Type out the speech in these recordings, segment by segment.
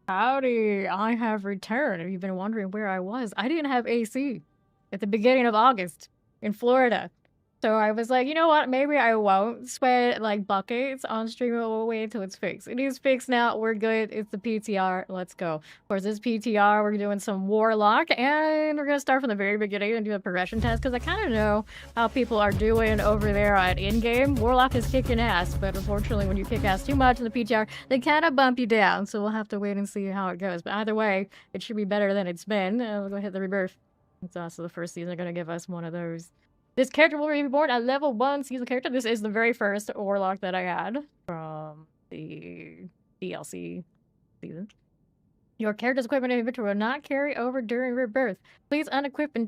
Howdy, I have returned. If you've been wondering where I was, I didn't have AC at the beginning of August in Florida. So I was like, you know what? Maybe I won't sweat like buckets on stream. We'll wait until it's fixed. It is fixed now. We're good. It's the PTR. Let's go. Of course, this PTR, we're doing some Warlock, and we're going to start from the very beginning and do a progression test because I kind of know how people are doing over there at in-game. Warlock is kicking ass, but unfortunately, when you kick ass too much in the PTR, they kind of bump you down. So we'll have to wait and see how it goes. But either way, it should be better than it's been. We'll go hit the rebirth. It's also the first season. They're going to give us one of those. This character will be reborn at level 1 season character. This is the very first Warlock that I had from the DLC season. Your character's equipment and inventory will not carry over during rebirth. Please unequip and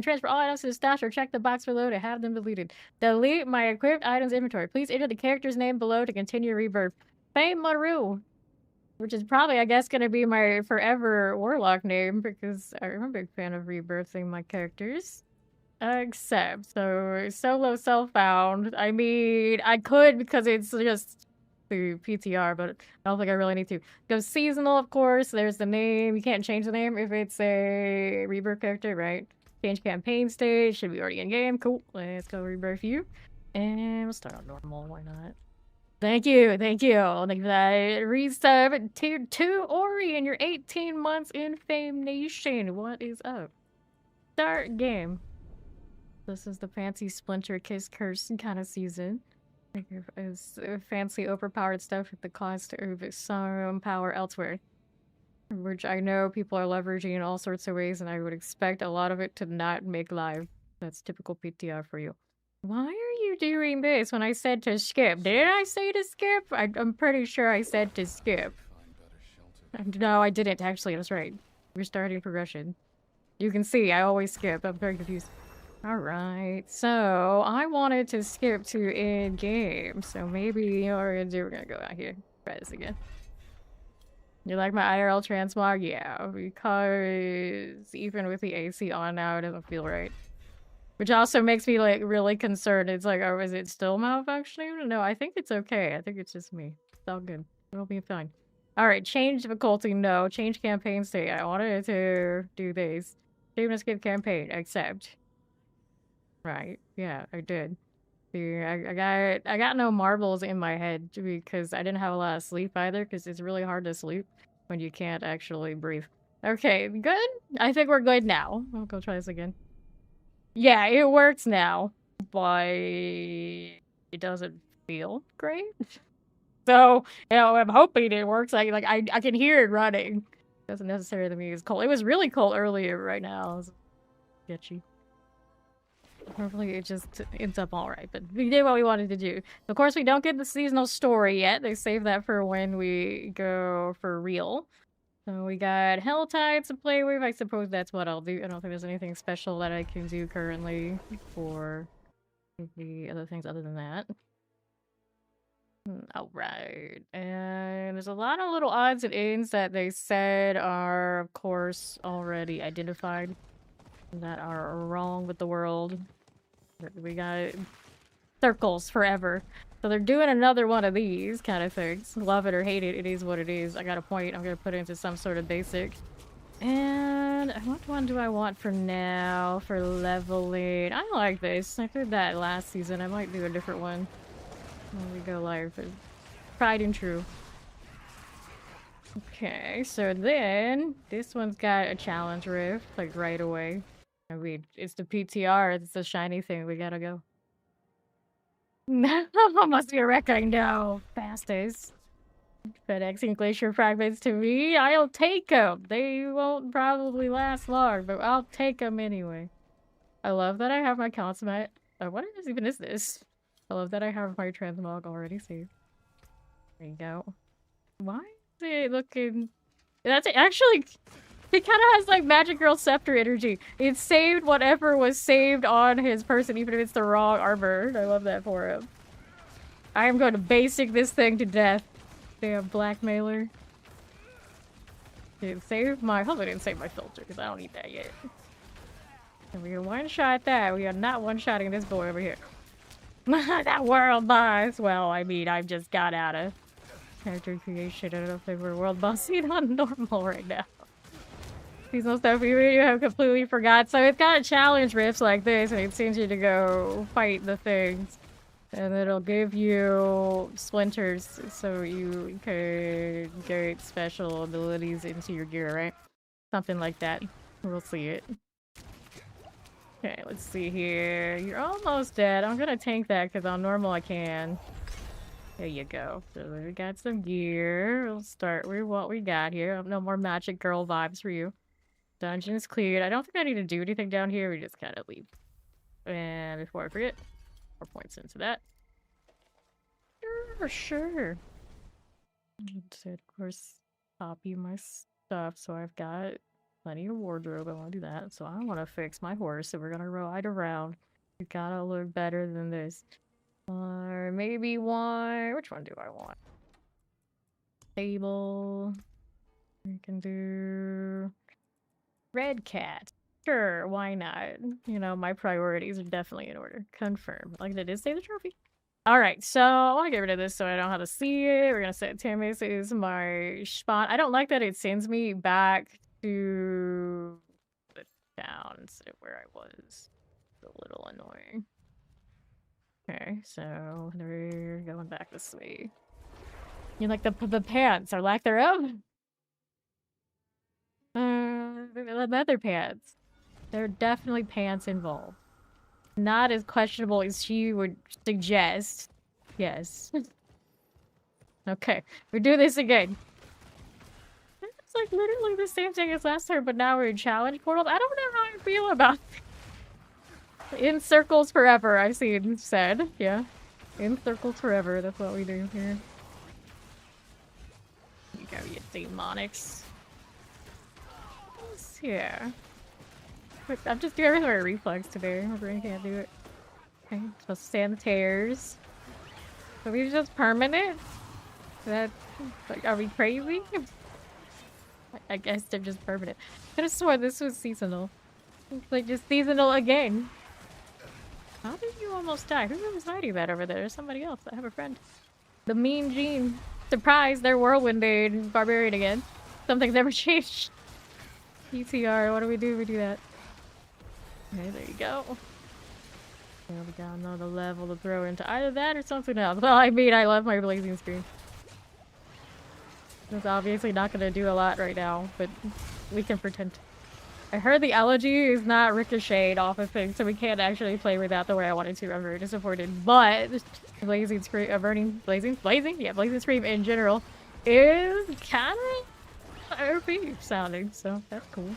transfer all items to the stash or check the box below to have them deleted. Delete my equipped items inventory. Please enter the character's name below to continue rebirth. Fame Maru, which is probably, I guess, going to be my forever Warlock name because I'm a big fan of rebirthing my characters. Except, so solo self-found. I mean, I could because it's just the PTR, but I don't think I really need to. Go seasonal, of course. There's the name. You can't change the name if it's a rebirth character, right? Change campaign stage. Should be already in game. Cool. Let's go rebirth you. And we'll start on normal. Why not? Thank you. Thank you. Thank you for that. Resub tier 2 Ori and your 18 months in Fame Nation. What is up? Start game. This is the fancy Splinter Kiss Curse kind of season. It's fancy overpowered stuff at the cost of some power elsewhere. Which I know people are leveraging in all sorts of ways, and I would expect a lot of it to not make live. That's typical PTR for you. Why are you doing this when I said to skip? Did I say to skip? I'm pretty sure I said to skip. No, I didn't actually. That's right. We're starting progression. You can see I always skip. I'm very confused. Alright, so I wanted to skip to in-game, so maybe we're gonna go out here. Try this again. You like my IRL transmog? Yeah, because even with the AC on now, it doesn't feel right. Which also makes me like really concerned. It's like, oh, is it still malfunctioning? No, I think it's okay. I think it's just me. It's all good. It'll be fine. Alright, change difficulty, no. Change campaign state. I wanted to do this. Save and skip campaign, accept. Right, yeah, I did. See, I got no marbles in my head because I didn't have a lot of sleep either, because it's really hard to sleep when you can't actually breathe. Okay, good? I think we're good now. I'll go try this again. Yeah, it works now, but it doesn't feel great. So, you know, I'm hoping it works. I can hear it running. Doesn't necessarily mean it's cold. It was really cold earlier. Right now it's sketchy. Hopefully it just ends up all right. But we did what we wanted to do. Of course, we don't get the seasonal story yet. They save that for when we go for real. So we got Hell Tides to play with. I suppose that's what I'll do. I don't think there's anything special that I can do currently for the other things other than that. Alright, and there's a lot of little odds and ends that they said are, of course, already identified that are wrong with the world. We got circles forever. So they're doing another one of these kind of things. Love it or hate it, it is what it is. I got a point. I'm gonna put it into some sort of basic. And what one do I want for now for leveling? I like this. I did that last season. I might do a different one when we go live. Tried and true. Okay, so then this one's got a challenge rift, like right away. I mean, it's the PTR, it's the shiny thing, we gotta go. Must be a record, no. Fastest. FedExing glacier fragments to me, I'll take them. They won't probably last long, but I'll take them anyway. I love that I have my consummate. What even is this? I love that I have my transmog already saved. There you go. Why is it looking... That's actually... It kind of has like Magic Girl Scepter energy. It saved whatever was saved on his person, even if it's the wrong armor. I love that for him. I am going to basic this thing to death. Damn blackmailer. Didn't save my... Hopefully didn't save my filter, because I don't need that yet. And we can one-shot that. We are not one-shotting this boy over here. That world boss! Well, I mean, I've just got out of character creation. I don't know if they were world bossing on normal right now. Seasonal stuff you have completely forgot. So it's got a challenge rifts like this, and it sends you to go fight the things. And it'll give you splinters so you can get special abilities into your gear, right? Something like that. We'll see it. Okay, let's see here. You're almost dead. I'm gonna tank that because on normal I can. There you go. So we got some gear. We'll start with what we got here. No more Magic Girl vibes for you. Dungeon's cleared. I don't think I need to do anything down here. We just kind of leave. And before I forget, 4 points into that. Sure. So of course, copy my stuff. So I've got plenty of wardrobe. I want to do that. So I want to fix my horse. So we're going to ride around. We gotta look better than this. Or maybe one... Which one do I want? Table. We can do... Red cat. Sure, why not? You know, my priorities are definitely in order. Confirm. Like, did it say the trophy? Alright, so I want to get rid of this so I don't have to see it. We're gonna set Timus is my spot. I don't like that it sends me back to the town instead of where I was. It's a little annoying. Okay, so we're going back this way. You like the pants or lack thereof? The leather pants. There are definitely pants involved. Not as questionable as she would suggest. Yes. Okay, we do this again. It's like literally the same thing as last time, but now we're in challenge portals. I don't know how I feel about in circles forever, I've seen said. Yeah. In circles forever, that's what we do here. You go, you demonics. Yeah. I'm just doing everything with reflex today. My brain can't do it. Okay, so stand the tears. So these just permanent? That like, are we crazy? I guess they're just permanent. I could have sworn this was seasonal. It's like just seasonal again. How did you almost die? Who was hiding that over there? There's somebody else. I have a friend. The Mean Gene. Surprise, they're Whirlwinding Barbarian again. Something's never changed. PTR, what do? We do that. Okay, there you go. We got another level to throw into either that or something else. Well, I mean, I love my blazing screen. It's obviously not going to do a lot right now, but we can pretend. I heard the elegy is not ricocheted off of things, so we can't actually play with that the way I wanted to. I'm very disappointed. But blazing scream, blazing scream in general is kind of OP sounding, so that's cool.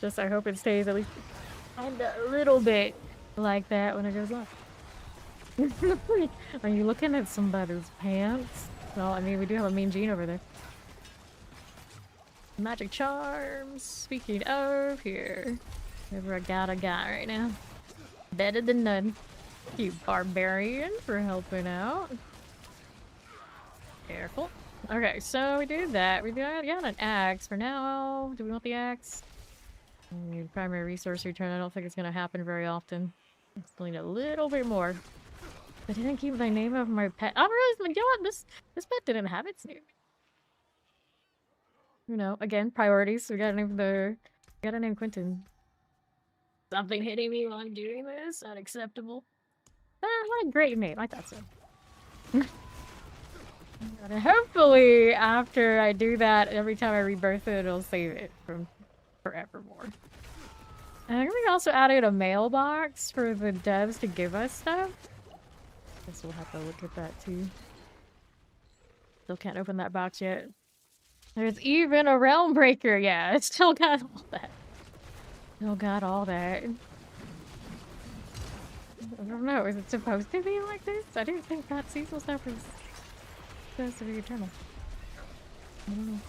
Just I hope it stays at least a little bit like that when it goes off. Are you looking at somebody's pants? Well, I mean, we do have a Mean Gene over there. Magic charms. Speaking of, here. Whatever I got right now. Better than none. Thank you, Barbarian, for helping out. Careful. Okay, so we did that. We got an axe for now. Do we want the axe? Primary resource return. I don't think it's gonna happen very often. I still need a little bit more. I didn't keep the name of my pet. Oh, really? You know what? This pet didn't have its name. You know, again, priorities. We gotta name Quentin. Something hitting me while I'm doing this? Unacceptable. What a great name. I thought so. And hopefully, after I do that, every time I rebirth it, it'll save it from forevermore. And I think we also added a mailbox for the devs to give us stuff. Guess we'll have to look at that too. Still can't open that box yet. There's even a realm breaker. Yeah, it's still got all that. Still got all that. I don't know. Is it supposed to be like this? I didn't think that seasonal stuff was supposed to be eternal. I don't know.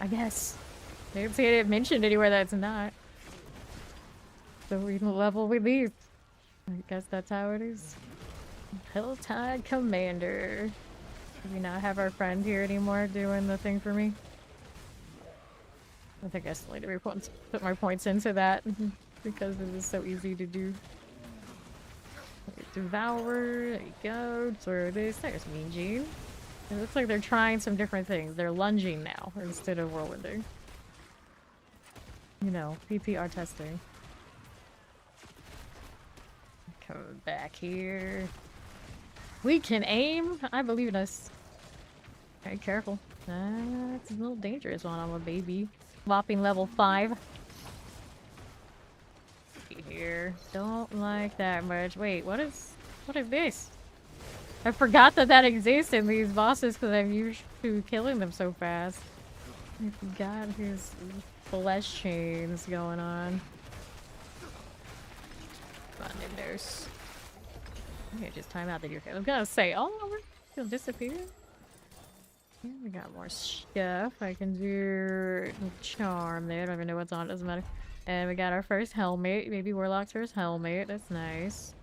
I guess. I didn't see it mentioned anywhere that it's not. So we can level with these. I guess that's how it is. Hilltide Commander. Do we not have our friend here anymore doing the thing for me? I think I still need to put my points into that because it is so easy to do. Devour, there you go. Throw this. There's Mean Gene. It looks like they're trying some different things. They're lunging now instead of whirlwinding. You know, PTR testing. Come back here. We can aim. I believe in us. Okay, careful. That's a little dangerous when I'm a baby. Whopping level 5. Here. Don't like that much. Wait, what is this? I forgot that exists in these bosses because I'm used to killing them so fast. I forgot his flesh chains going on. Come on, Nibdos. Okay, just time out that you're here. I was gonna say, oh, he'll disappear. Yeah, we got more stuff. I can do charm there. I don't even know what's on it. Doesn't matter. And we got our first helmet. Maybe Warlock's first helmet. That's nice.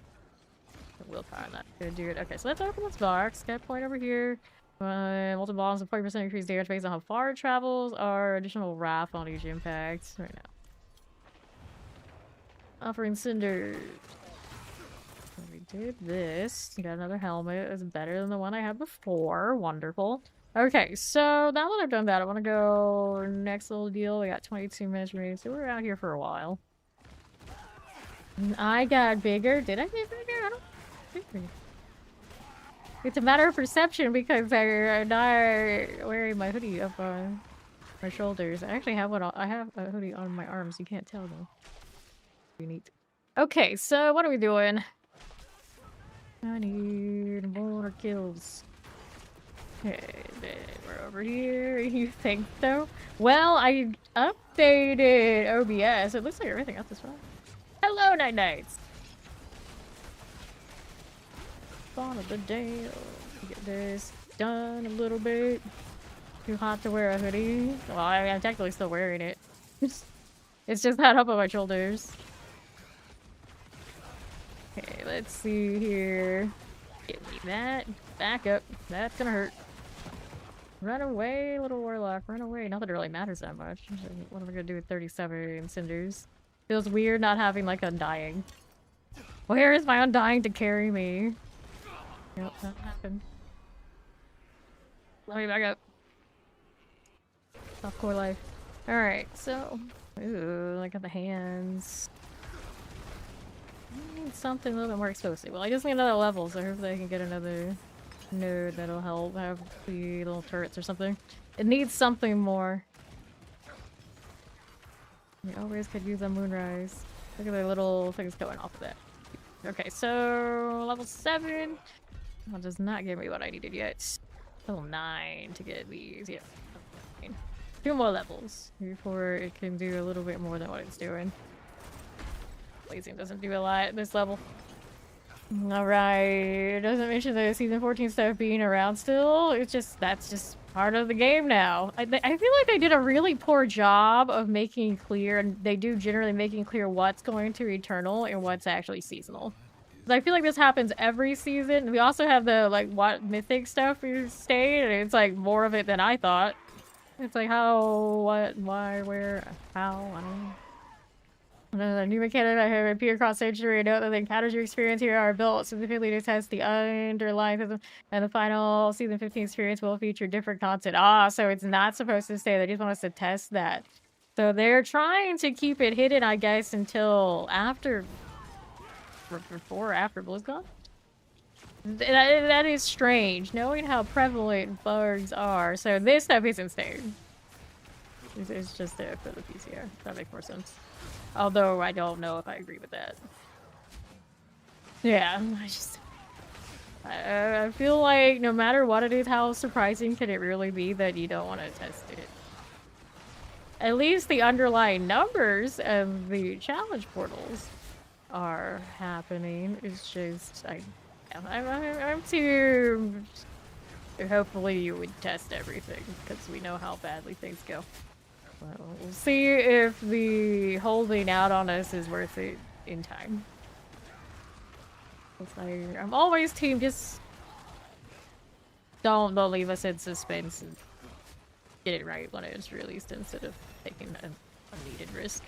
Willpower, not gonna do it. Okay, so let's open this box. Got a point over here. Multiple bombs and 40% increased damage based on how far it travels, or additional wrath on each impact. Right now. Offering cinders. So we did this. We got another helmet. It's better than the one I had before. Wonderful. Okay, so now that I've done that, I want to go next little deal. We got 22 minutes remaining, so we're out here for a while. And I got bigger. Did I get bigger? I don't think so. It's a matter of perception because I'm not wearing my hoodie up on my shoulders. I actually have one. I have a hoodie on my arms. You can't tell though. Pretty neat. Okay, so what are we doing? I need more kills. Okay, then we're over here. You think so? Well, I updated OBS. It looks like everything else is fine. Hello, Night Knights! Spawn of the day. Get this done a little bit. Too hot to wear a hoodie. Well, I'm technically still wearing it. It's just not up on my shoulders. Okay, let's see here. Give me that. Back up. That's gonna hurt. Run away, little Warlock, run away. Not that it really matters that much. What am I gonna do with 37 cinders? Feels weird not having, like, Undying. Where is my Undying to carry me? Nope, that happened. Let me back up. Off core life. Alright, so... Ooh, I got the hands. I need something a little bit more explosive. Well, I just need another level, so hopefully I can get another node that'll help have the little turrets or something. It needs something more. We always could use a moonrise. Look at the little things going off of that. Okay, so level 7. That does not give me what I needed yet. Level 9 to get these. Yeah. 2 more levels before it can do a little bit more than what it's doing. Blazing doesn't do a lot at this level. Alright, it doesn't mention the season 14 stuff being around still. It's just, that's just part of the game now. I feel like they did a really poor job of making clear, and they do generally making clear what's going to Eternal and what's actually seasonal. I feel like this happens every season. We also have the, like, what mythic stuff we stayed, and it's like more of it than I thought. It's like how, what, why, where, how, I don't know. Another new mechanic I have appeared across century. Note that the encounters you experience here are built specifically to test the underlying system, and the final season 15 experience will feature different content. Ah, so it's not supposed to stay. They just want us to test that. So they're trying to keep it hidden, I guess, until after, before or after BlizzCon. That is strange, knowing how prevalent bugs are. So this stuff isn't staying. It's just there for the PTR. That makes more sense. Although I don't know if I agree with that. Yeah, I feel like no matter what it is, how surprising can it really be that you don't want to test it? At least the underlying numbers of the challenge portals are happening. It's just, I'm too... Hopefully you would test everything, because we know how badly things go. Well, we'll see if the holding out on us is worth it in time. I'm always team just don't leave us in suspense and get it right when it's released instead of taking a needed risk.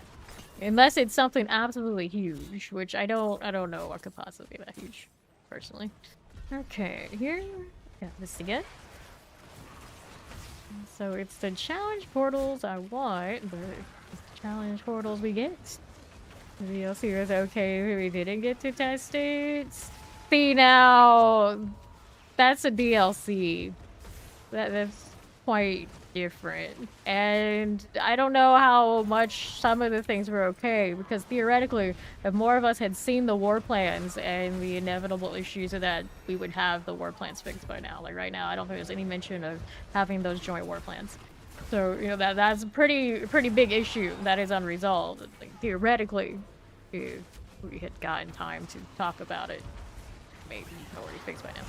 Unless it's something absolutely huge, which I don't know what could possibly be that huge, personally. Okay, here, got this again. So it's the challenge portals I want, but it's the challenge portals we get. The DLC was okay, we didn't get to test it. See now, that's a DLC. That's quite different. And I don't know how much some of the things were okay, because theoretically, if more of us had seen the war plans and the inevitable issues of that, we would have the war plans fixed by now. Like right now, I don't think there's any mention of having those joint war plans. So, you know, that's a pretty big issue that is unresolved. Like, theoretically, if we had gotten time to talk about it, maybe already fixed by now.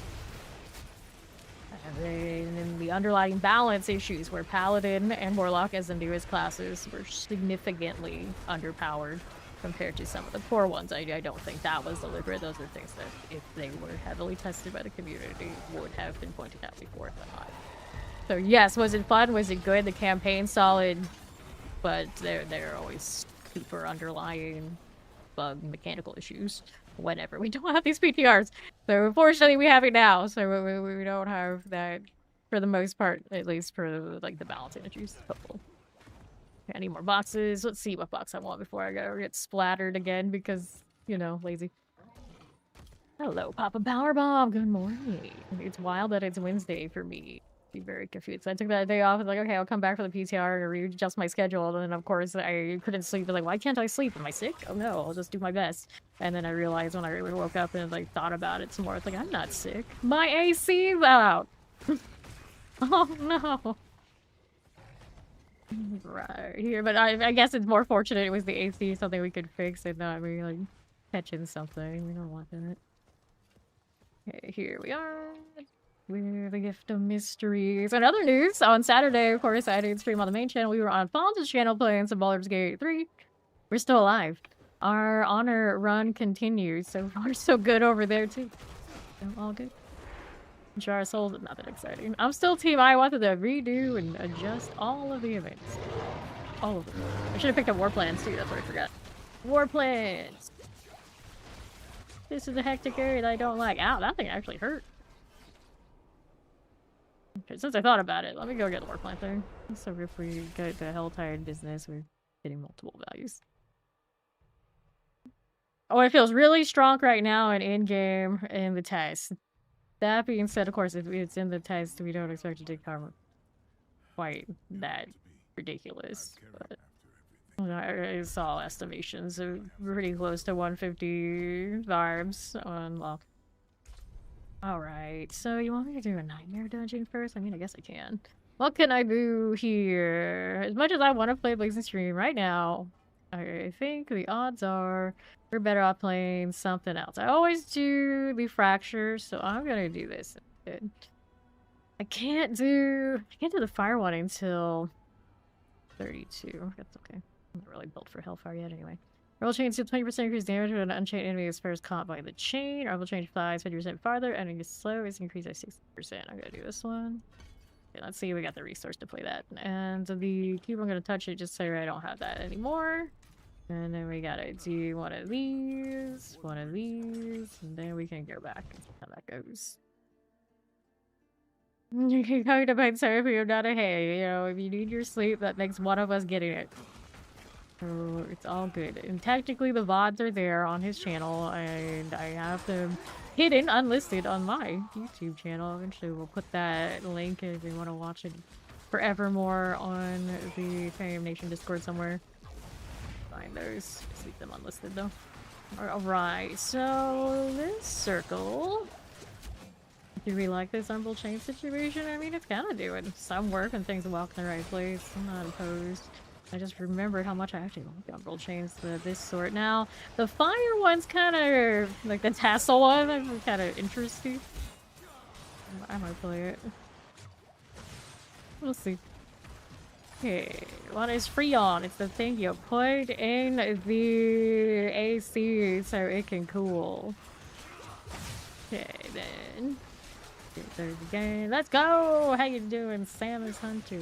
And then the underlying balance issues where Paladin and Warlock as the newest classes were significantly underpowered compared to some of the core ones. I don't think that was deliberate. Those are things that, if they were heavily tested by the community, would have been pointed out before, but not. So yes, was it fun? Was it good? The campaign's solid, but there are always super underlying bug mechanical issues whenever we don't have these PTRs. So unfortunately we have it now, so we don't have that for the most part, at least for like the balancing issues. Hopefully. I need more boxes. Let's see what box I want before I go get splattered again because, you know, lazy. Hello, Papa Powerbomb. Good morning. It's wild that it's Wednesday for me. Be very confused. So I took that day off. I was like, okay, I'll come back for the PTR and readjust my schedule. And then, of course, I couldn't sleep. I was like, why can't I sleep? Am I sick? Oh no, I'll just do my best. And then I realized when I woke up and like thought about it some more, it's like, I'm not sick. My AC's out. Oh no. Right here, but I guess it's more fortunate it was the AC, something we could fix and not really like catching something. We don't want that. Okay, here we are. We're the gift of mysteries. And other news, on Saturday, of course, I did stream on the main channel. We were on Fonz's channel playing some Baldur's Gate 3. We're still alive. Our honor run continues. So far, so good over there, too. So, all good. Jar Souls is not that exciting. I'm still team I wanted to redo and adjust all of the events. All of them. I should have picked up war plans too, that's what I forgot. War plans! This is a hectic area that I don't like. Ow, that thing actually hurt. Okay, since I thought about it, let me go get the war plant there. So if we get the Hell-Tired business, we're getting multiple values. Oh, it feels really strong right now and in-game in the test. That being said, of course, if it's in the test, we don't expect it to come quite that ridiculous. But I saw estimations of pretty close to 150 vibes on lock. Alright, so you want me to do a nightmare dungeon first? I mean, I guess I can. What can I do here? As much as I want to play Blazing Stream right now, I think the odds are we're better off playing something else. I always do the Fracture, so I'm gonna do this instead. I can't do the fire one until 32. That's okay. I'm not really built for Hellfire yet anyway. Rebel Chains deal 20% increased damage when an unchained enemy is first caught by the chain. Rebel Chain flies 50% farther, and it gets slow. It's increased by 60%. I'm gonna do this one. Okay, let's see if we got the resource to play that. And the cube, I'm gonna touch it just so I don't have that anymore. And then we gotta do one of these, and then we can go back and see how that goes. You can go to bed, sir, if you're not a hay. You know, if you need your sleep, that makes one of us getting it. So it's all good. And technically the VODs are there on his channel, and I have them hidden, unlisted on my YouTube channel. Eventually we'll put that link if you want to watch it forevermore on the Fame Nation Discord somewhere. Find those. Just leave them unlisted though. Alright, so this circle. Do we like this Umbral Chain situation? I mean, it's kind of doing some work and things walk in the right place. I'm not opposed. I just remembered how much I actually like Umbral Chains this sort. Now, the fire one's kind of like the tassel one. I'm kind of interesting. I might play it. We'll see. Okay, what is Freon? It's the thing you put in the AC so it can cool. Okay, then. There's the game. Let's go! How you doing, Samus Hunter?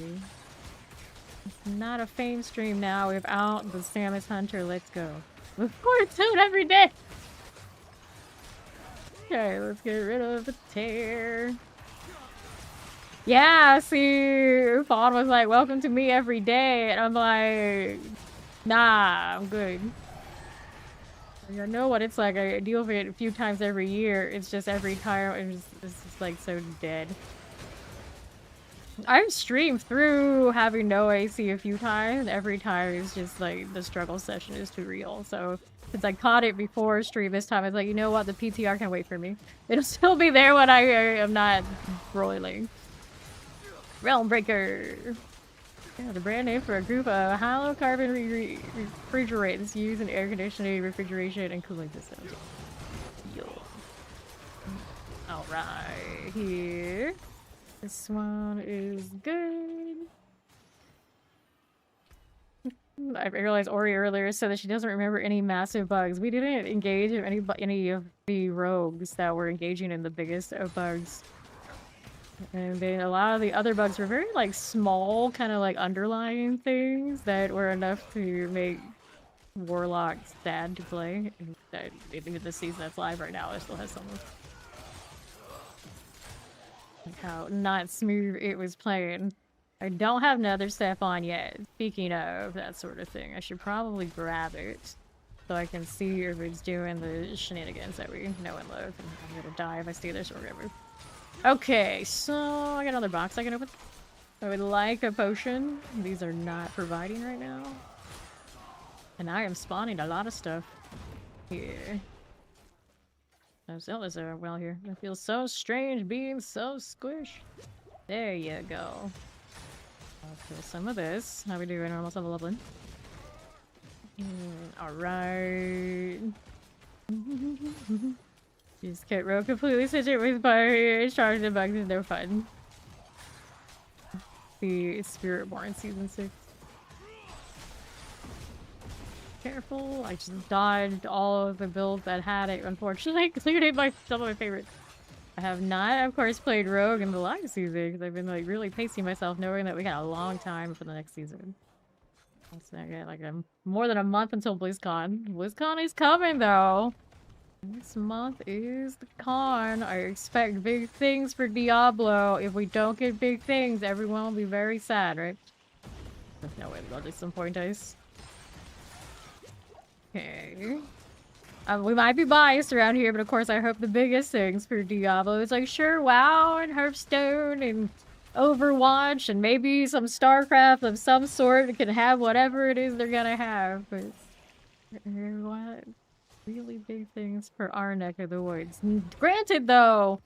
It's not a Fame stream now without the Samus Hunter. Let's go. Look forward to it every day! Okay, let's get rid of the tear. Yeah, see, Fawn was like, welcome to me every day. And I'm like, nah, I'm good. I know what it's like. I deal with it a few times every year. It's just every time it's just like so dead. I've streamed through having no AC a few times. Every time it's just like the struggle session is too real. So since I caught it before stream this time, I was like, you know what? The PTR can wait for me. It'll still be there when I am not broiling. Realm Breaker. Yeah, the brand name for a group of hollow carbon refrigerants used in air conditioning, refrigeration, and cooling systems. Yo. Alright, here. This one is good. I realized Ori earlier said that she doesn't remember any massive bugs. We didn't engage in any of the rogues that were engaging in the biggest of bugs. And then a lot of the other bugs were very, like, small, kind of, like, underlying things that were enough to make Warlock sad to play. And that, even in the season that's live right now, it still has some of like how not smooth it was playing. I don't have another step on yet. Speaking of that sort of thing, I should probably grab it so I can see if it's doing the shenanigans that we know and love. And I'm gonna die if I stay there forever. Okay, so I got another box I can open. I would like a potion. These are not providing right now. And I am spawning a lot of stuff here. Oh, Zelda's are well here. It feels so strange being so squished. There you go. I'll kill some of this. How we doing? Almost level up. Alright. Just Kit Row completely switch it with fire, charge the bugs, and they're fun. The Spirit Born in Season 6. Careful, I just dodged all of the builds that had it, unfortunately. Cleared it by some of my favorites. I have not, of course, played Rogue in the last season because I've been like really pacing myself, knowing that we got a long time for the next season. So I got like more than a month until BlizzCon. BlizzCon is coming though. This month is the con. I expect big things for Diablo. If we don't get big things, everyone will be very sad, right? There's no way we'll do some point dice. Okay. We might be biased around here, but of course I hope the biggest things for Diablo is like, sure, WoW and Hearthstone and Overwatch and maybe some StarCraft of some sort can have whatever it is they're gonna have, but what? Really big things for our neck of the woods. Granted, though,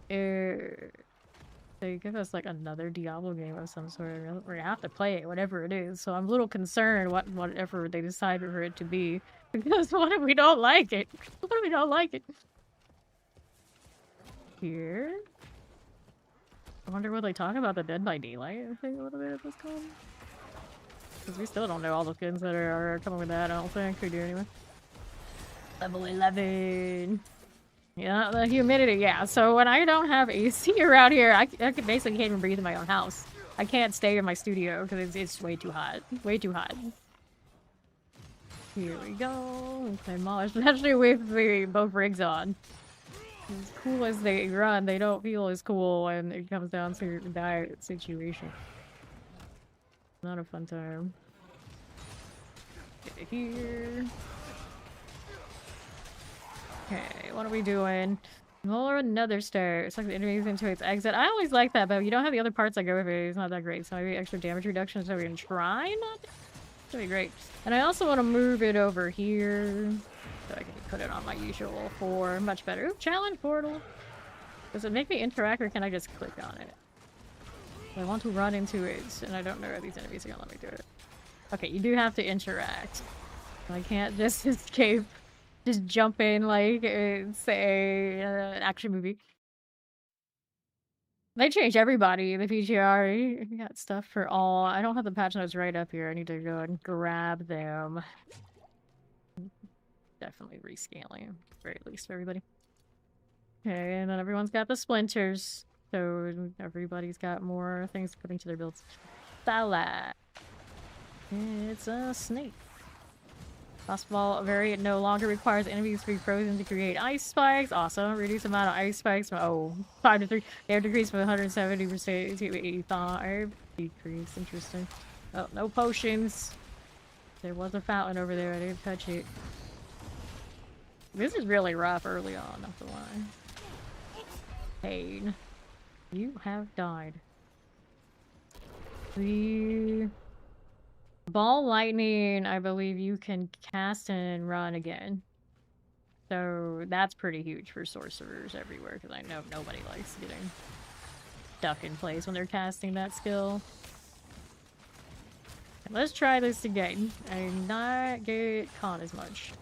they give us like another Diablo game of some sort. We're gonna have to play it, whatever it is. So I'm a little concerned whatever they decide for it to be. Because what if we don't like it? What if we don't like it? Here. I wonder what they talk about the Dead by Daylight, I think, a little bit at this con. Because we still don't know all the skins that are coming with that, I don't think. We do anyway. Level 11. Yeah, the humidity, yeah. So when I don't have AC around here, I basically can't even breathe in my own house. I can't stay in my studio because it's way too hot. Way too hot. Here we go. Especially with both rigs on. As cool as they run, they don't feel as cool when it comes down to the diet situation. Not a fun time. Get it here. Okay, what are we doing? Roll another star. It's like the enemy's into its exit. I always like that, but you don't have the other parts that go with it. It's not that great. So maybe extra damage reduction, so we can try not to. That'd be great. And I also want to move it over here. So I can put it on my usual 4. Much better. Ooh, challenge portal. Does it make me interact or can I just click on it? I want to run into it, and I don't know if these enemies are gonna let me do it. Okay, you do have to interact. I can't just escape. Just jump in like it's an action movie. They changed everybody in the PTR. You got stuff for all. I don't have the patch notes right up here. I need to go and grab them. Definitely rescaling, at the very least, for everybody. Okay, and then everyone's got the splinters. So everybody's got more things putting to their builds. Salad. It's a snake. Boss ball variant no longer requires enemies to be frozen to create ice spikes. Awesome. Reduce amount of ice spikes from 5 to 3. They have decreased from 170% to 85. Decrease. Interesting. Oh, no potions. There was a fountain over there. I didn't touch it. This is really rough early on, not to lie. Pain. You have died. The ball lightning, I believe you can cast and run again. So that's pretty huge for sorcerers everywhere, because I know nobody likes getting stuck in place when they're casting that skill. Let's try this again and not get caught as much.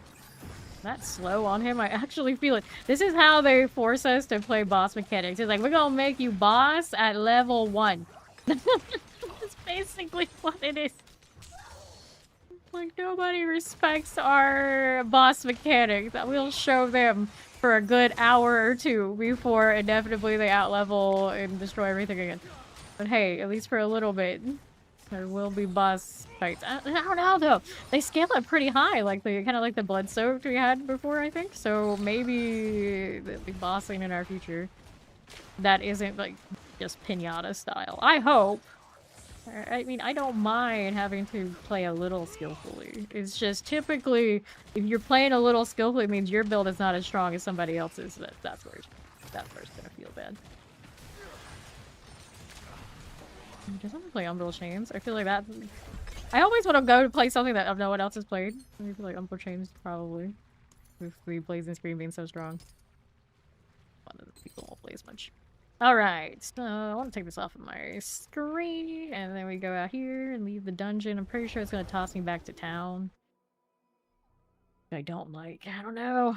That's slow on him. I actually feel it. This is how they force us to play boss mechanics. It's like, we're gonna make you boss at level 1. That's basically what it is. Like, nobody respects our boss mechanics. We'll show them for a good hour or 2 before inevitably they outlevel and destroy everything again. But hey, at least for a little bit, there will be boss fights. I don't know though. They scale up pretty high, like the kind of like the blood soaked we had before, I think. So maybe they'll be bossing in our future. That isn't like just pinata style. I hope. I mean, I don't mind having to play a little skillfully. It's just typically, if you're playing a little skillfully, it means your build is not as strong as somebody else's. That's where it's gonna feel bad. Does someone play Umbral Chains? I feel like that. I always want to go to play something that no one else has played. I feel like Umbral Chains probably, with the Blazing Screen being so strong. One of the people won't play as much. Alright, so I want to take this off of my screen, and then we go out here and leave the dungeon. I'm pretty sure it's going to toss me back to town. I don't like. I don't know.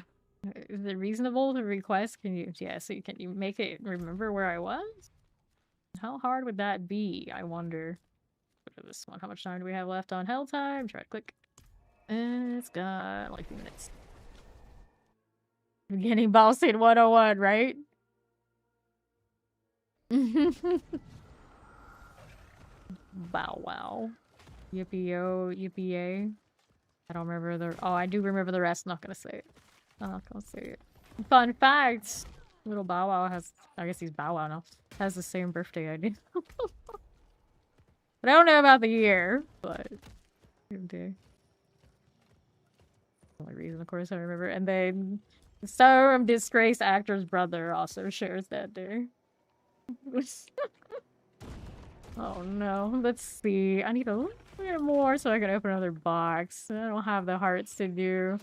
Is it reasonable to request? Can you, yeah, so can you make it remember where I was? How hard would that be, I wonder? Look at this one. How much time do we have left on hell time? Try to click. And it's got like 2 minutes. Beginning boss in 101, right? Bow wow. Yippee-yo, yippee-yay. I don't remember the... Oh, I do remember the rest. Not gonna say it. I'm not gonna say it. Fun fact! Little Bow Wow has... I guess he's Bow Wow now. Has the same birthday I do. But I don't know about the year, but... Same day. Only reason, of course, I remember. And then... Some disgraced actor's brother also shares that day. Oh no, let's see. I need a little bit more so I can open another box. I don't have the hearts to do.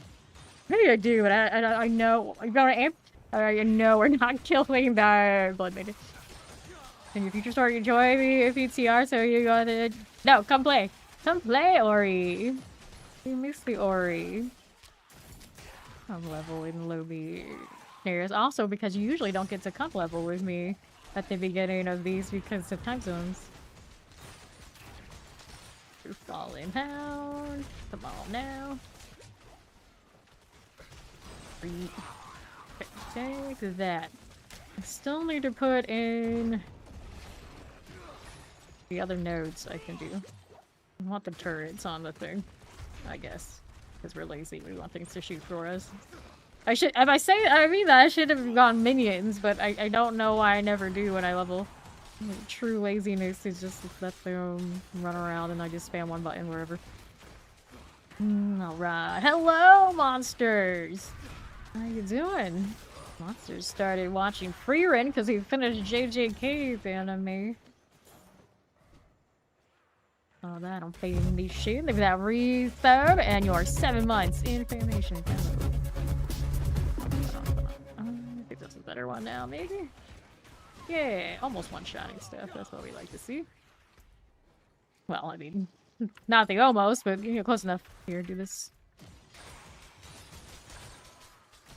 Maybe I do, but I know. I know we're not killing that blood maiden. In your future story, enjoy me PTR, so you gotta... No, come play. Come play, Ori. You missed the Ori. I'm level in lobby areas. Also, because you usually don't get to comp level with me at the beginning of these because of time zones. You're falling down. Come on now. Take that. I still need to put in the other nodes I can do. I want the turrets on the thing, I guess. Because we're lazy, we want things to shoot for us. I should, I mean that I should have gone minions, but I don't know why I never do when I level. True laziness is just let them run around and I just spam one button wherever. Alright. Hello, monsters! How you doing? Monsters started watching Free Run because he finished JJK's anime. Oh, that I'm fading these shit. Look at that resub and your 7 months in Famation. I think that's a better one now, maybe? Yeah, almost one-shotting stuff. That's what we like to see. Well, I mean, not the almost, but you know, close enough. Here, do this.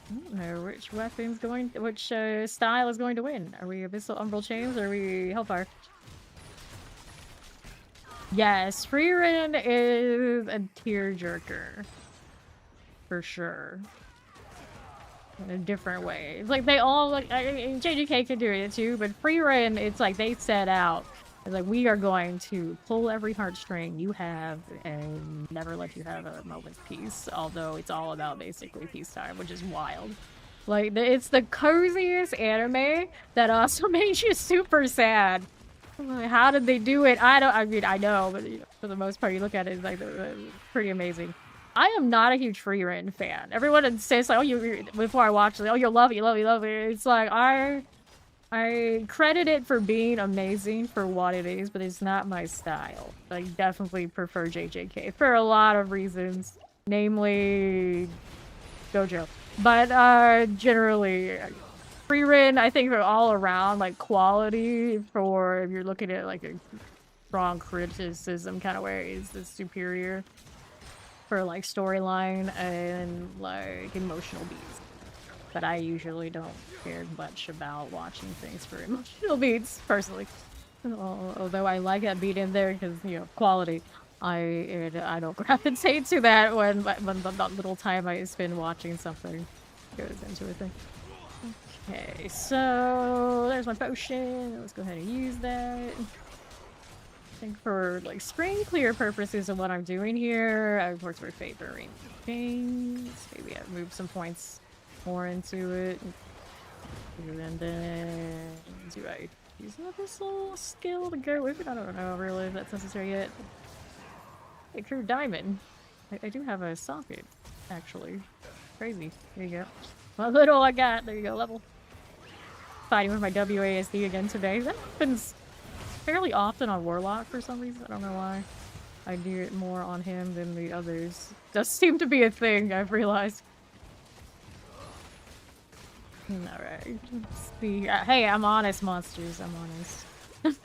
I don't know which weapon's going, which style is going to win. Are we Abyssal Umbral Chains or are we Hellfire? Yes, Freerin is a tearjerker. For sure. In a different way. It's like they all, like, JJK can do it too, but Freerin, it's like they set out. It's like, we are going to pull every heartstring you have and never let you have a moment's peace. Although it's all about basically peacetime, which is wild. Like, it's the coziest anime that also makes you super sad. How did they do it? I mean, I know, but you know, for the most part, you look at it, it's like pretty amazing. I am not a huge Freerin fan. Everyone says like, oh, before I watch it, oh, you'll love it, you love it, you love it. It's like I credit it for being amazing for what it is, but it's not my style. I definitely prefer JJK for a lot of reasons, namely Gojo. But generally, Freerin, I think, all around, like, quality for if you're looking at like a strong criticism kind of way is the superior for like storyline and like emotional beats. But I usually don't care much about watching things for emotional beats, personally. Although I like that beat in there because, you know, quality. I don't gravitate to that when the little time I spend watching something goes into a thing. Okay, so there's my potion. Let's go ahead and use that. I think for like screen clear purposes of what I'm doing here, of course we're favoring things. Maybe I move some points more into it. And then do I use this little skill to go with it? I don't know really if that's necessary yet. Hey, Crew Diamond. I do have a socket, actually. Crazy. There you go. What little I got. There you go, level. Fighting with my WASD again today. That happens fairly often on Warlock for some reason. I don't know why. I do it more on him than the others. Does seem to be a thing, I've realized. Alright. Let's see. Hey, I'm honest, monsters. I'm honest.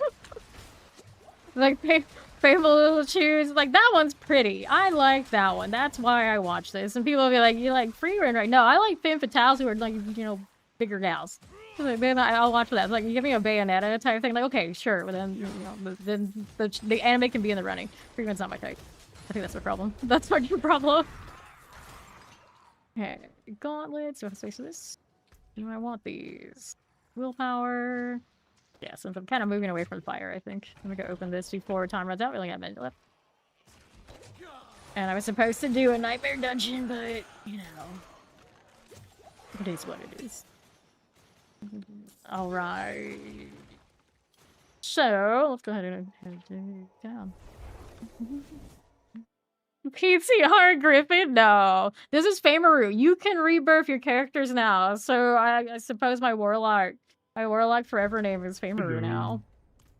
Like, Faithful Little Cheers. Like, that one's pretty. I like that one. That's why I watch this. And people will be like, you like Freerin, right? No, I like femme fatales who are, like, you know, bigger gals. Like, then I'll watch that. It's like, you give me a Bayonetta type thing. Like, okay, sure. But then, you know, then the anime can be in the running. Freerin's not my type. I think that's my problem. That's my problem. Okay, gauntlets. Do I have space for this? Do I want these? Willpower. Yeah, since I'm kind of moving away from fire, I think. I'm gonna go open this before time runs out. We only got a minute left. And I was supposed to do a nightmare dungeon, but, you know, it is what it is. Alright. So, let's go ahead and head down. PTR Griffin? No. This is Famaru. You can rebirth your characters now. So I suppose my Warlock forever name is Famaru now.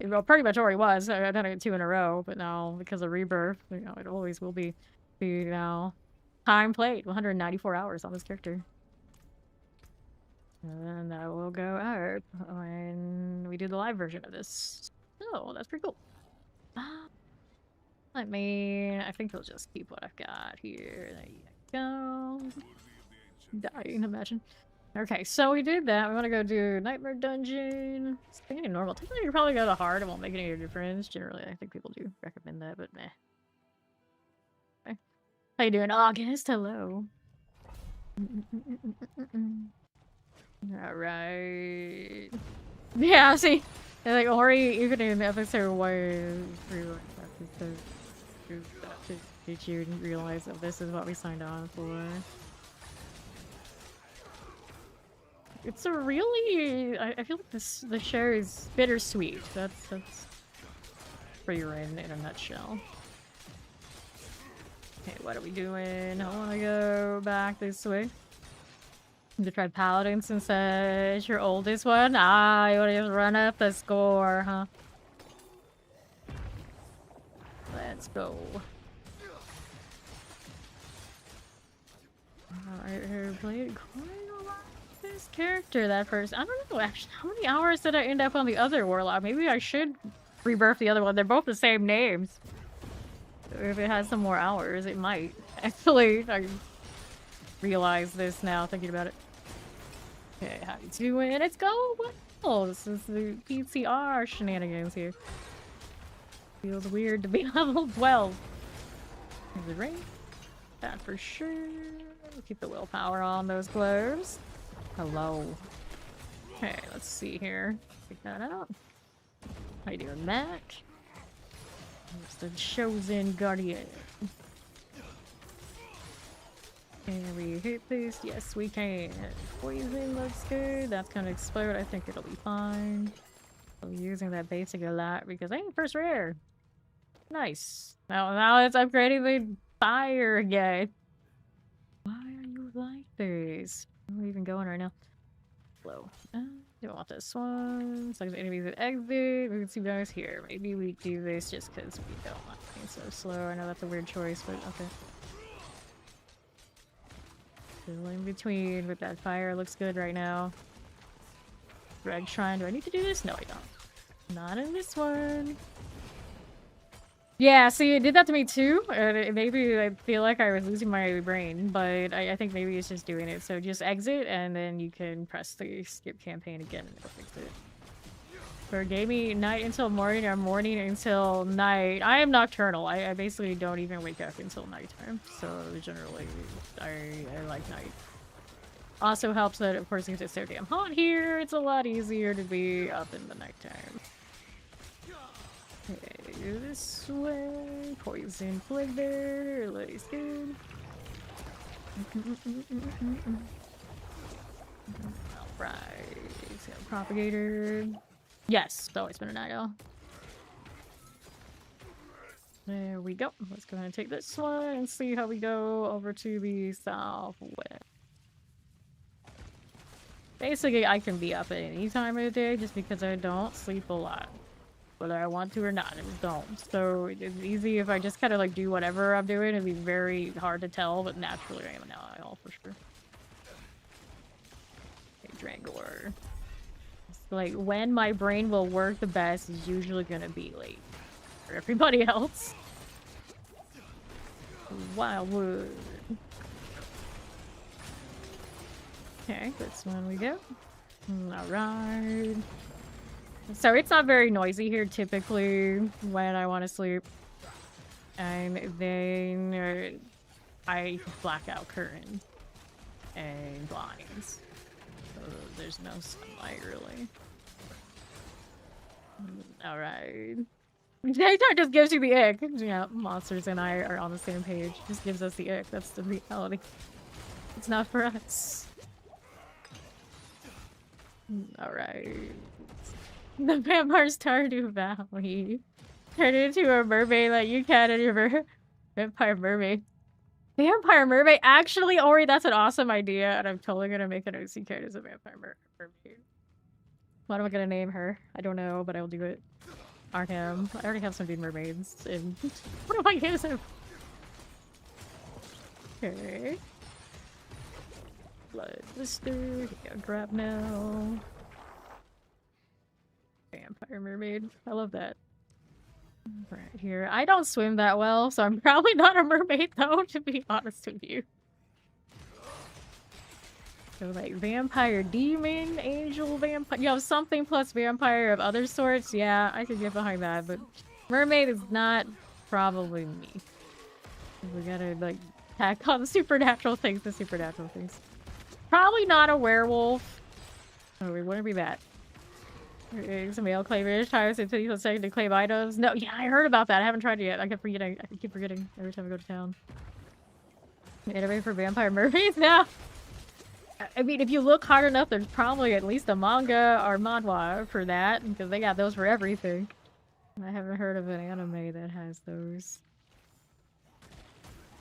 Well, pretty much already was. I've done it 2 in a row, but now because of rebirth, you know, it always will be now. Time played, 194 hours on this character. And that will go up when we do the live version of this. Oh, that's pretty cool. I mean, I think we'll just keep what I've got here. There you go. Dying, imagine. Okay, so we did that. We want to go do Nightmare Dungeon. It's pretty normal. Technically, you probably go to hard. It won't make any difference. Generally, I think people do recommend that, but meh. Okay. How you doing, August? Hello. Alright. Yeah, see? And like, Ori, even in episode 1, did you realize that this is what we signed on for? It's a really... I feel like the show is bittersweet. That's pretty in a nutshell. Okay, what are we doing? I want to go back this way. To try Paladin since it's your oldest one. Ah, you want to just run up the score, huh? Let's go. I played quite a lot of this character that first. I don't know actually how many hours did I end up on the other Warlock. Maybe I should rebirth the other one. They're both the same names. If it has some more hours, it might. Actually, I realize this now thinking about it. Okay, how you doing? Let's go! Well, this is the PTR shenanigans here. Feels weird to be level 12. Is it rain? That for sure. Keep the willpower on those gloves. Hello. Okay, let's see here. Check that out. How you doing, Mac? It's the chosen guardian. Can we hit this? Yes, we can. Poison looks good. That's gonna explode. I think it'll be fine. I'm using that basic a lot because I ain't first rare. Nice. Now it's upgrading the fire again. Why are you like this? I'm even going right now. Slow. Don't want this one. So enemies that exit. We can see guys here. Maybe we do this just because we don't want things so slow. I know that's a weird choice, but okay. Still in between with that fire. Looks good right now. Greg Shrine. Do I need to do this? No, I don't. Not in this one. Yeah, see, it did that to me too. And maybe I feel like I was losing my brain, but I think maybe it's just doing it. So just exit, and then you can press the skip campaign again, and it'll fix it. For gaming, night until morning, or morning until night. I am nocturnal. I basically don't even wake up until nighttime. So generally, I like night. Also helps that, of course, because it's so damn hot here, it's a lot easier to be up in the nighttime. Okay, this way. Poison flavor. Looks good. Alright. Propagator. Yes, it's always been an idol. There we go. Let's go ahead and take this one and see how we go over to the southwest. Basically, I can be up at any time of the day just because I don't sleep a lot. Whether I want to or not, I just don't. So it's easy if I just kind of like do whatever I'm doing. It'd be very hard to tell, but naturally I am an IL for sure. Okay, Drangor. It's like when my brain will work the best is usually gonna be late for everybody else. Wildwood. Okay, this one we go. Alright. So it's not very noisy here typically when I want to sleep. And then I black out curtain and blinds. So there's no sunlight really. Alright. Daytime just gives you the ick. Yeah, monsters and I are on the same page. Just gives us the ick. That's the reality. It's not for us. Alright. The vampire Stardew Valley. Turn into a mermaid like you can in your vampire mermaid. Vampire mermaid? Actually, Ori, that's an awesome idea, and I'm totally gonna make an OC character as a vampire mermaid. What am I gonna name her? I don't know, but I'll do it. Arkham. I already have some dude mermaids. And what am I using? Okay. Blood blister. Yeah, grab now. Vampire mermaid. I love that. Right here. I don't swim that well, so I'm probably not a mermaid though, to be honest with you. So like vampire demon, angel vampire, you know, something plus vampire of other sorts. Yeah, I could get behind that, but mermaid is not probably me. We gotta like tack on the supernatural things, Probably not a werewolf. Oh, we wouldn't be that. Some male claimers tires until you second to claim items. No, yeah, I heard about that. I haven't tried it yet. I keep forgetting every time I go to town. Anime for vampire mermaids now. I mean, if you look hard enough, there's probably at least a manga or manhwa for that, because they got those for everything. I haven't heard of an anime that has those.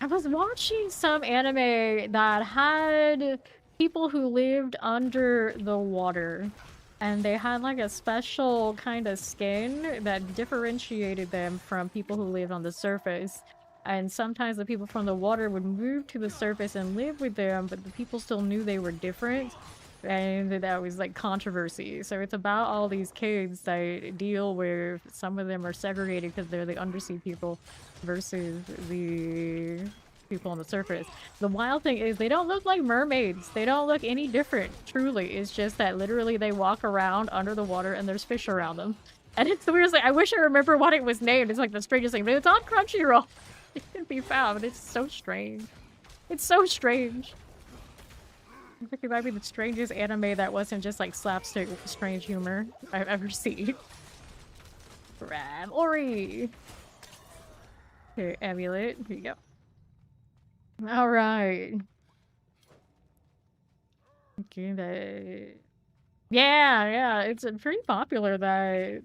I was watching some anime that had people who lived under the water, and they had like a special kind of skin that differentiated them from people who lived on the surface. And sometimes the people from the water would move to the surface and live with them, but the people still knew they were different. And that was like controversy. So it's about all these kids that deal with, some of them are segregated because they're the undersea people versus the people on the surface. The wild thing is they don't look like mermaids. They don't look any different, truly. It's just that literally they walk around under the water and there's fish around them. And it's the weirdest thing. I wish I remember what it was named. It's like the strangest thing, but it's on Crunchyroll. It can be found. It's so strange. It's so strange. I think it might be the strangest anime that wasn't just like slapstick strange humor I've ever seen. Grab Ori. Here, amulet. Here you go. Alright. Okay, that... Yeah, it's pretty popular that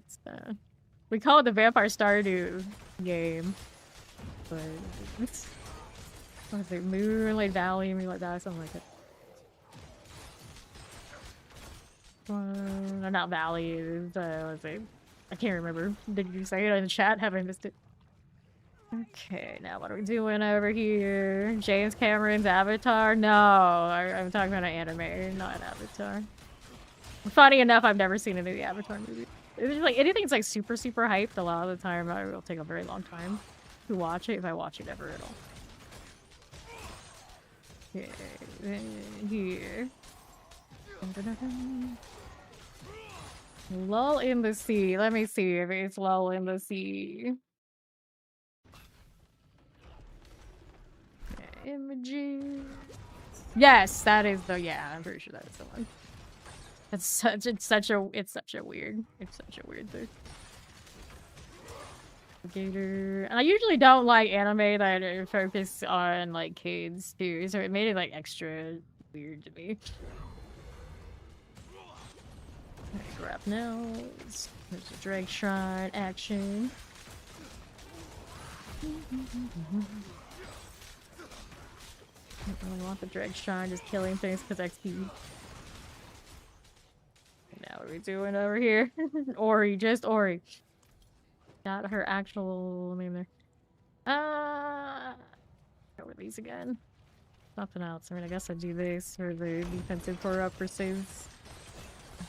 we call it the Vampire Stardew game. But it's, what is it? Moonlight Valley, Moonlight Valley, something like that. Not Valley, it's, what is it? I can't remember. Did you say it in the chat? Have I missed it? Okay, now what are we doing over here? James Cameron's Avatar? No, I'm talking about an anime, not an Avatar. Funny enough, I've never seen any of the Avatar movies. It's like anything that's like super hyped, a lot of the time it will take a very long time to watch it, if I watch it ever at all. Okay, then here. Lull in the Sea. Let me see if it's Lull in the Sea. Okay, images. Yes, that is the, yeah, I'm pretty sure that's the one. It's such a weird thing. Gator. And I usually don't like anime that focus on like kids too, so it made it like extra weird to me. Okay, grab nose. There's a drag shrine action. I don't really want the drag shrine just killing things because XP. Now what are we doing over here? Ori, just Ori. Got her actual name there. Over these again. Nothing else. I mean, I guess I do this for the defensive core-up pursuits.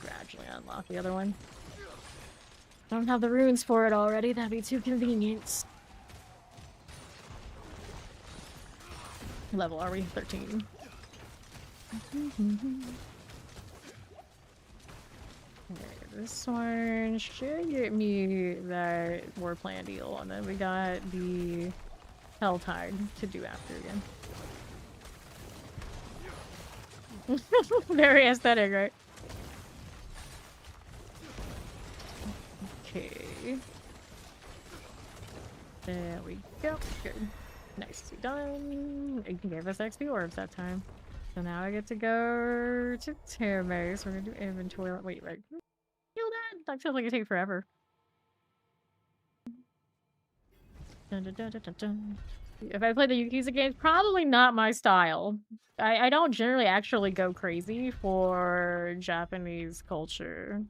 Gradually unlock the other one. Don't have the runes for it already. That'd be too convenient. Level are we? 13. Okay, this one should get me that war plan deal, and then we got the Helltide to do after again. Very aesthetic, right? Okay. There we go. Good. Nicely done. It gave us XP orbs that time. So now I get to go to Terme. So we're gonna do inventory. Wait, right. Kill that? That feels like it takes forever. Dun, dun, dun, dun, dun, dun. If I play the Yakuza games, probably not my style. I don't generally actually go crazy for Japanese culture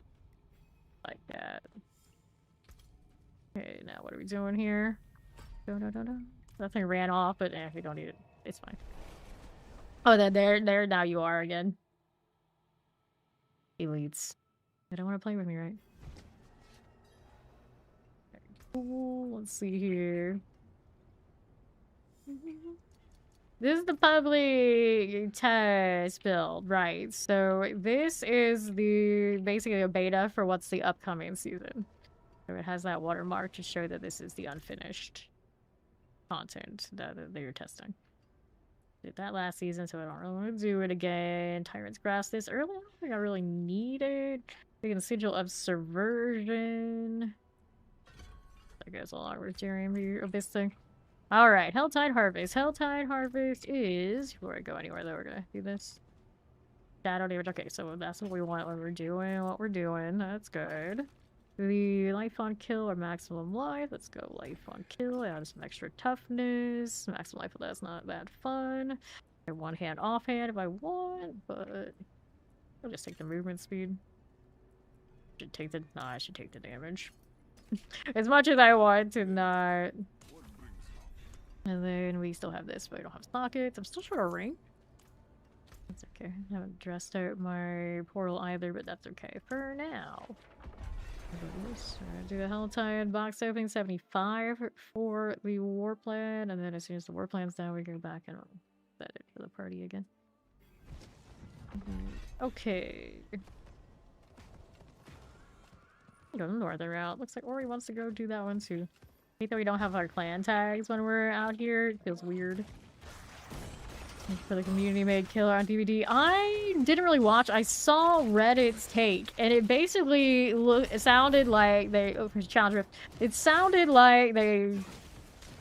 like that. Okay, now what are we doing here? That thing ran off, but we don't need it. It's fine. Oh, then there now you are again. Elites. They don't want to play with me, right? Okay, cool. Let's see here. This is the public test build, right? So this is basically a beta for what's the upcoming season. So it has that watermark to show that this is the unfinished content that they're testing. Did that last season, so I don't really want to do it again. Tyrant's Grass this early? I don't think I really need it. Taking the Sigil of Subversion. That goes along with Jeremy of this thing. Alright, Helltide Harvest. Helltide Harvest is... Before I go anywhere though, we're gonna do this. Shadow damage. Okay, so that's what we want when we're doing what we're doing. That's good. The life on kill or maximum life. Let's go life on kill. Add some extra toughness. Maximum life, that's not that fun. I one hand offhand if I want, but I'll just take the movement speed. Should take the I should take the damage. As much as I want to not. And then we still have this, but we don't have sockets. I'm still short of ring. That's okay. I haven't dressed out my portal either, but that's okay for now. Do the Helltide box opening 75 for the war plan, and then as soon as the war plan's done, we go back and set it for the party again. Okay. Go the northern route. Looks like Ori wants to go do that one too. I hate that we don't have our clan tags when we're out here. It feels weird. For the community made killer on DVD. I didn't really watch. I saw Reddit's take, and it basically it sounded like they challenge rift. It sounded like they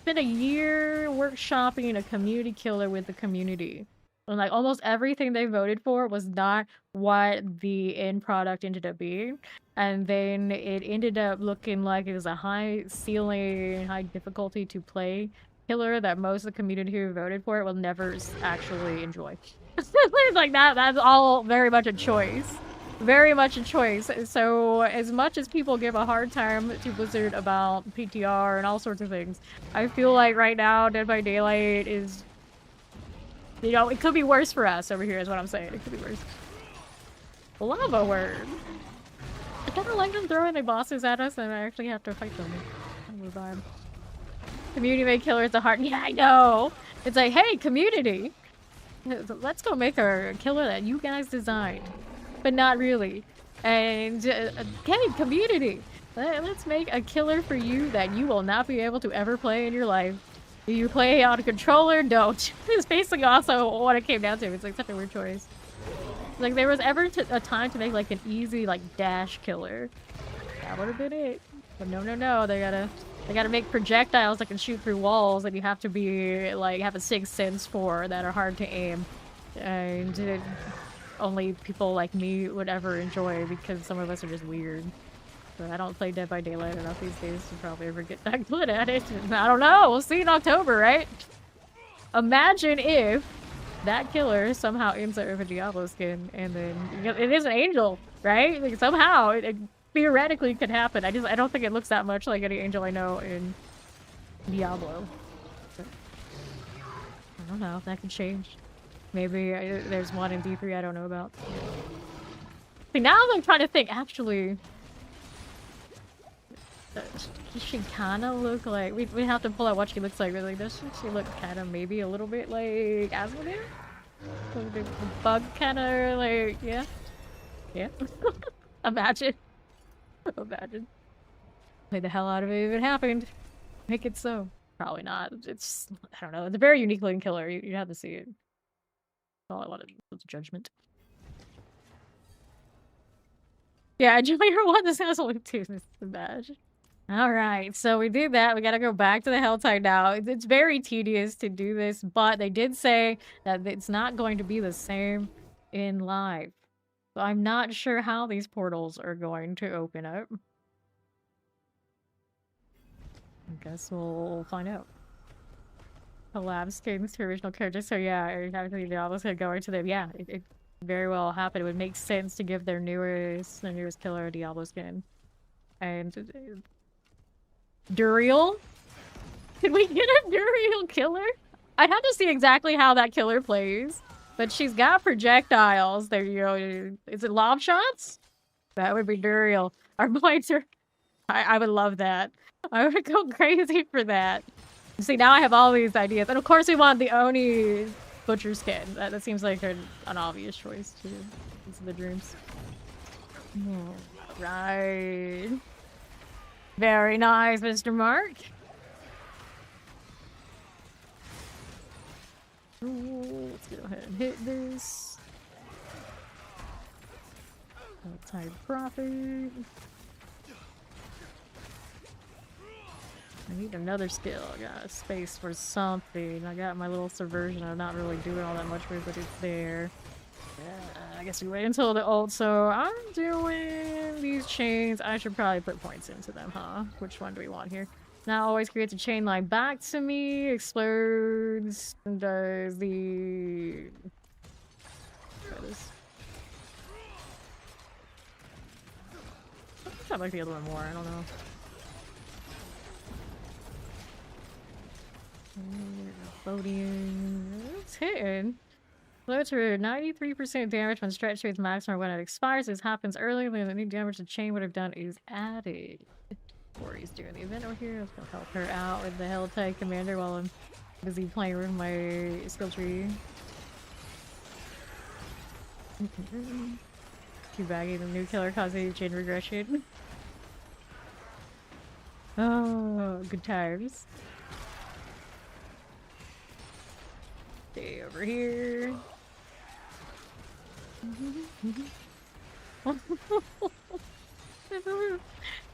spent a year workshopping a community killer with the community. And like almost everything they voted for was not what the end product ended up being. And then it ended up looking like it was a high ceiling, high difficulty to play killer that most of the community who voted for it will never actually enjoy. Like that's all very much a choice. Very much a choice. So as much as people give a hard time to Blizzard about PTR and all sorts of things, I feel like right now Dead by Daylight is, you know, it could be worse for us over here is what I'm saying. It could be worse. Lava Word. I kind of like them throwing their bosses at us and I actually have to fight them. Kind of a vibe. Community made killer is a heart. Yeah, I know. It's like, hey, community, let's go make a killer that you guys designed, but not really. And hey, community, let's make a killer for you that you will not be able to ever play in your life. Do you play on a controller? Don't. It's basically also what it came down to. It's like such a weird choice. Like there was ever a time to make like an easy like dash killer. That would have been it. But no, they gotta make projectiles that can shoot through walls that you have to be like have a sixth sense for that are hard to aim, and only people like me would ever enjoy because some of us are just weird. So I don't play Dead by Daylight enough these days to probably ever get that good at it. I don't know. We'll see in October, right? Imagine if that killer somehow ends up with a Diablo skin, and then it is an angel, right? Like somehow it theoretically could happen. I don't think it looks that much like any angel I know in Diablo. But I don't know. That could change. Maybe there's one in D3 I don't know about. See, now I'm trying to think. Actually, she kind of look like we have to pull out what she looks like. Really, does she look kind of maybe a little bit like Asmodee? The bug kind of like yeah. Imagine. Imagine. Play the hell out of it if it happened. Make it so. Probably not. It's, I don't know. It's a very unique looking killer. You have to see it. All I wanted was judgment. Yeah, enjoy your one. This has only two. This is bad. Alright, so we did that. We gotta go back to the Helltide now. It's very tedious to do this, but they did say that it's not going to be the same in live. So I'm not sure how these portals are going to open up. I guess we'll find out. Collab skins to original characters. So yeah, actually Diablo's gonna go into them. Yeah, it very well happened. It would make sense to give their newest killer a Diablo skin. And Duriel? Could we get a Duriel killer? I'd have to see exactly how that killer plays. But she's got projectiles. There you go. Is it lob shots? That would be Duriel. Our points are... I would love that. I would go crazy for that. See, now I have all these ideas. And of course we want the Oni butcher skin. That seems like an obvious choice too. These are the dreams. Right. Very nice, Mr. Mark. Ooh, let's go ahead and hit this. Type profit. I need another skill. I got a space for something. I got my little subversion. I'm not really doing all that much with it, but it's there. I guess we wait until the ult. So I'm doing these chains. I should probably put points into them, huh? Which one do we want here? Now always creates a chain line back to me. Explodes. And does the... I like the other one more. I don't know. Floating. It's hitting. Floats for 93% damage when stretched to its maximum when it expires. This happens earlier than any damage the chain would have done is added. Corey's doing the event over here. Let's go help her out with the Helltide Commander while I'm busy playing with my skill tree. Too baggy, the new killer causing chain regression. Oh, good times. Stay over here.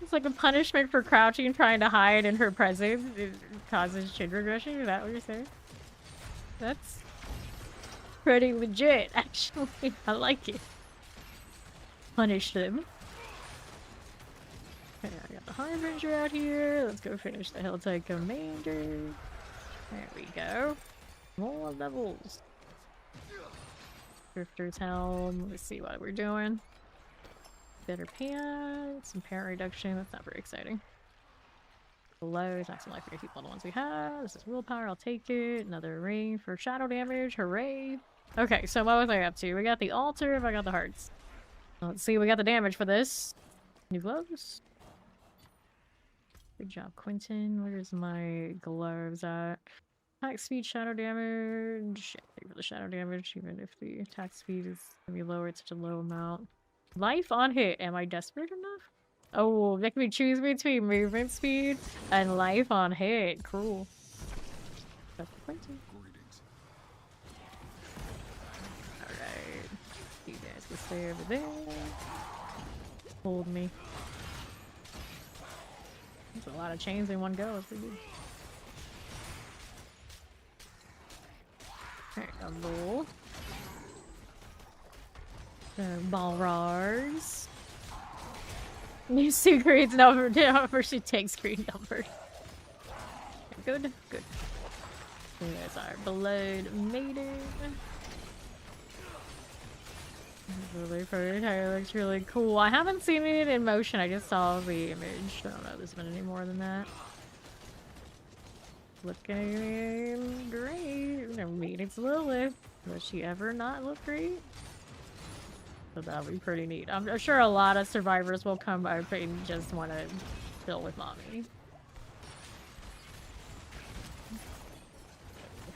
It's like a punishment for crouching and trying to hide in her presence. It causes chain regression. Is that what you're saying? That's pretty legit, actually. I like it. Punish them. Okay, I got the Harbinger out here. Let's go finish the Helltide Commander. There we go. More levels. Drifter's Helm. Let's see what we're doing. Better pants. Some parent reduction. That's not very exciting. Below. Maximum life for people, the ones we have. This is willpower. I'll take it. Another ring for shadow damage. Hooray. Okay, so what was I up to? We got the altar. If I got the hearts. Let's see. We got the damage for this. New gloves. Good job, Quentin. Where's my gloves at? Attack speed, shadow damage. Pay for the shadow damage, even if the attack speed is gonna be lower. It's such a low amount. Life on hit. Am I desperate enough? Oh, make me choose between movement speed and life on hit. Cool. That's Quentin. Alright. You guys can stay over there. Hold me. That's a lot of chains in one go. That's pretty good. Alright, Balrars. New suit creates number. She takes green number. Good, good. There's our Blood Maiden. Really pretty. It looks really cool. I haven't seen it in motion. I just saw the image. I don't know if there's been any more than that. Looking great. I mean, it's Lilith. Does she ever not look great? So that'll be pretty neat. I'm sure a lot of survivors will come up and just want to chill with mommy.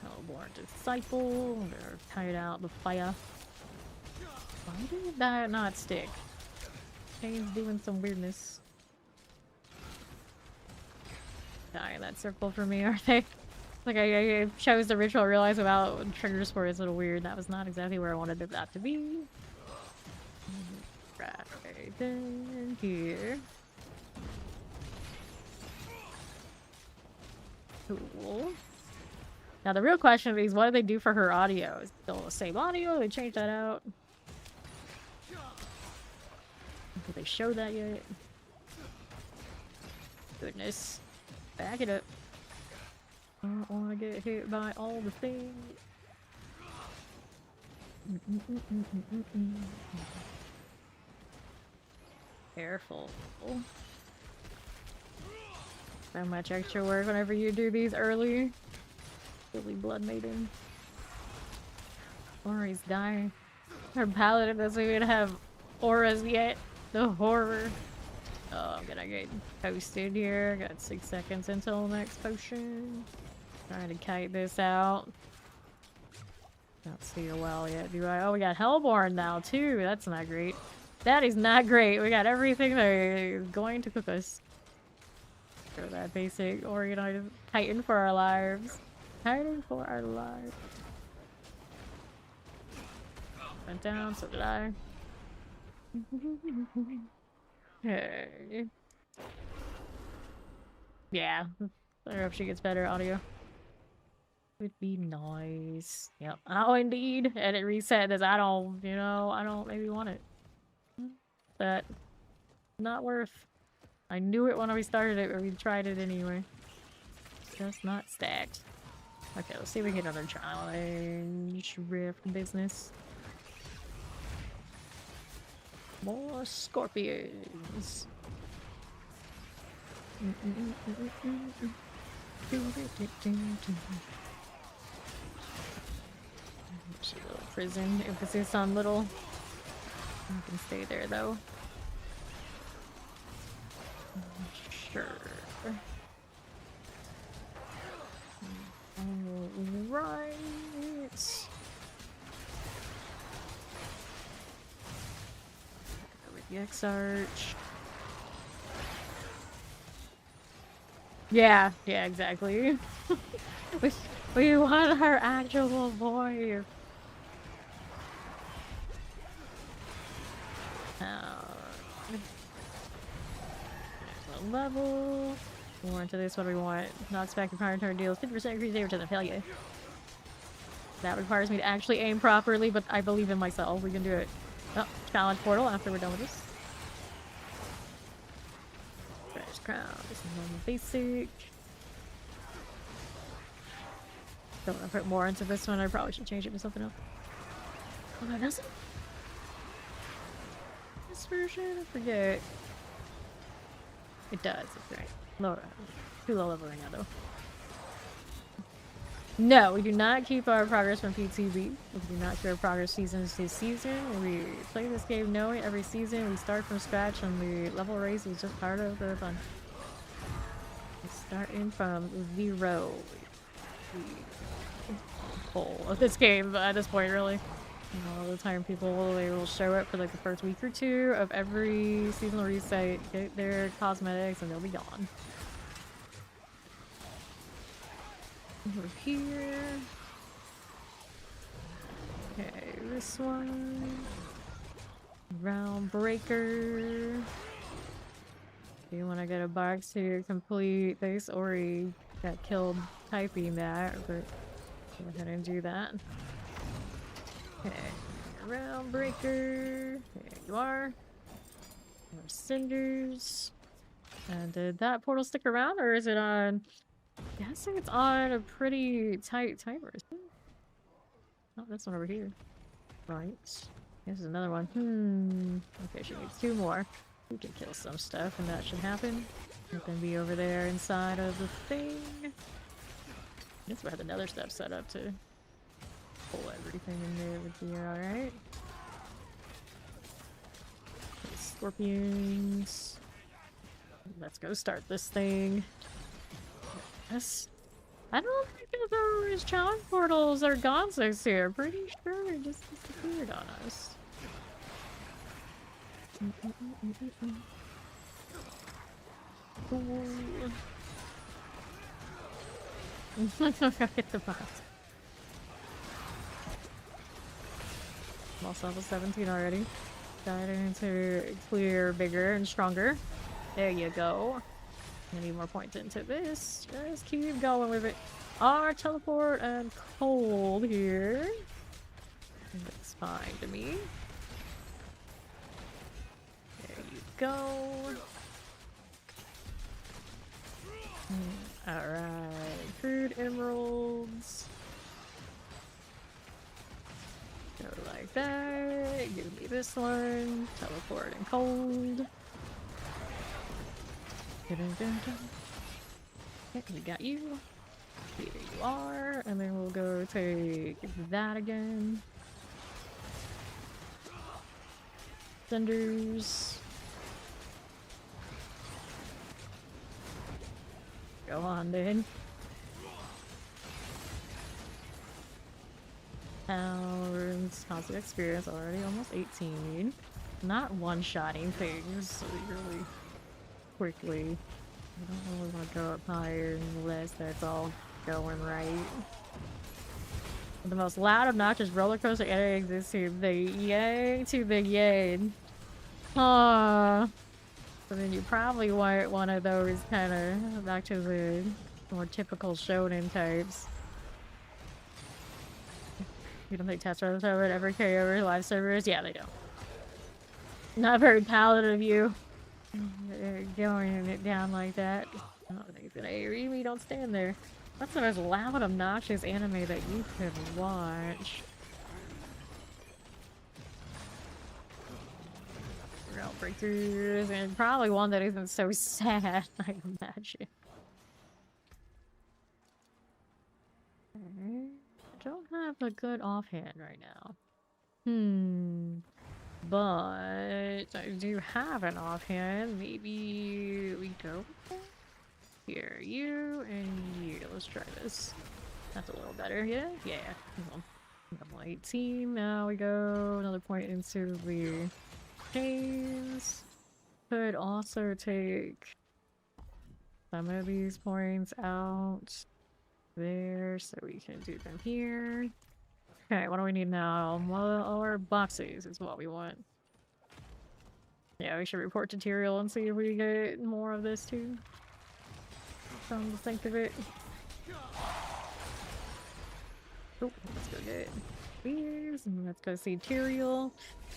Hellborn Disciple. They're tied out the fire. Why did that not stick? Shane's doing some weirdness. Die in that circle for me, are they? Like, I chose the ritual, realized without triggers for it, it's a little weird. That was not exactly where I wanted that to be. Right. then here. Cool. Now the real question is, what do they do for her audio? Is it still the same audio? They changed that out? Did they show that yet? Goodness. Back it up. I don't want to get hit by all the things. Careful. So much extra work whenever you do these early. Silly blood maiden. Ori's dying. Her paladin doesn't even have auras yet. The horror. Oh, I'm gonna get toasted here. Got 6 seconds until next potion. Trying to kite this out. Not see a well yet, do I? Oh, we got Hellborn now, too. That's not great. That is not great. We got everything that is going to cook us. Throw that basic organized Titan for our lives. Titan for our lives. Went down, so did I. Hey. Yeah. I hope she gets better audio. Would be nice. Yep. Oh, indeed. And it reset this. I don't maybe want it. But not worth. I knew it when we started it, but we tried it anyway. Just not stacked. Okay, let's see if we get another challenge. Rift business. More scorpions. Little prison, emphasis on little. You can stay there though. Sure. Alright. With the X-Arch. Yeah, exactly. we want her actual voice. Level. More into this. What do we want? Not spec power turn deals 50% increase damage to the hell yeah. That requires me to actually aim properly, but I believe in myself. We can do it. Oh, challenge portal after we're done with this. Fresh crown. This is normal basic. Don't want to put more into this one. I probably should change it to something else. Oh, that doesn't. This version? I forget. It does, that's right. Lower. Too low level right now, though. No, we do not keep our progress from PTB. We do not keep our progress season to season. We play this game knowing every season we start from scratch and the level race is just part of the fun. We're starting from 0. The whole of this game at this point, really. All the time they will show up for like the first week or 2 of every seasonal reset, get their cosmetics, and they'll be gone. Over here. Okay, this one. Round breaker. Do you want to get a box to complete this, or he got killed typing that, but go ahead and do that. Okay, round breaker. There you are. More cinders. And did that portal stick around, or is it on? I'm guessing it's on a pretty tight timer. Oh, this one over here. Right. This is another one. Okay, she needs 2 more. We can kill some stuff, and that should happen. It can be over there inside of the thing. I guess we have another stuff set up to pull everything in there would be alright. Scorpions. Let's go start this thing. Yes. I don't think that those challenge portals are gone so soon. Pretty sure it just disappeared on us. Hit the box. Lost level 17 already. that into clear, bigger, and stronger. There you go. I need more points into this. Just keep going with it. Our teleport and cold here. That's fine to me. There you go. Alright. Food emeralds. Go like that. Give me this one. Teleport and cold. Okay, we got you. Here you are. And then we'll go take that again. Thunders. Go on then. Pounds. How's the experience already? Almost 18. Not one-shotting things really quickly. I don't really want to go up higher unless that's all going right. The most loud, obnoxious roller coaster ever existed. The yay to the yay. So then you probably want one of those kind of back to the more typical shonen types. You don't think test servers would ever carry over live servers? Yeah, they don't. Not very paladin of you. Going it down like that. I don't think it's gonna Remy, don't stand there. That's the most loud, obnoxious anime that you could watch. Real breakthroughs, and probably one that isn't so sad, I imagine. I don't have a good offhand right now. But I do have an offhand. Maybe we go here, you and you. Let's try this. That's a little better, yeah? Yeah. Level 18. Now we go another point into the chains. Could also take some of these points out there so we can do them here. Okay, what do we need now? More boxes is what we want. Yeah, we should report to Tyrael and see if we get more of this too. Come to think of it. Oh, let's go get these and let's go see Tyrael.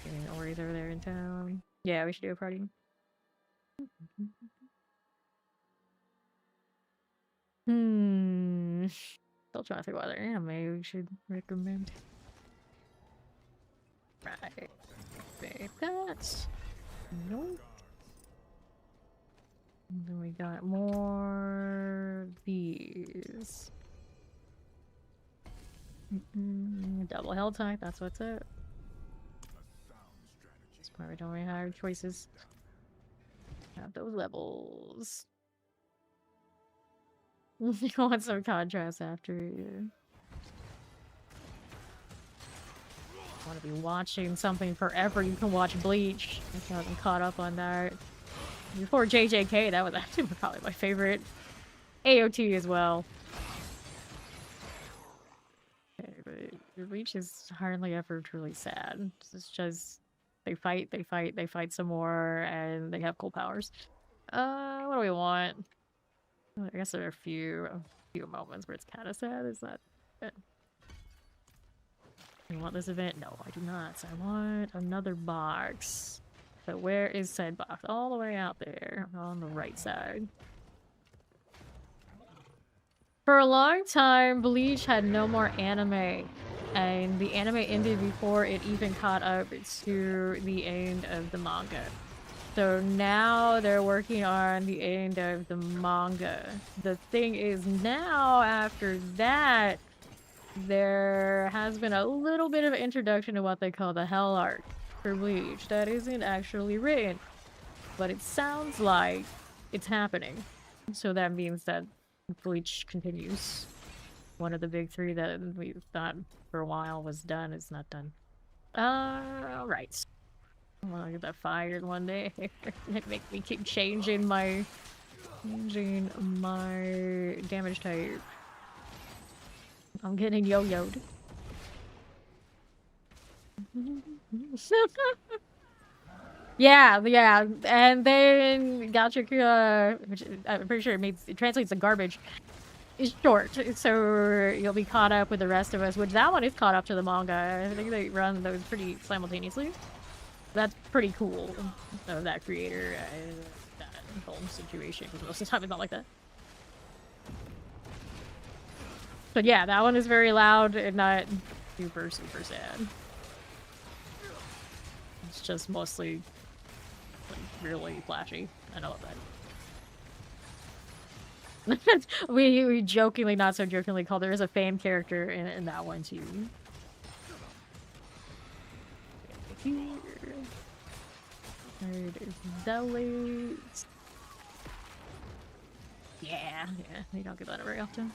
And Ori's over there in town. Yeah, we should do a party. Still trying to think what other anime we should recommend. Right. Save that. Nope. And then we got more of these. Double hell type, that's what's up. That's why we don't really have choices. Have those levels. You want some contrast after you. Want to be watching something forever, you can watch Bleach. I haven't caught up on that. Before JJK, that was actually probably my favorite. AOT as well. Okay, but Bleach is hardly ever truly sad. It's just they fight some more, and they have cool powers. What do we want? I guess there are a few moments where it's kind of sad. Is that it? You want this event? No, I do not. I want another box. But where is said box? All the way out there on the right side. For a long time, Bleach had no more anime. And the anime ended before it even caught up to the end of the manga. So now they're working on the end of the manga. The thing is now, after that, there has been a little bit of an introduction to what they call the Hell arc for Bleach. That isn't actually written, but it sounds like it's happening. So that means that Bleach continues. One of the big three that we thought for a while was done is not done. Right. I want to get that fired one day. It make me keep changing my damage type. I'm getting yo-yoed. Yeah, yeah, and then Gacha, which I'm pretty sure it translates to garbage, is short, so you'll be caught up with the rest of us, which that one is caught up to the manga. I think they run those pretty simultaneously. That's pretty cool of that creator, that whole situation, because most of the time it's not like that. But yeah, that one is very loud and not super, super sad. It's just mostly like, really flashy. I love that. we jokingly, not so jokingly, call there is a fan character in that one too. Deletes. Yeah, you don't get that very often.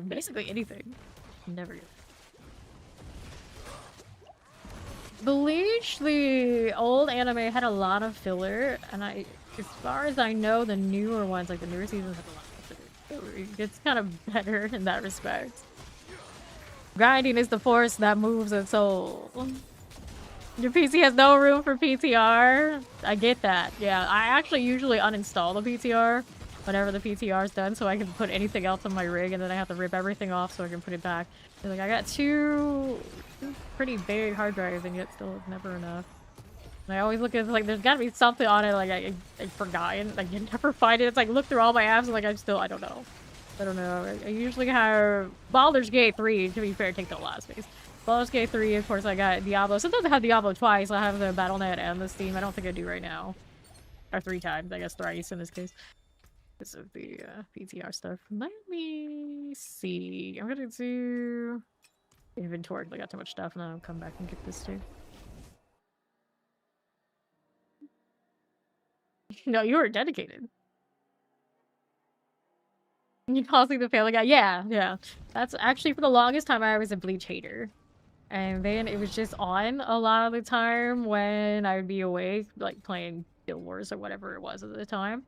Basically anything. Never get. Bleach, the old anime had a lot of filler, and as far as I know, the newer ones, like the newer seasons, have a lot of filler. So it gets kind of better in that respect. Grinding is the force that moves a soul. Your PC has no room for PTR? I get that. Yeah, I actually usually uninstall the PTR whenever the PTR is done so I can put anything else on my rig, and then I have to rip everything off so I can put it back. Like, I got two pretty big hard drives, and yet still it's never enough. And I always look at it, like, there's gotta be something on it, like, I forgot, and, like, you never find it. It's like, look through all my apps, and, like, I don't know. I don't know. I usually have Baldur's Gate 3, to be fair, take the last space. Baldur's Gate 3, of course, I got Diablo. Sometimes I have Diablo twice. I have the Battle.net and the Steam. I don't think I do right now. Or 3 times, I guess thrice in this case. Because of the PTR stuff. Let me see. I'm gonna do inventory. I got too much stuff, and then I'll come back and get this too. No, you were dedicated. You causing the Family Guy. Yeah. That's actually for the longest time I was a Bleach hater. And then it was just on a lot of the time when I would be awake, like playing Guild Wars or whatever it was at the time.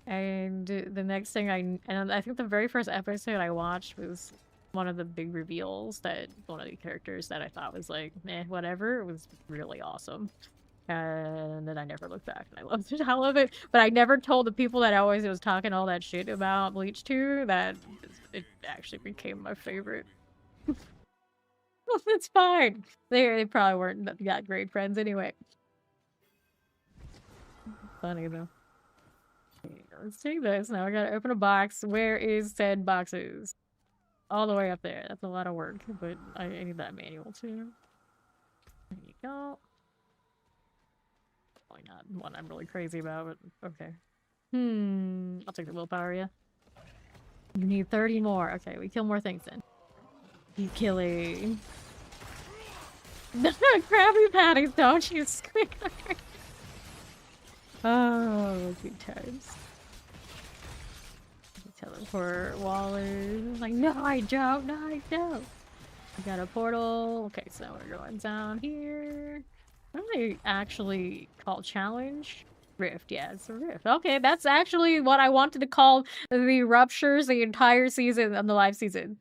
And the next thing and I think the very first episode I watched was one of the big reveals that one of the characters that I thought was like, whatever, it was really awesome. And then I never looked back, and I loved it. I love it. But I never told the people that I always was talking all that shit about Bleach 2 that it actually became my favorite. Well, it's fine. They probably weren't that great friends anyway. Funny though. Okay, let's take this. Now I gotta open a box. Where is said boxes? All the way up there. That's a lot of work, but I need that manual too. There you go. Probably not one I'm really crazy about, but okay. I'll take the willpower, yeah. You need 30 more. Okay, we kill more things then. Keep killing. Krabby Patties, don't you scream. Oh, good times. Teleport Wallers. Like, no, I don't. We got a portal. Okay, so we're going down here. What do they actually call challenge? Rift, yeah, it's a rift. Okay, that's actually what I wanted to call the ruptures the entire season on the live season.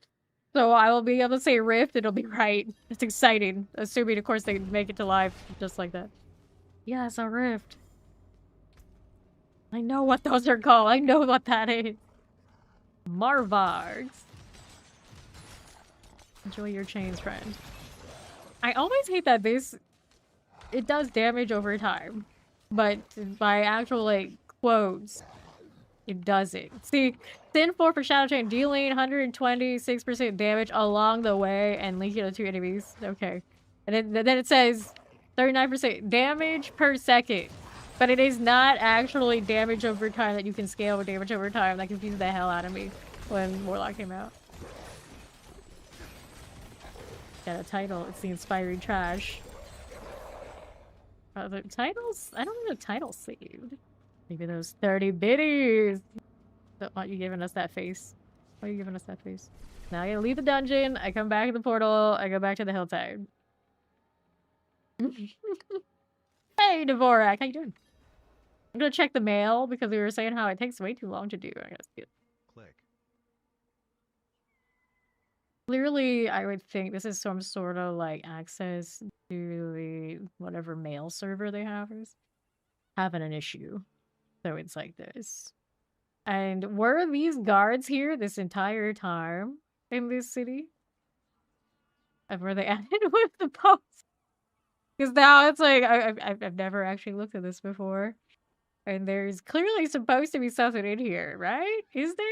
So I will be able to say rift, it'll be right. It's exciting. Assuming, of course, they make it to live just like that. Yeah, it's a rift. I know what those are called. I know what that is. Marvards. Enjoy your chains, friend. I always hate that it does damage over time. But by actual, like, quotes, it doesn't. See, Sin 4 for Shadow Chain, dealing 126% damage along the way and linking to 2 enemies. Okay. And then it says 39% damage per second. But it is not actually damage over time that you can scale with damage over time. That confused the hell out of me when Warlock came out. Got a title. It's the Inspiring Trash. The titles? I don't have the title saved. Maybe those 30 biddies. Why are you giving us that face? Why are you giving us that face? Now I gotta leave the dungeon. I come back to the portal. I go back to the hillside. Hey, Dvorak. How you doing? I'm gonna check the mail because we were saying how it takes way too long to do. I gotta see it. Click. Clearly, I would think this is some sort of like access to the whatever mail server they have is having an issue. So it's like this. And were these guards here this entire time in this city? And were they added with the post? Because now it's like I've never actually looked at this before, and there's clearly supposed to be something in here, right? Is there?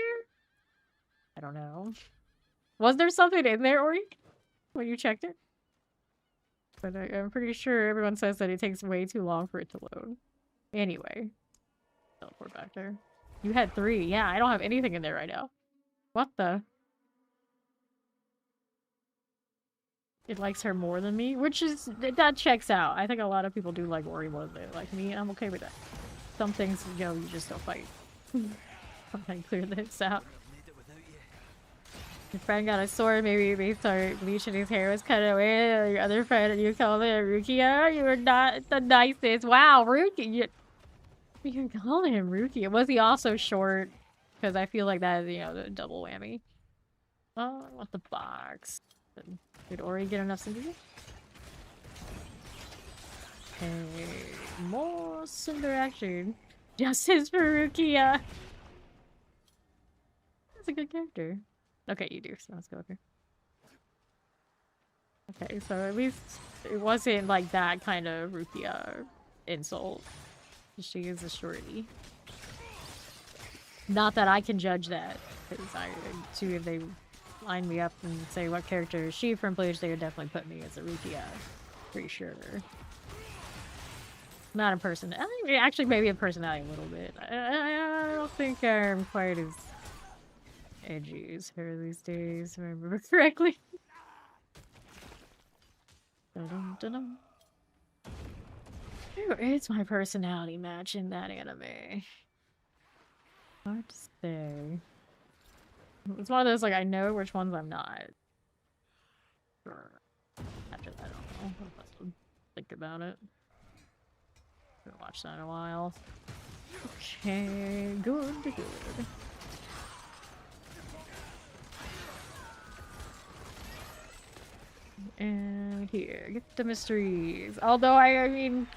I don't know. Was there something in there, Ori, when you checked it? But I'm pretty sure everyone says that it takes way too long for it to load. Anyway, teleport back there. You had 3. Yeah, I don't have anything in there right now. What the? It likes her more than me, which is, that checks out. I think a lot of people do like Ori more than they like me, and I'm okay with that. Some things, you know, you just don't fight. I'm gonna clear this out. Your friend got a sword, maybe they started bleaching his hair was cut away. Your other friend, you called it Rukia? You were not the nicest. Wow, Rukia! You're calling him Rukia. Was he also short? Because I feel like that is, you know, the double whammy. Oh, I want the box. Did Ori get enough sympathy? Okay, more cinder action. Justice for Rukia! That's a good character. Okay, you do, so let's go with her. Okay, so at least it wasn't like that kind of Rukia insult. She is a shorty. Not that I can judge that, because too, if they line me up and say what character is she from Bleach, they would definitely put me as a Rukia. Pretty sure. Not in person. Actually, maybe in personality a little bit. I don't think I'm quite as edgy as her these days, if I remember correctly. Dun-dun-dun-dun. Where is my personality match in that anime? Hard to say. It's one of those, like, I know which ones I'm not. After that, I don't know. I'll have to think about it. Haven't watched that in a while. Okay, good. And here, get the mysteries. Although, I mean,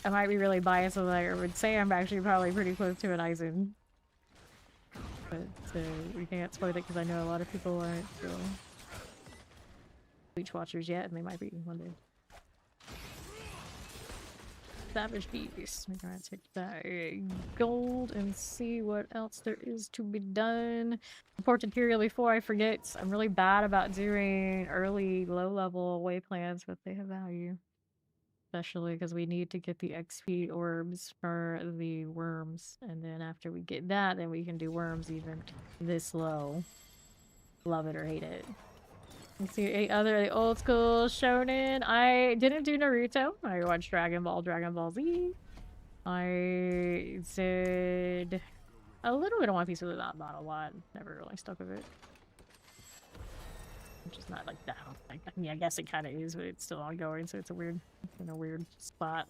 I might be really biased as I would say I'm actually probably pretty close to an Aizen. But we can't spoil it because I know a lot of people aren't still Bleach watchers yet, and they might be one day. Savage Beast. We're gonna take that gold and see what else there is to be done. Important period before I forget, I'm really bad about doing early low-level wayplans, but they have value. Especially because we need to get the XP orbs for the worms. And then after we get that, then we can do worms even this low. Love it or hate it. Let's see, 8 other old school shonen. I didn't do Naruto. I watched Dragon Ball Z. I did a little bit of One Piece, but not a lot. Never really stuck with it. Which is not like that. I mean, I guess it kind of is, but it's still ongoing, so it's a weird, in a weird spot.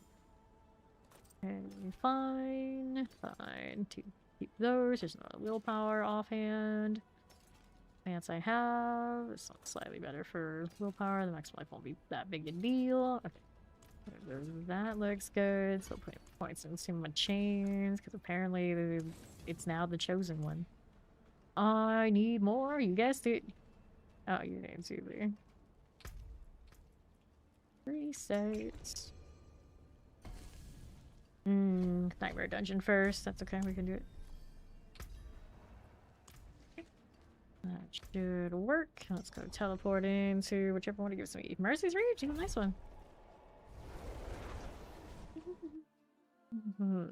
And fine. To keep those. There's no willpower offhand. Pants I have. This one's slightly better for willpower. The max life won't be that big a deal. Okay. That looks good. So putting points into my chains, because apparently it's now the chosen one. I need more. You guessed it. Oh, your name's either. Reset. Nightmare dungeon first. That's okay. We can do it. That should work. Let's go teleport into whichever one it gives me. Mercy's Reach. Even a nice one.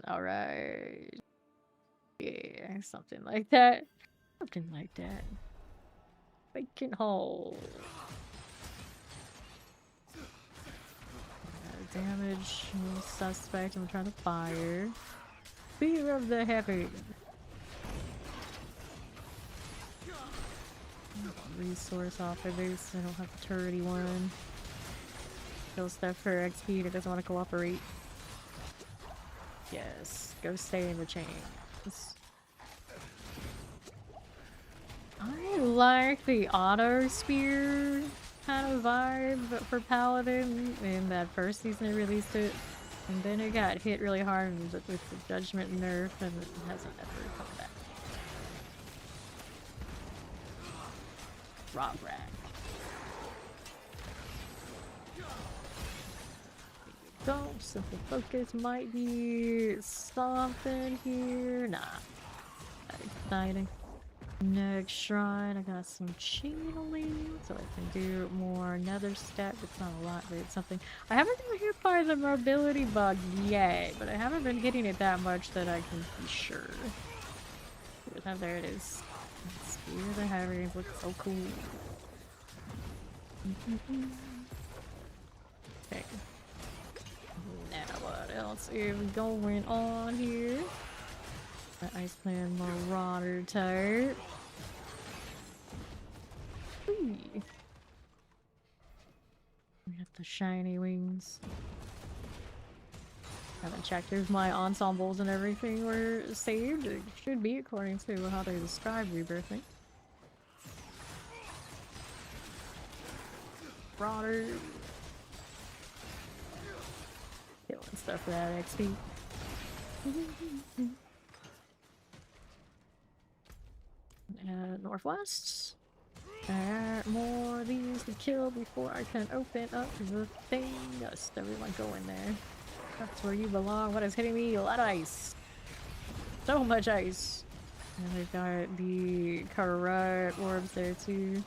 Alright. Yeah, something like that. Something like that. Bacon hole. Damage suspect. I'm trying to fire. Fear of the heavy. Resource off of this. I don't have the turrety one. Kill stuff for XP that doesn't want to cooperate. Yes. Go stay in the chains. I like the auto spear kind of vibe for Paladin in that first season they released it. And then it got hit really hard with the Judgment nerf, and it hasn't ever come back. Rock rack. Go. Simple focus might be something here. Nah. Not exciting. Next shrine, I got some channeling, so I can do more nether step. It's not a lot, but it's something. I haven't been hit by the mobility bug yet, but I haven't been hitting it that much that I can be sure. Oh, there it is. Spear the Harriers looks so cool. Okay. Now what else is going on here? The Iceland Marauder type. We got the shiny wings. Haven't checked if my ensembles and everything were saved. It should be according to how they describe rebirthing. Marauder. Killing stuff for that XP. Northwest. More of these to kill before I can open up the thing. Just everyone go in there. That's where you belong. What is hitting me? A lot of ice. So much ice. And they've got the corrupt orbs there too.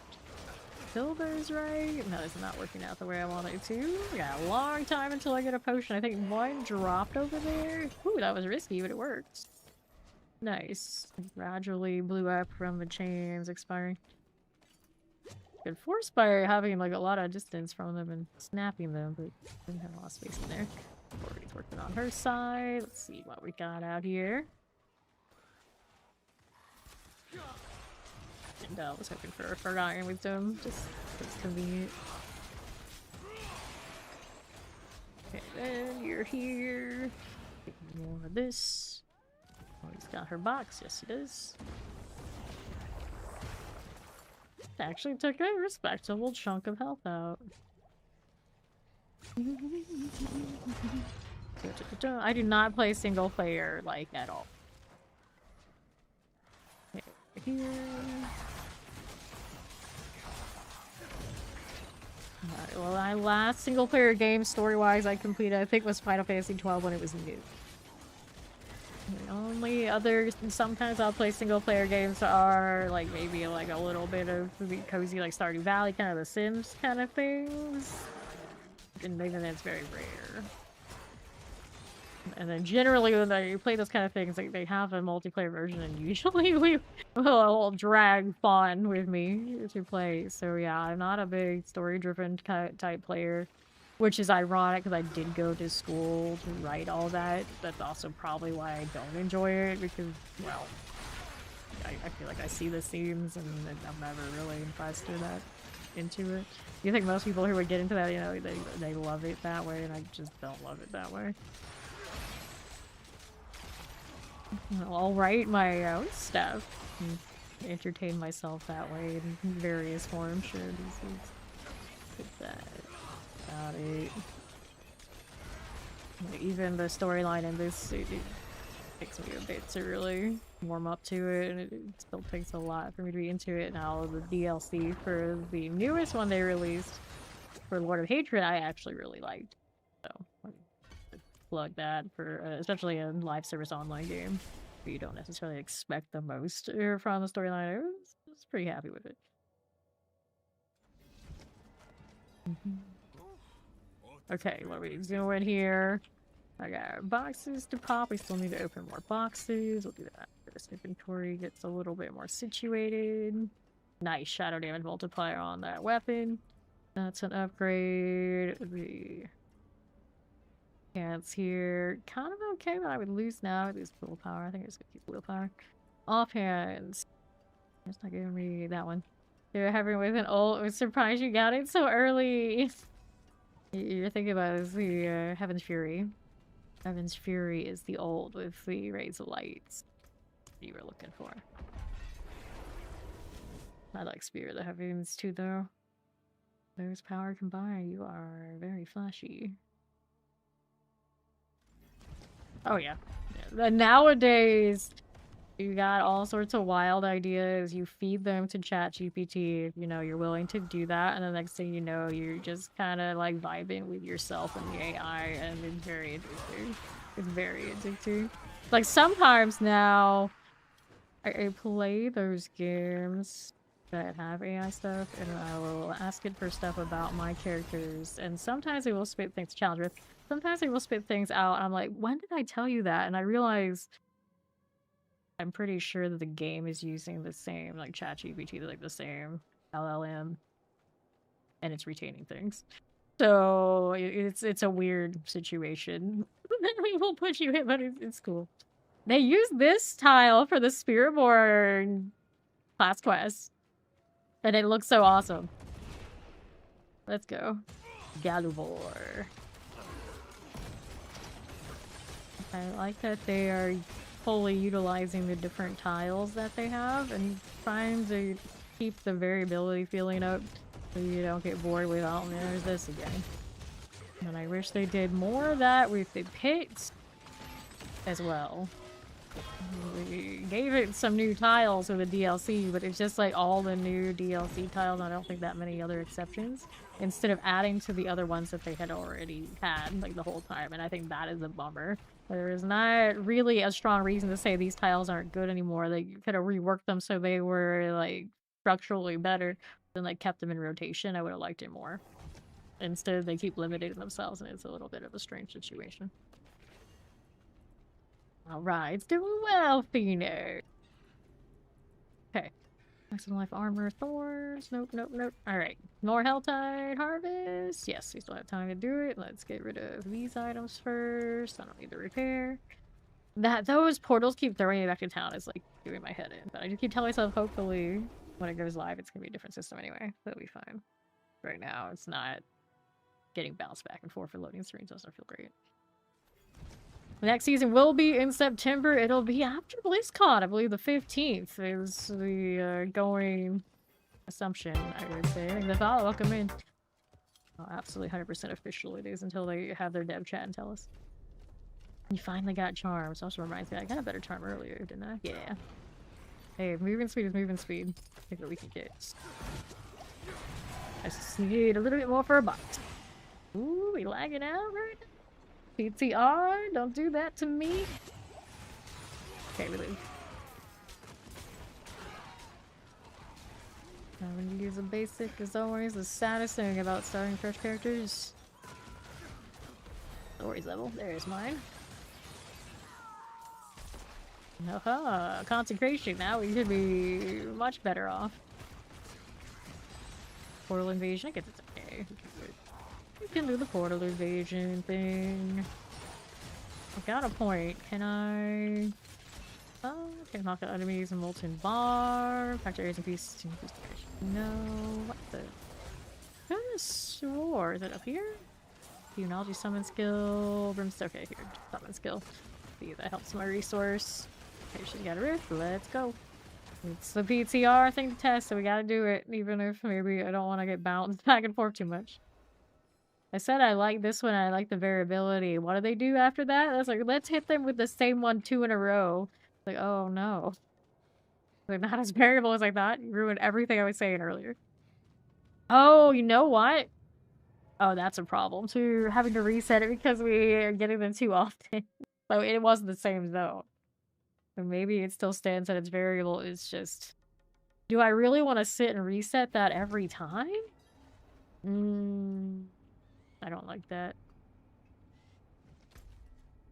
Kill those right? No, it's not working out the way I want it to. We got a long time until I get a potion. I think one dropped over there. Ooh, that was risky, but it worked. Nice. Gradually blew up from the chains expiring. Good force by having like a lot of distance from them and snapping them, but didn't have a lot of space in there. Corey's working on her side. Let's see what we got out here. And I was hoping for a Forgotten Wisdom, just it's convenient. Okay, then you're here. Get more of this. Oh, he's got her box. Yes, he does. Actually took a respectable chunk of health out. I do not play single player, like, at all. Okay, here. Alright, well, my last single player game, story-wise, I completed, I think, was Final Fantasy 12 when it was new. The only other, sometimes I'll play single player games are like maybe like a little bit of the cozy like Stardew Valley, kind of the Sims kind of things. And even that's very rare. And then generally when I play those kind of things, like they have a multiplayer version and usually we will drag fun with me to play. So yeah, I'm not a big story-driven type player. Which is ironic because I did go to school to write all that. That's also probably why I don't enjoy it because, well, I feel like I see the themes and I'm never really impressed or that into it. You think most people who would get into that, you know, they love it that way, and I just don't love it that way. I'll write my own stuff and entertain myself that way in various forms. Sure, this is that. About it. Like, even the storyline in this, it takes me a bit to really warm up to it, and it still takes a lot for me to be into it. Now, the DLC for the newest one they released for Lord of Hatred, I actually really liked. So, I plug that for, especially a live service online game, where you don't necessarily expect the most from the storyline. I was pretty happy with it. Okay, what are we doing here? I got boxes to pop. We still need to open more boxes. We'll do that after this inventory gets a little bit more situated. Nice shadow damage multiplier on that weapon. That's an upgrade. The pants here. Kind of okay, but I would lose now. I lose willpower. I think I'm just gonna keep willpower. Offhands. It's not giving me that one. You're having with an old. I'm surprised you got it so early. You're thinking about is the Heaven's Fury. Heaven's Fury is the old with the rays of lights you were looking for. I like Spear of the Heavens too, though. Those power combined, you are very flashy. Oh yeah. Nowadays, you got all sorts of wild ideas. You feed them to ChatGPT if you know you're willing to do that, and the next thing you know, you're just kind of like vibing with yourself and the AI, and it's very addicting. It's very addicting. Like sometimes now, I play those games that have AI stuff, and I will ask it for stuff about my characters, and sometimes it will spit things challenge with. Sometimes it will spit things out, and I'm like, when did I tell you that? And I realize I'm pretty sure that the game is using the same, like ChatGPT, like the same LLM, and it's retaining things. So it's a weird situation. We will put you in, but it's cool. They use this tile for the Spiritborn class quest, and it looks so awesome. Let's go. Galuvor. I like that they are fully utilizing the different tiles that they have and trying to keep the variability feeling up so you don't get bored with, oh man, there's this again. And I wish they did more of that with the pits as well. We gave it some new tiles with the DLC, but it's just like all the new DLC tiles. I don't think that many other exceptions. Instead of adding to the other ones that they had already had like the whole time, and I think that is a bummer. There is not really a strong reason to say these tiles aren't good anymore. They could have reworked them so they were like structurally better, than like kept them in rotation. I would have liked it more. Instead, they keep limiting themselves, and it's a little bit of a strange situation. Alright, it's doing well, Fino. Okay. Maximum life armor, thorns. Nope, nope, nope. Alright. More Helltide Harvest. Yes, we still have time to do it. Let's get rid of these items first. I don't need the repair. Those portals keep throwing me back to town is like doing my head in. But I just keep telling myself, hopefully, when it goes live, it's gonna be a different system anyway. That'll be fine. Right now, it's not getting bounced back and forth for loading screens. Doesn't feel great. The next season will be in September. It'll be after BlizzCon. I believe the 15th is the going assumption, I would say. The follow, welcome in. Oh, absolutely 100% official it is until they have their dev chat and tell us. You finally got charms. Also reminds me, I got a better charm earlier, didn't I? Yeah. Hey, moving speed is moving speed. I think that we can get. I just need a little bit more for a box. Ooh, we lagging out right now? PTR, don't do that to me. Okay, we leave. I'm gonna use a basic, as always. The saddest thing about starting fresh characters. Stories level. There's mine. Haha, consecration. Now we should be much better off. Portal invasion. I guess it's okay. We can do the portal invasion thing. I've got a point. Can I? Oh, can knock out enemies in molten bar. Factor areas and pieces. No. What the? I could have swore. Is it up here? Demonology summon skill. Brimstone. Okay, here. Summon skill. See, that helps my resource. Okay, she got a rift. Let's go. It's the PTR thing to test, so we gotta do it, even if maybe I don't want to get bounced back and forth too much. I said I like this one, I like the variability. What do they do after that? That's like, let's hit them with the same one 2 in a row. Like, oh no. They're not as variable as I thought. You ruined everything I was saying earlier. Oh, you know what? Oh, that's a problem too. Having to reset it because we are getting them too often. So it wasn't the same though. So maybe it still stands at its variable. It's just, do I really want to sit and reset that every time? I don't like that.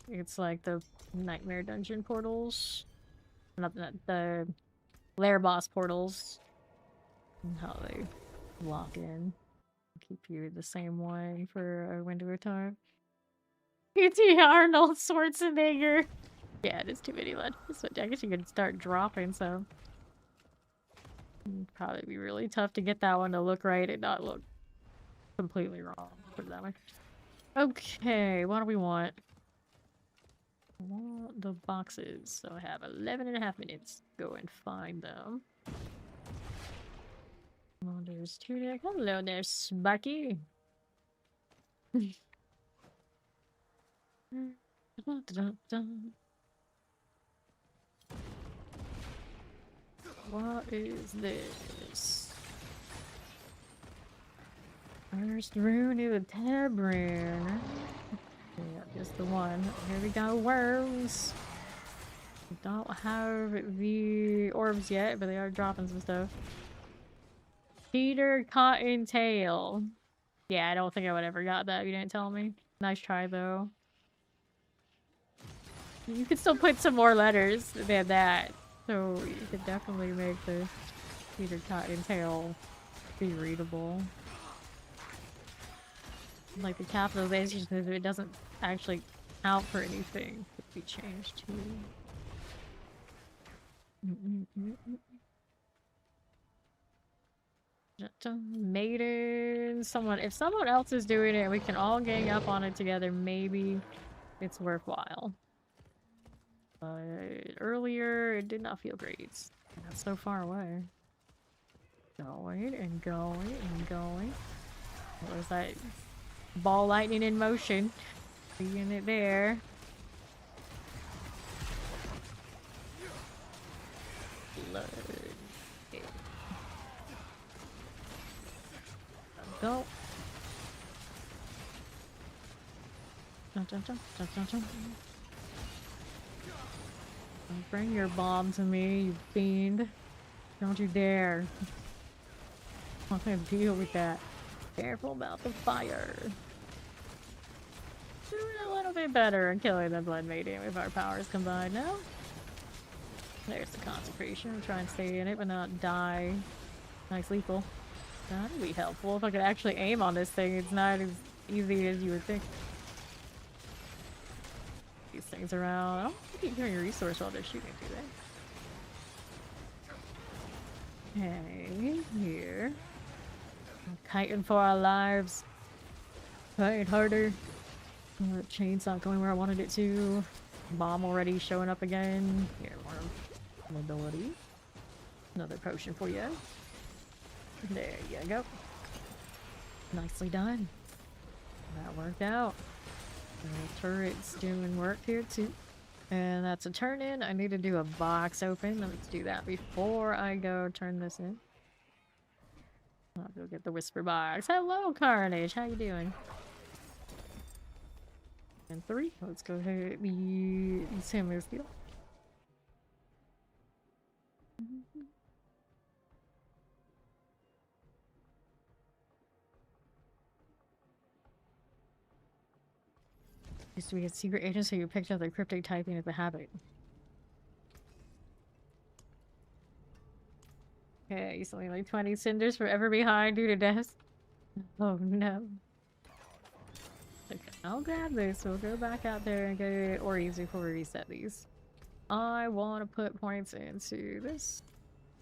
It's like the nightmare dungeon portals. Not the lair boss portals. And how they lock in. Keep you the same one for a window of time. P.T. Arnold Schwarzenegger. Yeah, it is too many legends. I guess you could start dropping some. It'd probably be really tough to get that one to look right and not look completely wrong. Put it that way. Okay, what do we want? I want the boxes. So I have 11.5 minutes. Go and find them. There's Tunic. Hello there, Sparky. What is this? First rune is a tab rune. Yeah, just the one. Here we go, worms. Don't have the orbs yet, but they are dropping some stuff. Peter Cottontail. Yeah, I don't think I would ever got that if you didn't tell me. Nice try, though. You could still put some more letters than that. So you could definitely make the Peter Cottontail be readable. Like the capitalization, if it doesn't actually count for anything, it could be changed too. Maiden, if someone else is doing it, we can all gang up on it together. Maybe it's worthwhile. But earlier, it did not feel great. That's so far away. Going and going and going. What was that? Ball lightning in motion. Seeing it there. Blood. Go. Dun, dun, dun, dun, dun, dun. Don't bring your bomb to me, you fiend. Don't you dare. I'm not gonna deal with that. Careful about the fire. Doing a little bit better in killing the blood maiden with our powers combined now. There's the consecration. We'll try and stay in it but not die. Nice lethal. That'd be helpful if I could actually aim on this thing. It's not as easy as you would think. These things around. I don't think you can your resource while they're shooting, do they? Okay, here. I'm kiting for our lives. Fighting harder. The chain's not going where I wanted it to. Bomb already showing up again. Here, more mobility. Another potion for you. There you go. Nicely done. That worked out. The turret's doing work here too. And that's a turn in. I need to do a box open. Let's do that before I go turn this in. I'll go get the whisper box. Hello, Carnage. How you doing? And 3. Let's go ahead and use him as deal. Used to be a secret agent, so you picked up the cryptic typing as a habit. Okay, you something like 20 cinders forever behind due to death. Oh no. Okay, I'll grab this. We'll go back out there and get Ories before we reset these. I want to put points into this.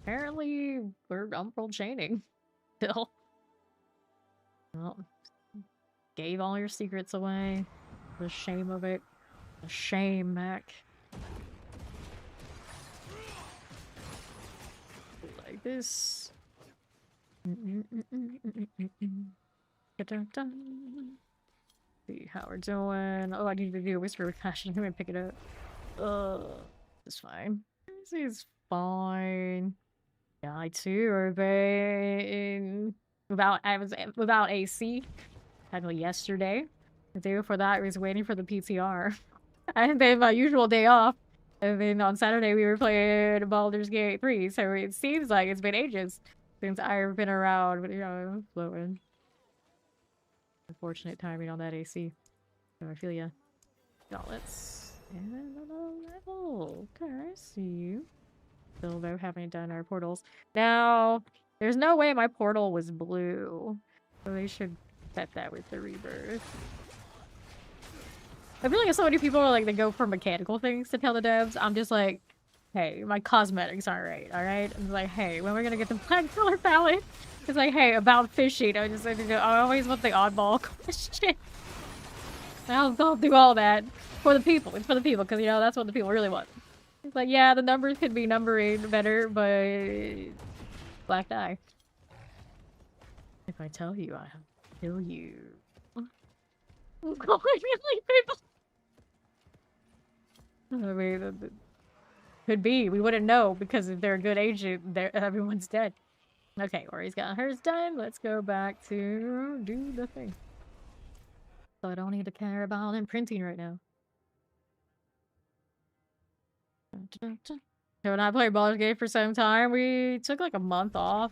Apparently, we're umbral chaining. Still. Well, gave all your secrets away. The shame of it. The shame, Mac. Like this. See how we're doing. Oh, I need to do a whisper with passion. I'm gonna pick it up. It's fine. This is fine. Yeah, I too are been without AC. Had yesterday. The day before that, I was waiting for the PTR. And then my usual day off. And then on Saturday, we were playing Baldur's Gate 3. So it seems like it's been ages since I've been around. But, you know, floating. Unfortunate timing on that AC. So I feel ya. Gauntlets. And another level. Okay, I see you. Still, though, haven't done our portals. Now, there's no way my portal was blue. So they should set that with the rebirth. I feel like so many people are like, they go for mechanical things to tell the devs. I'm just like, hey, my cosmetics aren't right, alright? I'm like, hey, when we're gonna get the black color palette? It's like, hey, about fishing. I just like, I always want the oddball question. I'll do all that for the people. It's for the people, because, you know, that's what the people really want. It's like, yeah, the numbers could be numbering better, but black dye. I tell you, I'll kill you. I'm calling really people. I mean, could be. We wouldn't know because if they're a good agent, everyone's dead. Okay, Ori's got hers done. Let's go back to do the thing. So I don't need to care about imprinting right now. So when I played Baldur's Gate for some time, we took like a month off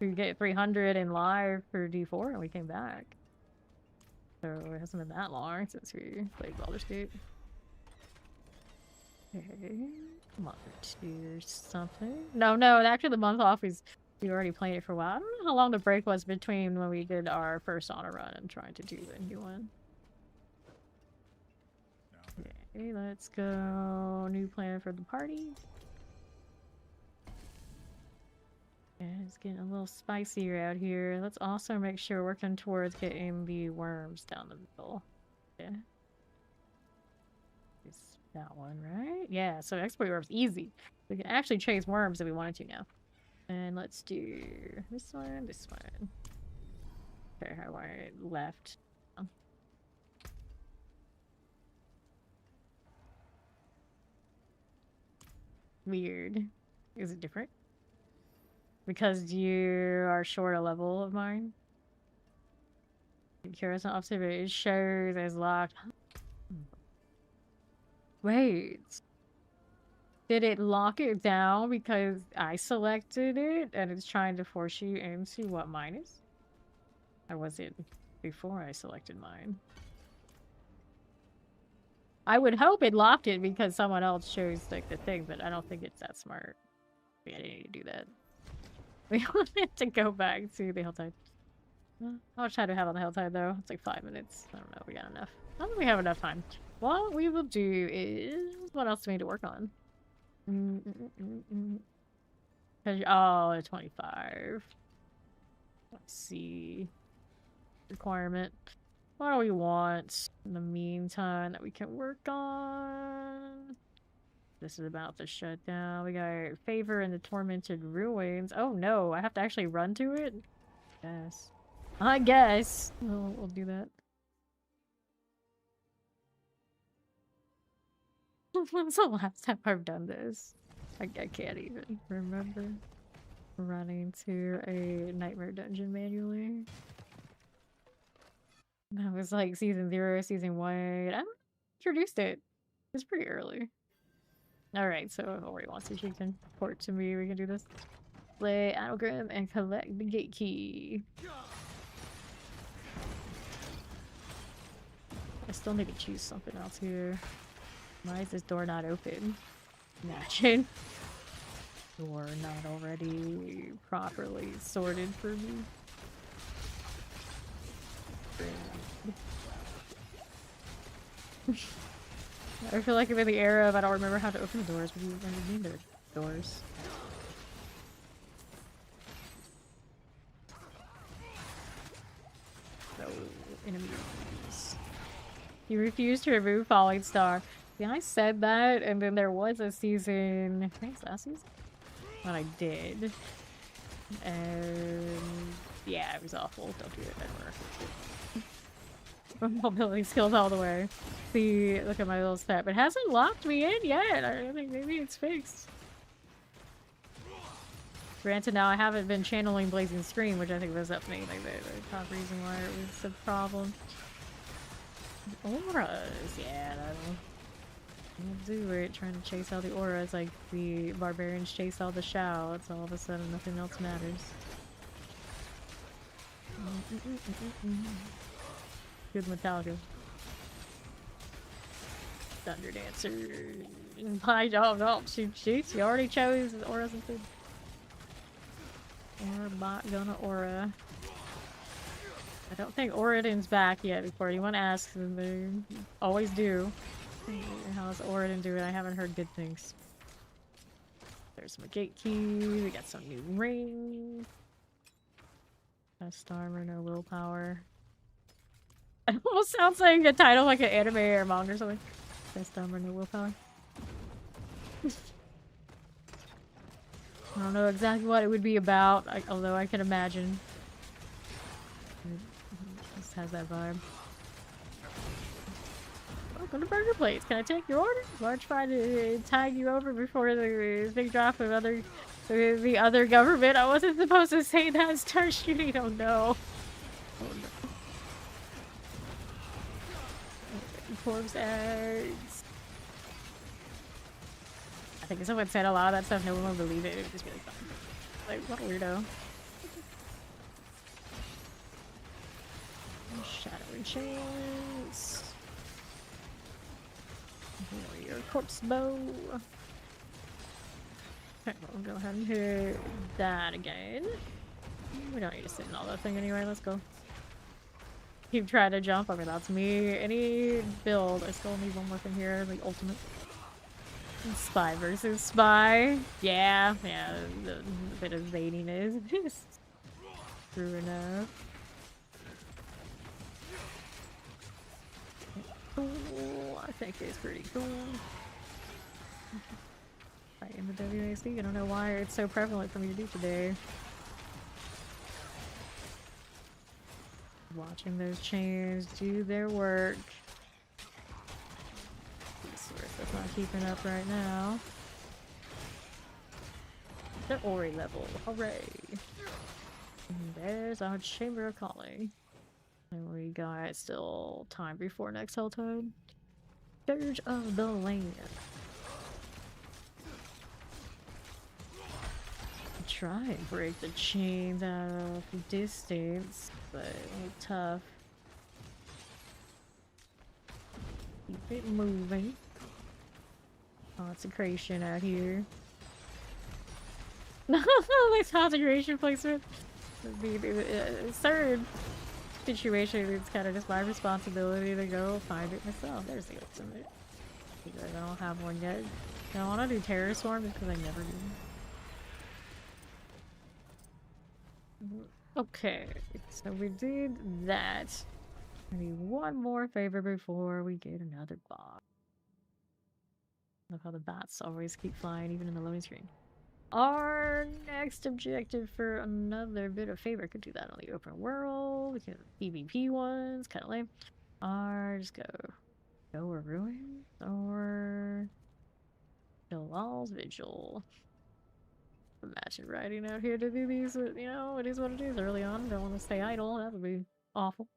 to get 300 in live for D4 and we came back. So it hasn't been that long since we played Baldur's Gate. Okay, come on, tier something. No, actually the month off is we already played it for a while. I don't know how long the break was between when we did our first honor run and trying to do the new one. Okay, let's go. New plan for the party. Yeah, it's getting a little spicier out here. Let's also make sure we're working towards getting the worms down the middle. Yeah. It's that one, right? Yeah, so exploit worms, easy. We can actually chase worms if we wanted to now. And let's do this one, this one. Okay, how I left. Oh. Weird. Is it different? Because you are short a level of mine? Curious and observe it shows as locked. Wait. Did it lock it down because I selected it and it's trying to force you into what mine is? Or was it before I selected mine? I would hope it locked it because someone else chose like the thing, but I don't think it's that smart. We didn't need to do that. We wanted to go back to the Helltide. How much time do we have on the Helltide though? It's like 5 minutes. I don't know, we got enough. I don't think we have enough time. What we will do is... What else do we need to work on? Oh, 25. Let's see. Requirement. What do we want in the meantime that we can work on? This is about to shut down. We got Favor in the Tormented Ruins. Oh no, I have to actually run to it? Yes. I guess. We'll do that. When's the last time I've done this? I can't even remember running to a nightmare dungeon manually. That was like season 0, season 1. I introduced it. It's pretty early. Alright, so if Ori wants to, she can port to me. We can do this. Play Anagram and collect the gate key. I still need to choose something else here. Why is this door not open? Imagine. Door not already properly sorted for me. I feel like I'm in the era of I don't remember how to open the doors, but you need the doors. No enemies. You refused to remove Falling Star. Yeah, I said that, and then there was a season, I think it's last season, when I did. And yeah, it was awful. Don't do it anymore. Mobility skills all the way. See, look at my little step. It hasn't locked me in yet. I think maybe it's fixed. Granted, now I haven't been channeling Blazing Scream, which I think was up me. Like the top reason why it was a problem. Auras, yeah, that'll do it. Trying to chase all the auras like the barbarians chase all the shouts. All of a sudden, nothing else matters. Good Metallica. Thunder Dancer. No, she already chose aura something. Aura bot gonna aura. I don't think Oridon's back yet before anyone asks, and they always do. How's Oridon doing? I haven't heard good things. There's my gate key. We got some new rings. Best armor, no willpower. It almost sounds like a title like an anime or manga or something. Best armor, no willpower. I don't know exactly what it would be about, although I can imagine. has that vibe. Welcome to Burger Place. Can I take your order? Large try to tag you over before the big drop of the other government. I wasn't supposed to say that. Start shooting. Oh no. Oh no. Corpse eggs. I think if someone said a lot of that stuff, no one would believe it. It would just be like, fun. Like, what a weirdo. Shadowy chains. Your corpse bow. Okay, we'll go ahead and hit that again. We don't need to sit in all that thing anyway. Let's go. Keep trying to jump. I mean, that's me. Any build. I still need one more thing here. The ultimate. Spy versus spy. Yeah. Yeah. A bit of zaniness. True enough. Cool. I think it's pretty cool. Right in the WAC. I don't know why it's so prevalent for me to do today. Watching those chains do their work. Resource that's not keeping up right now. The Ori level. Hooray! And there's our Chamber of Calling. And we got still time before next Helltide. Scourge of the Land. Try and break the chains out of distance, but it's tough. Keep it moving. Consecration out here. This consecration placement. Third situation, it's kind of just my responsibility to go find it myself. There's the ultimate. I don't have one yet. I don't want to do Terror Storm because I never do. Okay, so we did that. I need one more favor before we get another boss. Love how the bats always keep flying, even in the loading screen. Our next objective for another bit of favor, could do that on the open world. We can PvP ones, kind of lame. Or just go or ruin, or Jalal's Vigil. Imagine riding out here to do these, you know, it is what it is early on. Don't want to stay idle, that would be awful.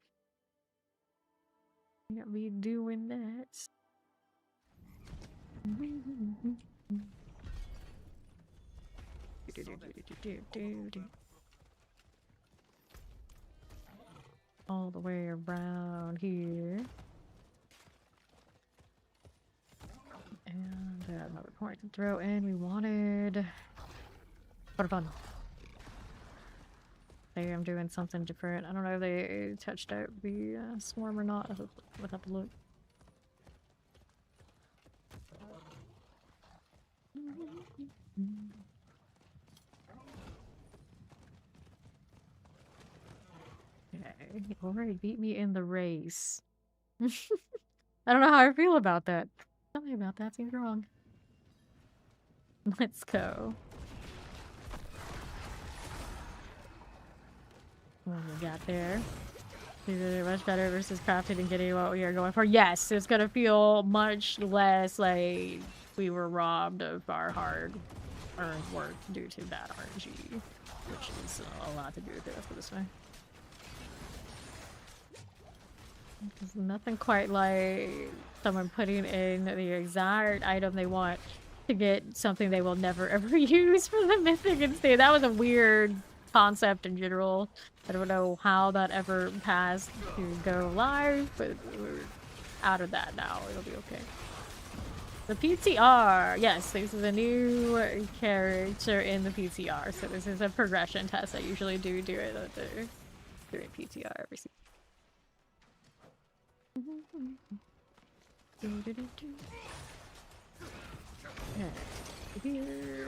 Can't be doing that. All the way around here. And another point to throw in. We wanted... What fun. Maybe I'm doing something different. I don't know if they touched out the swarm or not. I'll have to look. Okay, you already beat me in the race. I don't know how I feel about that. Something about that seems wrong. Let's go. What we got there? These are much better versus crafted and getting what we are going for. Yes, it's gonna feel much less like we were robbed of our hard-earned work due to bad RNG, which is a lot to do with it. Let's put it this way. There's nothing quite like someone putting in the exact item they want to get something they will never ever use for the mythic and stay. That was a weird concept in general. I don't know how that ever passed to go live, but we're out of that now. It'll be okay. The PTR! Yes, this is a new character in the PTR, so this is a progression test. I usually do it at the during PTR every season. Here.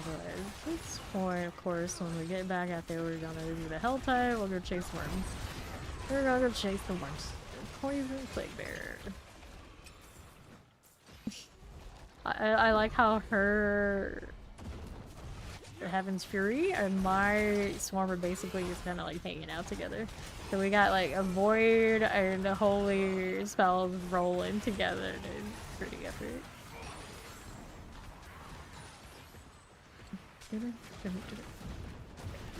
At this point, of course, when we get back out there, we're gonna do the Helltide. We'll go chase worms. We're gonna go chase the worms. Poison Plague Bear. I like how her Heaven's Fury, and my Swarm are basically just kind of like hanging out together. So we got like a Void and a Holy spells rolling together. It's pretty epic.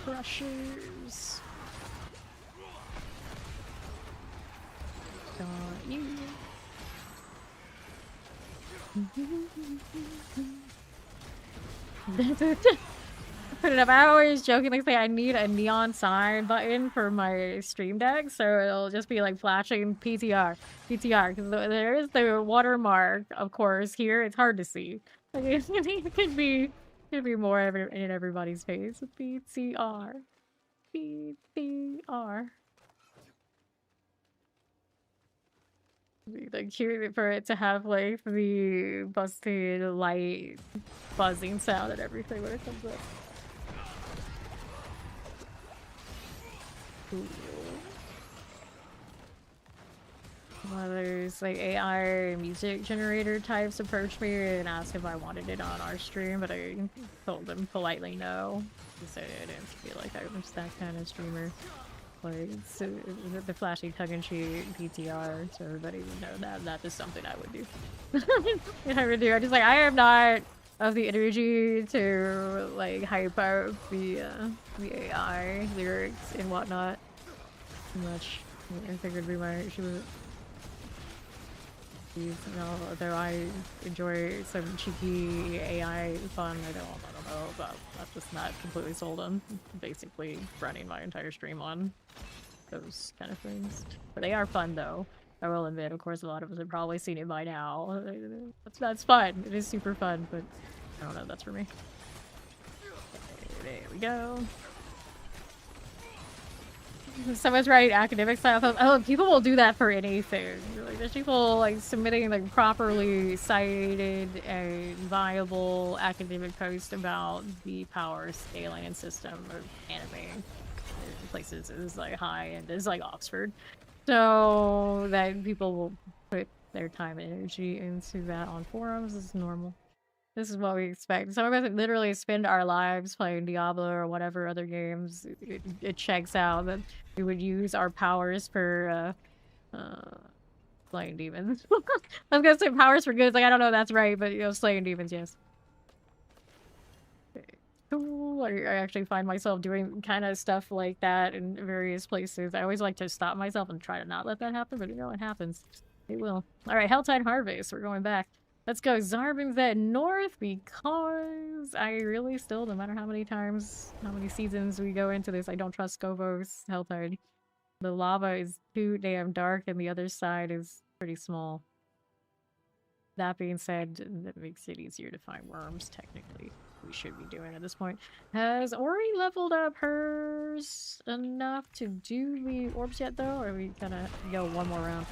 Crushers. Got you. Put it up. I always jokingly say I need a neon sign button for my stream deck, so it'll just be like flashing PTR, PTR, because there is the watermark, of course. Here it's hard to see. Like, it could be more in everybody's face. PTR, PTR. Like cute for it to have like the busted light buzzing sound and everything when it comes up. Cool. There's like AI music generator types approached me and asked if I wanted it on our stream, but I told them politely no. Because I didn't feel like I was that kind of streamer. Like, so the flashy tongue-in-cheek PTR, so everybody would know that is something I would do. I would do. I just like, I am not of the energy to like hype out the AI lyrics and whatnot too much. I figured we might should. You know, though I enjoy some cheeky AI fun, I don't know, but I'm just not completely sold on basically running my entire stream on those kind of things. But they are fun though, I will admit. Of course, a lot of us have probably seen it by now. That's fun. It is super fun, but I don't know, that's for me. Okay, there we go. Someone's writing academic style. Oh, people will do that for anything. Like, there's people like submitting like properly cited and viable academic posts about the power scaling and system of anime in places as like high and as like Oxford. So that people will put their time and energy into that on forums is normal. This is what we expect. Some of us literally spend our lives playing Diablo or whatever other games. It checks out that we would use our powers for slaying demons. I was gonna say powers for good. Like, I don't know if that's right, but you know, slaying demons, yes. Okay. Cool. I actually find myself doing kind of stuff like that in various places. I always like to stop myself and try to not let that happen, but you know, it happens. It will. Alright, Helltide Harvest. We're going back. Let's go Zarbin's at North because I really still, no matter how many times, how many seasons we go into this, I don't trust Skovos Helltide. The lava is too damn dark and the other side is pretty small. That being said, that makes it easier to find worms, technically. We should be doing at this point. Has Ori leveled up hers enough to do the orbs yet, though? Or are we gonna go one more round?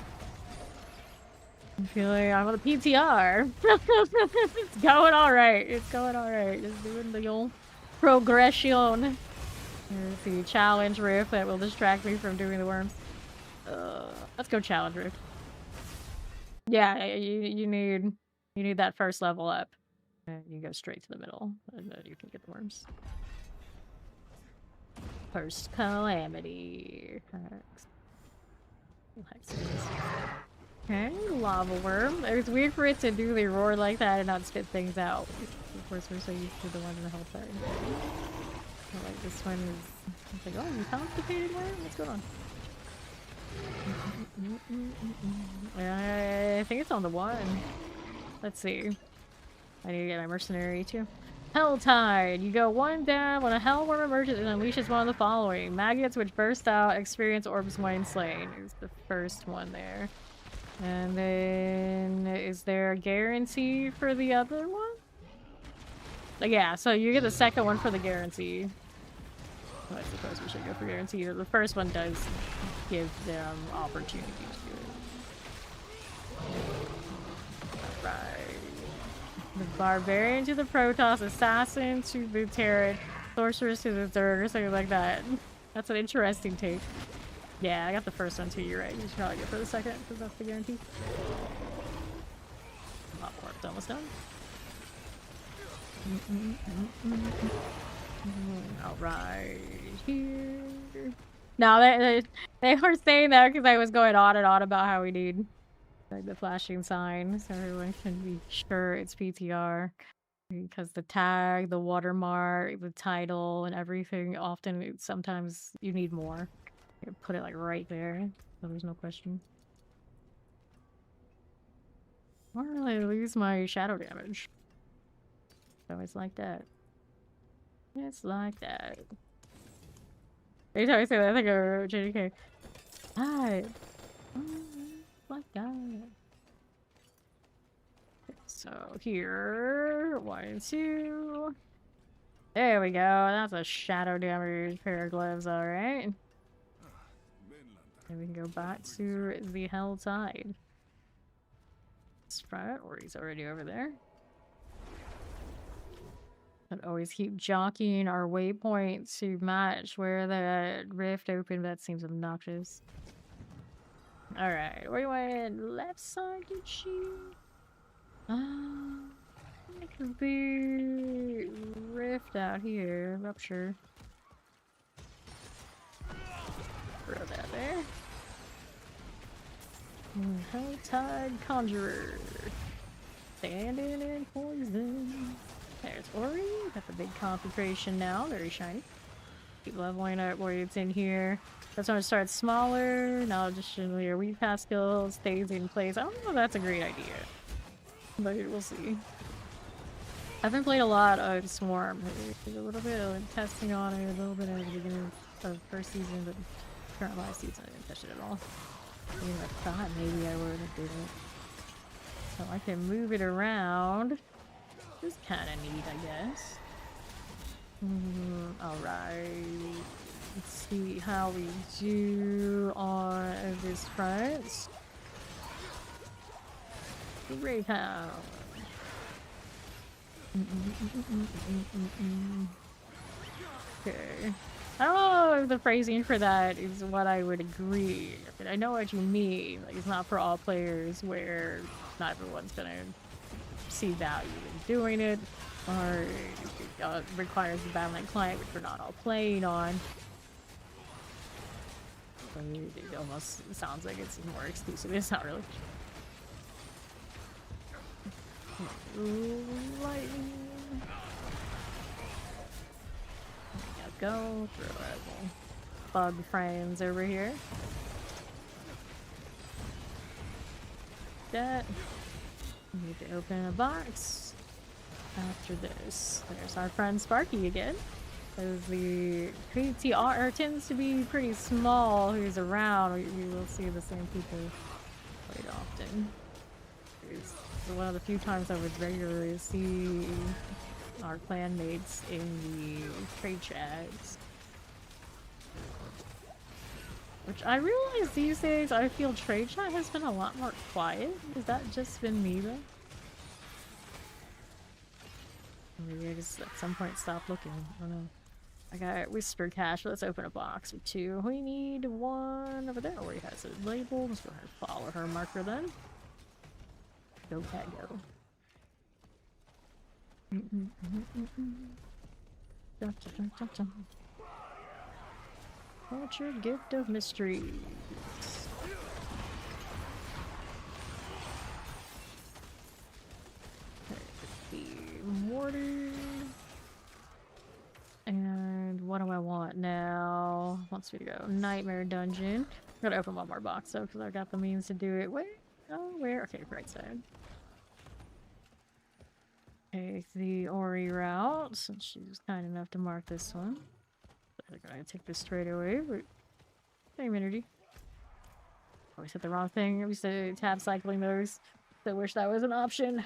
I feel like I'm on the PTR. It's going alright. It's going alright. Just doing the old progression. There's the challenge rift that will distract me from doing the worms. Let's go challenge rift. Yeah, you need that first level up. And you go straight to the middle, and then you can get the worms. First calamity. Okay, lava worm. It's weird for it to do the roar like that and not spit things out. Of course, we're so used to the one in the Hellside. Like this one is. It's like, oh, you constipated worm? What's going on? I think it's on the one. Let's see. I need to get my mercenary too. Helltide. You go one down when a hellworm emerges and unleashes one of the following. Maggots which burst out, experience orbs when slain. Is the first one there. And then, is there a guarantee for the other one? Yeah, so you get the second one for the guarantee. Well, I suppose we should go for guarantee. The first one does give them opportunity to do it. Right. The Barbarian to the Protoss, Assassin to the Terran, Sorceress to the Zerg, or something like that. That's an interesting take. Yeah, I got the first one too, you're right. You should probably go for the second, because that's the guarantee. It's almost done. About right here. No, they were saying that because I was going on and on about how we need like the flashing sign so everyone can be sure it's PTR. Because the tag, the watermark, the title, and everything, sometimes you need more. You put it like right there, so there's no question. Or I lose my shadow damage. So it's like that. It's like that. Every time I say that, I think of JDK. Hi. Like that. So here, 1 and 2. There we go. That's a shadow damage pair of gloves, alright. And we can go back to the Hell Tide. Sprite, or he's already over there. But always keep jockeying our waypoint to match where the rift opened. That seems obnoxious. Alright, where you went? Left side, did she? It could be rift out here, rupture. Throw that there. Helltide Conjurer. Standing in poison. There's Ori. Got the big concentration now. Very shiny. Keep leveling up where it's in here. That's when it starts smaller. Now additionally your weak pass skill stays in place. I don't know if that's a great idea. But we'll see. I haven't played a lot of Swarm. A little bit of testing on it, a little bit at the beginning of first season, but current last season I didn't touch it at all. I mean, I thought maybe I would have did it. So I can move it around. Which is kind of neat, I guess. Alright. Let's see how we do on this front. Greyhound. Okay. I don't know if the phrasing for that is what I would agree. But I know what you mean. Like, it's not for all players where not everyone's gonna see value in doing it, or it requires a Battle.net client, which we're not all playing on. So it almost sounds like it's more exclusive. It's not really. Lightning. Go through it. Bug frames over here. That. We need to open a box. After this, there's our friend Sparky again. Because the PTR tends to be pretty small. Who's around? We will see the same people quite often. It's one of the few times I would regularly see our clanmates in the trade chats. Which I realize these days I feel trade chat has been a lot more quiet. Has that just been me though? Maybe I just at some point stop looking. I don't know. I got Whisper Cash. Let's open a box or two. We need one over there where he has it labeled. Let's go ahead and follow her marker then. Go cat go. What's your gift of mystery? The mortar. And what do I want now? Wants me to go Nightmare Dungeon. I'm gonna open one more box though, because I got the means to do it. Wait, oh, where? Okay, right side. Take the Ori route, since she's kind enough to mark this one. I'm gonna take this straight away, but same energy. Always hit the wrong thing. We used to tab cycling those. So I wish that was an option.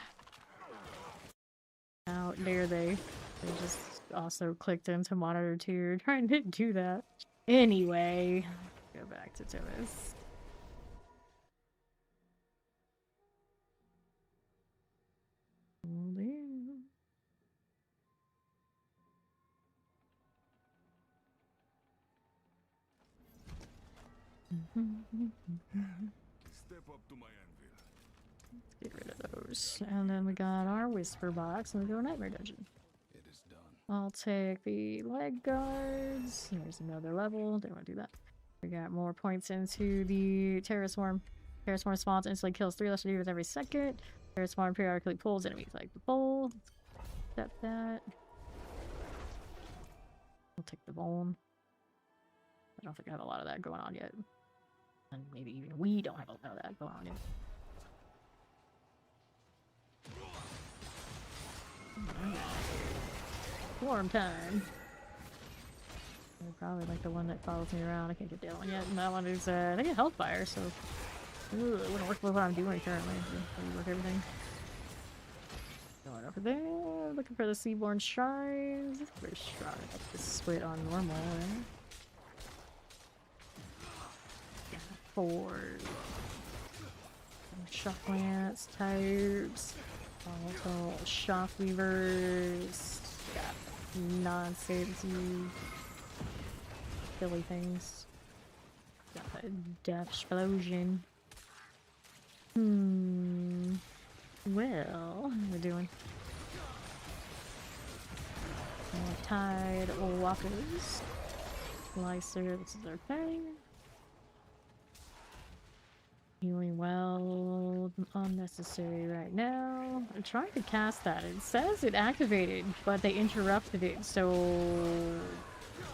How dare they? They just also clicked into monitor 2, trying to do that. Anyway, go back to Thomas. Step up to my anvil. Let's get rid of those. And then we got our Whisper box and we go Nightmare Dungeon. It is done. I'll take the leg guards. There's another level. Don't want to do that. We got more points into the Terror Swarm. Terror Swarm spawns instantly kills 3 lesser demons every second. Terror Swarm periodically pulls enemies like the bowl. Accept that. I'll take the bone. I don't think I have a lot of that going on yet. And maybe even we don't have a lot of that going on yet. Swarm time. They're probably like the one that follows me around. I can't get that one yet. And that one is, I think a Hellfire, so it wouldn't work with what I'm doing currently. So work everything. Going over there, looking for the Seaborn Shrines. Where's Shrine? Up the split on normal, right? Yeah, 4 shock lance types. Volatile shock weavers. Got nonsense silly things. Got a death explosion. Well, what are we doing? Tide walkers. Slicer, this is our thing. Healing well, unnecessary right now. I'm trying to cast that. It says it activated, but they interrupted it, so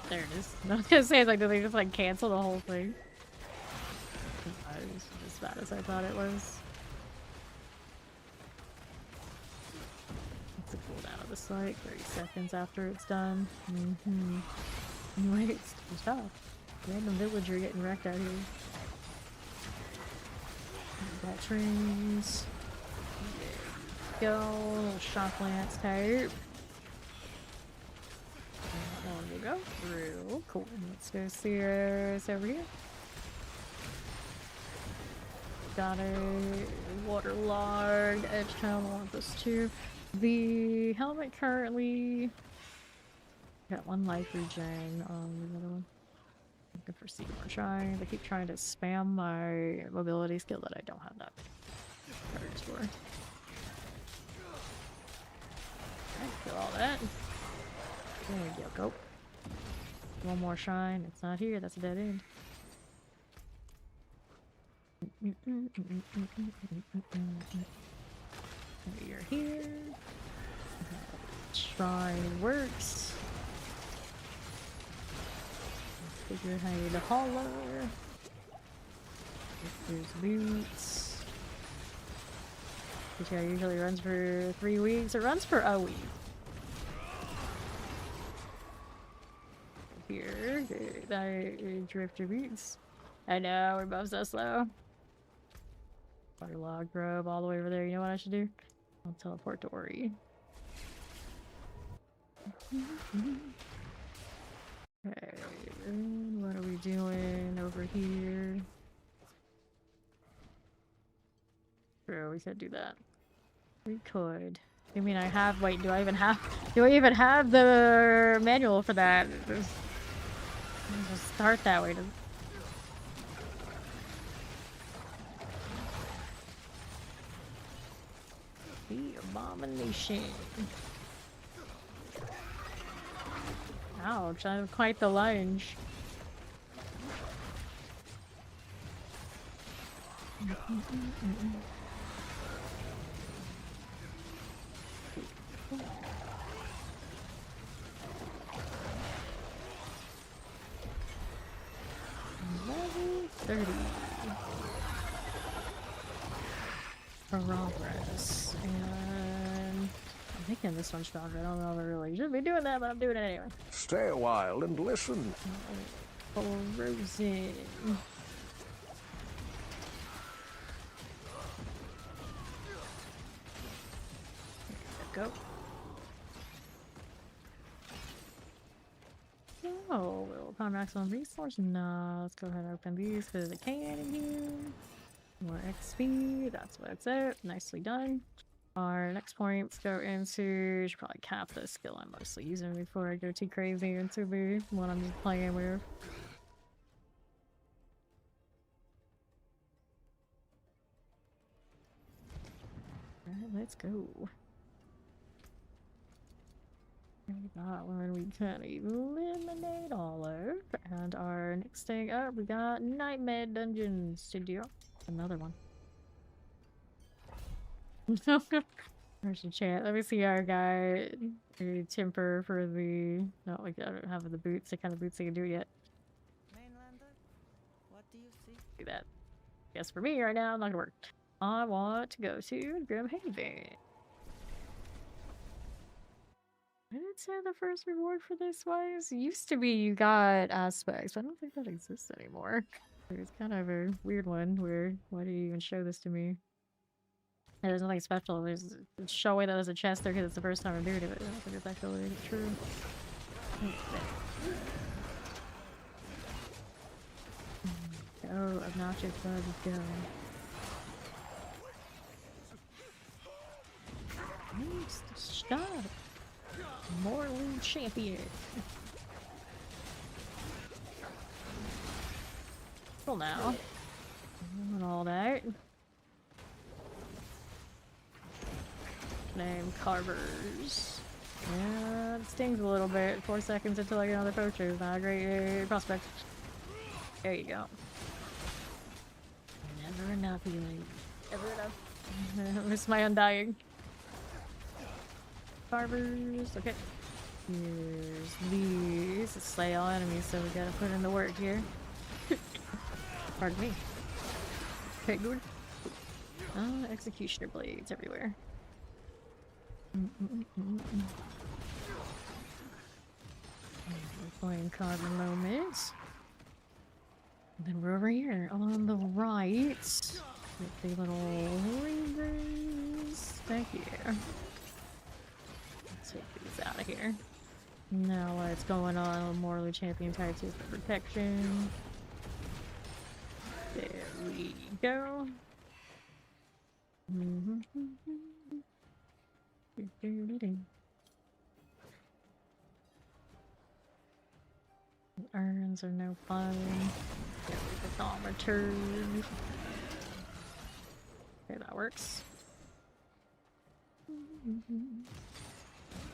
there it is. I was gonna say, like, did they just like cancel the whole thing? It was as bad as I thought it was. It's a cooldown of the site, 30 seconds after it's done. Wait, stop. Random villager getting wrecked out here. Veterans. There we go. Shock lance type. And we'll go through. Cool. Let's go see us over here. Got a waterlogged edge helmet. I want this too. The helmet currently got 1 life regen on the other one. Looking for Seaborn Shrine. They keep trying to spam my mobility skill that I don't have that cards for. Okay, kill all that. There we go. Go. 1 more shrine. It's not here. That's a dead end. You're here. Shrine works. Figure how you the hauler. There's boots. PTR usually runs for 3 weeks. It runs for a week. Here, I drifter boots. I know, we're both so slow. Waterlogged robe all the way over there. You know what I should do? I'll teleport to Ori. Okay, what are we doing over here? True, we could do that. We could. I mean, I have. Wait, do I even have? Do I even have the manual for that? Just start that way. The abomination. Ouch, I have quite the lunge. Level 30. Progress. And I'm thinking this one's stronger. I don't know if I really should be doing that, but I'm doing it anyway. Stay a while and listen. Frozen. Go. Oh, will upon maximum resource? No, let's go ahead and open these because it can in here. More XP, that's what it's at. Nicely done. Our next points go into, should probably cap the skill I'm mostly using before I go too crazy into the one I'm just playing with. Alright, let's go. That one we can eliminate all of. And our next thing up, we got Nightmare Dungeons to do. Another one. There's a chat. Let me see our guy. Temper for the. No, like, I don't have the boots. The kind of boots I can do yet. Mainlander, what do you see? Do that. Guess for me right now, not gonna work. I want to go to Grimhaven. Did it say the first reward for this was? Used to be you got aspects, but I don't think that exists anymore. It's kind of a weird one where, why do you even show this to me? Yeah, there's nothing special. It's showing that there's a chest there because it's the first time I'm doing it, but I don't think it's actually true. Oh, obnoxious bug, go. Needs to stop. Mortal champion. Well now. And all that. Name carvers. Yeah, it stings a little bit. 4 seconds until I get another poacher. Not a great prospect. There you go. Never enough healing. Never enough. Miss my undying. Carvers. Okay. Here's these. To slay all enemies, so we gotta put in the work here. Pardon me. Okay, good. Executioner blades everywhere. We're playing carver moments. And then we're over here on the right. With the little lasers. Thank you. Let's take these out of here. Now what's going on? Mortal champion types is for protection. There we go. Urns are no fun. The armor turn. Okay, that works.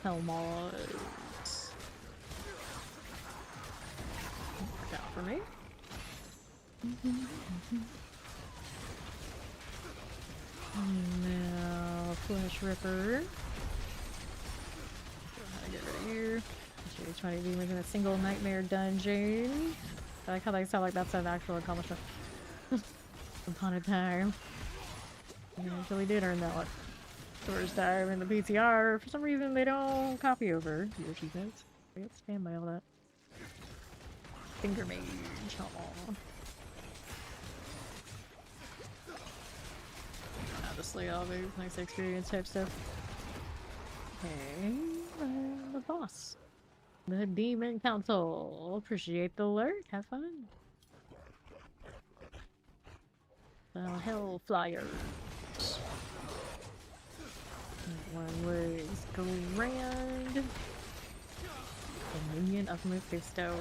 Helmets. Work out for me. Now, Flesh Ripper. Get rid of you. 20 demons in a single nightmare dungeon. I like how they sound like that's an actual accomplishment. Upon a time. I actually did earn that one. First time in the PTR. For some reason, they don't copy over your achievements. I can't stand by all that. Finger mage. Aww. Honestly, all these nice experience type stuff. Okay, the boss. The Demon Council. Appreciate the alert. Have fun. The Hell Flyers. That one was grand. The Minion of Mephisto.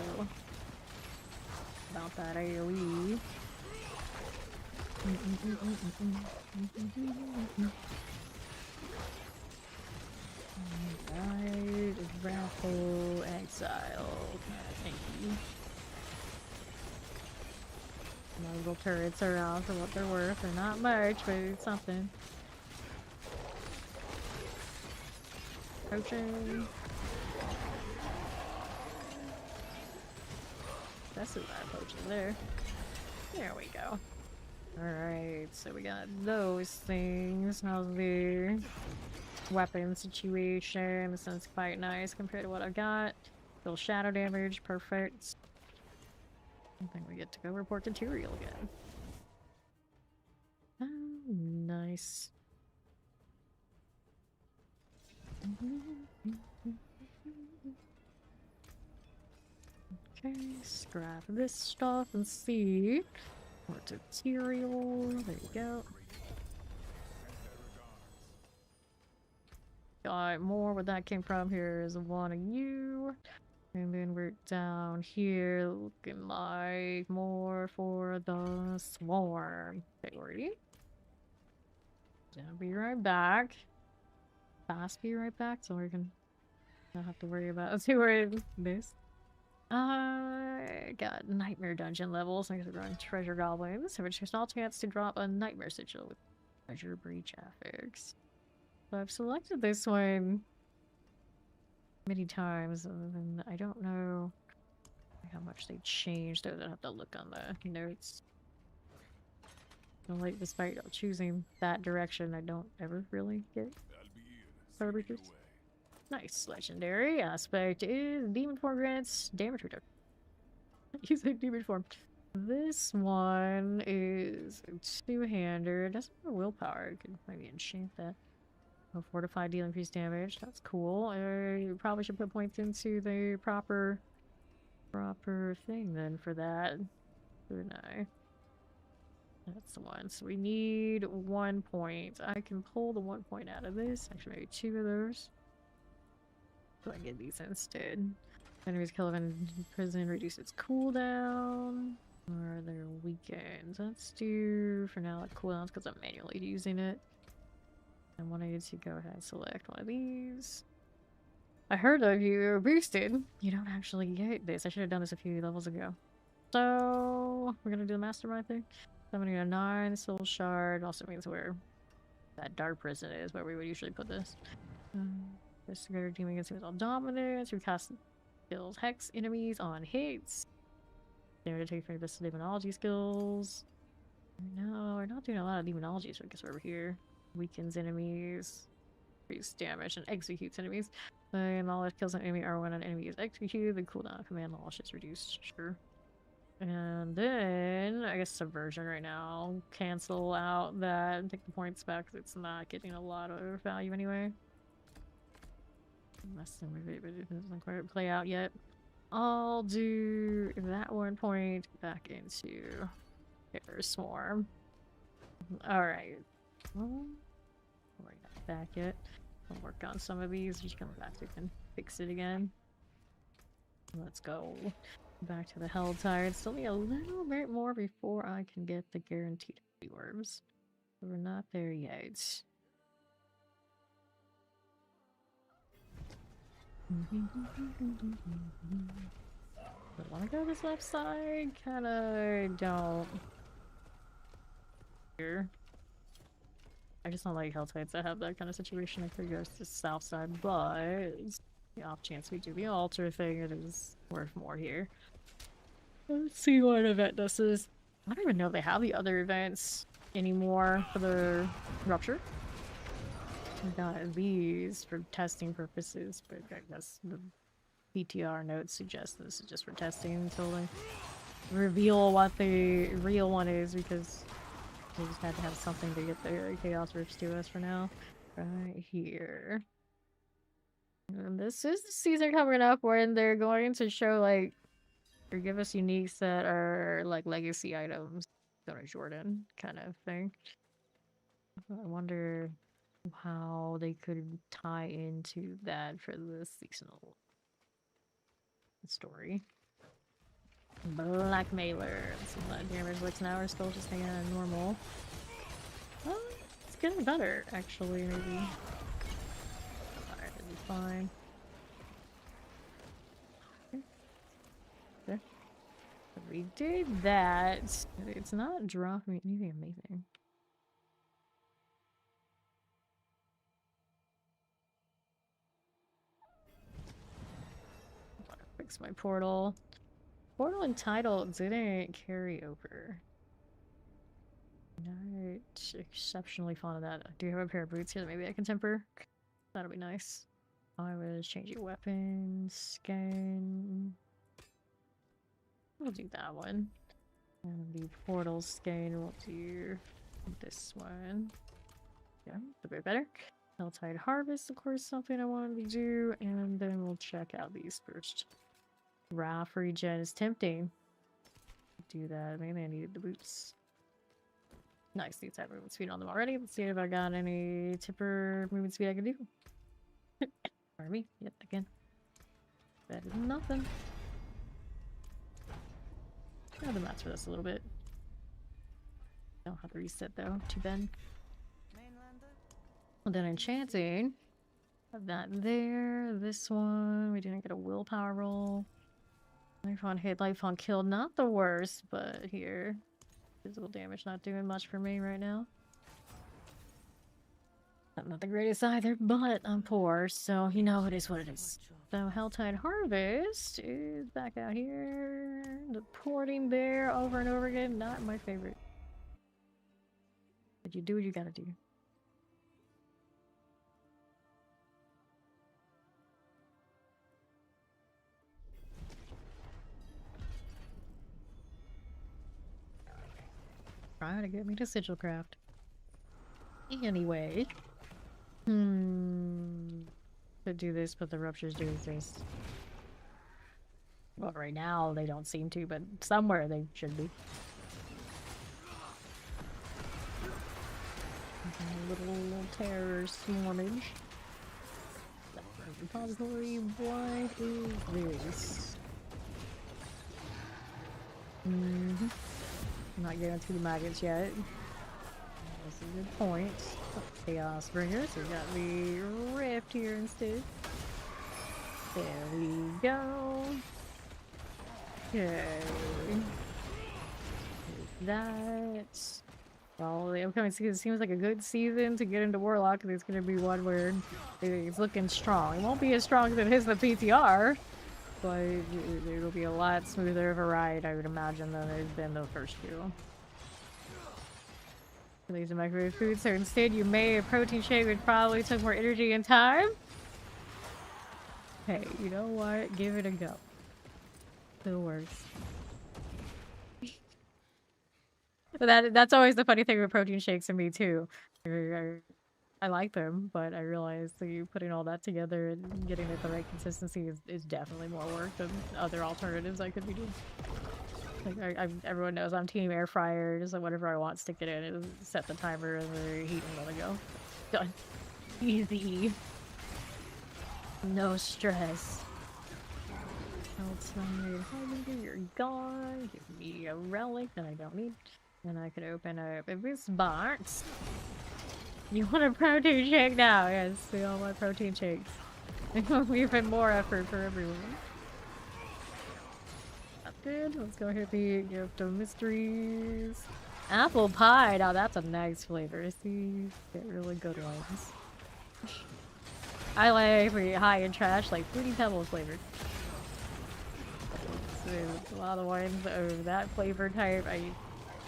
About that AoE. Alright, Wrathful Exile. Thank you. My little turrets are out for what they're worth. They're not much, but it's something. Potion. That's a bad potion there. There we go. Alright, so we got those things. How's the weapon situation? This sounds quite nice compared to what I've got. Little shadow damage, perfect. I think we get to go report to Tyrael again. Oh, nice. Okay, scrap this stuff and see. Or to Tyrael. There you go. Got more where that came from. Here is one of you. And then we're down here looking like more for the swarm. Okay, ready? I'll be right back. Fast be right back so we can I don't have to worry about this. Got nightmare dungeon levels. I guess we're running treasure goblins. Have a small chance to drop a nightmare sigil with treasure breach affix. So I've selected this one many times, and I don't know how much they changed. I have to look on the notes. Like, despite choosing that direction, I don't ever really get I'll be breaches. Nice. Legendary aspect is demon form grants damage reduction. Using demon form. This one is two-hander. Doesn't have willpower. I could maybe enchant that. Oh, fortify, deal increased damage. That's cool. You probably should put points into the proper thing then for that. Shouldn't I? That's the one. So we need 1 point. I can pull the 1 point out of this. Actually, maybe 2 of those. So I get these instead. Enemies killed in prison reduce its cooldown. Or their weekends. Let's do for now like cooldowns because I'm manually using it. I wanted to go ahead and select one of these. I heard that if you're boosted, you don't actually get this. I should have done this a few levels ago. So we're gonna do the mastermind thing. Summoning a 9 soul shard also means where that dark prison is, where we would usually put this. Investigator demon against all dominance. We cast skills hex enemies on hits. Damage to take from your demonology skills. No, we're not doing a lot of demonology, so I guess we're over here. Weakens enemies. Increase damage and executes enemies. And all that kills an enemy or when an enemy is executed, the cooldown of command launch is reduced. Sure. And then, I guess Subversion right now. Cancel out that and take the points back because it's not getting a lot of value anyway. Unless it doesn't quite play out yet. I'll do that 1 point back into Terror Swarm. Alright. Well, we're not back yet. I'll work on some of these. Just come back so we can fix it again. Let's go back to the Hell Tide. Still need a little bit more before I can get the guaranteed orbs. But we're not there yet. I want to go this left side? Kinda don't. Here. I just don't like Hell Tides that have that kind of situation. I could go to the south side, but the off chance we do the altar thing, it is worth more here. Let's see what event this is. I don't even know if they have the other events anymore for the Rupture. We got these for testing purposes, but I guess the PTR notes suggest this is just for testing until they reveal what the real one is, because they just had to have something to get the Chaos Rifts to us for now. Right here. And this is the season coming up when they're going to show, like, or give us uniques that are, like, legacy items. Go to Jordan kind of thing. I wonder how they could tie into that for the seasonal story. Blackmailer. Some damage like an hour still just hanging out normal. Well, it's getting better actually, maybe. Alright, it'll be fine. Okay. We did that. It's not dropping anything amazing. Fix my portal. Portal and title didn't carry over. Not exceptionally fond of that. I do have a pair of boots here that maybe I can temper. That'll be nice. I was changing weapons, scan. We'll do that one. And the portal scan, we'll do this one. Yeah, a bit better. Helltide Harvest, of course, something I wanted to do. And then we'll check out these first. Wrath regen is tempting. Do that. Maybe I needed the boots. Nice, these have movement speed on them already. Let's see if I got any tipper movement speed I can do. Pardon me. Yet again. That is nothing. Try the mats for this a little bit. Don't have to reset though. Too bad. Mainlander? And then enchanting. Have that there. This one, we didn't get a willpower roll. Life on hit, life on kill. Not the worst, but here. Physical damage not doing much for me right now. Not the greatest either, but I'm poor, so you know it is what it is. So Helltide Harvest is back out here. The porting there over and over again, not my favorite. But you do what you gotta do. Trying to get me to Sigilcraft. Anyway. Could do this, but the ruptures do exist. Well, right now they don't seem to, but somewhere they should be. Little terror swarmage. Repository, what is this? I'm not getting to the maggots yet. That's a good point. Chaos Bringer, so we got the Rift here instead. There we go. Okay. That. Well, the upcoming season seems like a good season to get into Warlock, because it's going to be one where it's looking strong. It won't be as strong as it is the PTR, but it'll be a lot smoother of a ride, I would imagine, than it's been the first few. These are microwave foods, so instead you made a protein shake which probably took more energy and time. Hey, you know what? Give it a go. Still works. But that's always the funny thing with protein shakes and me too. I like them, but I realize that you putting all that together and getting it the right consistency is definitely more work than other alternatives I could be doing. Like everyone knows I'm team air fryer. Just like whatever I want, stick it in, set the timer and the heat and let it go. Done. Easy. No stress. Outside Harbinger, you're gone. Give me a relic that I don't need. And I could open up this box. You want a protein shake now? Yes, we all want protein shakes. Even more effort for everyone. Not good. Let's go hit the gift of mysteries. Apple pie. Now that's a nice flavor. See, get really good ones. I like the high and trash, like Fruity Pebbles flavored. So a lot of ones of that flavor type I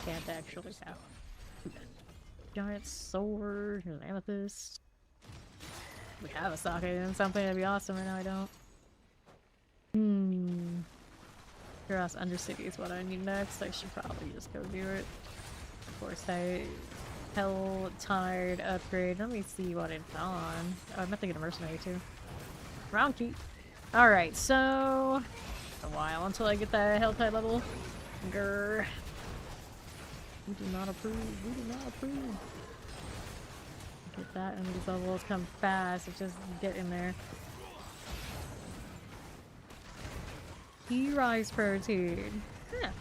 can't actually have. Giant sword, an amethyst. We have a socket and something that'd be awesome, and now I don't. Grass Undercity is what I need next. I should probably just go do it. Of course, I Helltide upgrade. Let me see what it's on. Oh, I'm about to get a mercenary too. Round key. Alright, so a while until I get that Helltide level. Grr. We do not approve. We do not approve. Get that, and these levels come fast. It's just get in there. Pea rice protein. Yeah.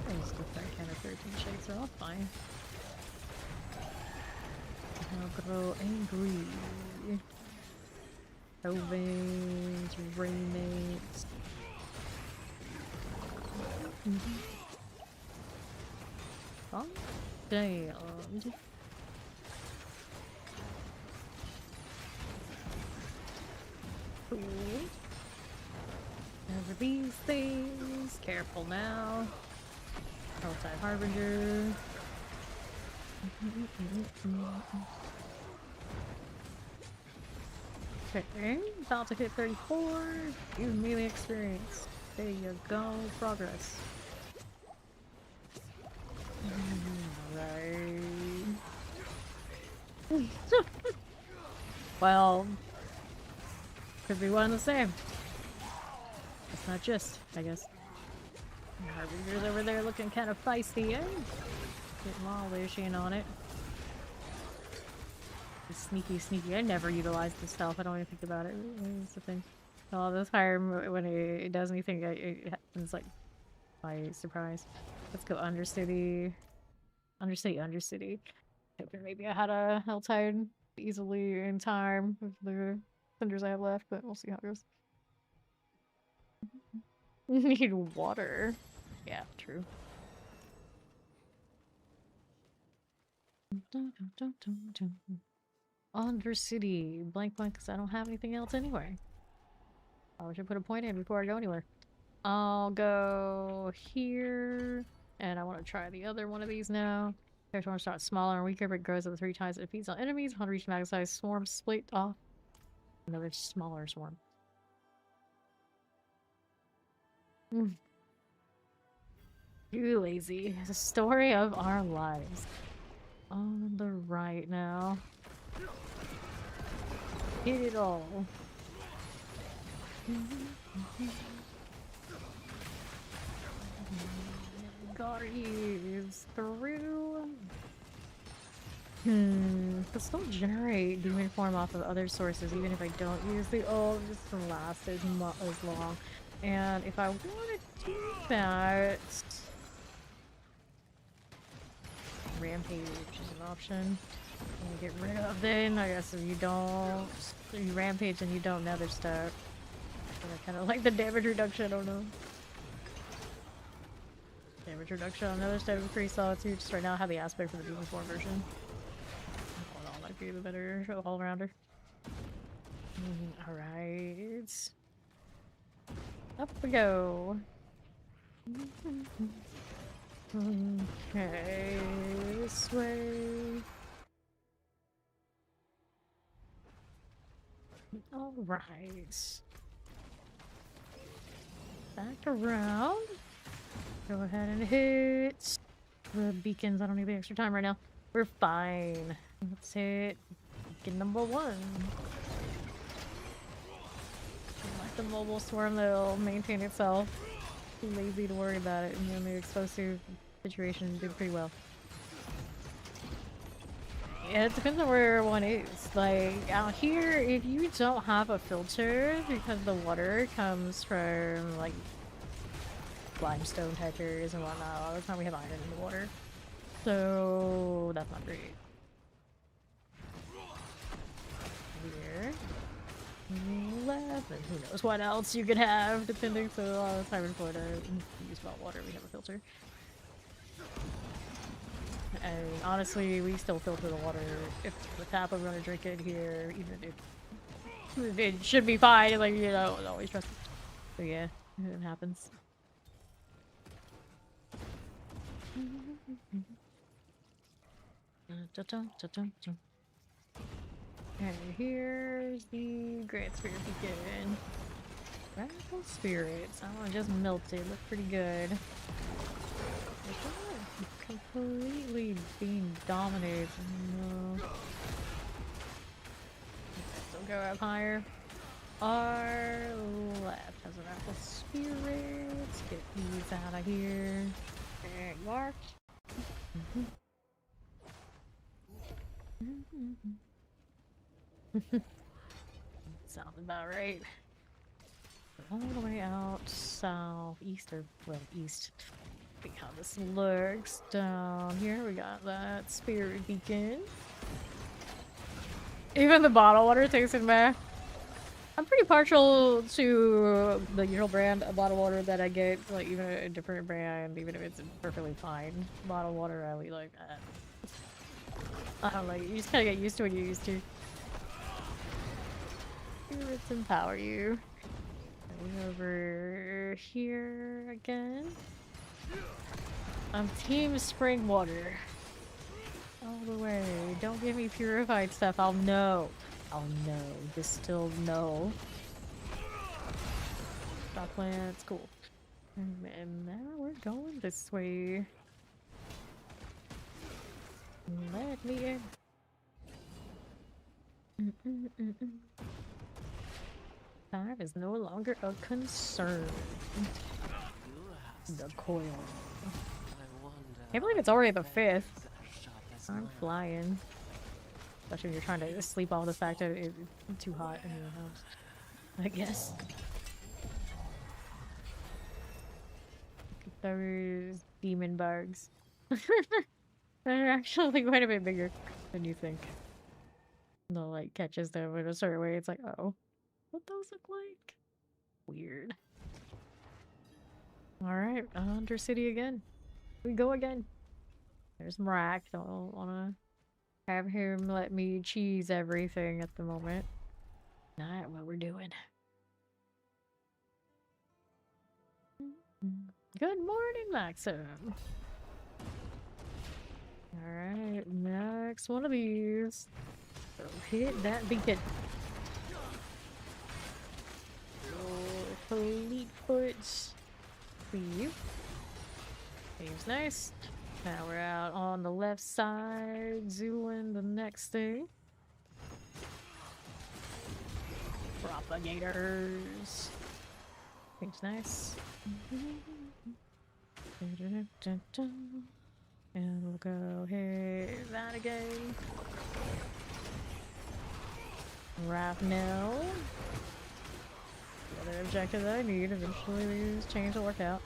I used to think kind of protein shakes are all fine. I'll grow angry. Ovens, remakes. Oh, damn. Cool. Over these things. Careful now. Helltide Harbinger. Okay, about to hit 34. Give me the experience. There you go. Progress. Right. Well, could be one and the same. It's not just, I guess. Harbinger's over there looking kind of feisty, eh? Get Mawlishian on it. It's sneaky. I never utilize this stealth. I don't even think about it. That's the thing. All the time when it does anything, it happens like by surprise. Let's go Undercity. Undercity. Hoping maybe I had a Helltide easily in time with the cinders I have left, but we'll see how it goes. Need water. Yeah, true. Undercity. Blank blank because I don't have anything else anyway. I should put a point in before I go anywhere. I'll go here. And I want to try the other one of these now. Character one starts smaller and weaker, but grows up 3 times it feeds on enemies. Upon reaching max size, swarm split off. Another smaller swarm. Too lazy. The story of our lives. On the right now. Hit it all. Gotta use through. But still generate demon form off of other sources, even if I don't use the ult, just to last as long. And if I want to do that, rampage is an option. Get rid of then, I guess if you don't, if you rampage and you don't nether stuff. Kind of like the damage reduction, I don't know. Damage reduction on nether stuff is pretty solid too. Just right now I have the aspect for the demon form version. That might be the better all-rounder. Alright. Up we go. Okay, this way. Alright. Back around. Go ahead and hit the beacons. I don't need the extra time right now. We're fine. Let's hit beacon number 1. Like the mobile swarm that'll maintain itself. Too lazy to worry about it, and then the explosive situation did pretty well. Yeah, it depends on where one is. Like, out here, if you don't have a filter, because the water comes from, like, limestone textures and whatnot, a lot of the time we have iron in the water. So, that's not great. Here. Left, and who knows what else you could have, depending. So, a lot of the time in Florida, we use about water, we have a filter. And honestly, we still filter the water. If the tap, we're gonna drink it here, even if it should be fine. Like, you know, always trust it. So yeah, it happens. And here's the Great Spirit Beacon. Radical Spirits. I want to just melt it. Look pretty good. Completely being dominated. No. Still go up higher. Our left has a Radical Spirit. Let's get these out of here. There you are. Sounds about right. All the way out south, east, or well, east. See how this looks down here. We got that spirit beacon. Even the bottled water tasted meh. I'm pretty partial to the usual brand of bottled water that I get, like even a different brand, even if it's perfectly fine. Bottled water, I really like that. I don't like it. You just kind of get used to what you're used to. Spirits empower you. Over here again. I'm Team Spring Water. All the way. Don't give me purified stuff. I'll know. I'll know. Distilled no. Stop plants. Cool. And now we're going this way. Let me in. Time is no longer a concern. The coil. Can't believe it's already the 5th. I'm flying. Especially when you're trying to sleep off the fact that it's too hot in your house. I guess. Those demon bugs. They're actually quite a bit bigger than you think. The light catches them in a certain way. It's like, oh, what those look like? Weird. Alright, Undercity again. We go again. There's Mrak. Don't wanna have him let me cheese everything at the moment. Not what we're doing. Good morning, Maxim. Alright, next one of these. So hit that beacon. Oh, Fleetfoot. Leave. Seems nice. Now we're out on the left side, doing the next thing. Propagators. Seems nice. And we'll go hit that again. Rapnel. The other objective that I need. Eventually these change will work out.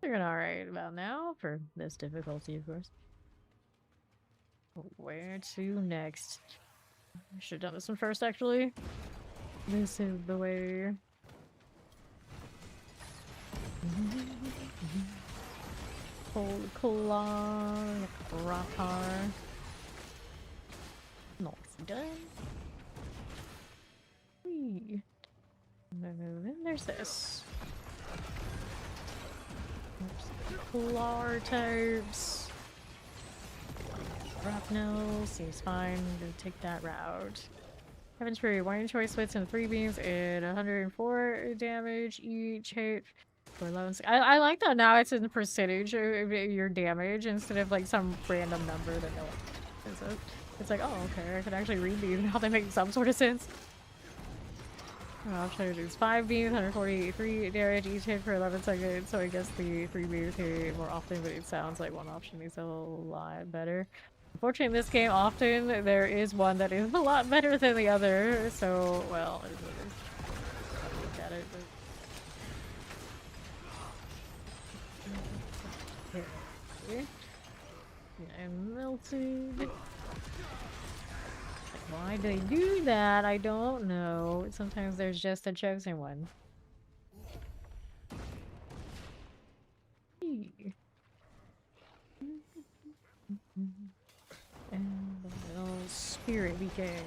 They're doing alright about now for this difficulty, of course. Where to next? I should have done this one first, actually. This is the way. Cold claw, Rapar. Nice done. Whee. And then there's this. Claw types. Rapnel seems fine. Gonna take that route. Heaven's Fury, one choice hits and 3 beams and 104 damage each hit for 11. I like that now it's in percentage of your damage instead of like some random number that no one is. It's like, oh, okay, I can actually read these now. They make some sort of sense. I'll show you these 5 beams, 143 damage each hit for 11 seconds. So I guess the 3 beams hit more often, but it sounds like one option is a lot better. Unfortunately, in this game, often there is one that is a lot better than the other. So, well, it is what it is. I'll look at it. But... Okay. I'm melted. Why do they do that? I don't know. Sometimes there's just a chosen one. And the little spirit beacon.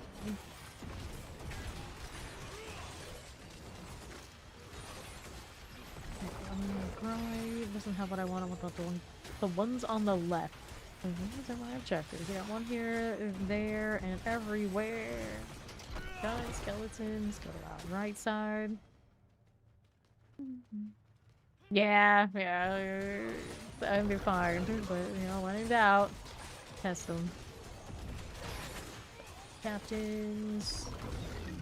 Right. Doesn't have what I want. I want the ones on the left. These are my objectives. We got one here, there, and everywhere. Giant skeletons. Go to the right side. Yeah. I'd be fine, but you know, when in doubt, test them. Captains.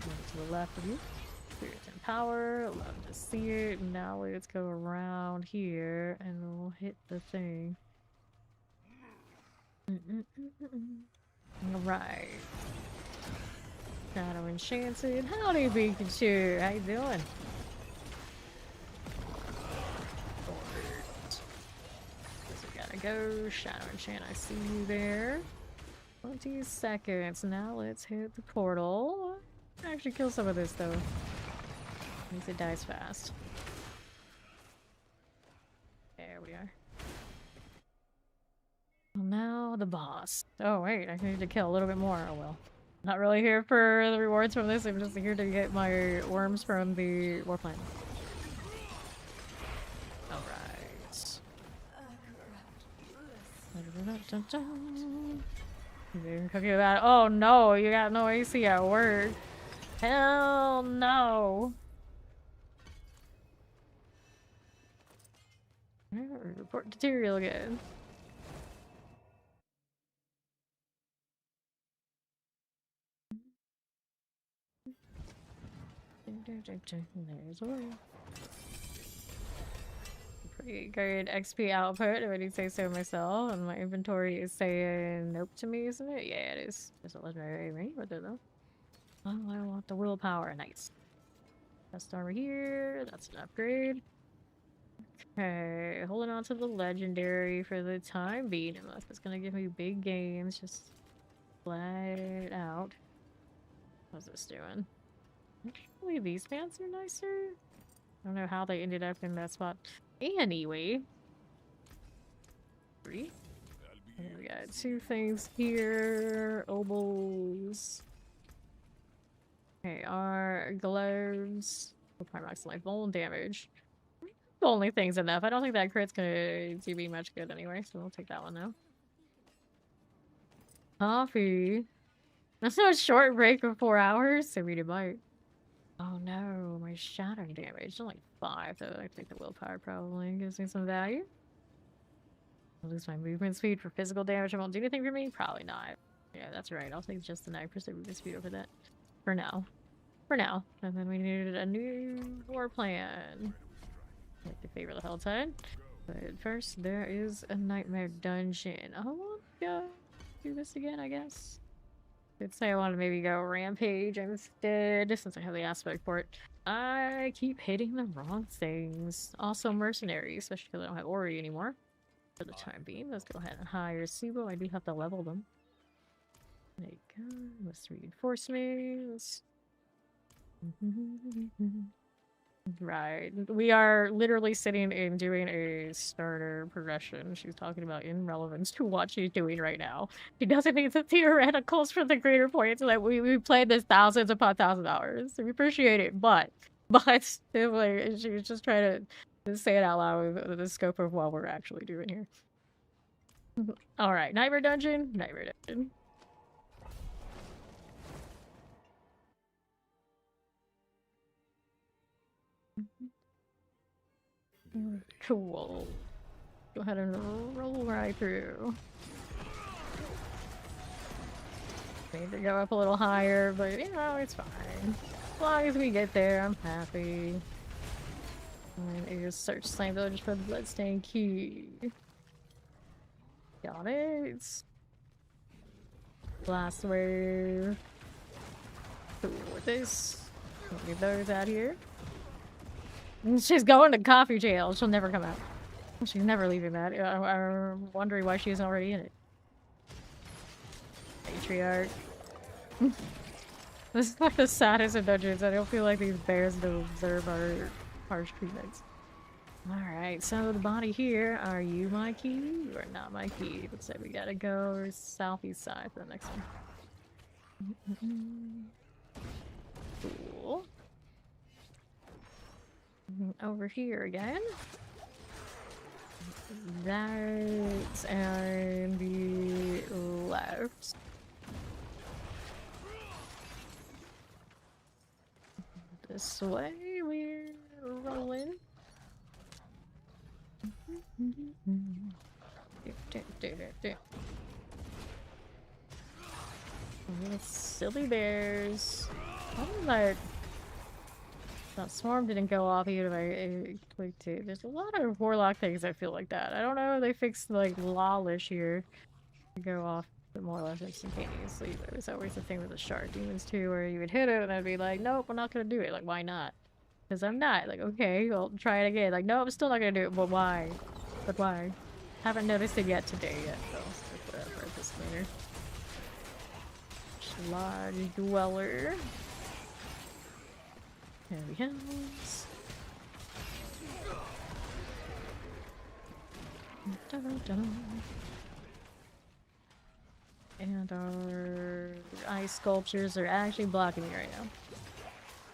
To the left of you. Spirit and power. Love to see it. Now let's go around here and we'll hit the thing. Alright. Shadow Enchanted. Howdy, Pikachu. How you doing? Guess we gotta go. Shadow Enchant, I see you there. 20 seconds. Now let's hit the portal. Actually kill some of this though. At least it dies fast. There we are. Well, now the boss. Oh wait, I need to kill a little bit more. Oh well. Not really here for the rewards from this. I'm just here to get my worms from the war plant. Alright. Cookie about. Oh no, you got no AC at work. Hell no. Report material again. There's one. Pretty good XP output, if I do say so myself. And my inventory is saying nope to me, isn't it? Yeah, it is. Just a legendary ring right there, though. Oh, I want the willpower. Nice. That's over here. That's an upgrade. Okay, holding on to the legendary for the time being, unless it's gonna give me big gains. Just flat out. What's this doing? Actually, these pants are nicer. I don't know how they ended up in that spot. Anyway. 3. Okay, we got 2 things here. Obols. Okay, our gloves. We'll probably max life bone damage. The only thing's enough. I don't think that crit's gonna do me much good anyway, so we'll take that one now. Coffee. That's not a short break for 4 hours, so we might. Oh no, my shatter damage. Only 5, though. I think the willpower probably gives me some value. I'll lose my movement speed for physical damage. It won't do anything for me? Probably not. Yeah, that's right. I'll take just the 9% movement speed over that. For now. For now. And then we needed a new war plan. Like the favor the Helltide. But first, there is a nightmare dungeon. I want to go do this again, I guess. I'd say I want to maybe go rampage instead, since I have the aspect for it. I keep hitting the wrong things. Also mercenaries, especially because I don't have Ori anymore. For the time being, let's go ahead and hire Subo. I do have to level them. There you go. Let's reinforce me. Right. We are literally sitting and doing a starter progression. She's talking about irrelevance to what she's doing right now. She doesn't need the theoreticals for the greater point. So that we played this thousands upon thousands of hours. So we appreciate it, but like she was just trying to say it out loud with the scope of what we're actually doing here. Alright, Nightmare Dungeon. Nightmare Dungeon. Cool. Go ahead and roll right through. Need to go up a little higher, but you know, it's fine. As long as we get there, I'm happy. And just search Slime Village for the Bloodstained Key. Got it. Blast wave. Cool with this. Get those out here. She's going to coffee jail. She'll never come out. She's never leaving that. I'm wondering why she isn't already in it. Patriarch. This is like the saddest of dungeons. I don't feel like these bears deserve our harsh treatments. Alright, so the body here. Are you my key? You are not my key. Looks like we gotta go southeast side for the next one. Cool. Over here again. That's and the left. This way we're rolling. Silly bears. How did that swarm didn't go off even if I clicked it. There's a lot of Warlock things that feel like that. I don't know, they fixed like Lawless here to go off more or less instantaneously. But it was always the thing with the Shark Demons too, where you would hit it and I'd be like, nope, I'm not gonna do it. Like, why not? Because I'm not. Like, okay, well, try it again. Like, no, I'm still not gonna do it. But why? But why? Haven't noticed it yet today yet, though. So whatever, this later. Lodge Dweller. There we go. And our ice sculptures are actually blocking me right now.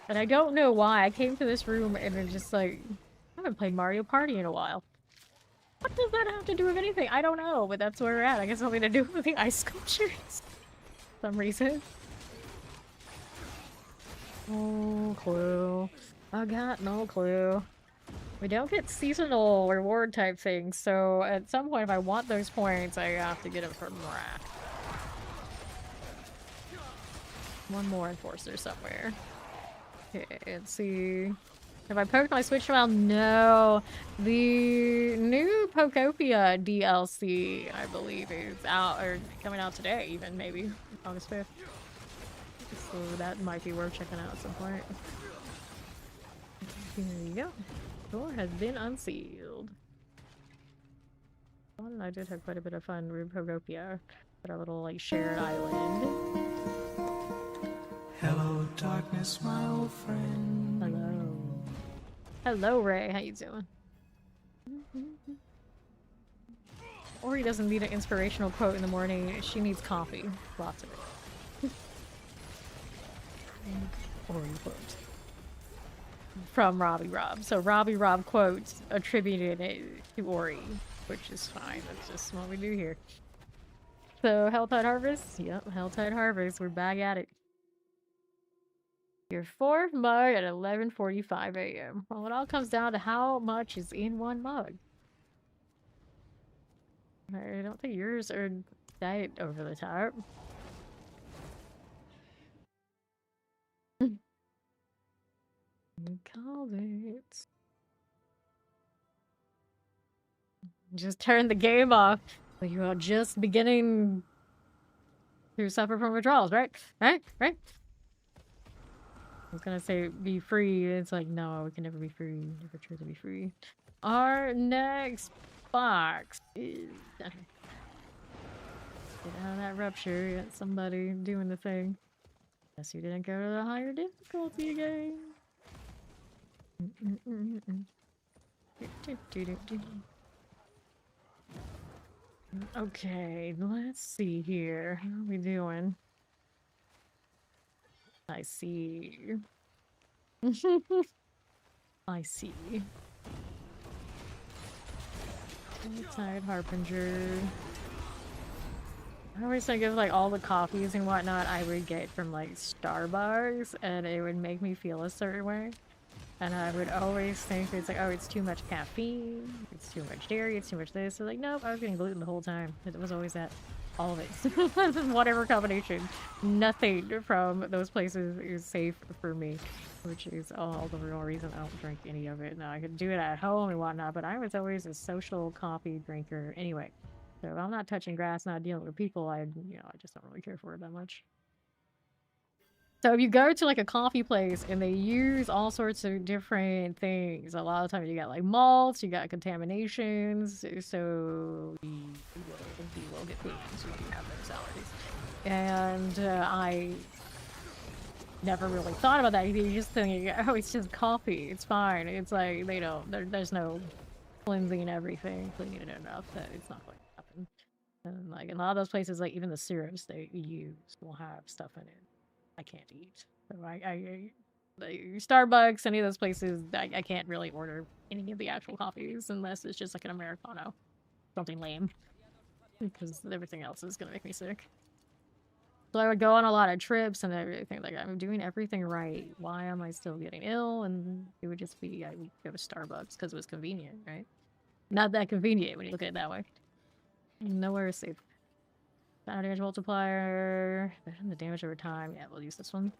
And I don't know why. I came to this room and it's just like, I haven't played Mario Party in a while. What does that have to do with anything? I don't know, but that's where we're at. I guess something to do with the ice sculptures. For some reason. No clue. I got no clue. We don't get seasonal reward type things, so at some point if I want those points, I have to get them from Rat. One more enforcer somewhere. Okay, let's see. Have I poked my Switch around? No. The new Pokopia DLC, I believe, is out, or coming out today even, maybe. August 5th. So that might be worth checking out at some point. Here you go. Door has been unsealed. I did have quite a bit of fun with Pogopia. at our little like shared island. Hello, darkness, my old friend. Hello. Hello, Ray. How you doing? Ori doesn't need an inspirational quote in the morning. She needs coffee. Lots of it. Ori quote. From Robbie Rob. So Robbie Rob quotes attributed it to Ori, which is fine. That's just what we do here. So Helltide Harvest? Yep, Helltide Harvest. We're back at it. Your fourth mug at 11:45 a.m. Well, it all comes down to how much is in one mug. I don't think yours are that over the top. We called it. Just turn the game off. You are just beginning to suffer from withdrawals, right? Right? I was gonna say be free. It's like, no, we can never be free. Never try to be free. Our next box is down here. Get out of that rupture. Got somebody doing the thing. Guess you didn't go to the higher difficulty game. Okay, let's see here. How are we doing? I see. I see. Tide Harbinger. I always think of like all the coffees and whatnot I would get from like Starbucks, and it would make me feel a certain way. And I would always think it's like, oh, it's too much caffeine, it's too much dairy, it's too much this. So like, nope, I was getting gluten the whole time. It was always that. All of it. Whatever combination. Nothing from those places is safe for me. Which is all the real reason I don't drink any of it. Now, I could do it at home and whatnot, but I was always a social coffee drinker anyway. So if I'm not touching grass, not dealing with people, I just don't really care for it that much. So if you go to like a coffee place and they use all sorts of different things, a lot of times you got like malts, you got contaminations, so you will get gluten, so you have those allergies. And I never really thought about that. You just think, oh, it's just coffee, it's fine. It's like they don't, there's no cleansing everything, cleaning it enough that it's not going to happen. And like in a lot of those places, like even the syrups they use will have stuff in it I can't eat. So Starbucks, any of those places, I can't really order any of the actual coffees unless it's just like an Americano. Something lame. Because everything else is gonna make me sick. So I would go on a lot of trips and everything, like I'm doing everything right. Why am I still getting ill? And it would just be, I would go to Starbucks because it was convenient, right? Not that convenient when you look at it that way. Nowhere is safe. Damage multiplier, the damage over time. Yeah, we'll use this one.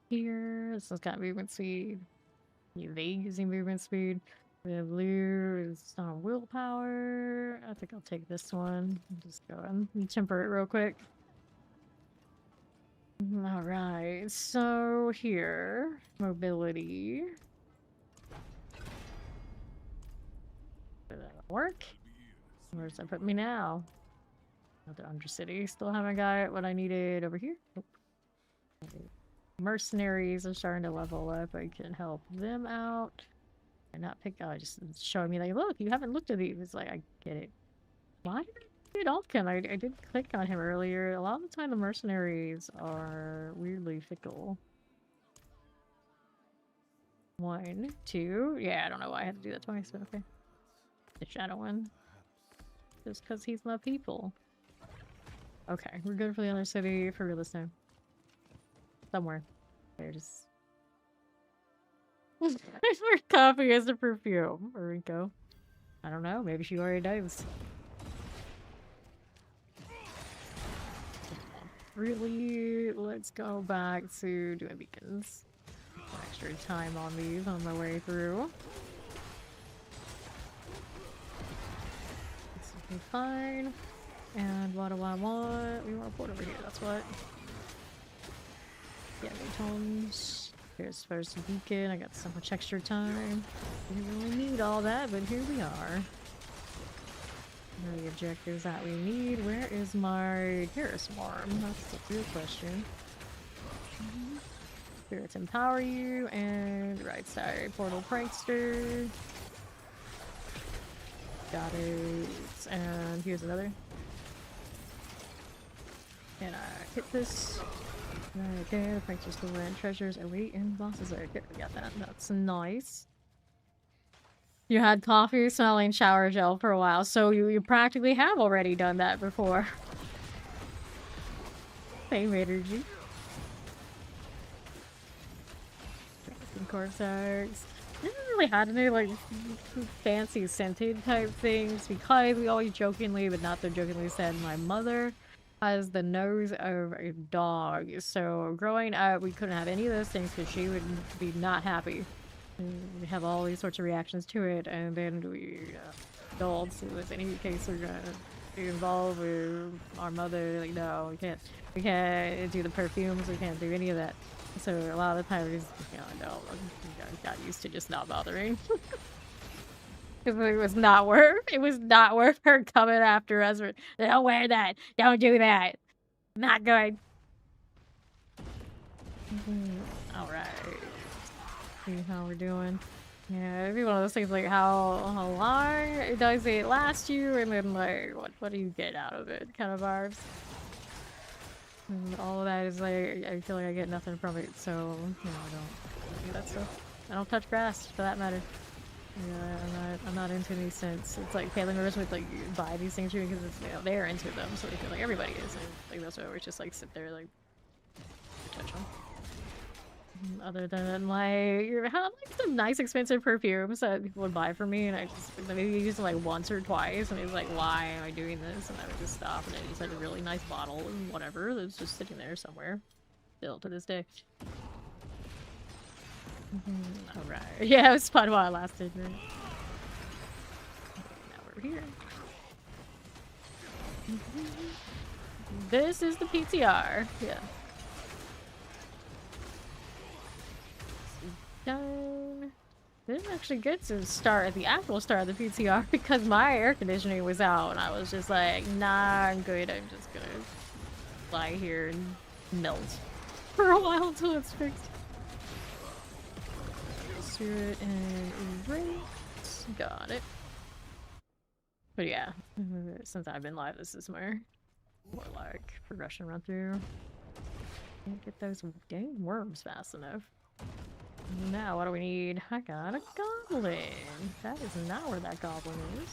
Here, this one's got movement speed. Evade using movement speed. The blue is on willpower. I think I'll take this one. Just go and temper it real quick. Alright, so here, mobility. Did that work? Where does that put me now? Another Undercity. Still haven't got what I needed over here. Nope. Mercenaries are starting to level up. I can help them out. And not pick. Oh, just showing me like, look, you haven't looked at these. It's like, I get it. Why did I do Altkin? I did click on him earlier. A lot of the time, the mercenaries are weirdly fickle. 1, 2. Yeah, I don't know why I had to do that twice, but okay. The shadow one. Just because he's my people. Okay, we're good for the other city for real this time. Somewhere. There, just... Where coffee is a perfume, Rico. I don't know, maybe she already knows. Really, let's go back to doing beacons. Extra time on these on the way through. This will be fine. And what do I want? We want to put over here, that's what. Yeah, tones. Here's first beacon. I got so much extra time. Didn't really need all that, but here we are. The objectives that we need. Where is my terror swarm? That's the real question. Spirits empower you, and right side portal prankster. Got it. And here's another. Can I hit this? Right there. The prankster still land treasures await and bosses are good. We got that. That's nice. You had coffee smelling shower gel for a while, so you practically have already done that before. Same energy. Corsairs. Never really had any like fancy scented type things because we always jokingly, but not so jokingly, said my mother has the nose of a dog. So growing up, we couldn't have any of those things because she would be not happy. We have all these sorts of reactions to it, and then we adults, it was any case we're gonna be involved with our mother, like no, we can't do the perfumes, we can't do any of that. So a lot of the times, you know, no, I got used to just not bothering. Because it was not worth her coming after us. Don't wear that, don't do that, not good. All right. See how we're doing. Yeah, it'd be one of those things like how long does it last you, and then like what do you get out of it, kind of vibes. And all of that is like I feel like I get nothing from it, so you know I don't do that stuff. I don't touch grass for that matter. Yeah, I'm not into these scents. It's like family members would like buy these things for me because it's, you know, they're into them, so they feel like everybody is. And, like that's why I always just like sit there like touch them. Other than like you have like some nice expensive perfumes that people would buy for me, and I just maybe use them like once or twice, and it's like, why am I doing this? And I would just stop, and I just had a really nice bottle and whatever that's just sitting there somewhere, still to this day. All right, yeah, it was fun while it lasted. Right? Now we're here. This is the PTR. Yeah. Done. Didn't actually get to start at the actual start of the PTR because my air conditioning was out and I was just like, nah, I'm good. I'm just gonna lie here and melt for a while until it's fixed. Spirit and erase. Got it. But yeah, since I've been live, this is more like progression run through. Can't get those dang worms fast enough. Now, what do we need? I got a goblin. That is not where that goblin is.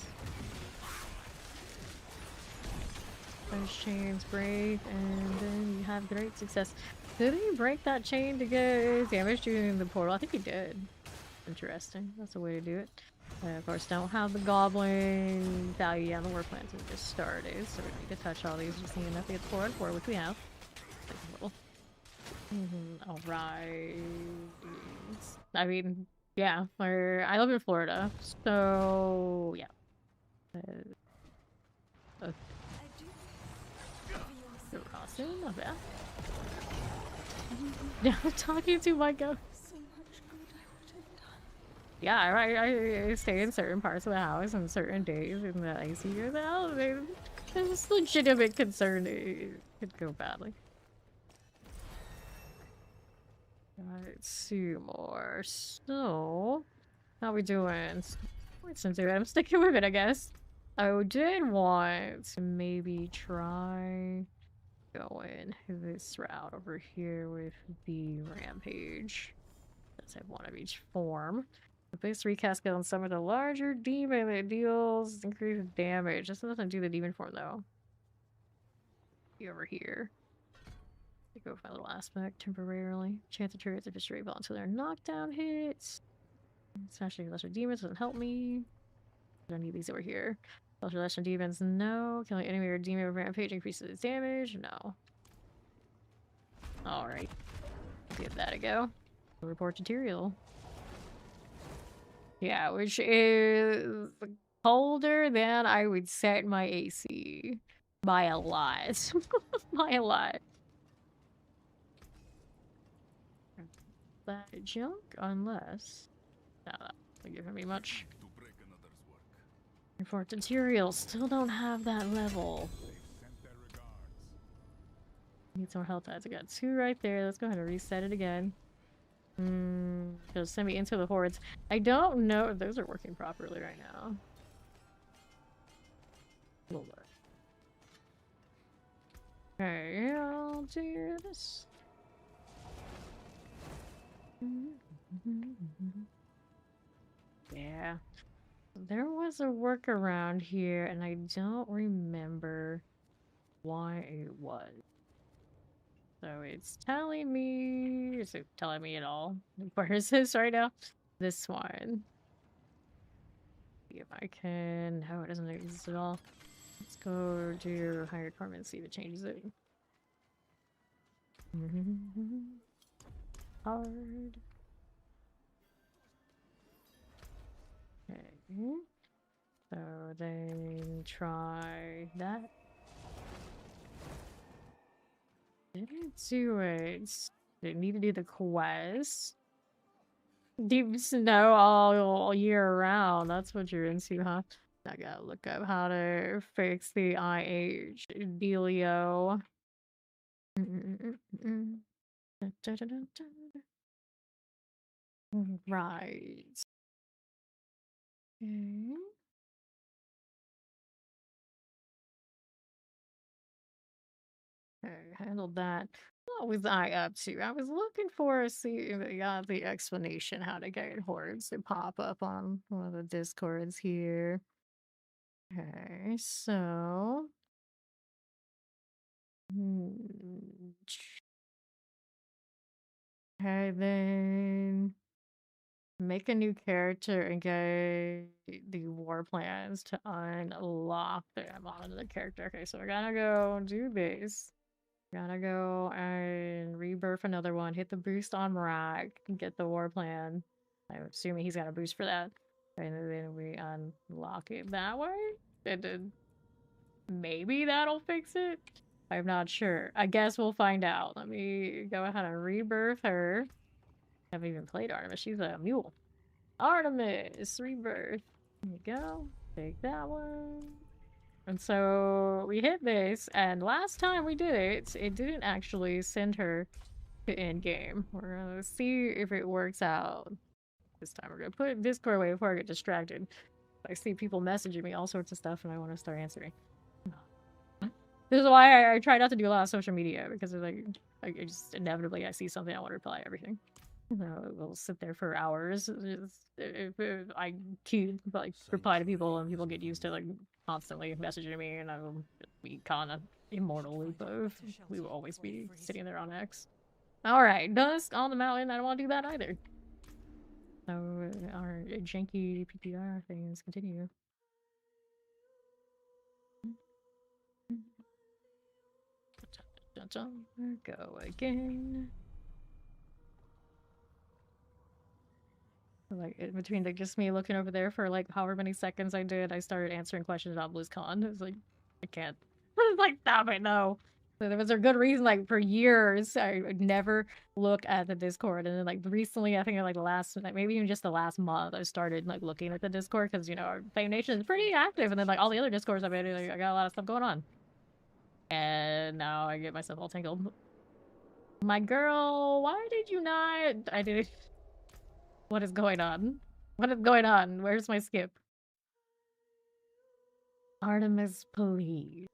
Those chains break, and then you have great success. Did he break that chain to get damage during the portal? I think he did. Interesting. That's a way to do it. Of course, don't have the goblin value on the work plans we just started, so we need to touch all these just seeing enough to get the 4 and 4, which we have. Like a little. All right. I mean, yeah, I live in Florida, so yeah. Crossing, not bad. Yeah, I'm talking to my ghost. Yeah, I stay in certain parts of the house on certain days, and the AC goes out. There's legitimate concern it could go badly. Let's see more. So, how we doing? I'm sticking with it, I guess. I did want to maybe try going this route over here with the rampage. Let's have one of each form. The base recast on some of the larger demon that deals increased damage. This doesn't do the demon form though. Be over here. Go with my little aspect temporarily. Chance of turrets if it's straight ball until they're knockdown hits. Smashing lesser demons doesn't help me. I don't need these over here. Lesser lesser demons, no. Killing enemy or demon with rampage increases its damage, no. Alright. Give that a go. Report tutorial. Yeah, which is colder than I would set my AC. By a lot. By a lot. That junk unless no, that doesn't give me much. For tutorial, still don't have that level. Sent their regards. Need some more health pads. I got 2 right there. Let's go ahead and reset it again. It'll send me into the hordes. I don't know if those are working properly right now. We'll look. Okay, I'll do this. Yeah. There was a workaround here, and I don't remember why it was. So it's telling me... Is it telling me at all? Where is this right now? This one. See if I can... No, it doesn't exist at all. Let's go to higher requirement and see if it changes it. Hard. Okay. So then try that. Didn't do it. Didn't need to do the quest. Deep snow all year round. That's what you're into, huh? I gotta look up how to fix the IH dealio. Right. Okay. Okay, handled that. What was I up to? I was looking for see if I got the explanation how to get hordes to pop up on one of the discords here. Okay, so okay, then make a new character and get the war plans to unlock them on the character. Okay, so I gotta go do this. Gotta go and rebirth another one. Hit the boost on Marak. Get the war plan. I'm assuming he's got a boost for that. And then we unlock it that way. And then maybe that'll fix it. I'm not sure. I guess we'll find out. Let me go ahead and rebirth her. I haven't even played Artemis. She's a mule. Artemis! Rebirth. There you go. Take that one. And so we hit this, and last time we did it, it didn't actually send her to endgame. We're gonna see if it works out. This time we're gonna put Discord away before I get distracted. I see people messaging me all sorts of stuff, and I want to start answering. This is why I try not to do a lot of social media, because it's like I just inevitably I see something, I want to reply everything. We'll sit there for hours. If I keep like reply to people, and people get used to like constantly messaging me, and I will be caught in an immortal loop of we will always be sitting there on X. Alright, Dusk on the mountain. I don't want to do that either. So our janky PTR things continue. Go again. Like in between like just me looking over there for like however many seconds I did, I started answering questions about BlizzCon. It was like I can't. Like stop it, no. So there was a good reason. Like for years, I would never look at the Discord, and then like recently, I think like the last, like maybe even just the last month, I started like looking at the Discord because you know our Fame Nation is pretty active, and then like all the other Discords I've been, like, I got a lot of stuff going on, and now I get myself all tangled. My girl, why did you not? I did. What is going on? What is going on? Where's my skip? Artemis, please.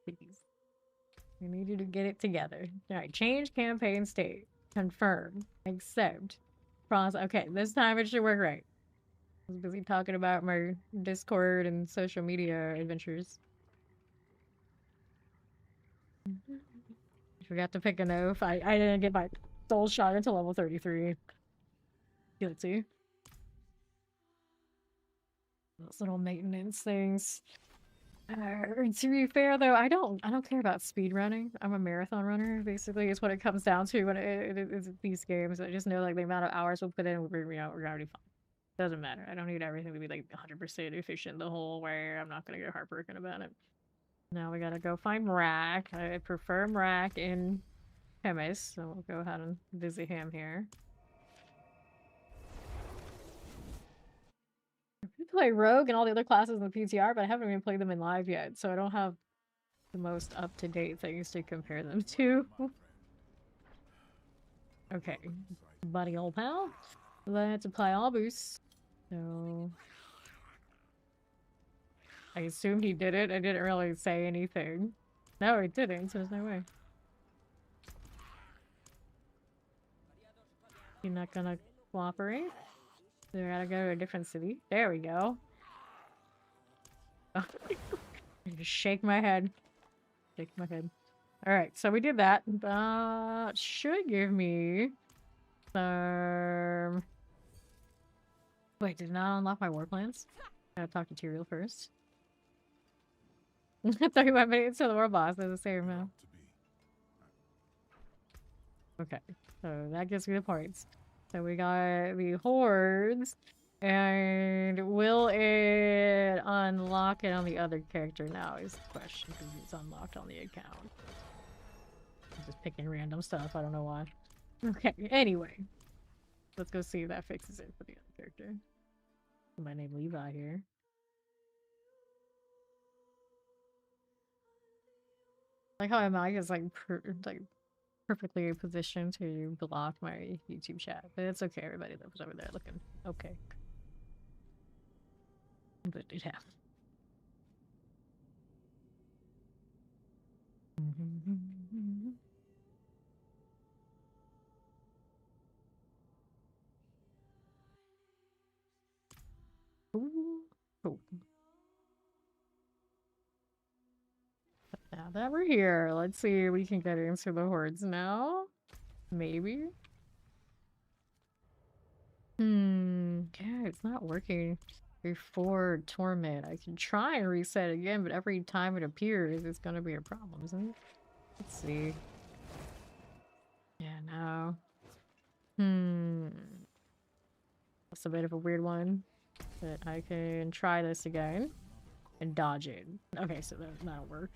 Please. We need you to get it together. Alright, change campaign state. Confirm. Accept. Process. Okay, this time it should work right. I was busy talking about my Discord and social media adventures. I forgot to pick an oath. I didn't get my soul shot until level 33. Guilty. Those little maintenance things. To be fair though, I don't care about speed running. I'm a marathon runner, basically, is what it comes down to when it's these games. I just know like the amount of hours we'll put in, we're gonna be fine. Doesn't matter. I don't need everything to be like 100% efficient the whole way. I'm not gonna get heartbroken about it. Now we gotta go find Mrak. I prefer Mrak in Chemist, so we'll go ahead and visit him here. Are play Rogue and all the other classes in the PTR, but I haven't even played them in live yet, so I don't have the most up-to-date things to compare them to. Okay, buddy old pal. Let's apply all boosts. So... I assume he did it. I didn't really say anything. No, he didn't, so there's no way. You're not gonna cooperate? So we gotta go to a different city. There we go. Just shake my head. Shake my head. Alright, so we did that. That should give me some... Wait, did it not unlock my war plans? Gotta talk to Tyrael first. 31 minutes to the war boss, they're the same amount. Okay, so that gives me the points. So we got the hordes, and will it unlock it on the other character now is the question, because it's unlocked on the account. I'm just picking random stuff, I don't know why. Okay, anyway. Let's go see if that fixes it for the other character. My name Levi here. Like how my mic is like perfectly positioned to block my YouTube chat, but it's okay. Everybody that was over there looking okay. But it happened. Ooh. Oh. Now that we're here, let's see if we can get into the hordes now. Maybe. Yeah, it's not working before Torment. I can try and reset again, but every time it appears, it's gonna be a problem, isn't it? Let's see. Yeah, no. That's a bit of a weird one. But I can try this again and dodge it. Okay, so that'll work.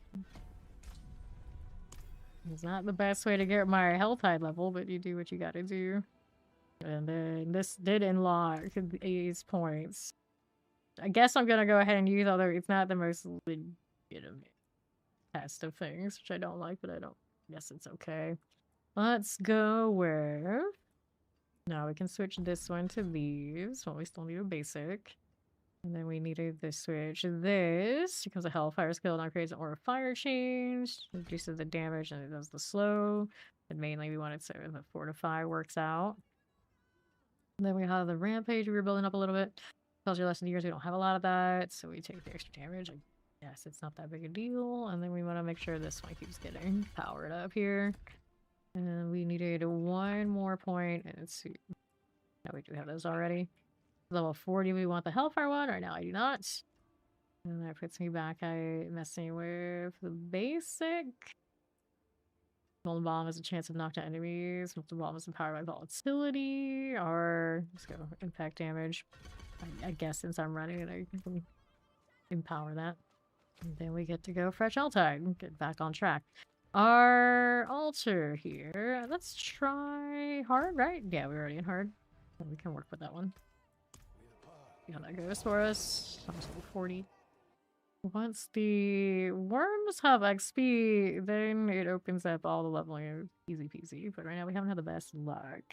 It's not the best way to get my health high level, but you do what you gotta do. And then this did unlock these points. I guess I'm gonna go ahead and use, although it's not the most legitimate test of things, which I don't like, but I don't guess it's okay. Let's go with... Now we can switch this one to these. Well, we still need a basic. And then we needed to switch this. Becomes a Hellfire skill, now creates an aura of fire change. Reduces the damage and it does the slow. But mainly we wanted so the fortify works out. And then we have the rampage we were building up a little bit. Tells you less than years, we don't have a lot of that. So we take the extra damage. Yes, it's not that big a deal. And then we want to make sure this one keeps getting powered up here. And we needed one more point. And it's... No, we do have those already. Level 40, we want the Hellfire one. Right now, I do not. And that puts me back. I'm messing with the basic. Molten Bomb has a chance of knockdown enemies. Molten Bomb is empowered by volatility. Or, let's go, impact damage. I guess since I'm running it, I can empower that. And then we get to go fresh Altide. Get back on track. Our altar here. Let's try hard, right? Yeah, we're already in hard. We can work with that one. See how that goes for us. Almost level 40. Once the worms have XP, then it opens up all the leveling easy peasy. But right now we haven't had the best luck.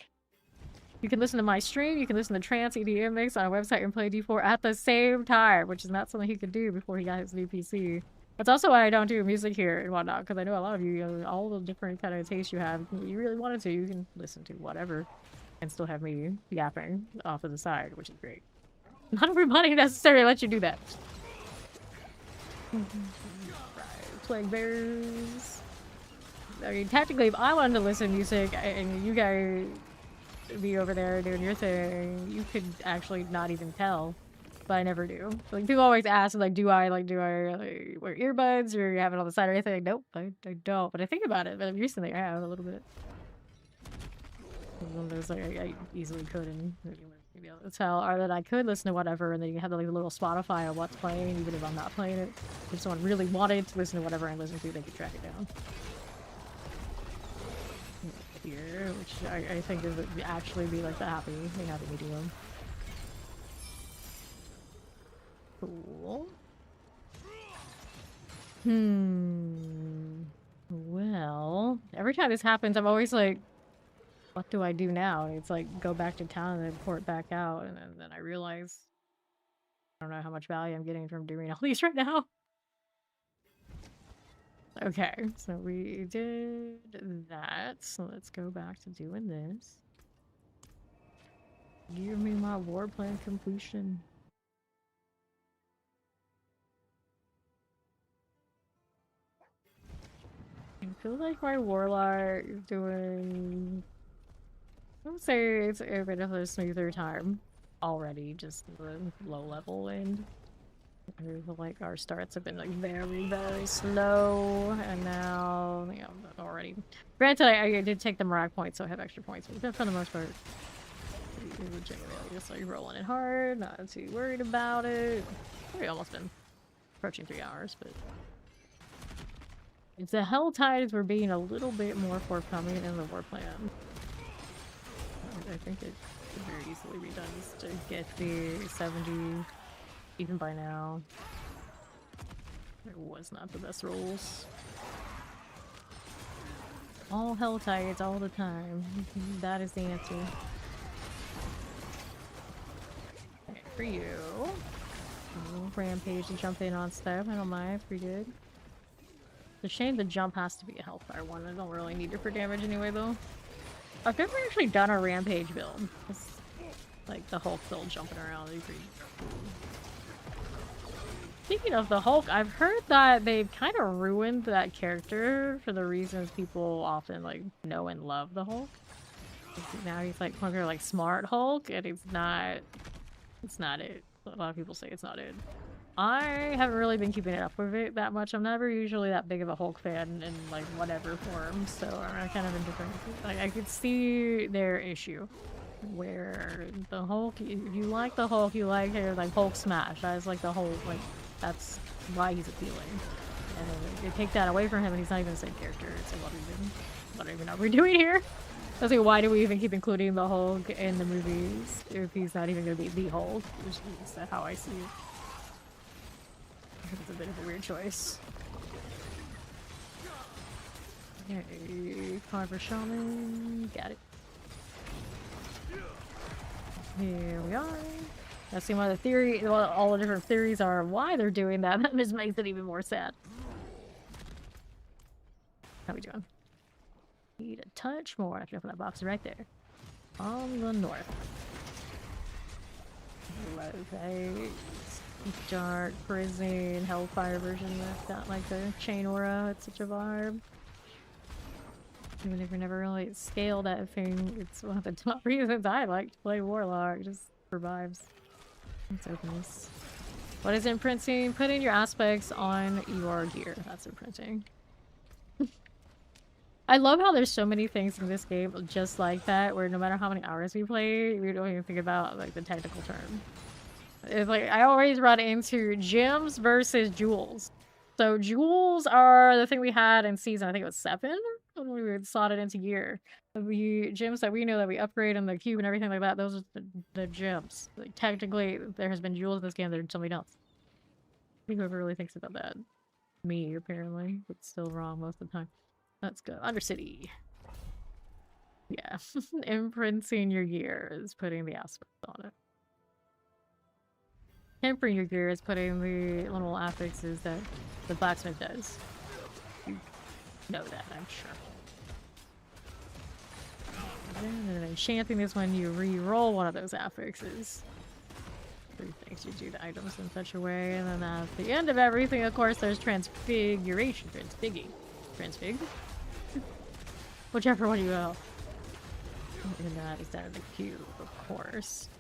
You can listen to my stream, you can listen to Trance EDM Mix on our website and play D4 at the same time, which is not something he could do before he got his new PC. That's also why I don't do music here and whatnot, because I know a lot of you, all the different kind of tastes you have, you really wanted to, you can listen to whatever and still have me yapping off to the side, which is great. Not everybody necessarily lets you do that. Right, playing bears. I mean, technically, if I wanted to listen to music and you guys be over there doing your thing, you could actually not even tell. But I never do. Like, people always ask, like, do I wear earbuds or you have it on the side or anything? Like, nope, I don't. But I think about it. But recently I have a little bit. One of those, like, I easily could and maybe able to tell, or that I could listen to whatever, and then you have the like, little Spotify of what's playing, even if I'm not playing it. If someone really wanted to listen to whatever I'm listening to, they could track it down. Here, which I think would actually be like the happy medium. Cool. Well, every time this happens, I'm always like, what do I do now? And it's like, go back to town and then port back out. And then I realize I don't know how much value I'm getting from doing all these right now. Okay, so we did that. So let's go back to doing this. Give me my war plan completion. I feel like my Warlock is doing... I would say it's a bit of a smoother time already, just the low level end. I feel like our starts have been like very, very slow, and now, you know, already... Granted, I did take the Mirage points, so I have extra points, but for the most part, we're genuinely just like rolling it hard, not too worried about it. We've almost been approaching 3 hours, but... It's the Hell Tides were being a little bit more forthcoming in the war plan. I think it could very easily be done just to get the 70 even by now. It was not the best rolls. All Hell Tides all the time. That is the answer. Okay, for you. Rampage to jump in on stuff. I don't mind. It's pretty good. It's a shame the jump has to be a Hellfire one. I don't really need it for damage anyway, though. I've never actually done a Rampage build. It's like the Hulk build jumping around. It'd be pretty cool. Speaking of the Hulk, I've heard that they've kind of ruined that character for the reasons people often like know and love the Hulk. Now he's like considered like smart Hulk, and it's not it. A lot of people say it's not it. I haven't really been keeping it up with it that much. I'm never usually that big of a Hulk fan in like whatever form, so I'm kind of indifferent. Like I could see their issue where the Hulk, if you like the Hulk, you like like Hulk smash. That's like the whole like that's why he's appealing. And then they take that away from him, and he's not even the same character. It's like what even are we doing here? I was like, why do we even keep including the Hulk in the movies if he's not even going to be the Hulk? Which is how I see it. It's a bit of a weird choice. Okay, Carver Shaman, got it. Here we are. Let's see what the theory, well, all the different theories are why they're doing that. That just makes it even more sad. How we doing? Need a touch more. I have to open that box right there. On the north. Okay. Dark prison Hellfire version that's got like the chain aura. It's such a vibe. Even if we never really scale that thing, it's one of the top reasons I like to play Warlock. Just for vibes. Let's open this. What is imprinting? Putting your aspects on your gear. That's imprinting. I love how there's so many things in this game just like that, where no matter how many hours we play, we don't even think about like the technical term. It's like I always run into gems versus jewels. So jewels are the thing we had in season, I think it was 7 when we would slot it into gear. The gems that we know that we upgrade in the cube and everything like that, those are the gems. Like technically there has been jewels in this game, there's something else. I think whoever really thinks about that. Me apparently, but still wrong most of the time. Let's go. Undercity. Yeah. Imprinting your gear is putting the aspect on it. Tempering your gear is putting the little affixes that the blacksmith does. You know that, I'm sure. And then enchanting is when you re-roll one of those affixes. 3 things you do to items in such a way, and then at the end of everything, of course, there's transfiguration. Transfig? Whichever one you will. And that is down in the cube, of course.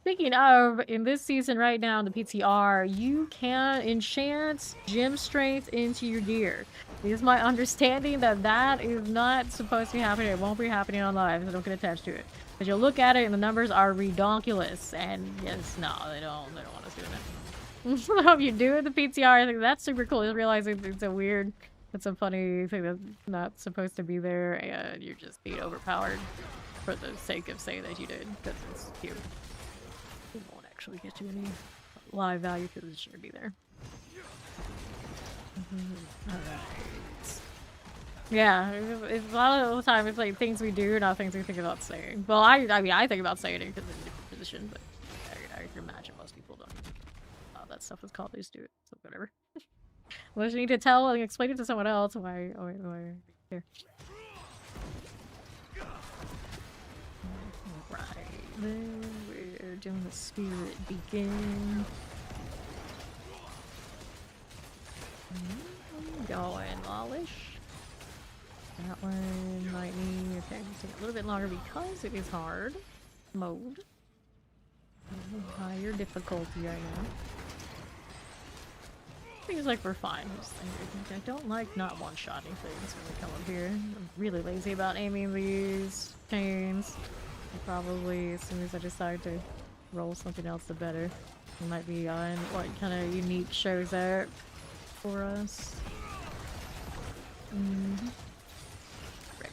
Speaking of, in this season right now in the PTR, you can enchant gem strength into your gear. It is my understanding that that is not supposed to be happening. It won't be happening on live, so don't get attached to it. But you'll look at it and the numbers are redonkulous. And yes, no, they don't want us doing that. So if you do it in the PTR, I think that's super cool. Just realizing it's a weird, it's a funny thing that's not supposed to be there, and you're just being overpowered for the sake of saying that you did, because it's cute. It won't actually get you any live value because it shouldn't be there. Alright. Yeah, it's a lot of the time it's like things we do, not things we think about saying. Well, I mean, I think about saying it because it's a different position, but I can imagine most people don't. That stuff is called, they just do it, so whatever. Unless you need to tell and explain it to someone else, why here. Right, then we're doing the spirit beacon. Going Lawlish. That one might need, okay, take a little bit longer because it is hard mode. Higher difficulty right now. Seems like we're fine. I don't like not one-shotting things when we come up here. I'm really lazy about aiming these chains. Probably as soon as I decide to roll something else, the better. It might be on what kind of unique shows up for us.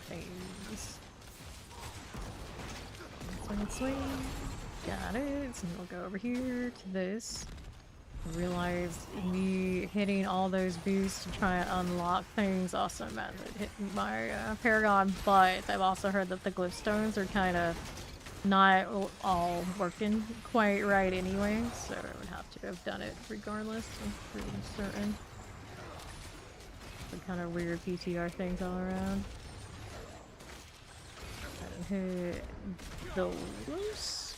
Things. Swing. Got it. So we'll go over here to this. Realize me hitting all those boosts to try and unlock things also meant that hitting my Paragon, but I've also heard that the glyph stones are kind of not all working quite right anyway, so I would have to have done it regardless. I'm pretty certain. Some kind of weird PTR things all around. Hit those.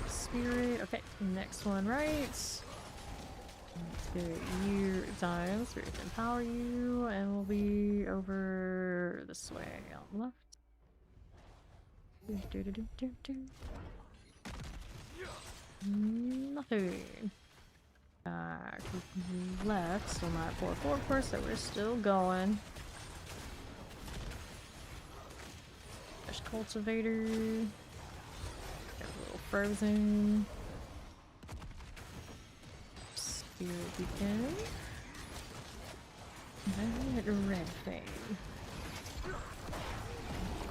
Spirit. Okay, next one right. Let's get you time. Spirit can empower you, and we'll be over this way on the left. Nothing. Left, still not 4-4 of course, so we're still going. There's Cultivator. Got a little Frozen. Spirit Beacon. And Red Fang.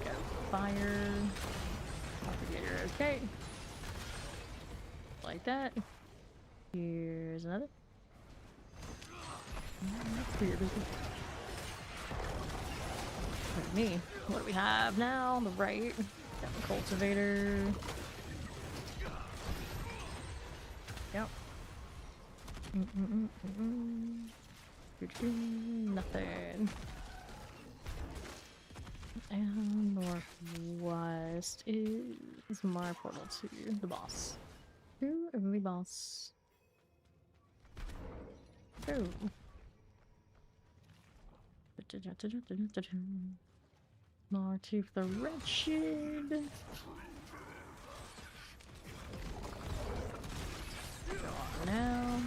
Got Fire. Propagator, okay. Like that. Here's another. That's weird, isn't it? Look at me. What do we have now? On the right. Got the Cultivator. Yep. Nothing. And northwest is my portal to the boss. To the boss. Oh. Martooth the Wretched. Go on now.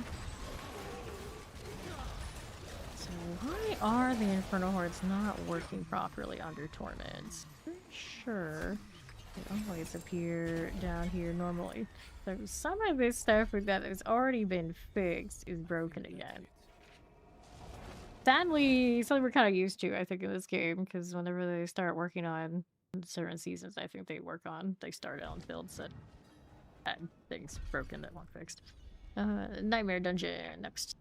So why are the Infernal Hordes not working properly under Torment? Pretty sure they always appear down here normally. So some of this stuff that has already been fixed is broken again. Sadly, something we're kind of used to, I think, in this game, because whenever they start working on certain seasons, I think they start on builds that had things broken that weren't fixed. Nightmare Dungeon, next.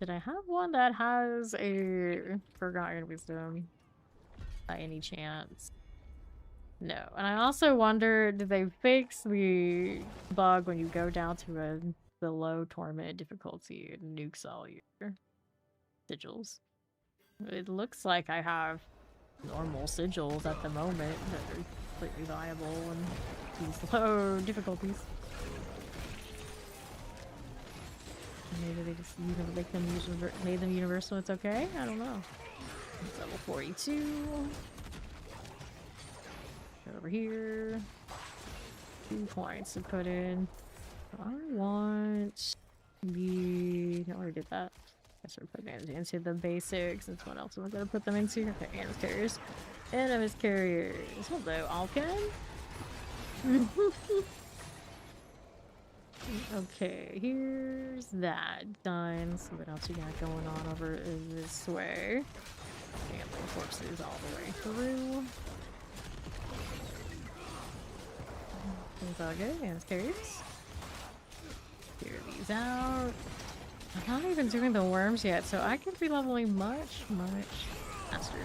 Did I have one that has a Forgotten Wisdom by any chance? No. And I also wonder, did they fix the bug when you go down to the low torment difficulty and nukes all your sigils? It looks like I have normal sigils at the moment that are completely viable in these low difficulties. Maybe they just made them universal. It's okay. I don't know. It's level 42. Over here. 2 points to put in. I want the. No, I already did that. I guess we're putting it into the basics. That's what else am I gonna put them into? Okay, Animus Carriers. Animus Carriers. Hello, Alkin. Okay, here's that done. So what else we got going on over this way? Gambling corpses all the way through. Things all good. Animus Carriers. these out. I'm not even doing the worms yet, so I could be leveling much faster.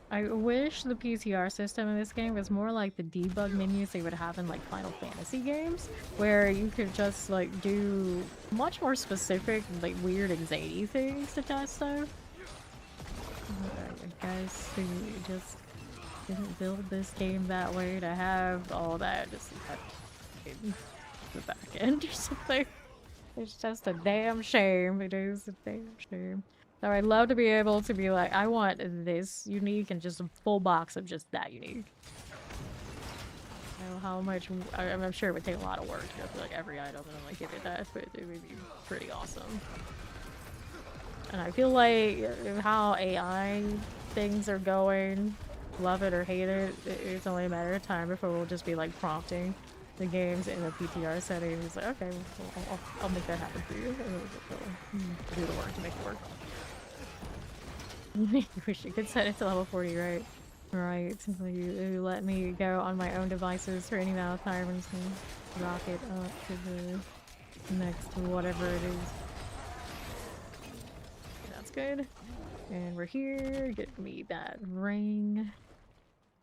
I wish the PTR system in this game was more like the debug menus they would have in like Final Fantasy games, where you could just like do much more specific, like weird and zany things to test stuff. Guys who just didn't build this game that way to have all that just in the back end or something. It's just a damn shame. It is a damn shame. So I'd love to be able to be like, I want this unique and just a full box of just that unique. I don't know how much, I'm sure it would take a lot of work to go through like every item and like give it that, but it would be pretty awesome. And I feel like how AI things are going, love it or hate it, it's only a matter of time before we'll just be like prompting the games in a PTR setting. It's like, okay, well, I'll make that happen for you. And we'll do the work to make it work. Wish you could set it to level 40, right? Right. You let me go on my own devices for any amount of time and just rock it up to the next whatever it is. That's good. And we're here. Get me that ring.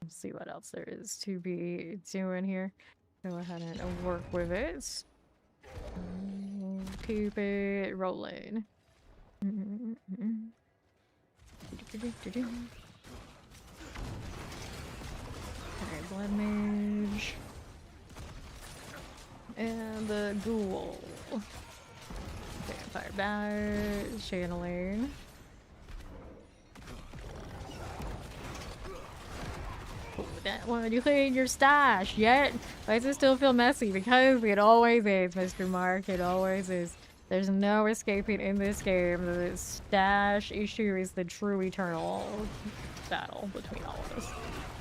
Let's see what else there is to be doing here. Go ahead and work with it. Keep it rolling. Alright, blood mage. And the ghoul. Vampire bat, channeling. That one, you clean your stash yet? Why does it still feel messy? Because it always is, Mr. Mark. It always is. There's no escaping in this game. The stash issue is the true eternal battle between all of us.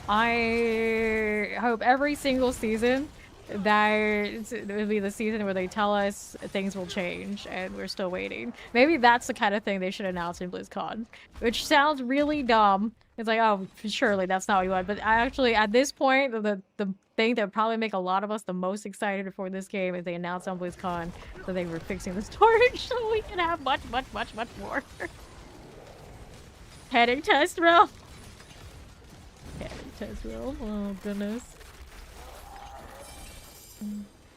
I hope every single season that it will be the season where they tell us things will change and we're still waiting. Maybe that's the kind of thing they should announce in BlizzCon, which sounds really dumb. It's like, oh, surely that's not what you want. But I actually, at this point, the thing that would probably make a lot of us the most excited for this game is they announced on BlizzCon that they were fixing the storage so we can have much more. Heading test roll. Heading test roll. Oh, goodness.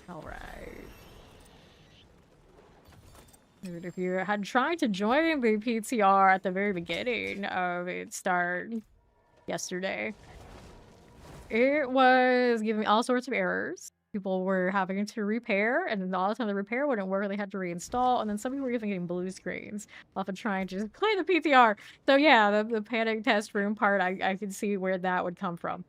Alright. Dude, if you had tried to join the PTR at the very beginning of its start yesterday, it was giving me all sorts of errors. People were having to repair, and then all the time the repair wouldn't work, they had to reinstall, and then some people were even getting blue screens off of trying to just play the PTR. So yeah, the panic test room part, I could see where that would come from.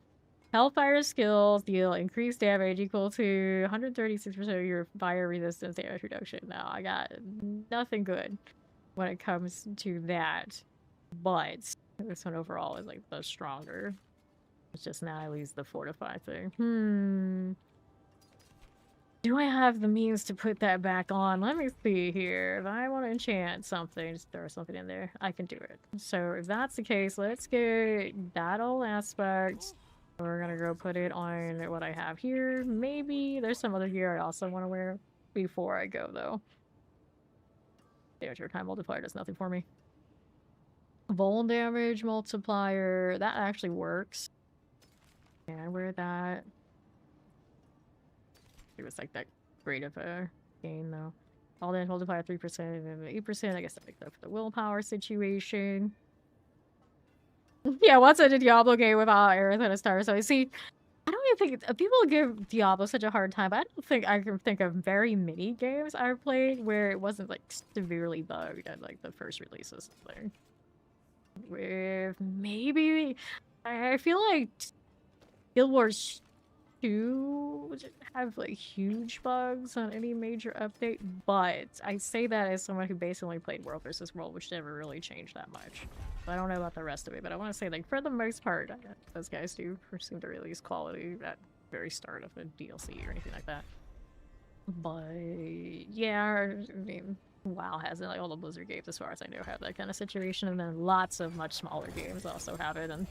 Hellfire skills deal increased damage equal to 136% of your fire resistance damage reduction. Now, I got nothing good when it comes to that, but this one overall is like the stronger. It's just now I lose the fortify thing. Do I have the means to put that back on? Let me see here. If I want to enchant something, just throw something in there, I can do it. So if that's the case, let's get battle aspect. We're gonna go put it on what I have here. Maybe there's some other gear I also want to wear before I go, though. Damage your time multiplier does nothing for me. Vol damage multiplier, that actually works. Yeah, I wear that. It was like that great of a gain, though. All damage multiplier 3% and 8%. I guess that makes up for the willpower situation. Yeah, what's a Diablo game without Arizona Star? So I see, I don't even think people give Diablo such a hard time, but I don't think I can think of very many games I've played where it wasn't like severely bugged at like the first release of something. With maybe, I feel like Guild Wars 2 didn't have like huge bugs on any major update, but I say that as someone who basically played World vs. World, which never really changed that much. I don't know about the rest of it, but I want to say, like, for the most part, those guys do seem to release quality at the very start of a DLC or anything like that. But, yeah, I mean, WoW hasn't, like, all the Blizzard games, as far as I know, have that kind of situation, and then lots of much smaller games also have it, and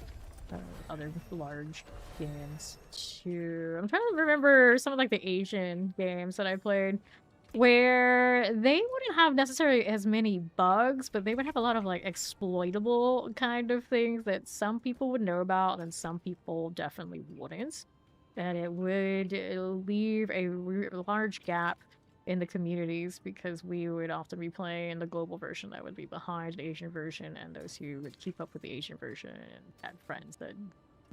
other large games too. I'm trying to remember some of like the Asian games that I played where they wouldn't have necessarily as many bugs, but they would have a lot of like exploitable kind of things that some people would know about and some people definitely wouldn't. And it would leave a large gap in the communities because we would often be playing the global version that would be behind the Asian version, and those who would keep up with the Asian version and had friends that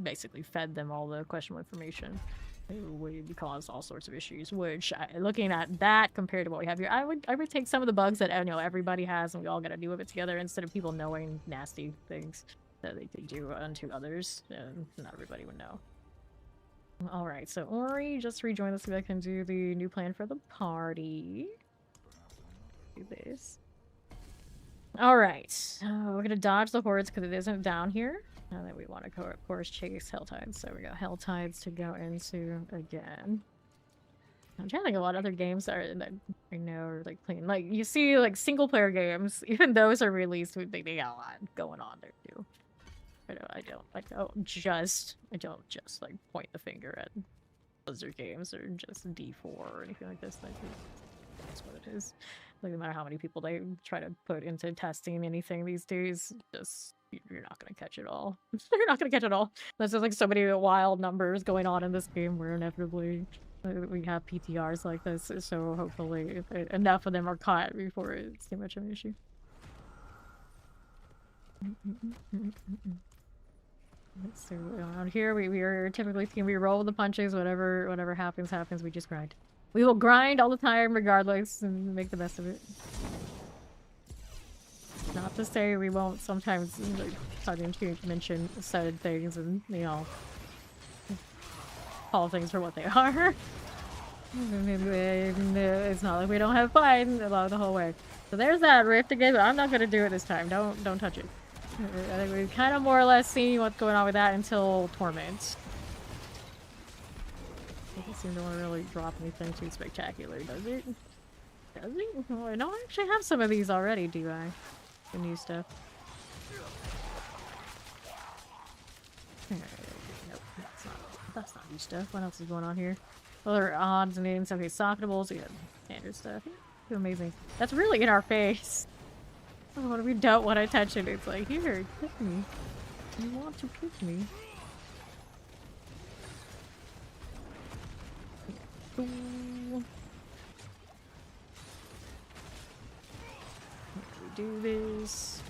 basically fed them all the questionable information. It would cause all sorts of issues, which looking at that compared to what we have here, I would take some of the bugs that everybody has and we all gotta deal with it together instead of people knowing nasty things that they could do unto others, and not everybody would know. Alright, so Ori just rejoined us so I can do the new plan for the party. Do this. Alright, we're gonna dodge the hordes because it isn't down here. And then we want to go, of course, chase Helltides. So we got Helltides to go into again. I'm trying to think of a lot of other games that I know are like playing. Like you see, like single player games, even those are released. They got a lot going on there too. I don't just like point the finger at Blizzard games or just D4 or anything like this. That's what it is. Like no matter how many people they try to put into testing anything these days, just you're not gonna catch it all. You're not gonna catch it all. There's just like so many wild numbers going on in this game where inevitably we have PTRs like this, so hopefully enough of them are caught before it's too much of an issue. So around here we are typically we roll the punches, whatever happens, we just grind. We will grind all the time regardless and make the best of it. Not to say we won't sometimes like tongue-in-cheek mention said things and, you know, call things for what they are. It's not like we don't have fun along the whole way. So there's that rift again, but I'm not gonna do it this time. Don't touch it. I think we've kind of more or less seen what's going on with that until Torment. Doesn't seem to want to really drop anything too spectacular, does it? Does it? Oh, I don't actually have some of these already, do I? The new stuff. Nope, that's not new stuff. What else is going on here? Other odds and ends. Okay, socketables. We have standard stuff. Too amazing. That's really in our face. Oh, when we don't want to touch it, it's like, here, kiss me. You want to kiss me? Ooh. Do this.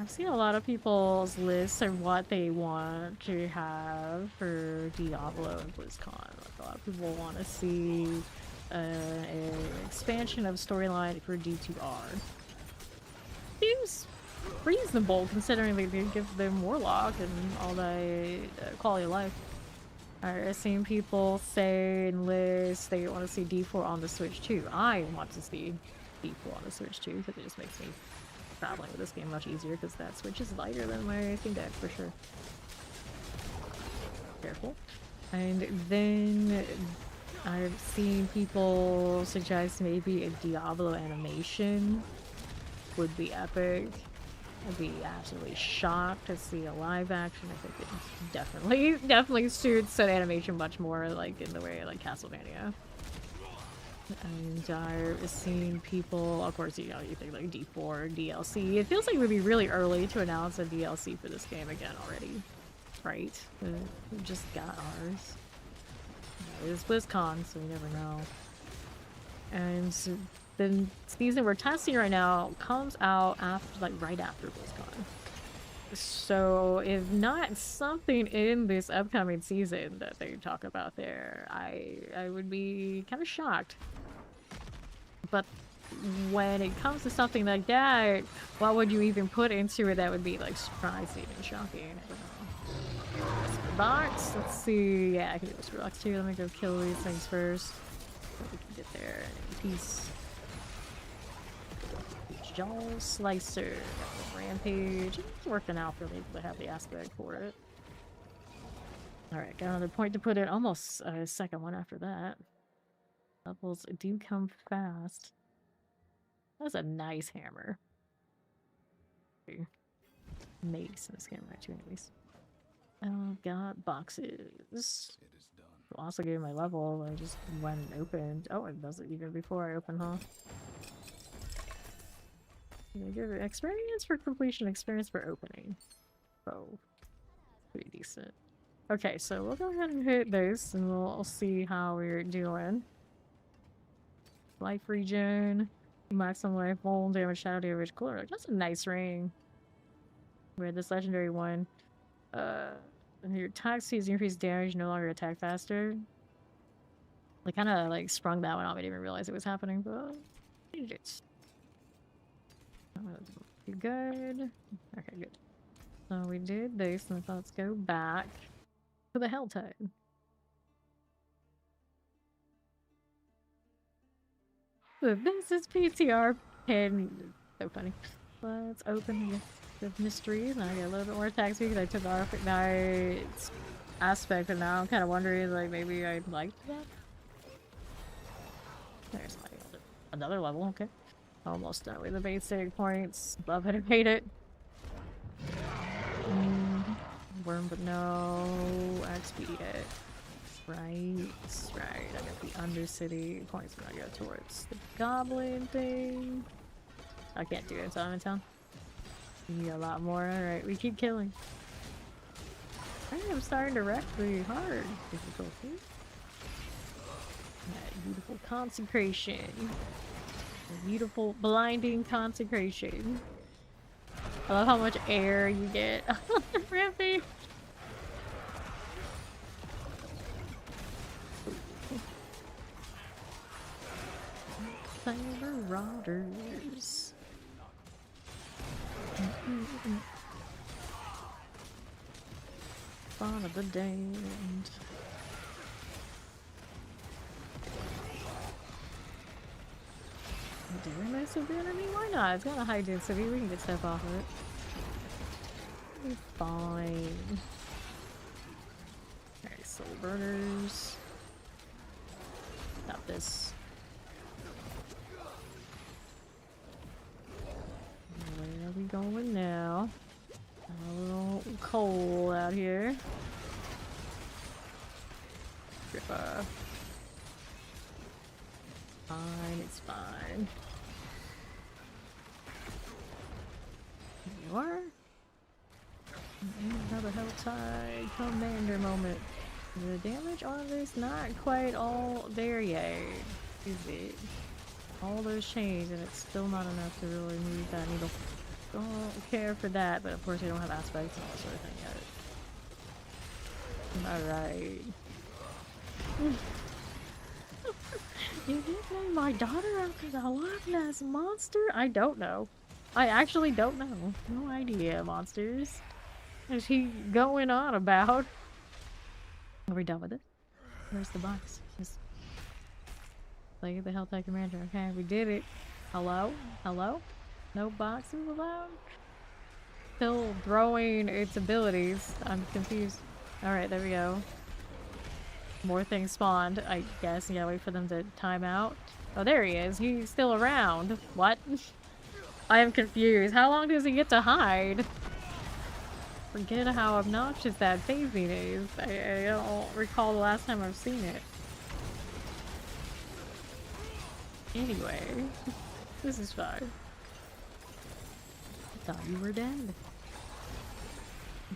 I've seen a lot of people's lists of what they want to have for Diablo and BlizzCon. Like a lot of people want to see an expansion of storyline for D2R. Seems reasonable considering they did give them Warlock and all the quality of life. I've seen people say in lists they want to see D4 on the Switch too. I want to see D4 on the Switch too because it just makes me traveling with this game much easier because that Switch is lighter than my Steam Deck for sure. Careful. And then I've seen people suggest maybe a Diablo animation would be epic. I'd be absolutely shocked to see a live action. I think it definitely suits that animation much more like in the way like Castlevania. And I've seen people, of course, you know, you think like D4 DLC. It feels like it would be really early to announce a DLC for this game again already, right? We just got ours. It's BlizzCon, so we never know. And the season we're testing right now comes out after, like, right after BlizzCon. So if not something in this upcoming season that they talk about there, I would be kind of shocked. But when it comes to something like that, what would you even put into it that would be like surprising and shocking? I don't know. Box, let's see. Yeah, I can do this box too. Let me go kill these things first. So we can get there in peace. Jaw Slicer, Rampage. It's working out for me to have the aspect for it. Alright, got another point to put in. Almost a second one after that. Levels do come fast. That's a nice hammer. Mace in this game, right? Too, anyways. Oh, got boxes. Will also give my level. I just went and opened. Oh, it does it even before I open, huh? They give it experience for completion, experience for opening. Oh, pretty decent. Okay, so we'll go ahead and hit this, and we'll see how we're doing. Life regen, maximum life, full damage, shadow damage, color. That's a nice ring. We had this legendary one. Your attack speed increased damage, no longer attack faster. I kind of like sprung that one off. I didn't even realize it was happening, but it's good. Okay, good. So we did this, and let's go back to the Helltide. So this is PTR pin. So funny. Let's open the mysteries, and I get a little bit more attack speed because I took off Ignite's aspect, and now I'm kind of wondering, like, maybe I liked that. There's like another level, okay. Almost done with the basic points. Love it, hate it. Worm, but no XP yet. Right. I got the Undercity points when I go towards the Goblin thing. I can't do it until I'm in town. Need a lot more. Alright, we keep killing. I am starting to wreck the hard difficulty. That beautiful consecration. A beautiful blinding consecration. I love how much air you get on the rampage. Marauders. Spawn of the damned. Do we mess with the enemy? Why not? It's got a high density. We can get stuff off of it. It's fine. Alright, soul burners. Got this. Where are we going now? A little cold out here. Fine, it's fine. You are? Another Helltide Commander moment. The damage on this not quite all there yet, is it? All those chains and it's still not enough to really move that needle. Don't care for that, but of course we don't have aspects and all sort of thing yet. Alright. You nicknamed my daughter after the Loch Ness monster? I don't know. I actually don't know. No idea, monsters. Is he going on about? Are we done with it? Where's the box? Just like the Helltide Commander. Okay, we did it. Hello? Hello? No boxes allowed? Still throwing its abilities. I'm confused. Alright, there we go. More things spawned, I guess. You gotta wait for them to time out. Oh, there he is. He's still around. What? I am confused. How long does he get to hide? Forget how obnoxious that phasing is. I don't recall the last time I've seen it. Anyway, this is fine. I thought you were dead.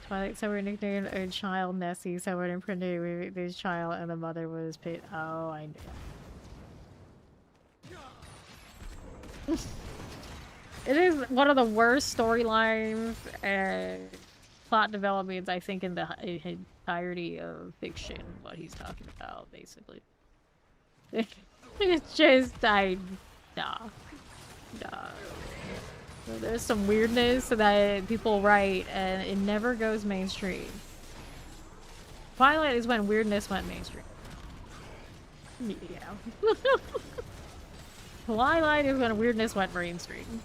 Twilight Someone nicknamed a child Nessie, someone imprinted with this child, and the mother was Pit. Oh, I knew. It is one of the worst storylines and plot developments, I think, in the entirety of fiction, what he's talking about, basically. It's just, nah. There's some weirdness that people write, and it never goes mainstream. Twilight is when weirdness went mainstream. Yeah. Twilight is when weirdness went mainstream.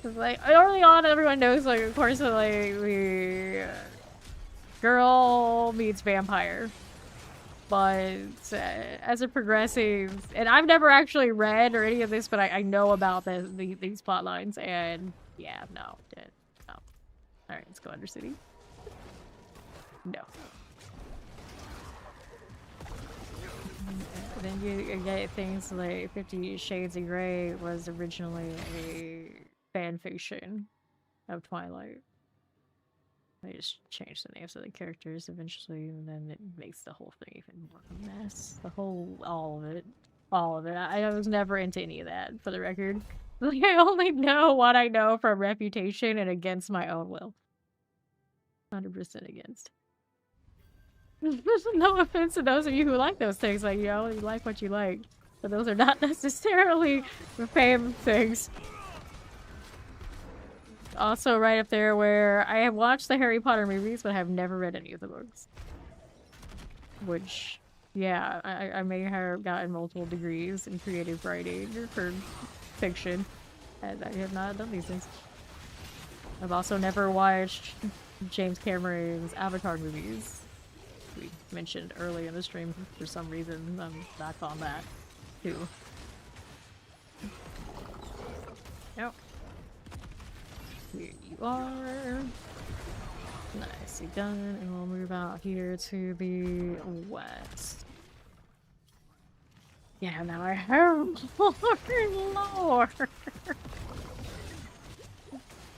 It's like, early on, everyone knows, like, of course, like, the girl meets vampire. But as it progresses, and I've never actually read or any of this, but I know about these plot lines, and yeah, no. Alright, let's go Undercity. No. Then you get things like 50 Shades of Grey was originally a fan fiction of Twilight. They just changed the names of the characters eventually, and then it makes the whole thing even more of a mess. All of it. All of it. I was never into any of that, for the record. Like, I only know what I know from reputation and against my own will. 100% against. No offense to those of you who like those things, like, you know, you like what you like. But those are not necessarily the fame things. Also right up there where I have watched the Harry Potter movies, but I have never read any of the books. Which, yeah, I may have gotten multiple degrees in creative writing for fiction, and I have not done these things. I've also never watched James Cameron's Avatar movies. We mentioned early in the stream for some reason. I'm back on that, too. Yep. Here you are. Nicely done, and we'll move out here to the west. Yeah, now I have more lore.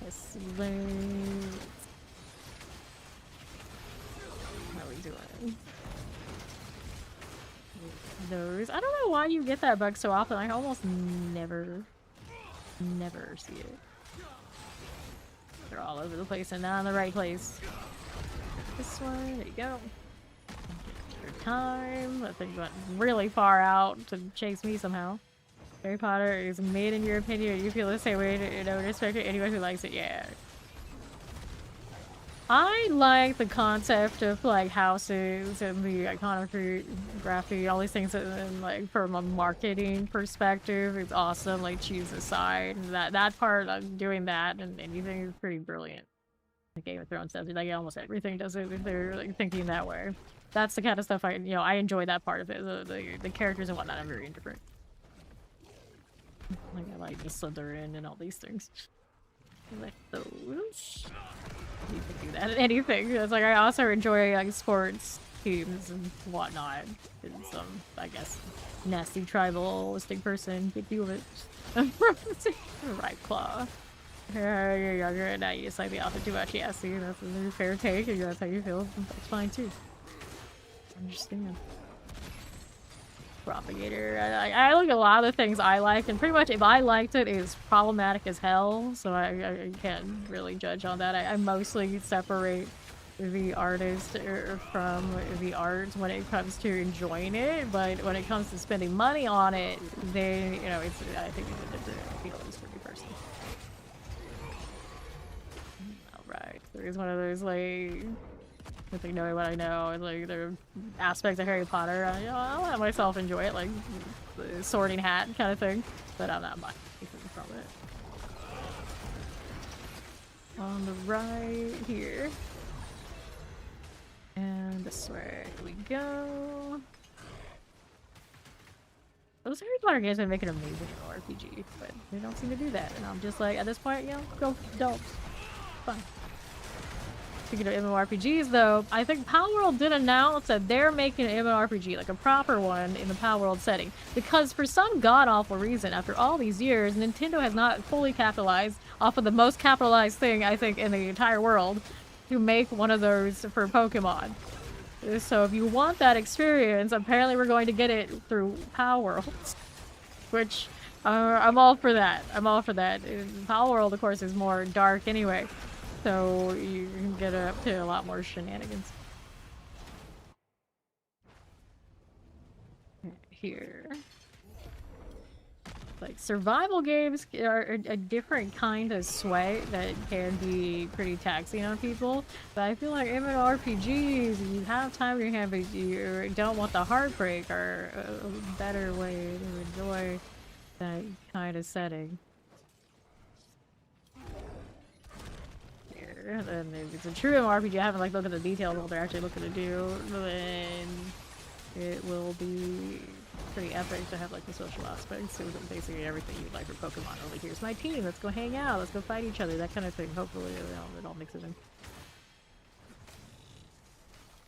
Let's load. How are we doing? Those. I don't know why you get that bug so often. I almost never see it. They're all over the place and not in the right place. This one, there you go. Your time. That thing went really far out to chase me somehow. Harry Potter is made in your opinion. You feel the same way, you know, respect to anyone who likes it. Yeah. I like the concept of like houses and the iconography, all these things, and like from a marketing perspective, it's awesome. Like choose a side. That part of doing that and anything is pretty brilliant. The Game of Thrones does it. Like almost everything does it if they're like thinking that way. That's the kind of stuff I enjoy that part of it. The characters and whatnot are very indifferent. Like I like the Slytherin and all these things. I like those. You can do that at anything. It's like I also enjoy like sports teams and whatnot. And some, I guess, nasty tribalistic person could deal with it. Right claw. You're younger and now you just like the outfit too much. Yeah, see, that's a fair take. And that's how you feel. That's fine too. I understand. Propagator. I look at a lot of the things I like, and pretty much if I liked it, it's problematic as hell, so I can't really judge on that. I mostly separate the artist from the art when it comes to enjoying it, but when it comes to spending money on it, then, you know, I think it's a different feelings for me personally. Alright, there's one of those, like, I think knowing what I know, and like there are aspects of Harry Potter, I'll let myself enjoy it, like the Sorting Hat kind of thing, but I'm not buying anything from it. On the right here. And this way we go. Those Harry Potter games would make an amazing RPG, but they don't seem to do that, and I'm just like, at this point, you know, go, don't. Fine. Speaking of MMORPGs, though, I think Palworld did announce that they're making an MMORPG, like a proper one, in the Palworld setting. Because for some god-awful reason, after all these years, Nintendo has not fully capitalized off of the most capitalized thing, I think, in the entire world, to make one of those for Pokemon. So if you want that experience, apparently we're going to get it through Palworld. Which, I'm all for that. I'm all for that. Palworld, of course, is more dark anyway. So you can get up to a lot more shenanigans. Here. Like, survival games are a different kind of sweat that can be pretty taxing on people. But I feel like MMORPGs, you have time in your hand, but you don't want the heartbreak, are a better way to enjoy that kind of setting. And if it's a true MMORPG, I haven't like looked at the details of what they're actually looking to do, then it will be pretty epic to have like the social aspects. So basically everything you'd like for Pokemon. Oh, like, here's my team, let's go hang out, let's go fight each other, that kind of thing. Hopefully it all mixes in.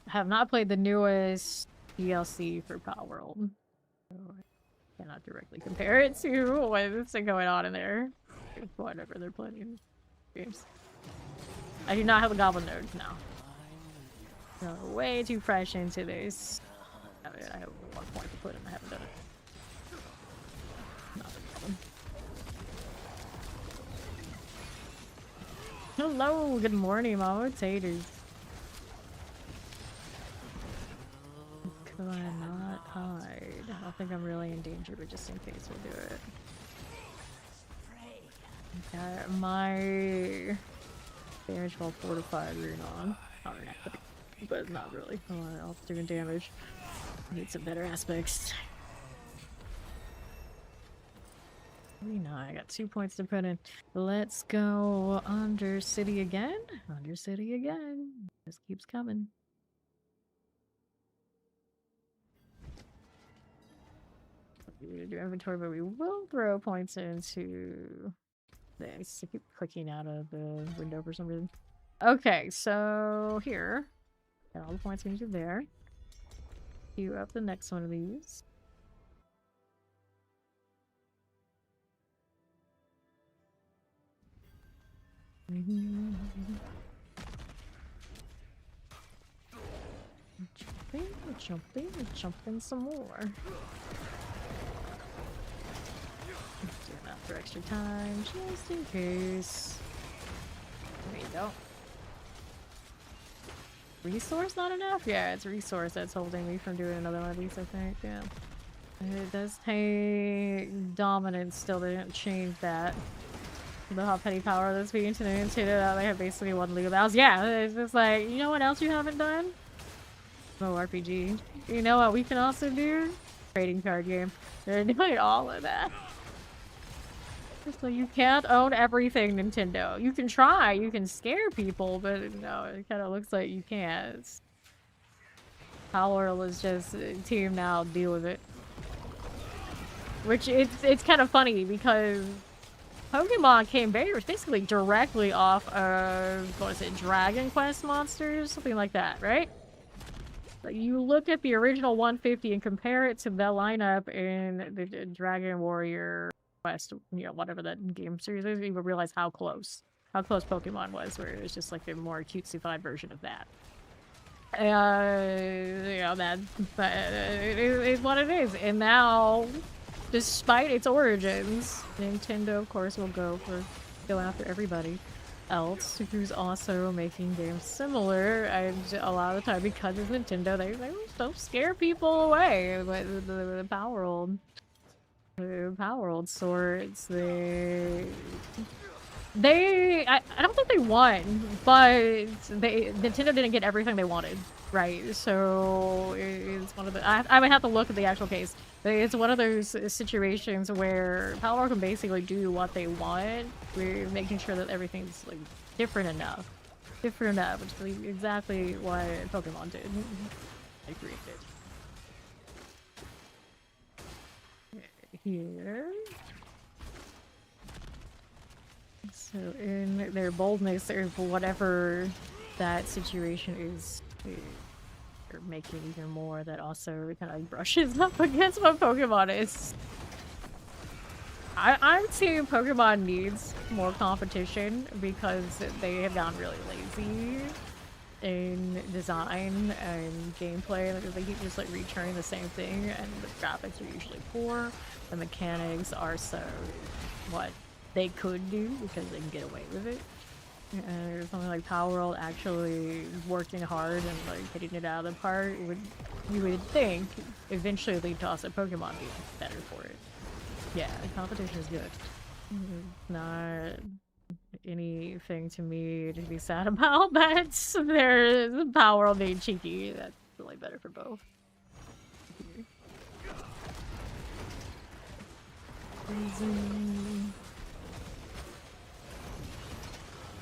have not played the newest DLC for Power World. So I cannot directly compare it to what's going on in there. Whatever they're playing in games. I do not have a goblin node now. No, way too fresh into this. I have 1 point to put in, I haven't done it. Not a problem. Hello, good morning, Mama Taters. Could I not hide? I don't think I'm really in danger, but just in case we'll do it. Got my damage while fortified rune on. But not really. I'm doing damage. Need some better aspects. 39. I got 2 points to put in. Let's go under city again. Under city again. This keeps coming. We do inventory, but we will throw points into this. I keep clicking out of the window for some reason. Okay, so here. Got all the points we needed there. Queue up the next one of these. Jumping some more. Doing that for extra time, just in case. There you go. Resource not enough? Yeah, it's resource that's holding me from doing another one of these, I think. Yeah. It does take dominance still. They didn't change that. The how petty power that's being to Nintendo. They have basically one legal battles. Yeah, it's just like, you know what else you haven't done? No RPG. You know what we can also do? Trading card game. They're doing all of that. So you can't own everything, Nintendo. You can try, you can scare people, but no, it kind of looks like you can't. Power was just team now, deal with it. Which it's kind of funny because Pokemon came basically directly off of, what is it, Dragon Quest monsters? Something like that, right? Like you look at the original 150 and compare it to the lineup in the Dragon Warrior Quest, you know, whatever that game series is, you will realize how close Pokemon was, where it was just like a more cutesy-fied version of that. You know, that it is what it is. And now, despite its origins, Nintendo, of course, will go after everybody else who's also making games similar. And a lot of the time, because it's Nintendo, they don't scare people away with the Power World. The Power World swords, I don't think they won, but Nintendo didn't get everything they wanted, right? So it's one of the, I would have to look at the actual case. It's one of those situations where Power World can basically do what they want. We're making sure that everything's like different enough, which is exactly what Pokemon did. I agree with it. Here. So in their boldness or whatever that situation is, they're making even more that also kind of brushes up against what Pokemon is. I'm seeing Pokemon needs more competition because they have gotten really lazy in design and gameplay. Like, they keep just like returning the same thing, and the graphics are usually poor. The mechanics are so what they could do because they can get away with it. And something like Power World actually working hard and like hitting it out of the park, you would think eventually lead to also Pokemon being better for it. Yeah, the competition is good. Not anything to me to be sad about that. There's Power World being cheeky. That's really better for both.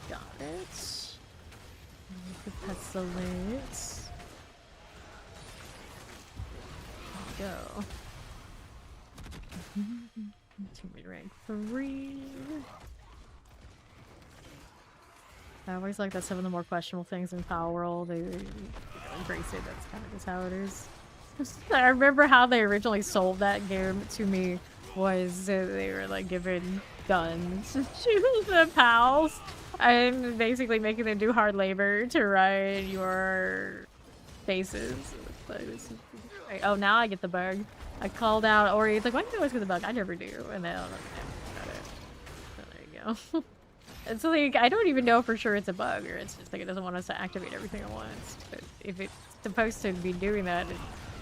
Got it. The pestilence. There we go. Teammate rank 3. I always like that some of the more questionable things in Power World, they embrace it. That's kind of just how it is. I remember how they originally sold that game to me was they were like giving guns to the pals and basically making them do hard labor to ride your faces. Oh, now I get the bug. I called out Ori. It's like, why do you always get the bug? I never do. And then I don't know about it. So there you go. It's like, I don't even know for sure it's a bug, or it's just like it doesn't want us to activate everything at once. But if it's supposed to be doing that, it's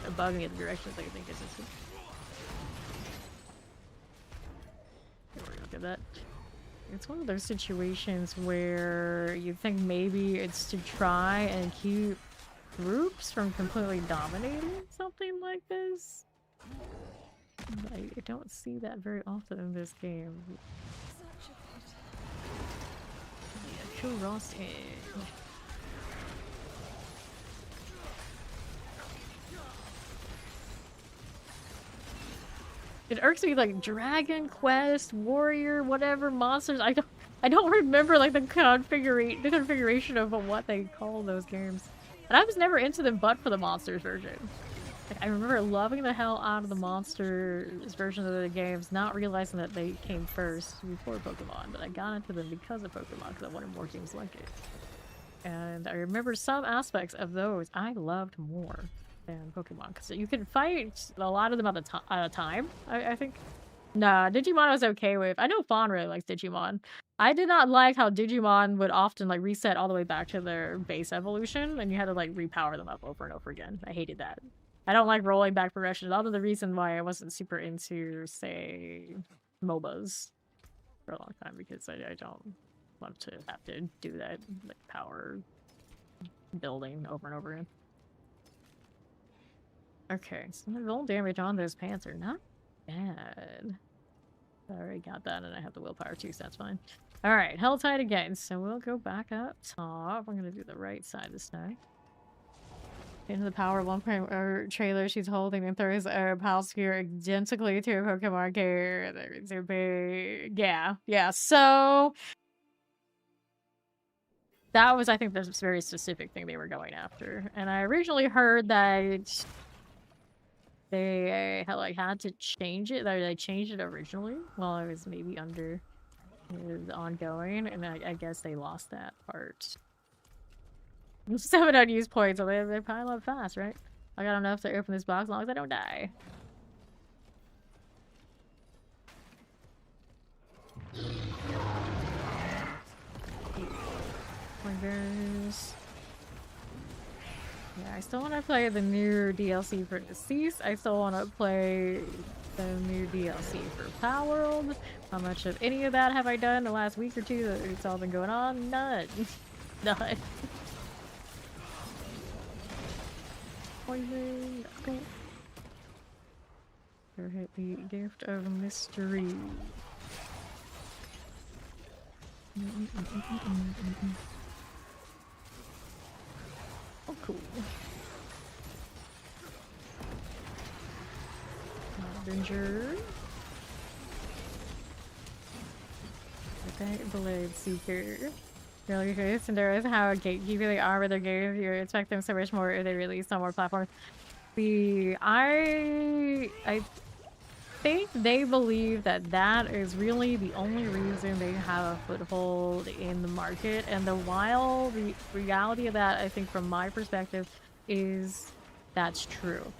a bug in the other direction, so I think it's just... Look at that. It's one of those situations where you think maybe it's to try and keep groups from completely dominating something like this. I don't see that very often in this game. Yeah, cool Ross in. It irks me like Dragon Quest, Warrior, whatever monsters. I don't remember like the configuration of what they call those games. And I was never into them but for the monsters version. Like, I remember loving the hell out of the monsters version of the games, not realizing that they came first before Pokemon, but I got into them because of Pokemon, because I wanted more games like it. And I remember some aspects of those I loved more than Pokemon, because you could fight a lot of them at a time, I think. Nah, Digimon I was okay with. I know Fawn really likes Digimon. I did not like how Digimon would often like reset all the way back to their base evolution, and you had to like repower them up over and over again. I hated that. I don't like rolling back progression. Another reason why I wasn't super into, say, MOBAs for a long time, because I don't want to have to do that like power building over and over again. Okay, so the roll damage on those pants are not bad. I already got that, and I have the willpower too, so that's fine. Alright, held tight again, so we'll go back up top. I'm gonna do the right side this time. Into the power 1.0 trailer she's holding and throws a pal spear identically to a Pokemon carrier. Yeah, so that was, I think, this very specific thing they were going after. And I originally heard that they had to change it, that they changed it originally while it was maybe under ongoing, and I guess they lost that part. 7 unused points, so they pile up fast, right? I got enough to open this box as long as I don't die. Pointers. Yeah, I still want to play the new DLC for Deceased. I still want to play the new DLC for Palworld. How much of any of that have I done the last week or two that it's all been going on? None. None. Poison. Cool. Or hit the gift of mystery. Oh, cool. Avenger. Okay, Blade Seeker. Really good. Cinderella is how gatekeeping they are with their games. You expect them so much more if they release on more platforms. I think they believe that that is really the only reason they have a foothold in the market. And the reality of that, I think from my perspective, is that's true.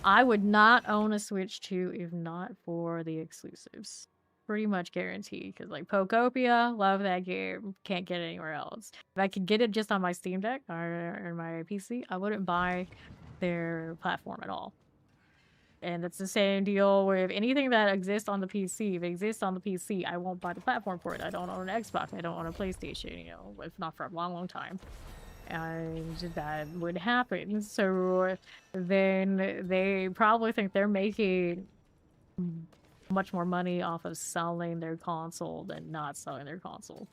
I would not own a Switch 2 if not for the exclusives. Pretty much guaranteed, because like Pokopia, love that game, can't get it anywhere else. If I could get it just on my Steam Deck or my PC, I wouldn't buy their platform at all. And it's the same deal with anything that exists on the PC. If it exists on the PC, I won't buy the platform for it. I don't own an Xbox, I don't own a PlayStation, you know, if not for a long, long time. And that would happen. So then they probably think they're making much more money off of selling their console than not selling their console.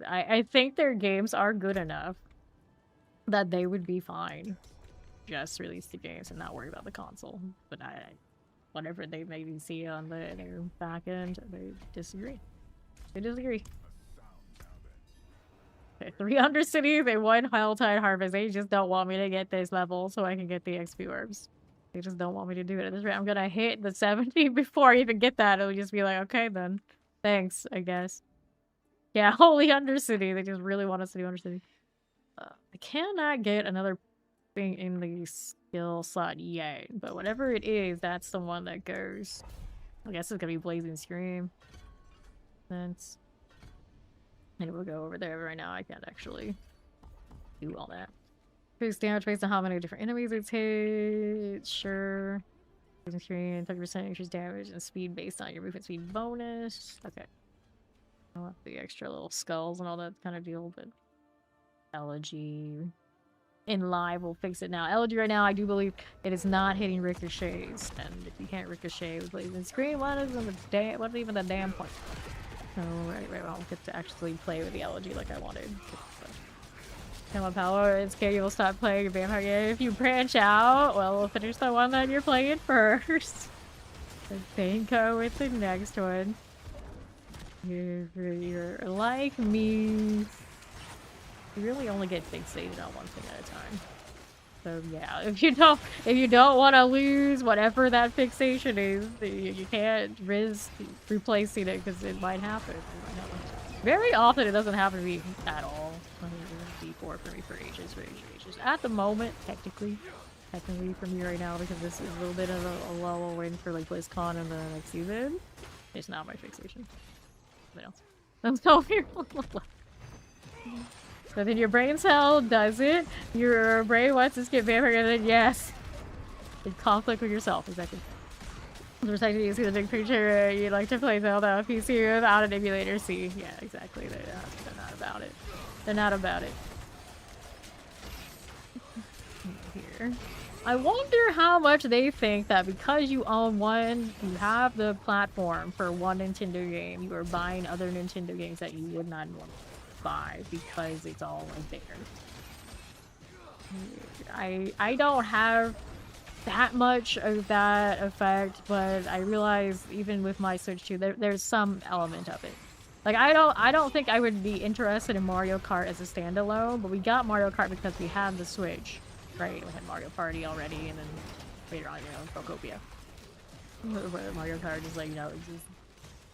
I think their games are good enough that they would be fine just release the games and not worry about the console. But whatever they maybe see on their back end, they disagree. They disagree. Okay, 3 Undercities and 1 Helltide Harvest. They just don't want me to get this level so I can get the XP orbs. They just don't want me to do it at this rate. I'm gonna hit the 70 before I even get that. It'll just be like, okay then. Thanks, I guess. Yeah, Holy Undercity. They just really want us to do Undercity. I cannot get another thing in the skill slot yet, but whatever it is, that's the one that goes. I guess it's gonna be Blazing Scream. Sense. And we'll go over there right now. I can't actually do all that. Increase damage based on how many different enemies it's hit. Sure. Blazing Scream, 30% increase damage and speed based on your movement speed bonus. Okay. I want the extra little skulls and all that kind of deal, but Elegy in live will fix it now. Elegy right now, I do believe it is not hitting ricochets, and if you can't ricochet with Blazing Scream, what is even the damn point? So right, I won't get to actually play with the Elegy like I wanted. Come on, Paolo, it's okay, you'll stop playing Vampire game. If you branch out, well, we'll finish the one that you're playing first. And then go with the next one. You're like me. You really only get fixated on one thing at a time. So yeah, if you don't want to lose whatever that fixation is, you can't risk replacing it because it might happen. Very often it doesn't happen to me at all. D4 for me for ages. At the moment, technically for me right now, because this is a little bit of a lull waiting for like BlizzCon and the next season. It's not my fixation. Something else. Let's go here. So then your brain cell does it. Your brain wants to skip vampire, and then yes, in conflict with yourself. Exactly. Respect you see the big picture. You'd like to play Zelda on PC without an emulator. See, yeah, exactly. They're not about it. They're not about it. Here. I wonder how much they think that because you own one, you have the platform for one Nintendo game, you are buying other Nintendo games that you would not normally buy because it's all like there. I don't have that much of that effect, but I realize even with my Switch 2, there's some element of it. Like I don't think I would be interested in Mario Kart as a standalone, but we got Mario Kart because we had the Switch, right? We had Mario Party already, and then later on, Phocopia. Mario Kart is like, it's just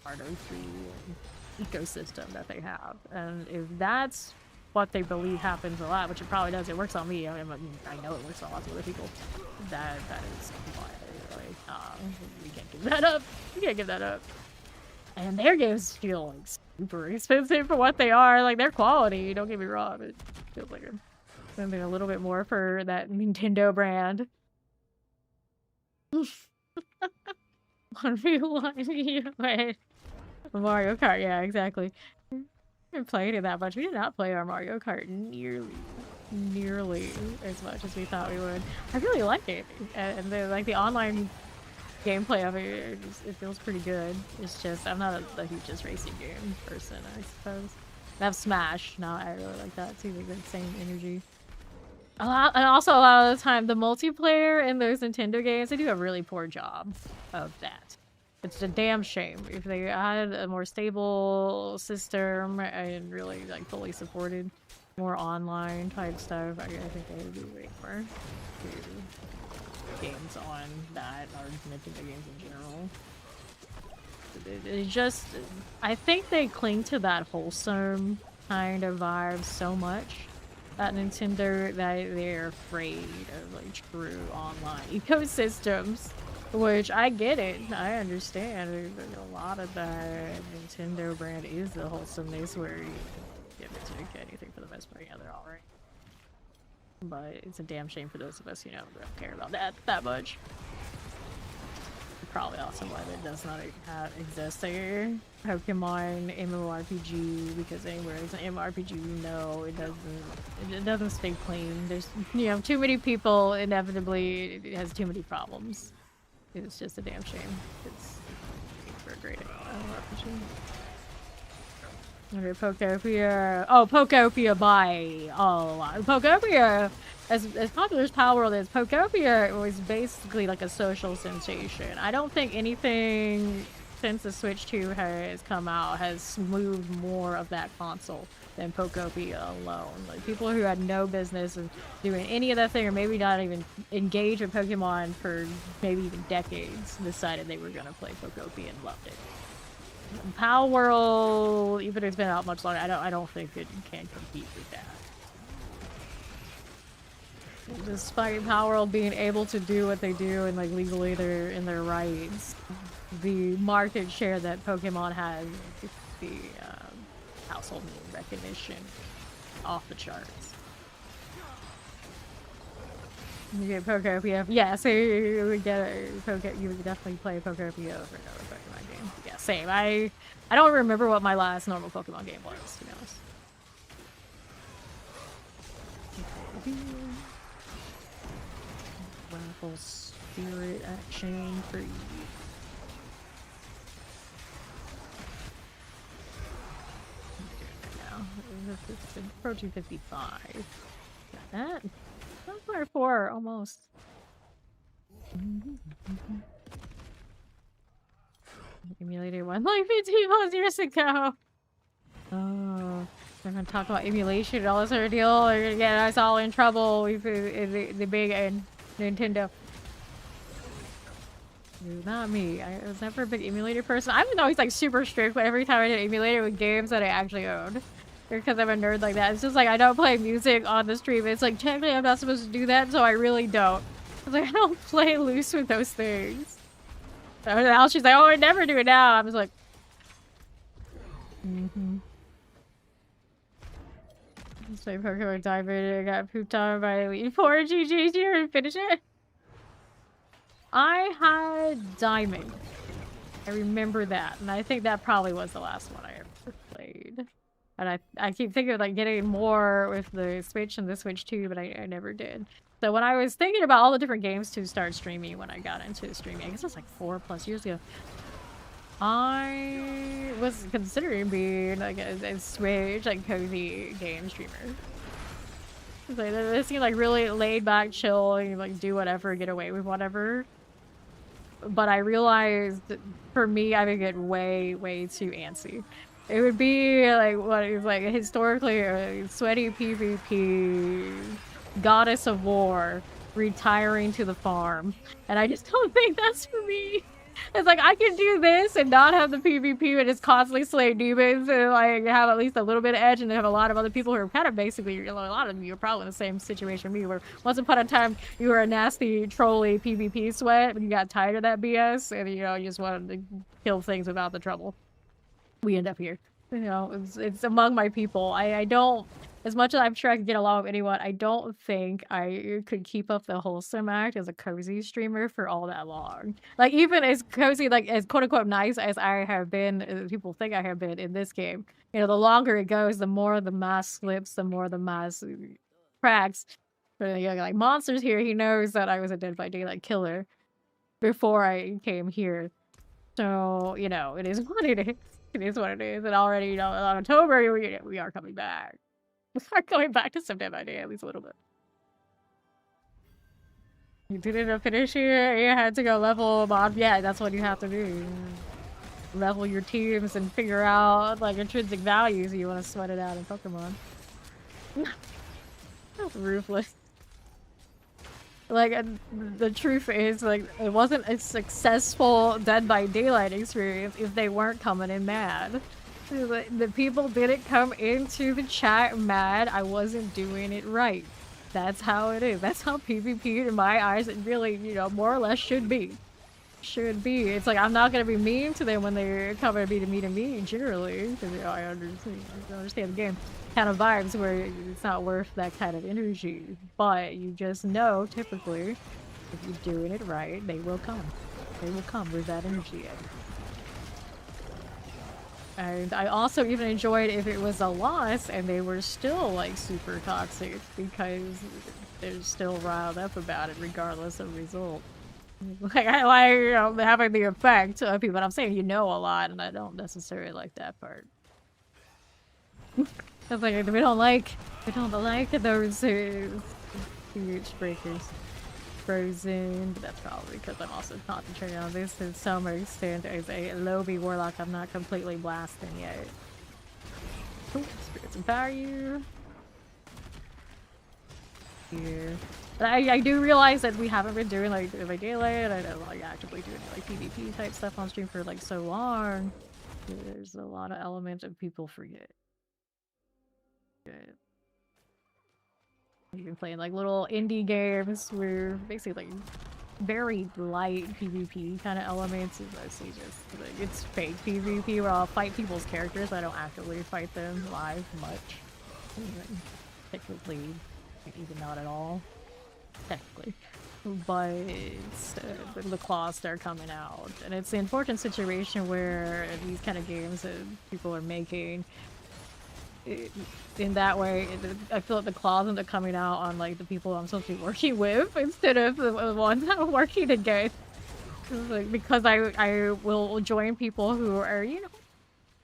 part of the ecosystem that they have, and if that's what they believe happens a lot, which it probably does, it works on me. I know it works on lots of other people. That is why we can't give that up. We can't give that up. And their games feel like super expensive for what they are. Like their quality, don't get me wrong, it feels like something a little bit more for that Nintendo brand. 1v1 Mario Kart, yeah, exactly. We didn't play it that much. We did not play our Mario Kart nearly as much as we thought we would. I really like it, and the online gameplay of it feels pretty good. It's just I'm not the hugest racing game person, I suppose. I have Smash now. I really like that too. Like the same energy. And also a lot of the time, the multiplayer in those Nintendo games, they do a really poor job of that. It's a damn shame. If they had a more stable system and really like fully supported more online type stuff, I think they would do way more games on that, or Nintendo games in general. It just, I think they cling to that wholesome kind of vibe so much at Nintendo that they're afraid of like true online ecosystems. Which, I get it. I understand. A lot of that Nintendo brand is the wholesomeness where you give it to anything for the most part. Yeah, they're alright. But it's a damn shame for those of us, who don't care about that much. Probably also why that does not exist there. Pokemon MMORPG, because anywhere it's an MMORPG, it doesn't stay clean. There's, too many people, inevitably, it has too many problems. It's just a damn shame. It's for a great RPG. Okay, Pokopia. Oh, Pokopia by a lot. Pokopia, as popular as Power World is, Pokopia was basically like a social sensation. I don't think anything since the Switch 2 has come out has moved more of that console than Pokopia alone. Like, people who had no business of doing any of that thing, or maybe not even engaged with Pokemon for maybe even decades, decided they were gonna play Pokopia and loved it. Pal World, even if it's been out much longer, I don't think it can compete with that. Despite Pal World being able to do what they do and like legally they're in their rights, the market share that Pokemon has, the household recognition, off the charts. You get Pokopia, yeah. So you would get you would definitely play Pokopia over another Pokemon game. Yeah, same. I don't remember what my last normal Pokemon game was, to be honest. Raffle Spirit action for you. Now, it's approaching 55. Got that. 1.4, almost. Emulated one like 15 years ago. Oh, we're gonna talk about emulation and all this sort of deal. They're gonna get us all in trouble with the big Nintendo. Dude, not me. I was never a big emulator person. I'm always like super strict, but every time I did emulator with games that I actually owned. Because I'm a nerd like that. It's just like I don't play music on the stream. It's like technically I'm not supposed to do that, so I really don't. It's like I don't play loose with those things. So now she's like, oh, I never do it now. I was like, So Pokemon Diamond, I got pooped on by Elite Four GG's here and finish it. I had Diamond. I remember that, and I think that probably was the last one I ever played. And I keep thinking of like getting more with the Switch and the Switch 2, but I never did. So when I was thinking about all the different games to start streaming when I got into streaming, I guess it was like 4+ years ago, I was considering being like a Switch, like cozy game streamer. Like, they seem like really laid back, chill, and like do whatever, get away with whatever. But I realized that for me, I would get way too antsy. It would be like what is like historically a sweaty PvP, goddess of war, retiring to the farm, and I just don't think that's for me. It's like I can do this and not have the PvP and just constantly slay demons and like have at least a little bit of edge, and then have a lot of other people who are kind of basically, you know, a lot of you are probably in the same situation we were. Once upon a time, you were a nasty, trolly PvP sweat, but you got tired of that BS, and you know, you just wanted to kill things without the trouble. We end up here. You know, it's among my people. I don't, as much as I'm sure I could get along with anyone, I don't think I could keep up the wholesome act as a cozy streamer for all that long. Like, even as cozy, like, as quote-unquote nice as I have been, as people think I have been in this game, you know, the longer it goes, the more the mask slips, the more the mask cracks. But, you know, like, Monster's here, he knows that I was a Dead by Daylight killer before I came here. So, you know, it is what it is. It is what it is. And already, you know, in October, we are coming back. We are going back to some Dead by Day, at least a little bit. You didn't finish here, you had to go level mod. Yeah, that's what you have to do. Level your teams and figure out, like, intrinsic values you want to sweat it out in Pokemon. That's ruthless. Like, the truth is, like, it wasn't a successful Dead by Daylight experience if they weren't coming in mad. The people didn't come into the chat mad I wasn't doing it right. That's how it is. That's how PvP, in my eyes, it really, you know, more or less should be. Should be. It's like, I'm not going to be mean to them when they're coming to be to me, generally. Because, you know, I understand the game kind of vibes where it's not worth that kind of energy. But you just know, typically, if you're doing it right, they will come. They will come with that energy. And I also even enjoyed if it was a loss and they were still like super toxic, because they're still riled up about it regardless of result. Like, I like, you know, having the effect of people. I'm saying, you know, a lot, and I don't necessarily like that part. It's like we don't like those huge breakers. frozen, but that's probably because I'm also concentrating on this to some extent. As a lobby Warlock, I'm not completely blasting yet. Ooh, spirits of value. Here. But I do realize that we haven't been doing like daylight. I don't like actively doing like PvP type stuff on stream for like so long. There's a lot of elements that people forget. Good. You've been playing like little indie games where basically like very light PvP kind of elements. It's mostly just like it's fake PvP where I'll fight people's characters. I don't actively fight them live much. Technically, even not at all. Technically. But the claws start coming out. And it's the unfortunate situation where these kind of games that people are making, in that way, I feel like the claws end up coming out on like the people I'm supposed to be working with instead of the ones I'm working against. Like, because I will join people who are, you know,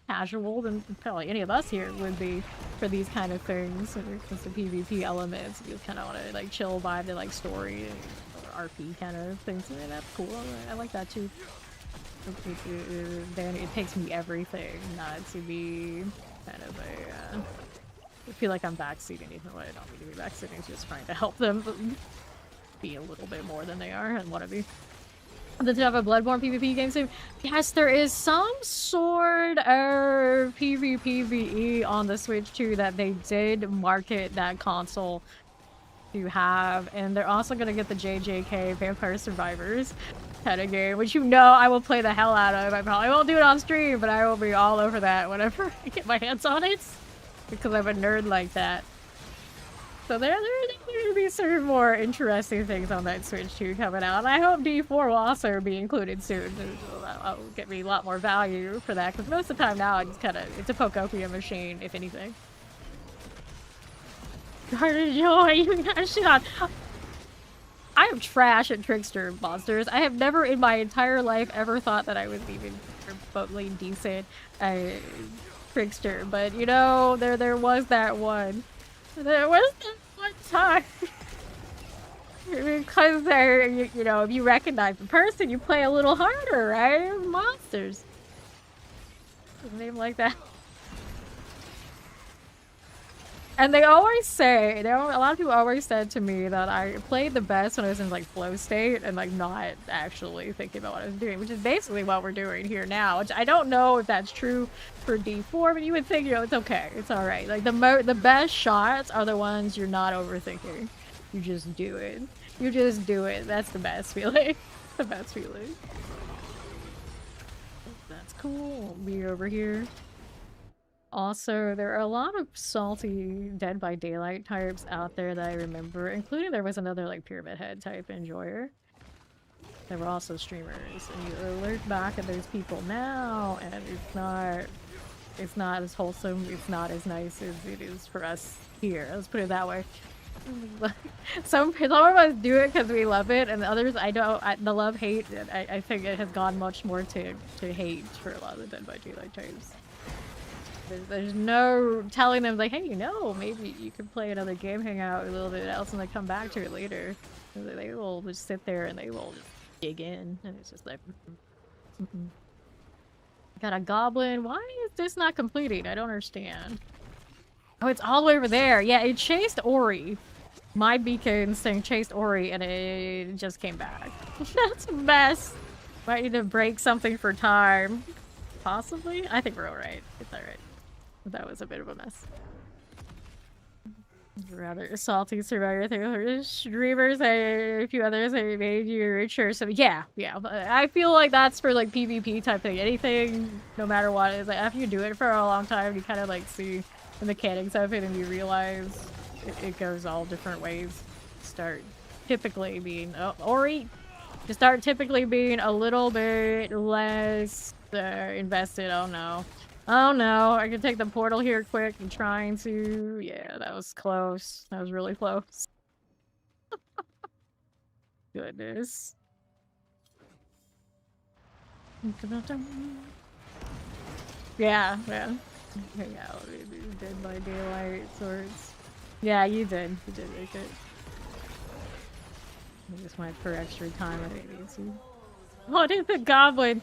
casual than probably any of us here would be for these kind of things. Because the PvP elements, you just kind of want to like chill by the like story and RP kind of things. And that's cool. I like that too. Then it takes me everything not to be kind of a. I feel like I'm backseating even though I don't need to be backseating. Just trying to help them be a little bit more than they are and want to be. Does it have a Bloodborne PvP game soon? Yes, there is some sort of PvPvE on the Switch too that they did market that console to have, and they're also gonna get the JJK Vampire Survivors kind of game, which you know I will play the hell out of. I probably won't do it on stream, but I will be all over that whenever I get my hands on it, because I'm a nerd like that. So there will be some more interesting things on that Switch 2 coming out. And I hope D4 will also be included soon. That'll get me a lot more value for that, because most of the time now it's a Pokopia machine, if anything. Garden Joy, you got shit on. I am trash at trickster monsters. I have never in my entire life ever thought that I was even remotely decent at trickster. But you know, there was that one. There was that one time. Because they're, you know, if you recognize the person, you play a little harder, right? Monsters. A name like that. And they always say, a lot of people always said to me that I played the best when I was in like flow state and like not actually thinking about what I was doing, which is basically what we're doing here now. Which I don't know if that's true for D4, but you would think, you know, it's okay, it's all right. Like the best shots are the ones you're not overthinking. You just do it. You just do it. That's the best feeling. The best feeling. That's cool. Be over here. Also, there are a lot of salty Dead by Daylight types out there that I remember, including there was another like Pyramid Head type enjoyer. They were also streamers, and you alert back at those people now, and it's not as wholesome, it's not as nice as it is for us here. Let's put it that way. Some of us do it because we love it, and the others I don't. The love-hate, I think it has gone much more to hate for a lot of the Dead by Daylight types. There's no telling them like, hey, you know, maybe you could play another game, hang out a little bit else, and then come back to it later. They will just sit there and they will just dig in, and it's just like, got a goblin. Why is this not completing? I don't understand. Oh, it's all the way over there. Yeah, it chased Ori. My beacon saying chased Ori, and it just came back. That's a mess. Might need to break something for time. Possibly? I think we're alright. It's alright. That was a bit of a mess. Rather salty survivor thing. Streamers, a few others, I made you richer. So yeah. I feel like that's for like PvP type thing. Anything, no matter what, is like after you do it for a long time, you kind of like see the mechanics of it, and you realize it goes all different ways. Start typically being Ori. To start typically being a little bit less invested. Oh no. Oh no, I can take the portal here quick. I'm trying to. Yeah, that was close. That was really close. Goodness. Yeah. Hang out. Dead by Daylight sorts. Yeah, you did. You did make it. I just went for extra time at ADC. What is the goblin?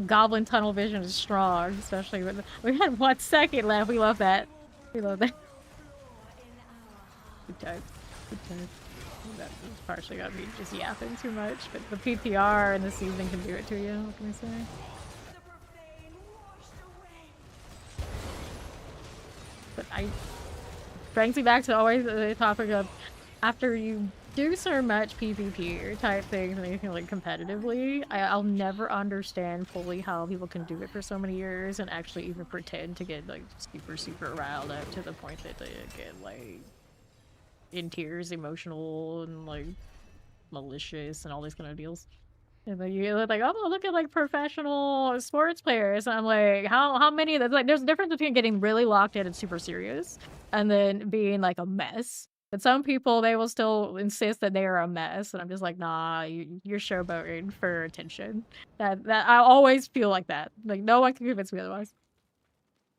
Goblin tunnel vision is strong, especially with we had 1 second left. We love that. We love that. Good time. Good time. That's partially got me just yapping too much, but the PTR and the season can do it to you. What can I say? But I brings me back to always the topic of after you do so much PvP type things and anything like competitively, I'll never understand fully how people can do it for so many years and actually even pretend to get like super riled up to the point that they get like in tears, emotional, and like malicious and all these kind of deals. And then you look like, oh, look at like professional sports players. And I'm like, how many of that? Like, there's a difference between getting really locked in and super serious, and then being like a mess. But some people, they will still insist that they are a mess, and I'm just like, nah, you're showboating for attention. That I always feel like that. Like no one can convince me otherwise.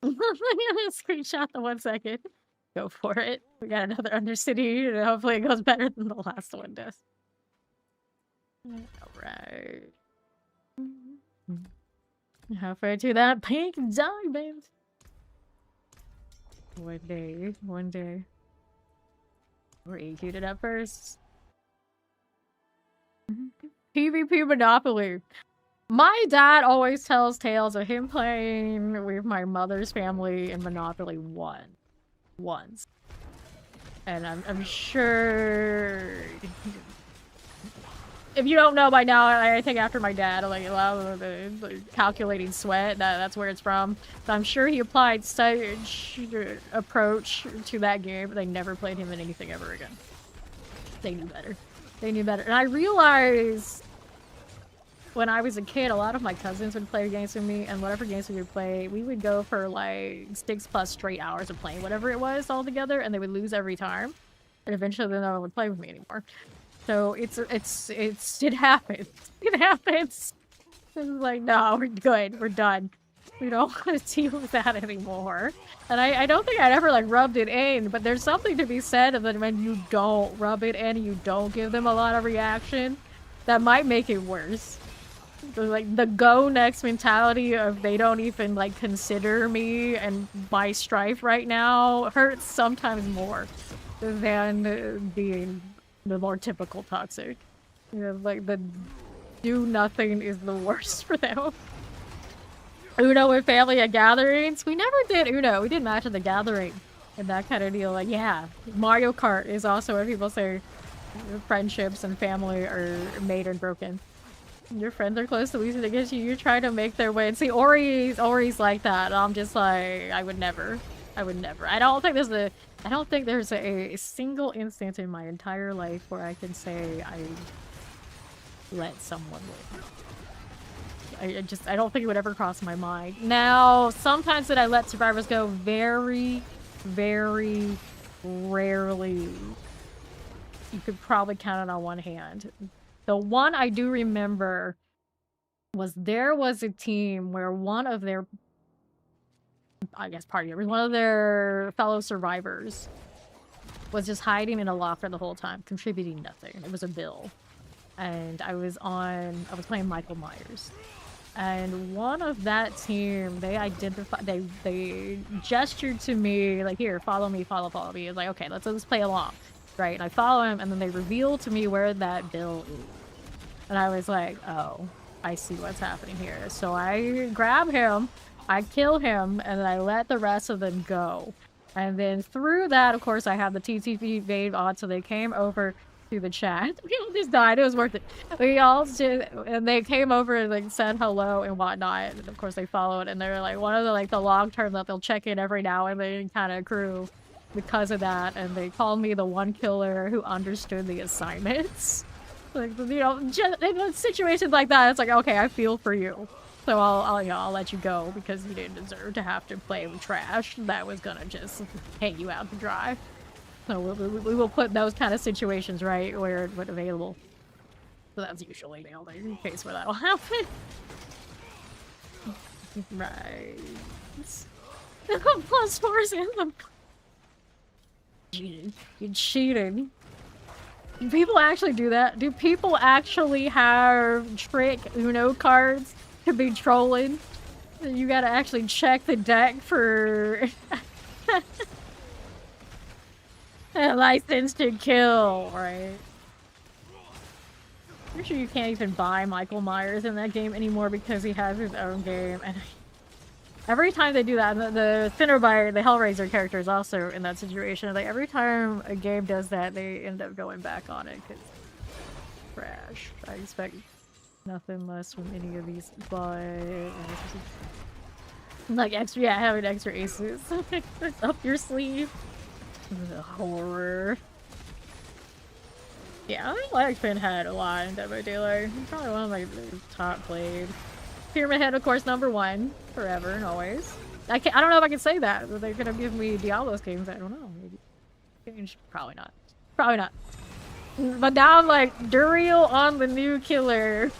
I'm gonna screenshot the 1 second. Go for it. We got another Undercity, and hopefully it goes better than the last one does. Alright. Halfway to that pink diamond. One day. One day. We're EQ'd it up first. PvP Monopoly. My dad always tells tales of him playing with my mother's family in Monopoly once. And I'm sure if you don't know by now, I think after my dad, like a lot of the calculating sweat, that's where it's from. So I'm sure he applied such approach to that game, but they never played him in anything ever again. They knew better. They knew better. And I realized when I was a kid, a lot of my cousins would play games with me, and whatever games we would play, we would go for like 6+ straight hours of playing whatever it was all together, and they would lose every time. And eventually then no one would play with me anymore. So it happens. It happens. It's like, no, we're good. We're done. We don't want to deal with that anymore. And I don't think I'd ever like rubbed it in, but there's something to be said of that when you don't rub it in, you don't give them a lot of reaction, that might make it worse. Like the go next mentality of they don't even like consider me and my strife right now hurts sometimes more than being the more typical toxic. You know, like the do nothing is the worst for them. Uno with family at gatherings. We never did Uno. We did Match at the Gathering and that kind of deal. Like, yeah, Mario Kart is also where people say friendships and family are made and broken. Your friends are close to losing against you. You're trying to make their way. And see, Ori's like that. I'm just like, I would never. I don't think there's a single instance in my entire life where I can say I let someone win. I don't think it would ever cross my mind. Now, sometimes that I let survivors go, very, very rarely. You could probably count it on one hand. The one I do remember was there was a team where one of their, I guess party members, one of their fellow survivors was just hiding in a locker the whole time, contributing nothing. It was a Bill. And I was playing Michael Myers. And one of that team, they gestured to me, like, here, follow me. It was like, okay, let's play along. Right, and I follow him, and then they reveal to me where that Bill is. And I was like, oh, I see what's happening here. So I grab him, I kill him, and then I let the rest of them go. And then through that, of course, I have the TTP evade on, so they came over to the chat. We all just died. It was worth it. We all just, and they came over and like said hello and whatnot. And of course, they followed, and they're like one of the long term that they'll check in every now and then kind of crew because of that. And they called me the one killer who understood the assignments. Like, you know, just in situations like that, it's like, okay, I feel for you. So I'll let you go because you didn't deserve to have to play with trash that was gonna just hang you out to dry. So we will put those kind of situations right where it's available. So that's usually the only case where that'll happen. Right. +4's in the... You cheated. Do people actually do that? Do people actually have trick Uno cards to be trolling? You gotta actually check the deck for a license to kill, right? Pretty sure you can't even buy Michael Myers in that game anymore because he has his own game. And every time they do that, the Cinderbite, the Hellraiser character is also in that situation. Like every time a game does that, they end up going back on it because trash. I expect nothing less from any of these, but like extra, yeah, having extra aces up your sleeve. The horror. Yeah, I think Black Pinhead a lot in Dead by Daylight. He's probably one of my top played. Pyramid Head, of course, #1 forever and always. I don't know if I can say that. They could have given me Diablo's games. I don't know. Maybe change. Probably not. Probably not. But now I'm like Duriel on the new killer.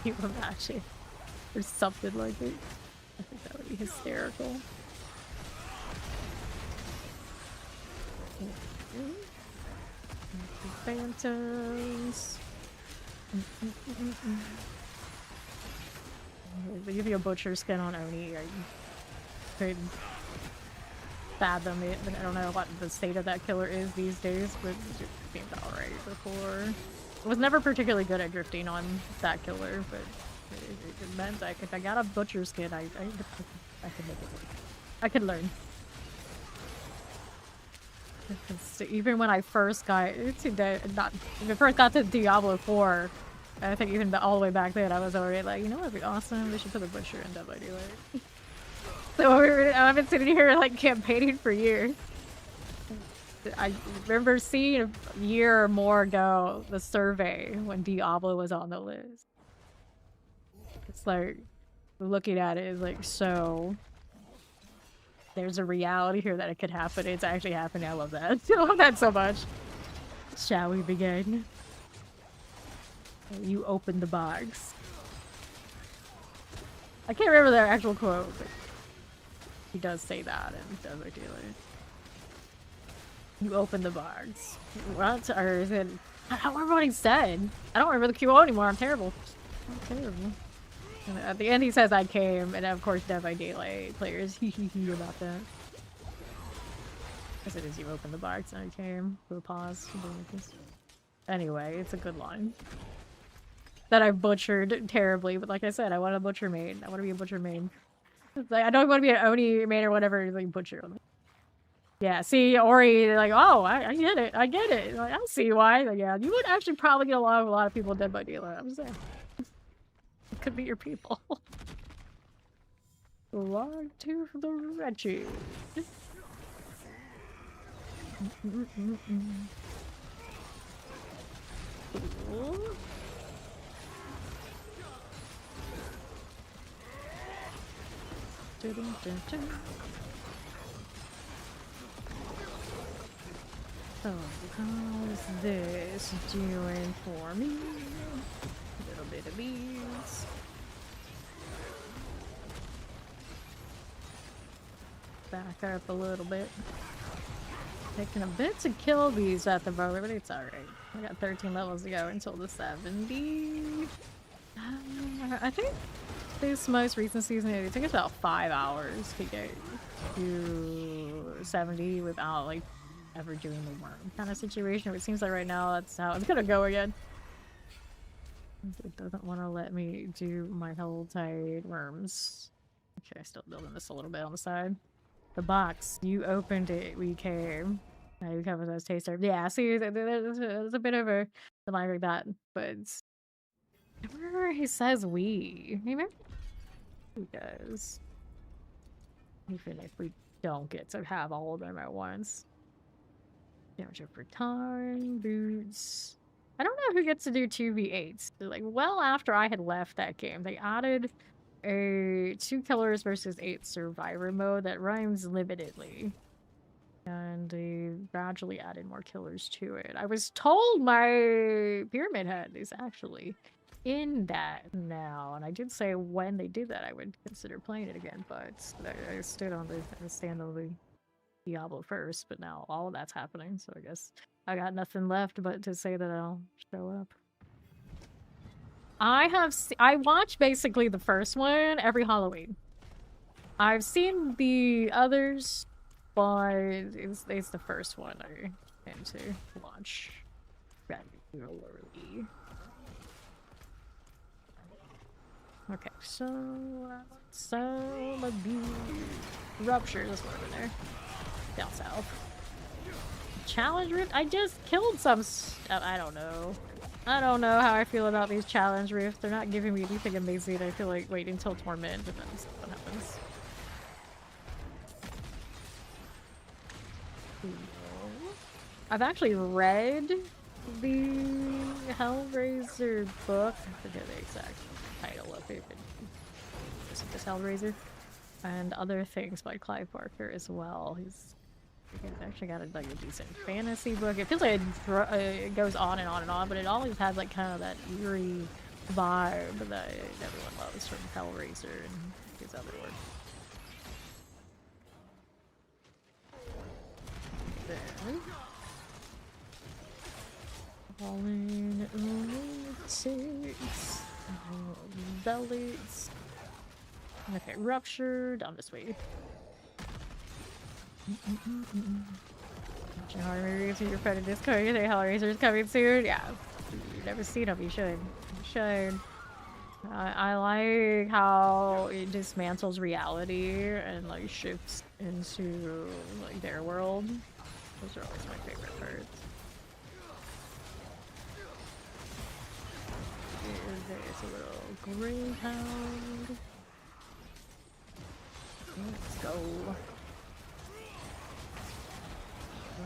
Can you imagine? Or something like it. I think that would be hysterical. Phantoms. They give you a butcher skin on Oni. I could fathom it, but I don't know what the state of that killer is these days, but it seemed alright before. I was never particularly good at drifting on that killer, but it meant that if I got a butcher skin, I could make it work. I could learn. So even when I first got to Diablo 4, I think even all the way back then, I was already like, you know what would be awesome? They should put the butcher in Dead by Daylight. So I've been sitting here like campaigning for years. I remember seeing a year or more ago the survey when Diablo was on the list. It's like looking at it is like, so there's a reality here that it could happen. It's actually happening. I love that. I love that so much. Shall we begin? You open the box. I can't remember the actual quote, but he does say that in Dead by Daylight. You open the box. What? Or is it? I don't remember what he said. I don't remember the QO anymore. I'm terrible. I'm terrible. And at the end, he says, I came, and of course, Dead by Daylight players hee about that. As it is, you open the box and I came. Do a pause. Anyway, it's a good line. That I butchered terribly, but like I said, I want a butcher main. I want to be a butcher main. Like, I don't want to be an Oni main or whatever, like butcher. Yeah, see, Ori, like, oh, I get it. I get it. Like, I see why. Like, yeah, you would actually probably get along with a lot of people in Dead by Daylight. I'm just saying. It could be your people. Log to the wretched. Cool. So, how's this doing for me? A little bit of these. Back up a little bit. Taking a bit to kill these at the moment, but it's alright. I got 13 levels to go until the 70. I think this most recent season, it took us about 5 hours to get to 70 without, like, ever doing the worm kind of situation. It seems like right now that's how it's gonna go again. It doesn't want to let me do my Helltide worms. Okay, still building this a little bit on the side. The box, you opened it, we came. Now you cover those taster. Yeah, see, there's a bit of a line like that, but I remember he says we. Remember? He does. Even if we don't get to have all of them at once. Damage over time, boots. I don't know who gets to do 2v8s. Like, well after I had left that game, they added a 2 killers versus 8 survivor mode that runs limitedly. And they gradually added more killers to it. I was told my Pyramid Head is actually in that now. And I did say when they did that I would consider playing it again, but I stood on the stand on the Diablo first, but now all of that's happening, so I guess I got nothing left but to say that I'll show up. I watch basically the first one every Halloween. I've seen the others, but it's the first one I tend to watch regularly. Okay, so let's be rupture. This one over there, down south. Challenge rift. I just killed some. I don't know. I don't know how I feel about these challenge rifts. They're not giving me anything amazing. I feel like waiting until torment and then see what happens. I've actually read the Hellraiser book. I forget the exact title of it, but this Hellraiser. And other things by Clive Barker as well. He's actually got like a decent fantasy book. It feels like it goes on and on and on, but it always has like kind of that eerie vibe that everyone loves from Hellraiser and his other work. Then, falling lunatics, bellies. Okay, ruptured. Down this way. Horror movies with your friend in Discord. You think Hellraiser's coming soon? Yeah. You've never seen them. You should. You should. I like how it dismantles reality and like shifts into like their world. Those are always my favorite parts. There's a little greyhound. Let's go.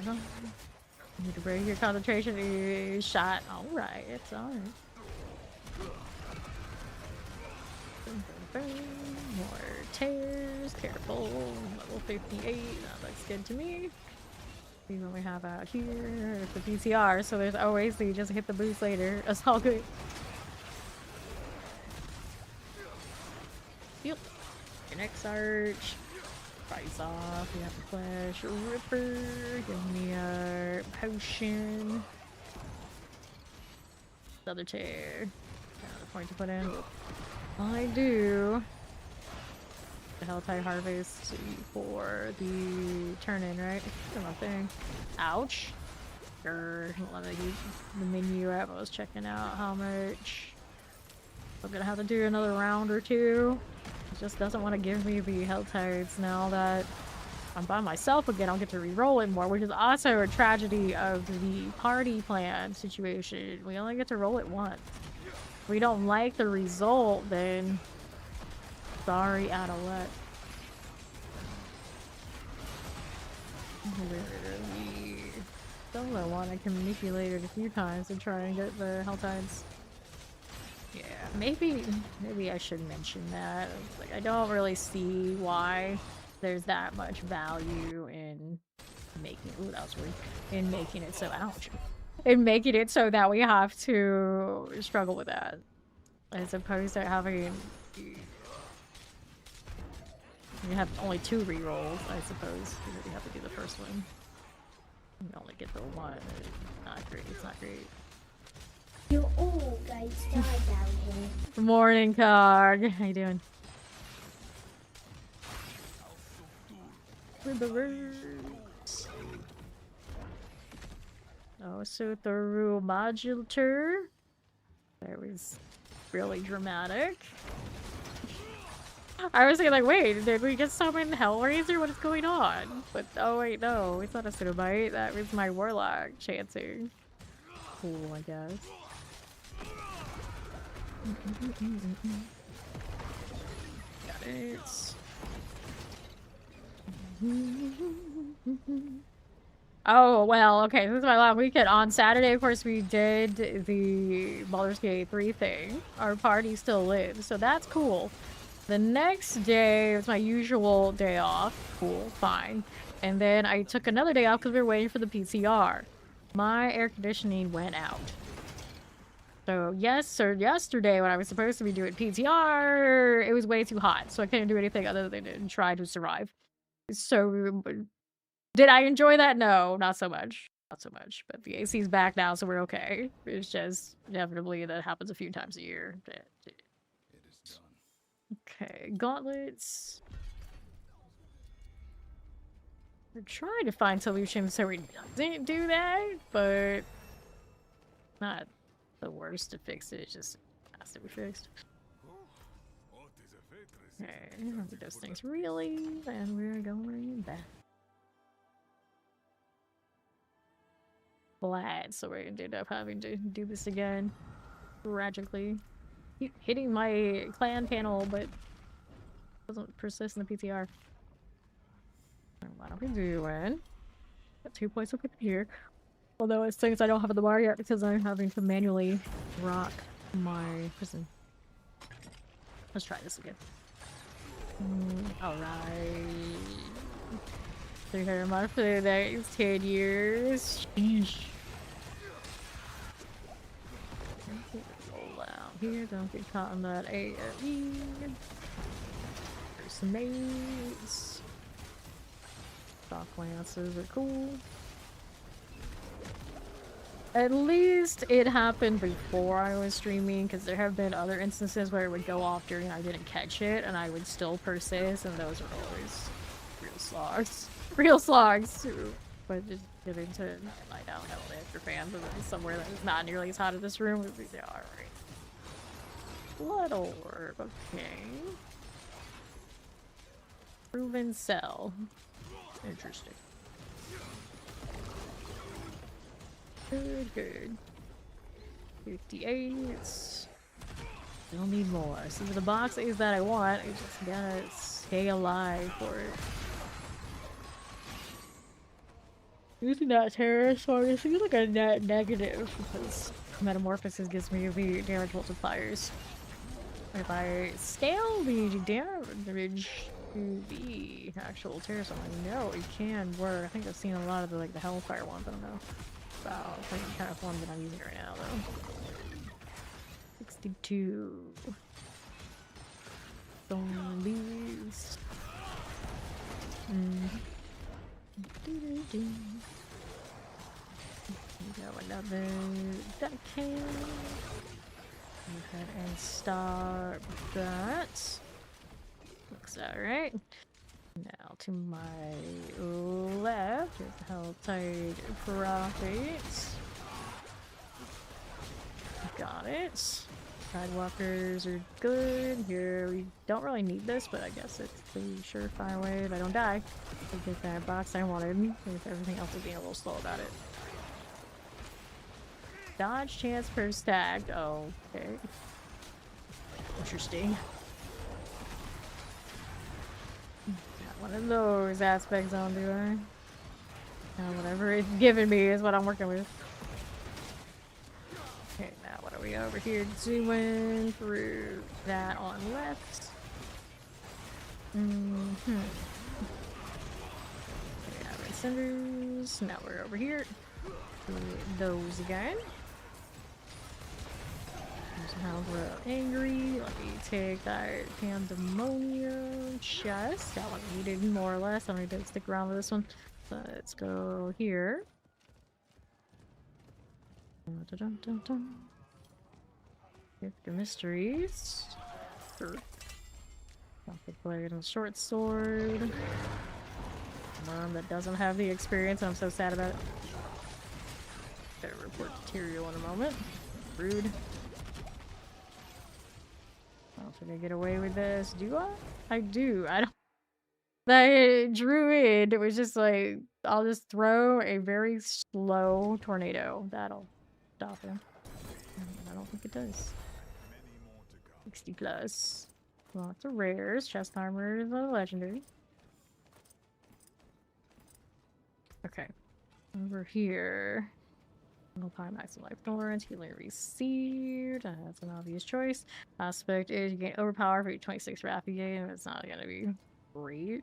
You need to break your concentration. Shot. Alright, it's alright. More tears. Careful. Level 58. That looks good to me. See what we have out here. It's the PTR, so there's always the just hit the boost later. That's all good. Yep. Your next arch. Price off. We have the Flash Ripper. Give me a potion. Another chair. Another point to put in. I do the Helltide Harvest for the turn-in, right? Come on thing. Ouch. Let me use the menu app. I was checking out how much. I'm gonna have to do another round or two. It just doesn't want to give me the Helltides now that I'm by myself again. I'll get to re-roll it more, which is also a tragedy of the party plan situation. We only get to roll it once. If we don't like the result, then sorry, out of luck. Literally. Solo one, I can manipulate it a few times to try and get the Helltides. Yeah, maybe I should mention that. Like, I don't really see why there's that much value in making. Ooh, that was weird. In making it so ouch. In making it so that we have to struggle with that, as opposed to having you have only 2 rerolls, I suppose. You have to do the first one. You only get the one. It's not great. It's not great. You all guys die down here. Morning, Cog. How you doing? With the birds. Oh, so through modulator. That was really dramatic. I was thinking, like, wait, did we just summon Hellraiser? What is going on? But oh wait, no, it's not a Cinnamite. That was my Warlock chancing. Cool, I guess. Got it. Oh, well, okay, this is my long weekend. On Saturday, of course, we did the Baldur's Gate 3 thing. Our party still lives, so that's cool. The next day was my usual day off. Cool, fine. And then I took another day off because we were waiting for the PCR. My air conditioning went out. So yesterday when I was supposed to be doing PTR, it was way too hot. So I couldn't do anything other than try to survive. So did I enjoy that? No, not so much. not so much. But the AC's back now, so we're okay. It's just inevitably that happens a few times a year. It is done. Okay, gauntlets. We're trying to find solutions so we doesn't do that, but not the worst to fix it. It just has to be fixed. What is a fate resist? Okay, I don't think those things really, and we're going back. Flat, so we're gonna end up having to do this again. Tragically. Keep hitting my clan panel, but doesn't persist in the PTR. What are we doing? Got 2 points up here. Although it's things I don't have in the bar yet because I'm having to manually rock my prison. Let's try this again. Alright. 300 month for the next 10 years. Sheesh. Roll out here, don't get caught in that AFE. There's some mates. Stock lances are cool. At least it happened before I was streaming, because there have been other instances where it would go off during I didn't catch it, and I would still persist, and those are always real slogs. Real slogs, too. But just getting to lie down a couple extra fans and then somewhere that is not nearly as hot as this room would be alright. Blood orb, okay. Proven cell. Interesting. Good, good. 58. Still need more. See, the box is that I want. I just gotta stay alive for it. Using that terror sword, it seems like a net negative because metamorphosis gives me the damage multipliers. If I scale the damage to the actual terror sword, I know it can work. I think I've seen a lot of the the Hellfire ones. I don't know about the kind of one that I'm using right now though. 62. Zombies. We got another duck can. Go ahead and start that. Looks alright. Now to my left is the Helltide Prophets. Got it. Sidewalkers are good. Here we don't really need this, but I guess it's the surefire way if I don't die to get that box I wanted, with everything else being a little slow about it. Dodge chance per stack. Oh, okay. Interesting. Got one of those aspects on, do I? Whatever it's given me is what I'm working with. Okay, now what are we over here doing through that on left? Yeah, red cinders. Now we're over here. With those again. Sounds real angry. Let me take that pandemonium chest. That one needed more or less. I'm gonna stick around with this one. Let's go here. Dun, dun, dun. Gift of mysteries. Sure. Gothic blade and short sword. Mom that doesn't have the experience. I'm so sad about it. Better report to Tyrael in a moment. Rude. I don't think I get away with this. Do I? I do. I don't. That druid, it was just like, I'll just throw a very slow tornado. That'll stop him. I don't think it does. 60 plus. Lots of rares. Chest armor is a legendary. Okay. Over here. Time maximum life tolerance, healing received. That's an obvious choice. Aspect is you gain overpower for 26 rapid gain. It's not gonna be great.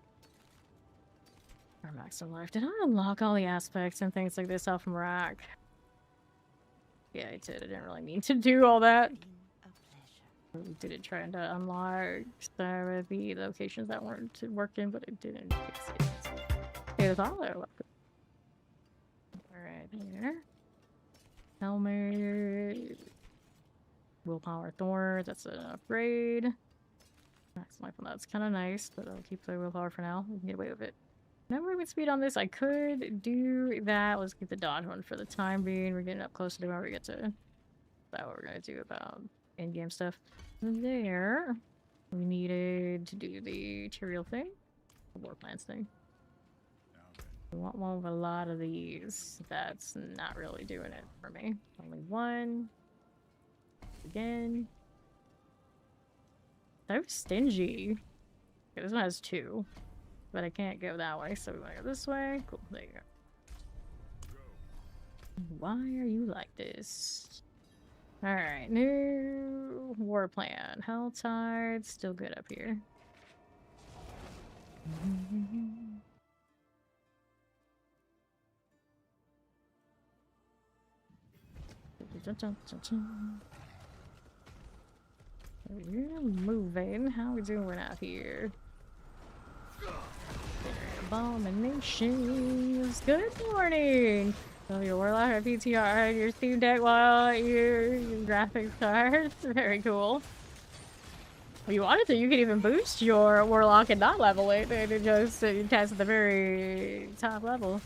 Or maximum life. Did I unlock all the aspects and things like this off from rack? Yeah, I did. I didn't really mean to do all that. I did it trying to unlock some of the locations that weren't working, but it didn't fix it. Okay, that's all there. Alright, here. Helmet. Willpower Thorn, that's an upgrade. Max life on that's kind of nice, but I'll keep the willpower for now. We can get away with it. No movement speed on this. I could do that. Let's keep the dodge one for the time being. We're getting up closer to where we get to that. What we're gonna do about in-game stuff. There, we needed to do the material thing, the war plans thing. We want one with a lot of these. That's not really doing it for me. Only one. Again. So stingy. Okay, this one has 2. But I can't go that way, so we want to go this way. Cool, there you go. Why are you like this? Alright, new war plan. Helltide, still good up here. We're moving. How are we doing out here? Abominations. Good morning. So your Warlock or PTR, your Steam Deck while your graphics cards. Very cool. If you wanted to, you could even boost your Warlock and not level it, and it just test at the very top level.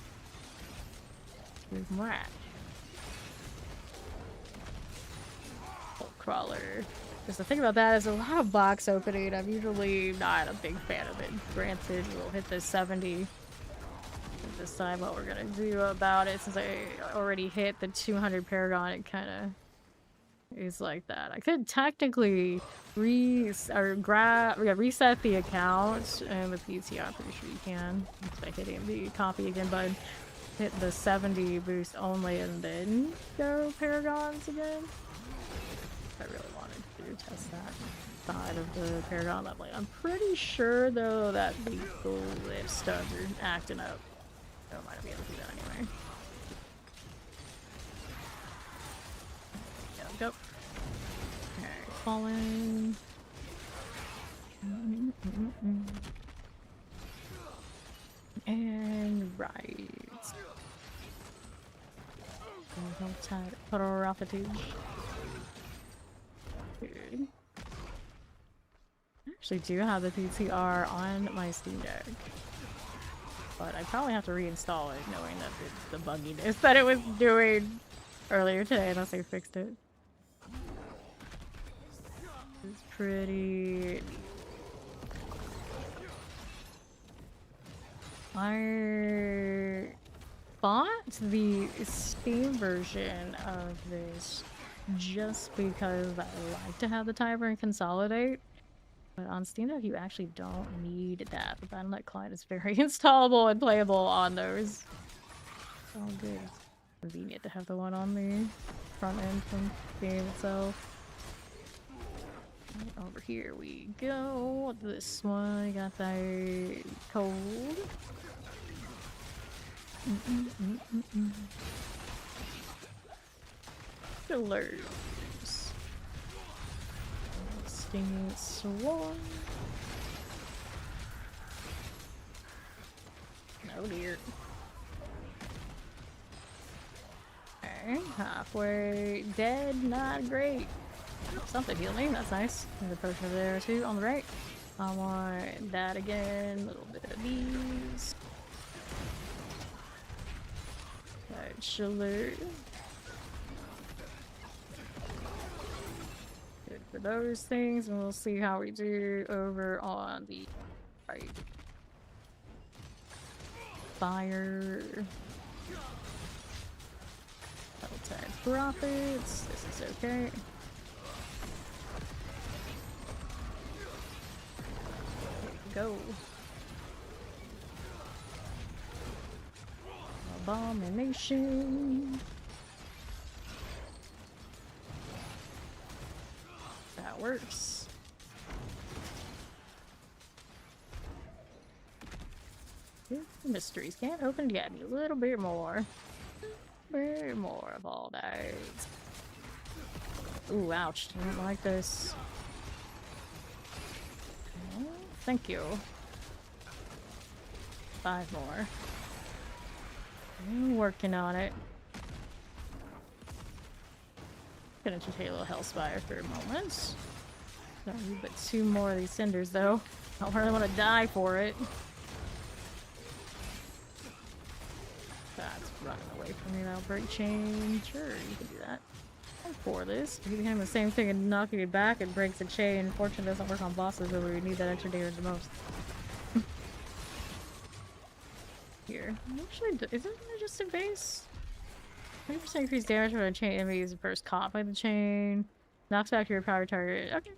Right. Crawler. Because the thing about that is a lot of box opening. I'm usually not a big fan of it. Granted, we'll hit the 70 and decide what we're gonna do about it. Since I already hit the 200 Paragon, it kind of is like that. I could technically reset the account, and with PTR, I'm pretty sure you can. Just by hitting the copy again button, hit the 70 boost only, and then go Paragons again. I really wanted to test that side of the Paragon leveling. I'm pretty sure though that the glyph studs are acting up. So I might not be able to do that anyway. Yeah, go. Alright, falling. And right. Prophetage. I actually do have the PTR on my Steam Deck, but I probably have to reinstall it, knowing that the bugginess that it was doing earlier today, unless they fixed it. It's pretty... I bought the Steam version of this just because I like to have the timer and consolidate. But on Steam Deck, you actually don't need that. The Battle.net client is very installable and playable on those. It's all good. It's convenient to have the one on the front end from the game itself. Right, over here we go. This one, got the cold. Alerts. Stinging swarm. Oh dear. Okay, halfway dead, not great. Something healed me, that's nice. There's a potion over there too, on the right. I want that again, a little bit of these. Actually. Good for those things, and we'll see how we do over on the right. Fire. Double tag profits. This is okay. Go. Abomination. That works. Mysteries can't open yet. A little bit more. Bit more of all that. Ooh, ouch. I don't like this. Oh, thank you. 5 more. I'm working on it. Gonna just take a little Hellspire for a moment. Not need but 2 more of these cinders though. I don't really want to die for it. That's running away from me now. Break chain. Sure, you can do that. I'm for this. If you can have the same thing and knocking it back, it breaks a chain. Fortune doesn't work on bosses where we need that extra damage the most. Here. Actually, isn't it just a base? 20% increased damage when a chain enemy is first caught by the chain. Knocks back your power target. Okay.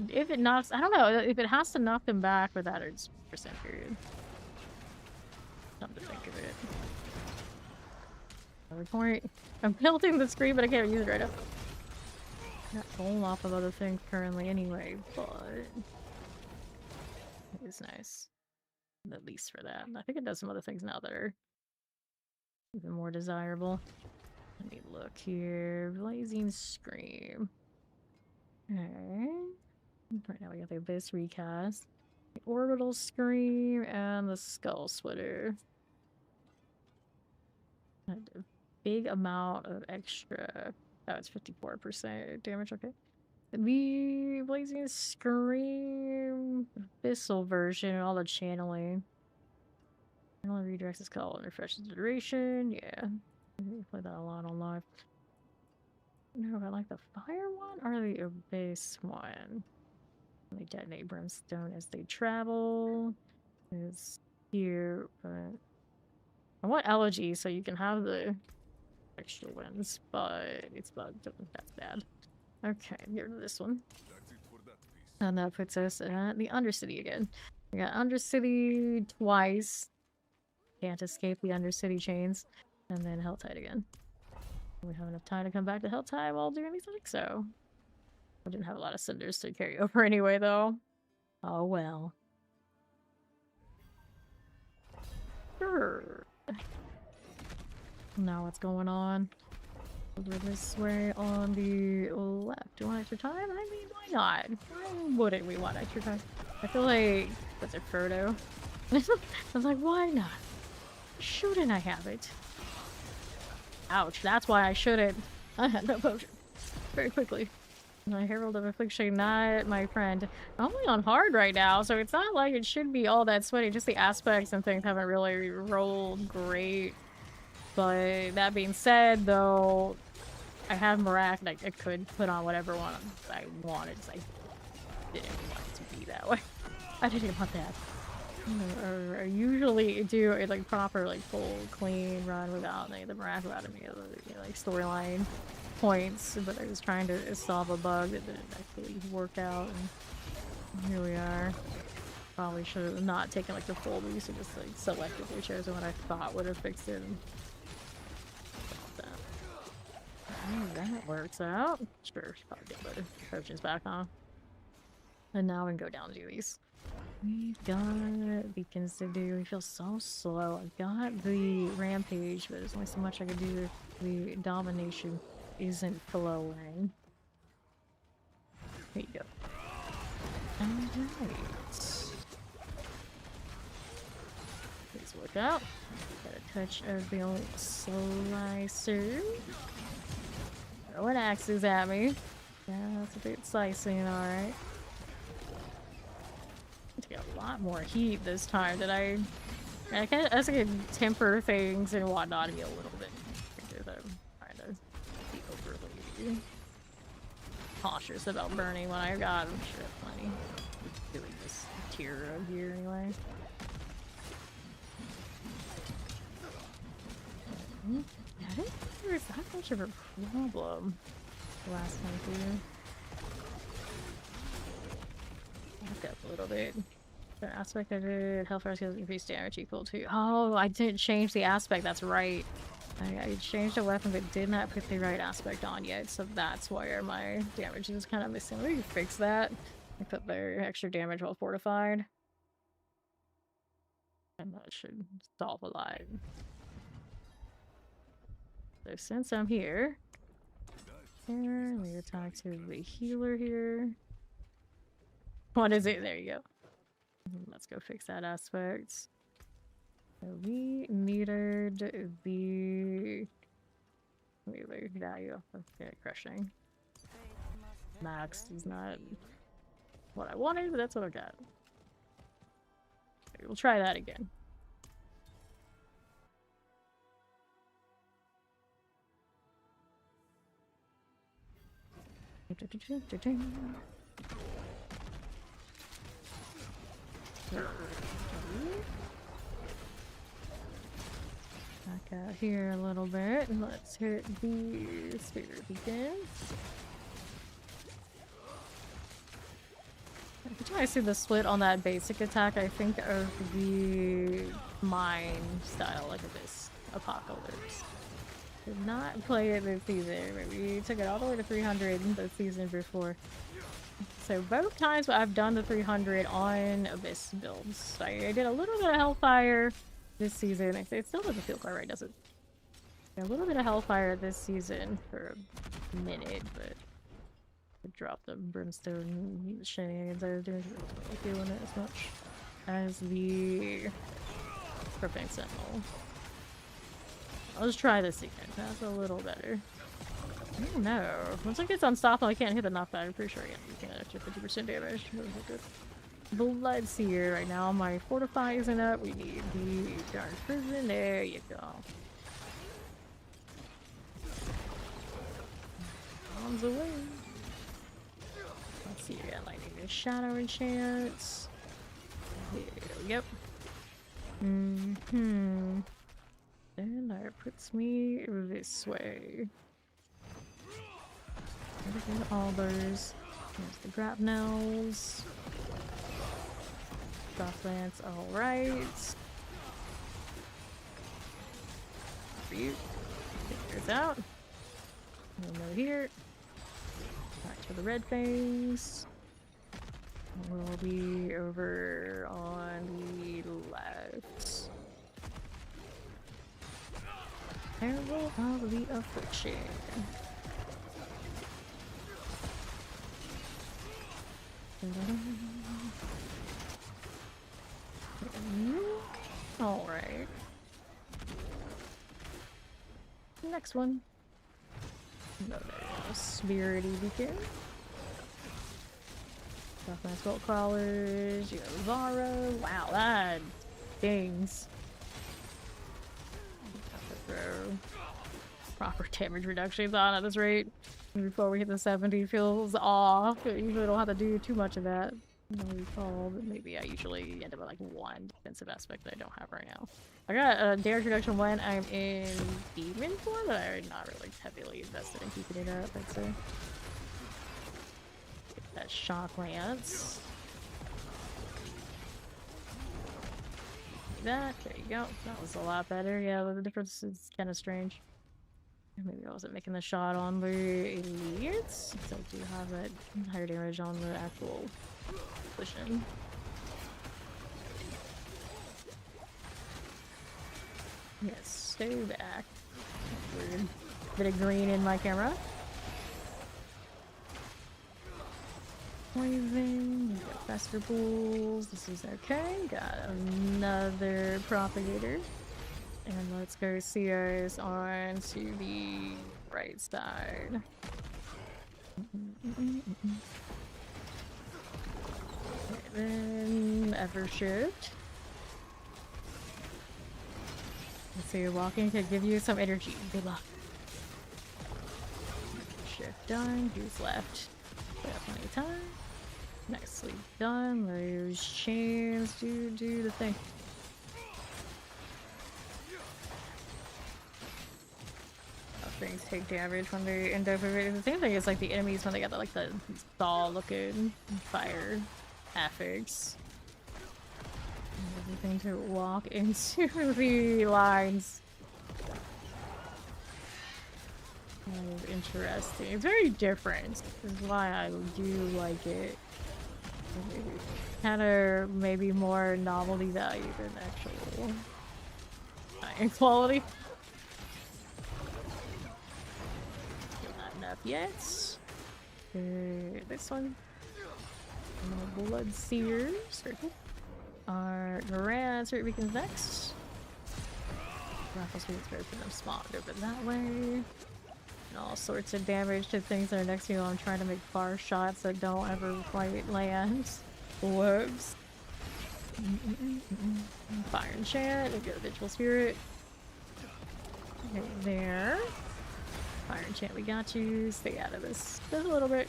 If it knocks, I don't know, if it has to knock them back for that, it's percent period. Something to think of it. Another point. I'm building the screen, but I can't use it right now. Not pulling off of other things currently anyway, but it is nice. At least for that. I think it does some other things now that are even more desirable. Let me look here. Blazing Scream. Okay. Right now we got the Abyss recast. The Orbital Scream and the Skull Splitter. And a big amount of extra. Oh, it's 54% damage, okay. The Blazing Scream Abyssal version, all the channeling. Only redirects his call and refreshes the duration. Yeah. I play that a lot on live. No, I like the fire one or the Abyss one. They detonate brimstone as they travel. Is here, but I want elegy so you can have the extra ones, but it's bugged. That's bad. Okay, get rid of this one. That's it for that piece. And that puts us at the Undercity again. We got Undercity twice. Can't escape the Undercity chains. And then Helltide again. We have enough time to come back to Helltide while doing these things, so... I didn't have a lot of cinders to carry over anyway, though. Oh well. Sure. Now what's going on? Over this way on the left. Do you want extra time? I mean, why not? Why wouldn't we want extra time? I feel like... What's it, Frodo? I was like, why not? Shouldn't I have it? Ouch, that's why I shouldn't. I had no potion. Very quickly. My Herald of Affliction, not my friend. I'm only on hard right now, so it's not like it should be all that sweaty. Just the aspects and things haven't really rolled great. But that being said, though, I have Mirac, and I could put on whatever one I wanted. I didn't want it to be that way. I didn't want that. Or usually do a like proper like full clean run without any of the Mirac, without any of the like storyline points, but I was trying to solve a bug that didn't actually work out, and here we are. Probably should have not taken like the full boost and just like selectively chosen what I thought would have fixed it. And that works out. Sure, should probably get the potions back on. And now we can go down and do these. We've got beacons to do. We feel so slow. I've got the rampage, but there's only so much I can do if the domination isn't flowing. There you go. Alright. Please look out. Got a touch of the old slicer. Throwing axes at me. Yeah, that's a bit slicing, alright. To get a lot more heat this time that I can temper things and whatnot to be a little bit trying to be overly cautious about burning when I got shit plenty. Doing this tier up here anyway. I didn't think there was that much of a problem last time through. Back up a little bit. The aspect I did, Hellfire skills increased damage equal to. Oh, I didn't change the aspect, that's right. I changed a weapon but did not put the right aspect on yet, so that's why my damage is kind of missing. Maybe fix that. I put their extra damage while fortified. And that should solve a lot. So since I'm here, let me talk to the healer here. What is it? There you go. Let's go fix that aspect. So we metered the value of crushing. Max is not what I wanted, but that's what I got. Okay, we'll try that again. Back out here a little bit, and let's hit the spirit beacons. Every time I see the split on that basic attack, I think of the mine style, like this apocalypse. Did not play it this season. We took it all the way to 300 the season before. So both times I've done the 300 on Abyss builds. I did a little bit of Hellfire this season. It still doesn't feel quite right, does it? A little bit of Hellfire this season for a minute, but I dropped the Brimstone shenanigans I was doing. Not feeling it as much as the Profane Sentinel. I'll just try this again. That's a little better. I don't know. Once it gets unstoppable, I can't hit enough. I'm pretty sure you can extra 50% damage. Really good. Bloodseer right now. My Fortify isn't up. We need the Dark Prison. There you go. Bombs away. Let's see. We got Lightning and Shadow enchants. Yep. Mm-hmm. And that puts me this way. Everything Albers. There's the Grapnels. Drop-lance, alright. For you. Get yours out. Over here. Back to the Red Fangs. We'll be over on the left. Herald of the Affliction. Alright. Next one. Another Spirity Beacon. Definitely Bolt Crawlers. You got Zara. Wow, that stings. Have to throw proper damage reductions on at this rate. Before we hit the 70 feels off. I usually don't have to do too much of that. I don't recall, but maybe I usually end up with like one defensive aspect that I don't have right now. I got a damage reduction when I'm in demon form, but I'm not really heavily invested in keeping it up, I'd say. Get that shock lance. That, there you go. That was a lot better. Yeah, the difference is kind of strange. Maybe I wasn't making the shot on the elites, so I do have that higher damage on the actual position. Yes, stay back. Weird. Bit of green in my camera. Poison, got faster pools, this is okay. Got another propagator. And let's go see us on to the right side. Okay, then Evershift. Let's see, walking could give you some energy. Good luck. Shift done. Who's left? We have plenty of time. Nicely done. Those chains do the thing. Things take damage when they end up with it. The same thing is like the enemies when they got like the saw looking fire affix. Everything to walk into the lines. Kind of interesting. It's very different. This is why I do like it. Kind of maybe more novelty value than actual iron quality. Up yet. This one. Blood Seers. Our Grand Spirit Beacons next. Raffle Street's very put them spawned over that way. And all sorts of damage to things that are next to you. I'm trying to make bar shots that don't ever quite land. Whoops. Fire enchant. We get a Vigil Spirit. Okay, there. Fire enchant, we got you. Stay out of this just a little bit.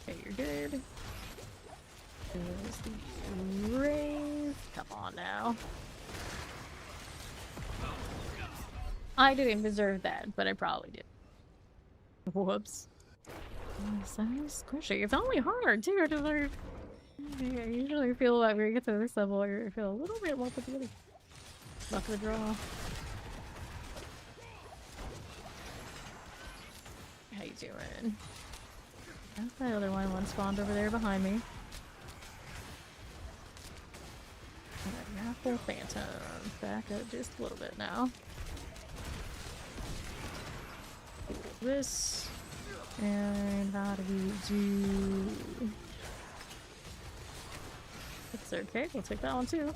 Okay, you're good. There's the raise. Come on now. I didn't deserve that, but I probably did. Whoops. So squishy. It's only hard too to like. I usually feel like when you get to this level, you feel a little bit more put together. Luck of the draw. How you doing? That's that other one spawned over there behind me. Raffle Phantom. Back up just a little bit now. This. And how do we do? It's okay, we'll take that one too.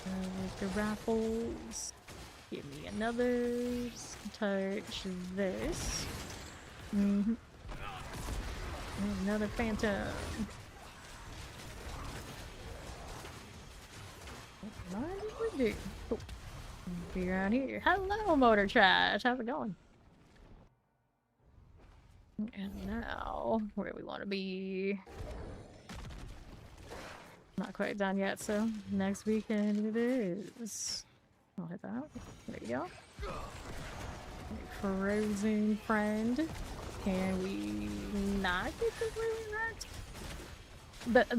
With the raffles. Give me another. Touch this. And another phantom. What did we do? Cool. Be around here. Hello, Motor Trash. How's it going? And now, where do we want to be? Not quite done yet, so next weekend it is. I'll hit that. There you go. Frozen friend. Can we not get this really wrecked?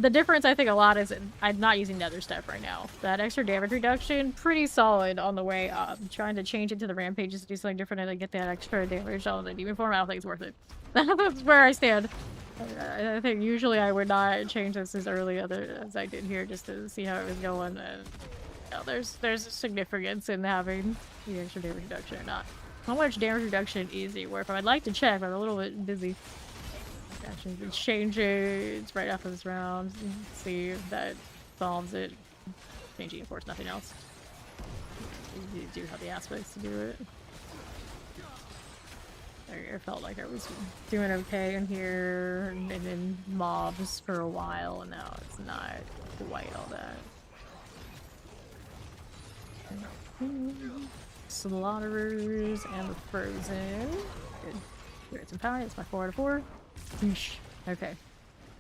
The difference I think a lot is I'm not using Nether Step right now. That extra damage reduction, pretty solid on the way up. I'm trying to change it to the rampages to do something different and get that extra damage on the demon form. I don't think it's worth it. That's where I stand. I think usually I would not change this as early as I did here just to see how it was going. And you know, there's significance in having the extra damage reduction or not. How much damage reduction is it worth? I'd like to check, but I'm a little bit busy. Actually, change it right after this round. See if that solves it. Changing, of course, nothing else. You do have the aspects to do it. I felt like I was doing okay in here and in mobs for a while, and now it's not quite all that. Slaughterers and the Frozen. Good. Spirits and Power, it's my 4 out of 4. Yeesh. Okay.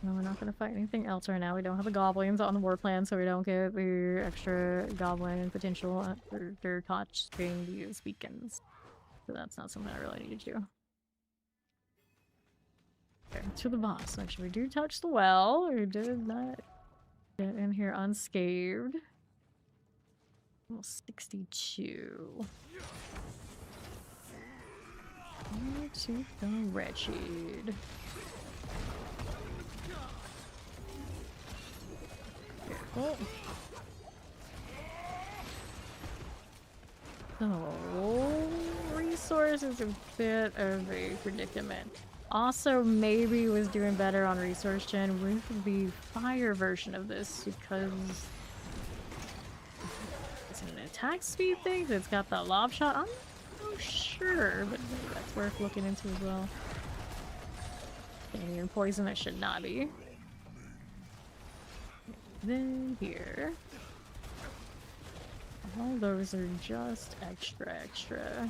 No, we're not gonna fight anything else right now. We don't have the goblins on the war plan, so we don't get the extra goblin potential for catching these weekends. So that's not something I really need to do. Okay, to the boss. Actually, we do touch the well. We did not get in here unscathed. Well, 62. To the wretched. Careful. So, resource is a bit of a predicament. Also, maybe was doing better on resource gen with the fire version of this because it's an attack speed thing. It's got that lob shot. I'm not sure, but maybe that's worth looking into as well. Alien poison, that should not be. Then here. All those are just extra.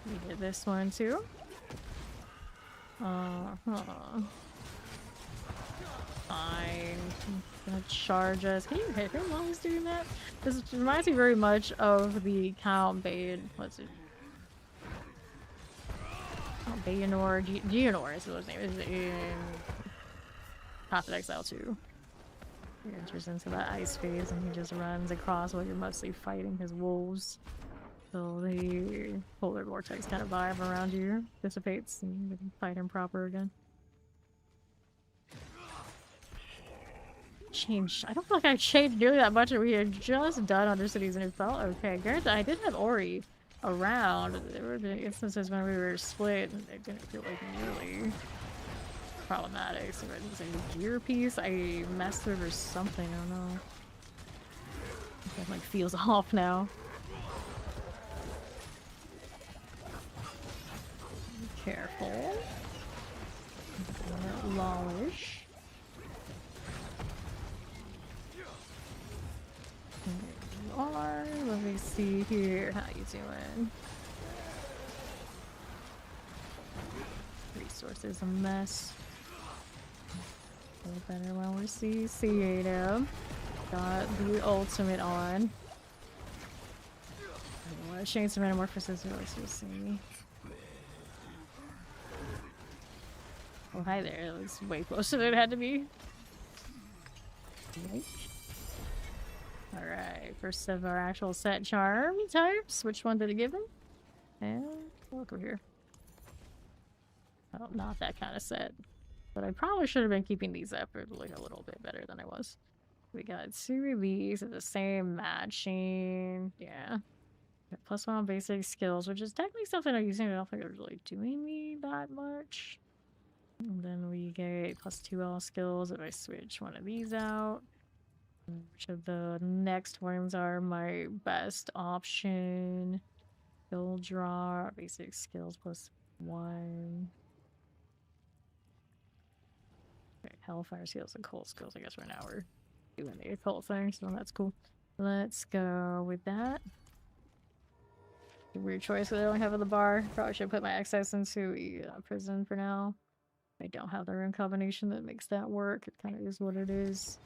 We did this one too. Fine. Gonna charge us. Can you hit him while he's doing that? This reminds me very much of the Count what's it? Count Bayanor, Geonor is what his name is in Path of Exile 2. He enters into that ice phase and he just runs across while you're mostly fighting his wolves. So the polar vortex kind of vibe around you dissipates and you can fight him proper again. Changed. I don't feel like I changed nearly that much. We had just done Undercities and it felt okay. Granted, I did have Ori around. There were the instances when we were split and it didn't feel like nearly problematic. So it's a gear piece I messed with or something, I don't know. It like feels off now. Be careful. Lollish. There you are. Let me see here. How you doing? Resources a mess. A little better when we're CC'd him. Got the ultimate on. I want to change some metamorphosis really so you see me. Oh, hi there. That was way closer than it had to be. Alright, first of our actual set charm types. Which one did it give him? And look over here. Oh, not that kind of set. But I probably should have been keeping these up like a little bit better than I was. We got 2 of these at the same matching. Yeah. Got +1 on basic skills, which is technically something I'm using. I don't think it's really doing me that much. And then we get +2 all skills if I switch one of these out. Which of the next ones are my best option? Skill draw, basic skills +1. Okay, Hellfire skills and cold skills. I guess right now we're doing the occult thing, so that's cool. Let's go with that. Weird choice that I don't have at the bar. Probably should put my access into prison for now. I don't have the room combination that makes that work. It kind of is what it is.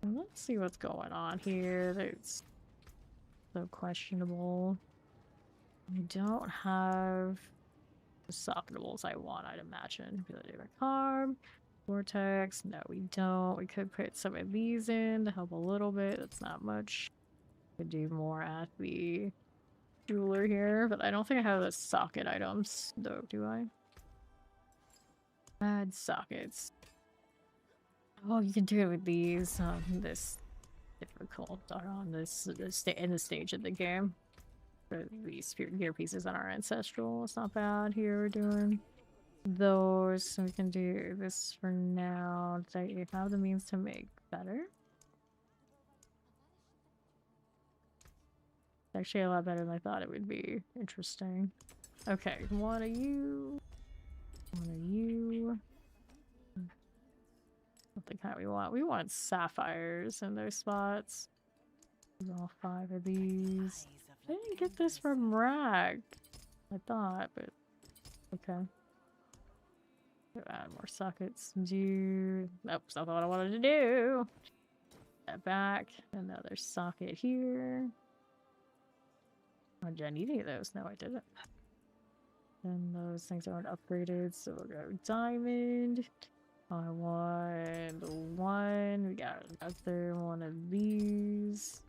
And let's see what's going on here. That's so questionable. I don't have the socketables I want, I'd imagine. Carb, Vortex. No, we don't. We could put some of these in to help a little bit. That's not much. Could do more at the jeweler here, but I don't think I have the socket items, though, do I? Add sockets. Oh, you can do it with these on this difficult, or on this in the stage of the game. For these gear pieces on our ancestral, it's not bad. Here we're doing those, so we can do this for now. Do you have the means to make better? It's actually a lot better than I thought it would be. Interesting. Okay, one of you. One of you. What the kind we want? We want sapphires in those spots. All 5 of these. I didn't get this from Rag. I thought, but okay. Add more sockets. Do oops, I thought I wanted to do. That back. Another socket here. Oh, did I need any of those? No, I didn't. And those things aren't upgraded, so we'll go diamond. I want 1. We got another one of these.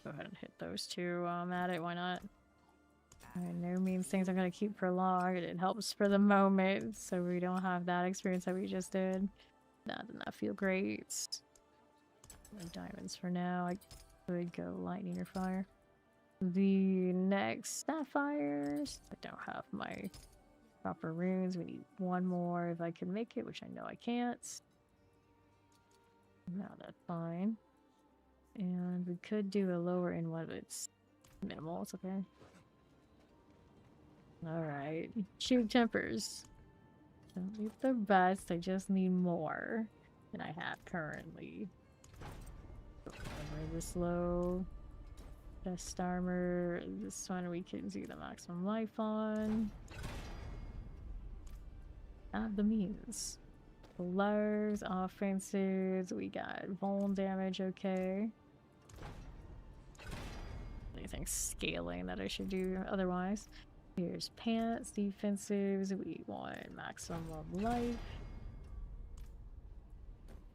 Go ahead and hit those 2 while I'm at it. Why not? By no means things I'm gonna keep for long. It helps for the moment, so we don't have that experience that we just did. That did not feel great. No diamonds for now. I could go lightning or fire. The next sapphires. I don't have my proper runes. We need 1 more if I can make it, which I know I can't. No, that's fine. And we could do a lower end one, but it's minimal. It's okay. Alright. Shoot tempers. Don't need the best. I just need more than I have currently. This low. Best armor. This one we can do the maximum life on. Have the means. Blows, offenses. We got vuln damage, okay. Anything scaling that I should do otherwise. Here's pants, defensives. We want maximum life.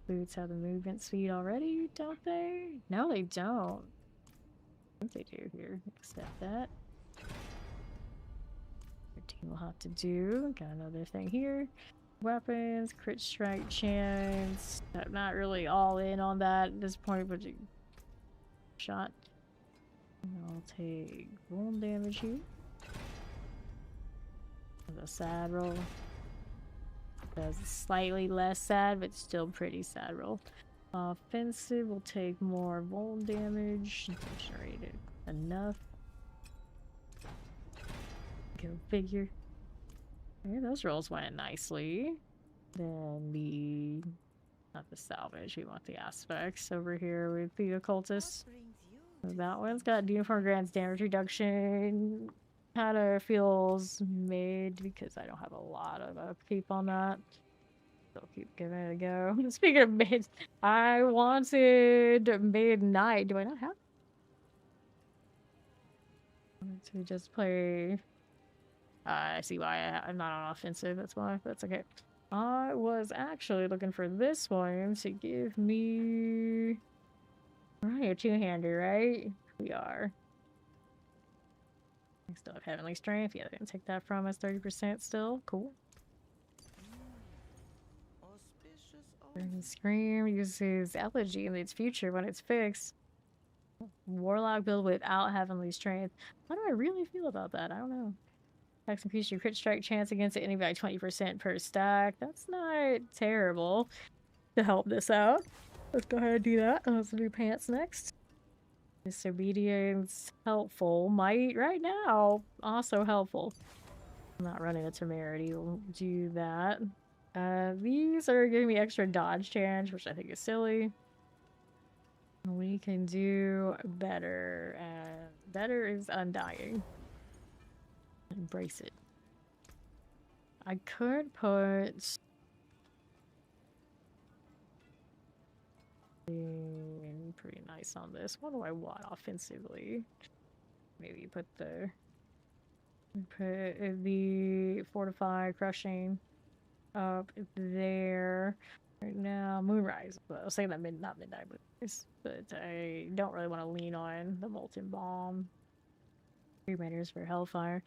Boots have the movement speed already, don't they? No, they don't. I think they do here. Accept that. Your team will have to do. Got another thing here. Weapons, crit strike chance. I'm not really all in on that at this point, but shot. And I'll take vuln damage here. The sad roll. That's slightly less sad, but still pretty sad roll. Offensive will take more vuln damage. Generated enough. Go figure. Okay, those rolls went nicely. Then not the salvage, we want the aspects over here with the occultist. So that one's got uniform grants damage reduction. Kind of feels mid because I don't have a lot of upkeep on that. So keep giving it a go. Speaking of mid, I wanted midnight. Do I not have? To just play. I see why I'm not on offensive. That's why. That's okay. I was actually looking for this one to give me. Right, a two-hander, right? We are. I still have Heavenly Strength. Yeah, they didn't take that from us. 30% still. Cool. Scream uses Elegy in its future when it's fixed. Warlock build without Heavenly Strength. How do I really feel about that? I don't know. Attacks increase your crit strike chance against the enemy by 20% per stack. That's not terrible to help this out. Let's go ahead and do that. Let's do pants next. Disobedience, helpful. Might right now, also helpful. I'm not running a temerity. We'll do that. These are giving me extra dodge chance, which I think is silly. We can do better, and better is undying. Embrace it. I could put pretty nice on this. What do I want offensively? Maybe put the fortify crushing up there right now. Moonrise. Well, I was saying that not midnight moonrise, but I don't really want to lean on the molten bomb. 3 minutes for hellfire.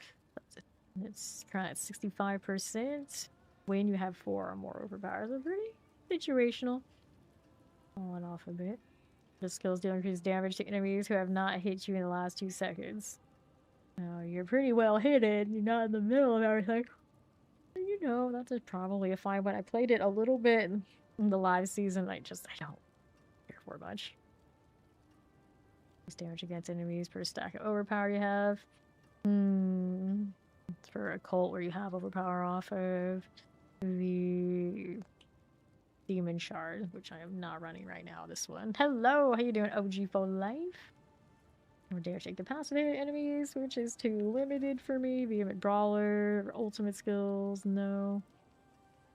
It's currently at 65%. When you have 4 or more overpowers, so pretty situational. Falling off a bit. The skills do increase damage to enemies who have not hit you in the last 2 seconds. Now, you're pretty well hidden. You're not in the middle of everything. You know, that's probably a fine one. I played it a little bit in the live season. I don't care for much. Damage against enemies per stack of overpower you have. It's for a cult where you have overpower off of the demon shard, which I am not running right now. This one. Hello, how you doing, OG for life? Or dare take the passive enemies, which is too limited for me. Vehement brawler, ultimate skills, no.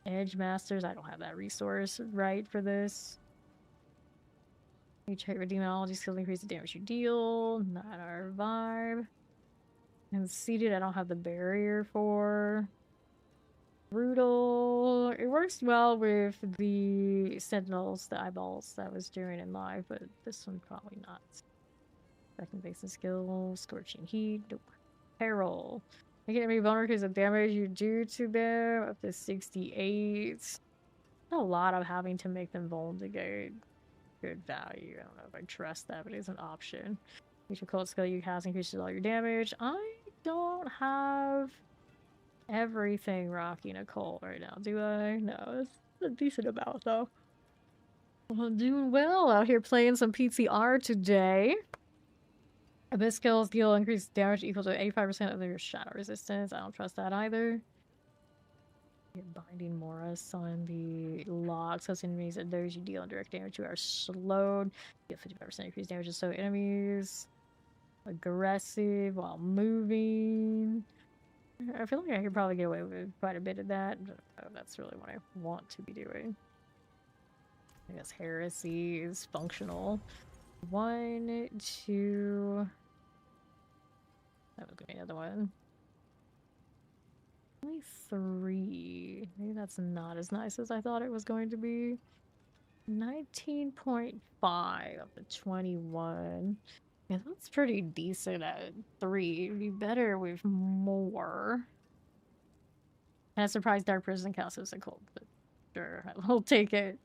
Edge masters, I don't have that resource right for this. You check your demonology skills, increase the damage you deal. Not our vibe. And seated, I don't have the barrier for. Brutal. It works well with the sentinels, the eyeballs that I was doing in live, but this one probably not. Second basic skill, scorching heat, nope. Peril. Make enemy vulnerable because of damage you do to them up to 68. A lot of having to make them vulnerable to get good value. I don't know if I trust that, but it's an option. Each occult skill you cast increases all your damage. I don't have everything rocking occult right now, do I? No, it's a decent amount though. Well, I'm doing well out here playing some PTR today. Abyss skills deal increased damage equal to 85% of their shadow resistance. I don't trust that either. Get Binding Morris on the logs. So enemies and those you deal indirect damage to are slowed. Get 55% increased damage to so enemies. Aggressive while moving. I feel like I could probably get away with quite a bit of that. But that's really what I want to be doing. I guess Heresy is functional. 1, 2. That was gonna be another one. Only 3. Maybe that's not as nice as I thought it was going to be. 19.5 of the 21. Yeah, that's pretty decent at 3. It'd be better with more. And I'm surprised Dark Prison counts as a cult, but sure, I'll take it.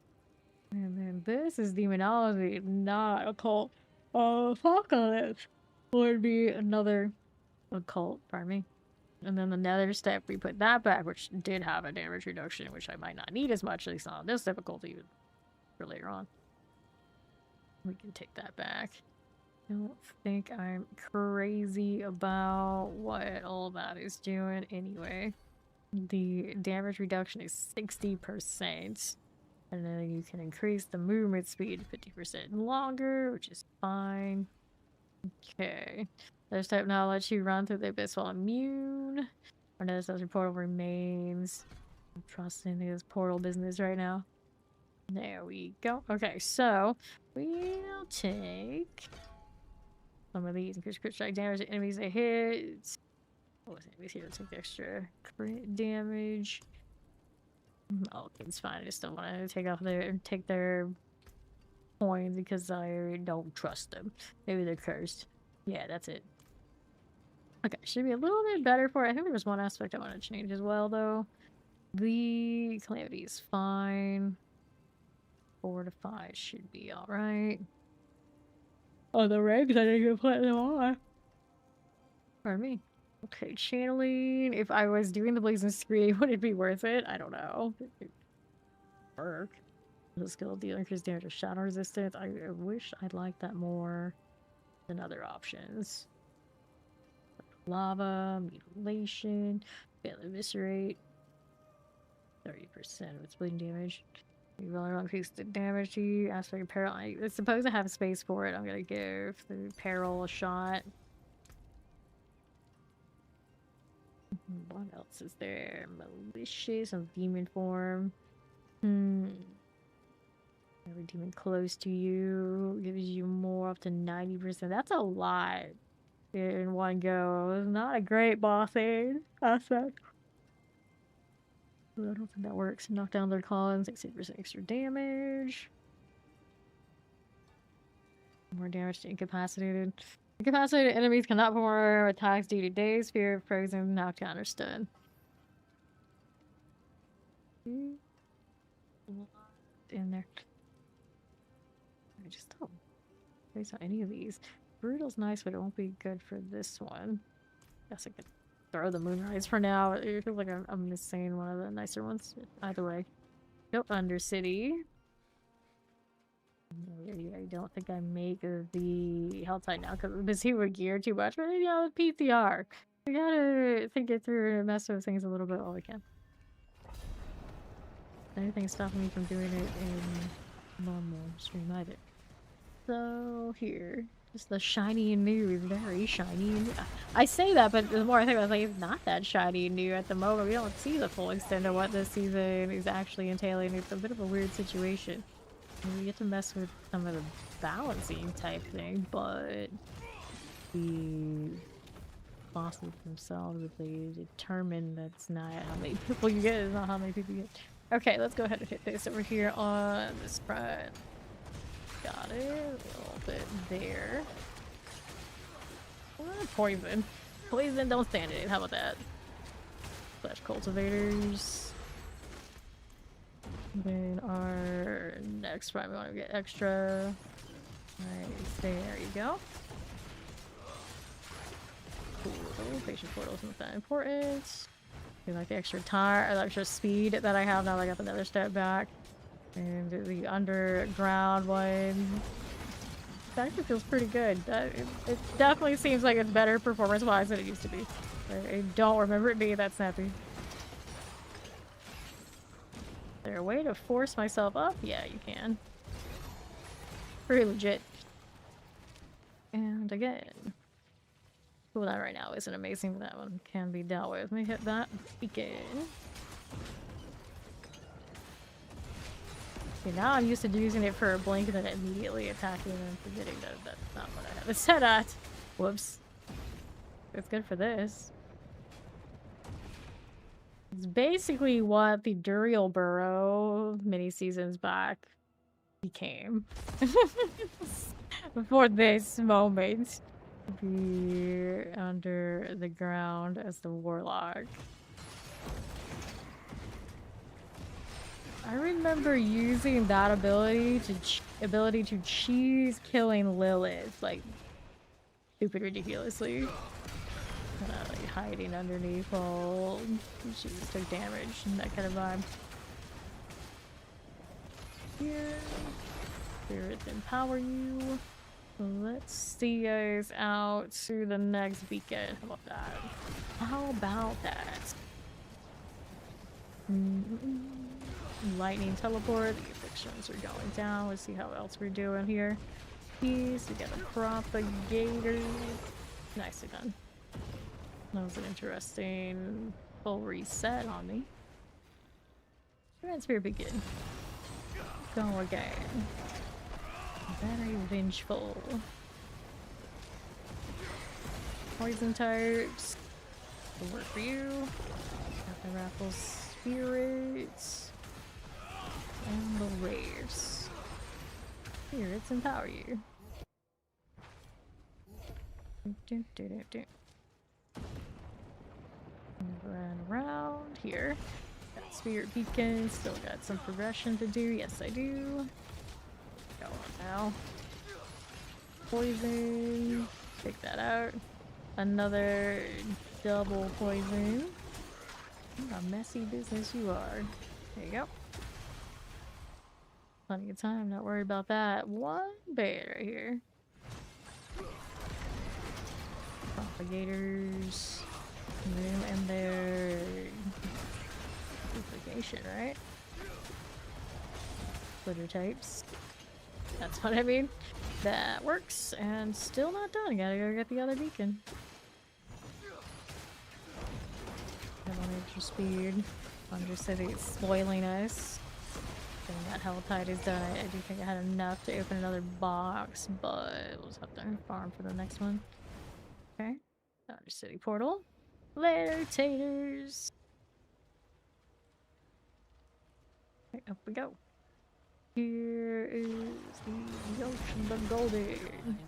And then this is Demonology, not a cult. Apocalypse would be another occult, pardon me. And then the nether step, we put that back, which did have a damage reduction, which I might not need as much, at least not on this difficulty, for later on. We can take that back. I don't think I'm crazy about what all that is doing anyway. The damage reduction is 60%. And then you can increase the movement speed 50% longer, which is fine. Okay. This type now lets you run through the abyss while immune. Or notice as your portal remains. I'm trusting this portal business right now. There we go. Okay, so we'll take some of these. Increase crit strike damage to enemies they hit. Oh, enemies here take the extra crit damage. Oh, it's fine. I just don't want to take their coins because I don't trust them. Maybe they're cursed. Yeah, that's it. Okay, should be a little bit better for it. I think there was one aspect I want to change as well, though. The calamity is fine. Fortify should be alright. Oh, the regs, I didn't even put them on. Pardon me. Okay, channeling. If I was doing the blazing screen, would it be worth it? I don't know. It work. The skill deal increase damage or shadow resistance. I wish I'd like that more than other options. Lava, mutilation, fail eviscerate. 30% of its bleeding damage. You will increase the damage to you. Aspect of peril. It's supposed to have space for it. I'm gonna give the peril a shot. What else is there? Malicious and demon form. Every demon close to you gives you more up to 90%. That's a lot in one go. It's not a great bossing aspect. I don't think that works. Knock down their cons, 60% extra damage. More damage to incapacitated. Incapacitated enemies cannot perform attacks due to daze, fear, frozen, knockdown, or stun. In there. I just don't base on any of these. Brutal's nice, but it won't be good for this one. Guess I could throw the Moonrise for now. It feels like I'm missing one of the nicer ones. Either way. Go Undercity. I don't think I make the Helltide now because he would gear too much. But yeah, with PTR. We gotta think it through and mess with things a little bit while we can. Anything stopping me from doing it in normal stream either. So here. Just the shiny and new is very shiny and new. I say that, but the more I think about it, like, it's not that shiny and new at the moment. We don't see the full extent of what this season is actually entailing. It's a bit of a weird situation. We get to mess with some of the balancing type thing, but the bosses themselves, if they determine that's not how many people you get, is not how many people you get. Okay, let's go ahead and hit this over here on this front. Got it. A little bit there. Poison. Poison, don't stand it. How about that? Flesh cultivators. Then our next one, we want to get extra. Nice. There you go. Cool. Patient portal's not that important. We like the extra time, or the extra speed that I have now that I got another step back. And the underground one actually feels pretty good. It definitely seems like it's better performance-wise than it used to be. I don't remember it being that snappy. Is there a way to force myself up? Yeah, you can. Pretty legit. And again. Cooldown right now isn't amazing, but that one can be dealt with. Let me hit that beacon. Okay, now I'm used to using it for a blink and then immediately attacking and forgetting that that's not what I have it set at. Whoops. It's good for this. It's basically what the Duriel Burrow mini seasons back became. For this moment. Be under the ground as the Warlock. I remember using that ability to cheese killing Lilith like stupid ridiculously. Like hiding underneath while she just took damage and that kind of vibe. Here, spirits empower you. Let's see you guys out to the next beacon. How about that? How about that? Lightning teleport. The afflictions are going down. Let's see how else we're doing here. Peace. We got a propagator. Nicely done. That was an interesting full reset on me. Transfer begin. Go again. Very vengeful. Poison types. Will work for you. Got the raffle spirits. And the rares. Spirits empower you. Run around here. Got spirit beacon. Still got some progression to do. Yes, I do. Go on now. Poison. Take that out. Another double poison. What a messy business you are. There you go. Plenty of time, not worried about that. One bear right here. Propagators. Room and their duplication, right? Splitter types. That's what I mean. That works, and still not done. Gotta go get the other beacon. Come on, extra speed. Undercity is spoiling us. Getting that Helltide is done. I do think I had enough to open another box, but we'll just have to farm for the next one. Okay. Undercity portal. Later, taters. Okay, up we go. Here is the ocean, the golden.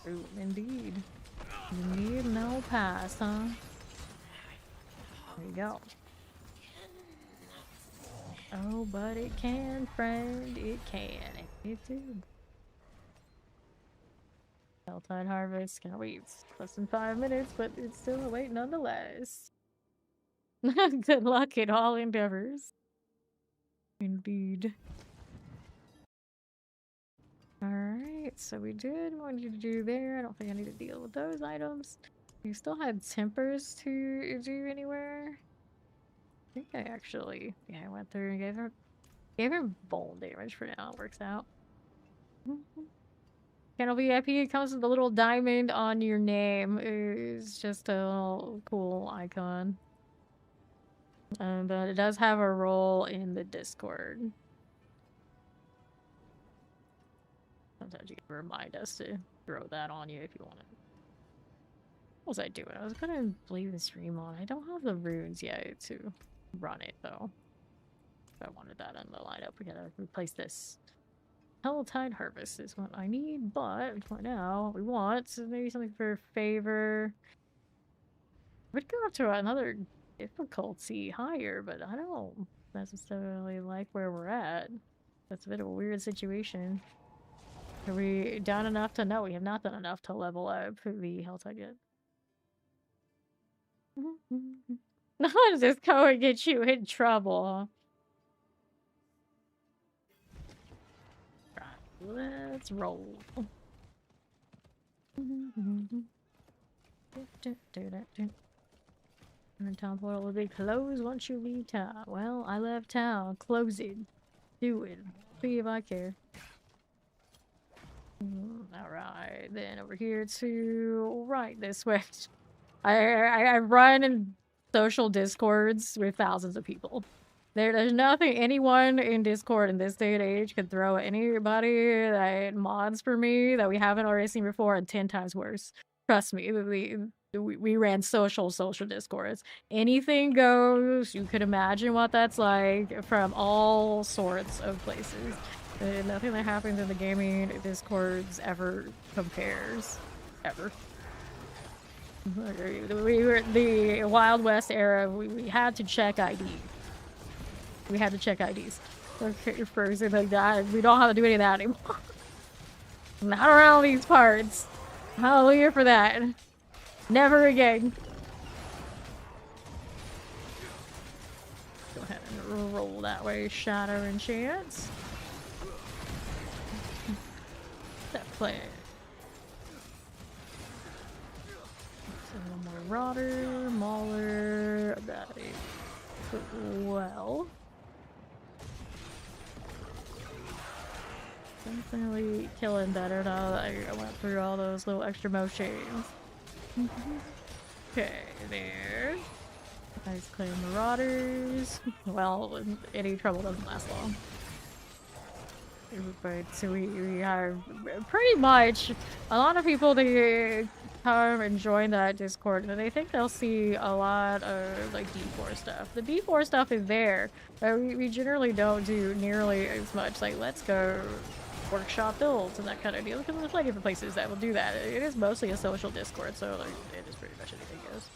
Oh, indeed. You need no pass, huh? There you go. Oh, but it can, friend. It can. It did. Helltide harvest. Can't wait. Less than 5 minutes, but it's still a wait nonetheless. Good luck in all endeavors. Indeed. Alright, so we did what we need to do there. I don't think I need to deal with those items. We still had tempers to do anywhere. I think I actually, yeah, I went through and gave her bowl damage for now. It works out. Channel VIP comes with a little diamond on your name. It's just a little cool icon. But it does have a role in the Discord. Sometimes you can remind us to throw that on you if you want it. What was I doing? I was gonna leave the stream on. I don't have the runes yet to run it though. If I wanted that in the lineup, we gotta replace this. Helltide Harvest is what I need, but for now, what we want is maybe something for favor. We'd go up to another difficulty higher, but I don't necessarily like where we're at. That's a bit of a weird situation. Are we done enough to know? We have not done enough to level up the Helltide yet. Not just go and get you in trouble. Right, let's roll. And town portal will be closed once you leave town. Well, I left town. Close it. Do it. See if I care. Alright, then over here to right this way. I run in social discords with thousands of people. There's nothing anyone in Discord in this day and age could throw at anybody that mods for me that we haven't already seen before, and 10 times worse. Trust me, we ran social discords. Anything goes. You could imagine what that's like from all sorts of places. Nothing that happens in the gaming discords ever compares. Ever. We were the Wild West era. We had to check ID. We had to check IDs. Okay, frozen like that. We don't have to do any of that anymore. Not around these parts. Hallelujah for that. Never again. Go ahead and roll that way, Shadow and Chance. That play. So one more Rotter, Mauler, that well. Definitely killing better now that I went through all those little extra motions. Okay, there. Nice clean Marauders. Well, any trouble doesn't last long. But so we have pretty much a lot of people that come and join that Discord and they think they'll see a lot of like D4 stuff. The D4 stuff is there, but we generally don't do nearly as much like let's go workshop builds and that kind of deal because there's plenty of places that will do that. It is mostly a social Discord, so like, it is pretty much anything goes.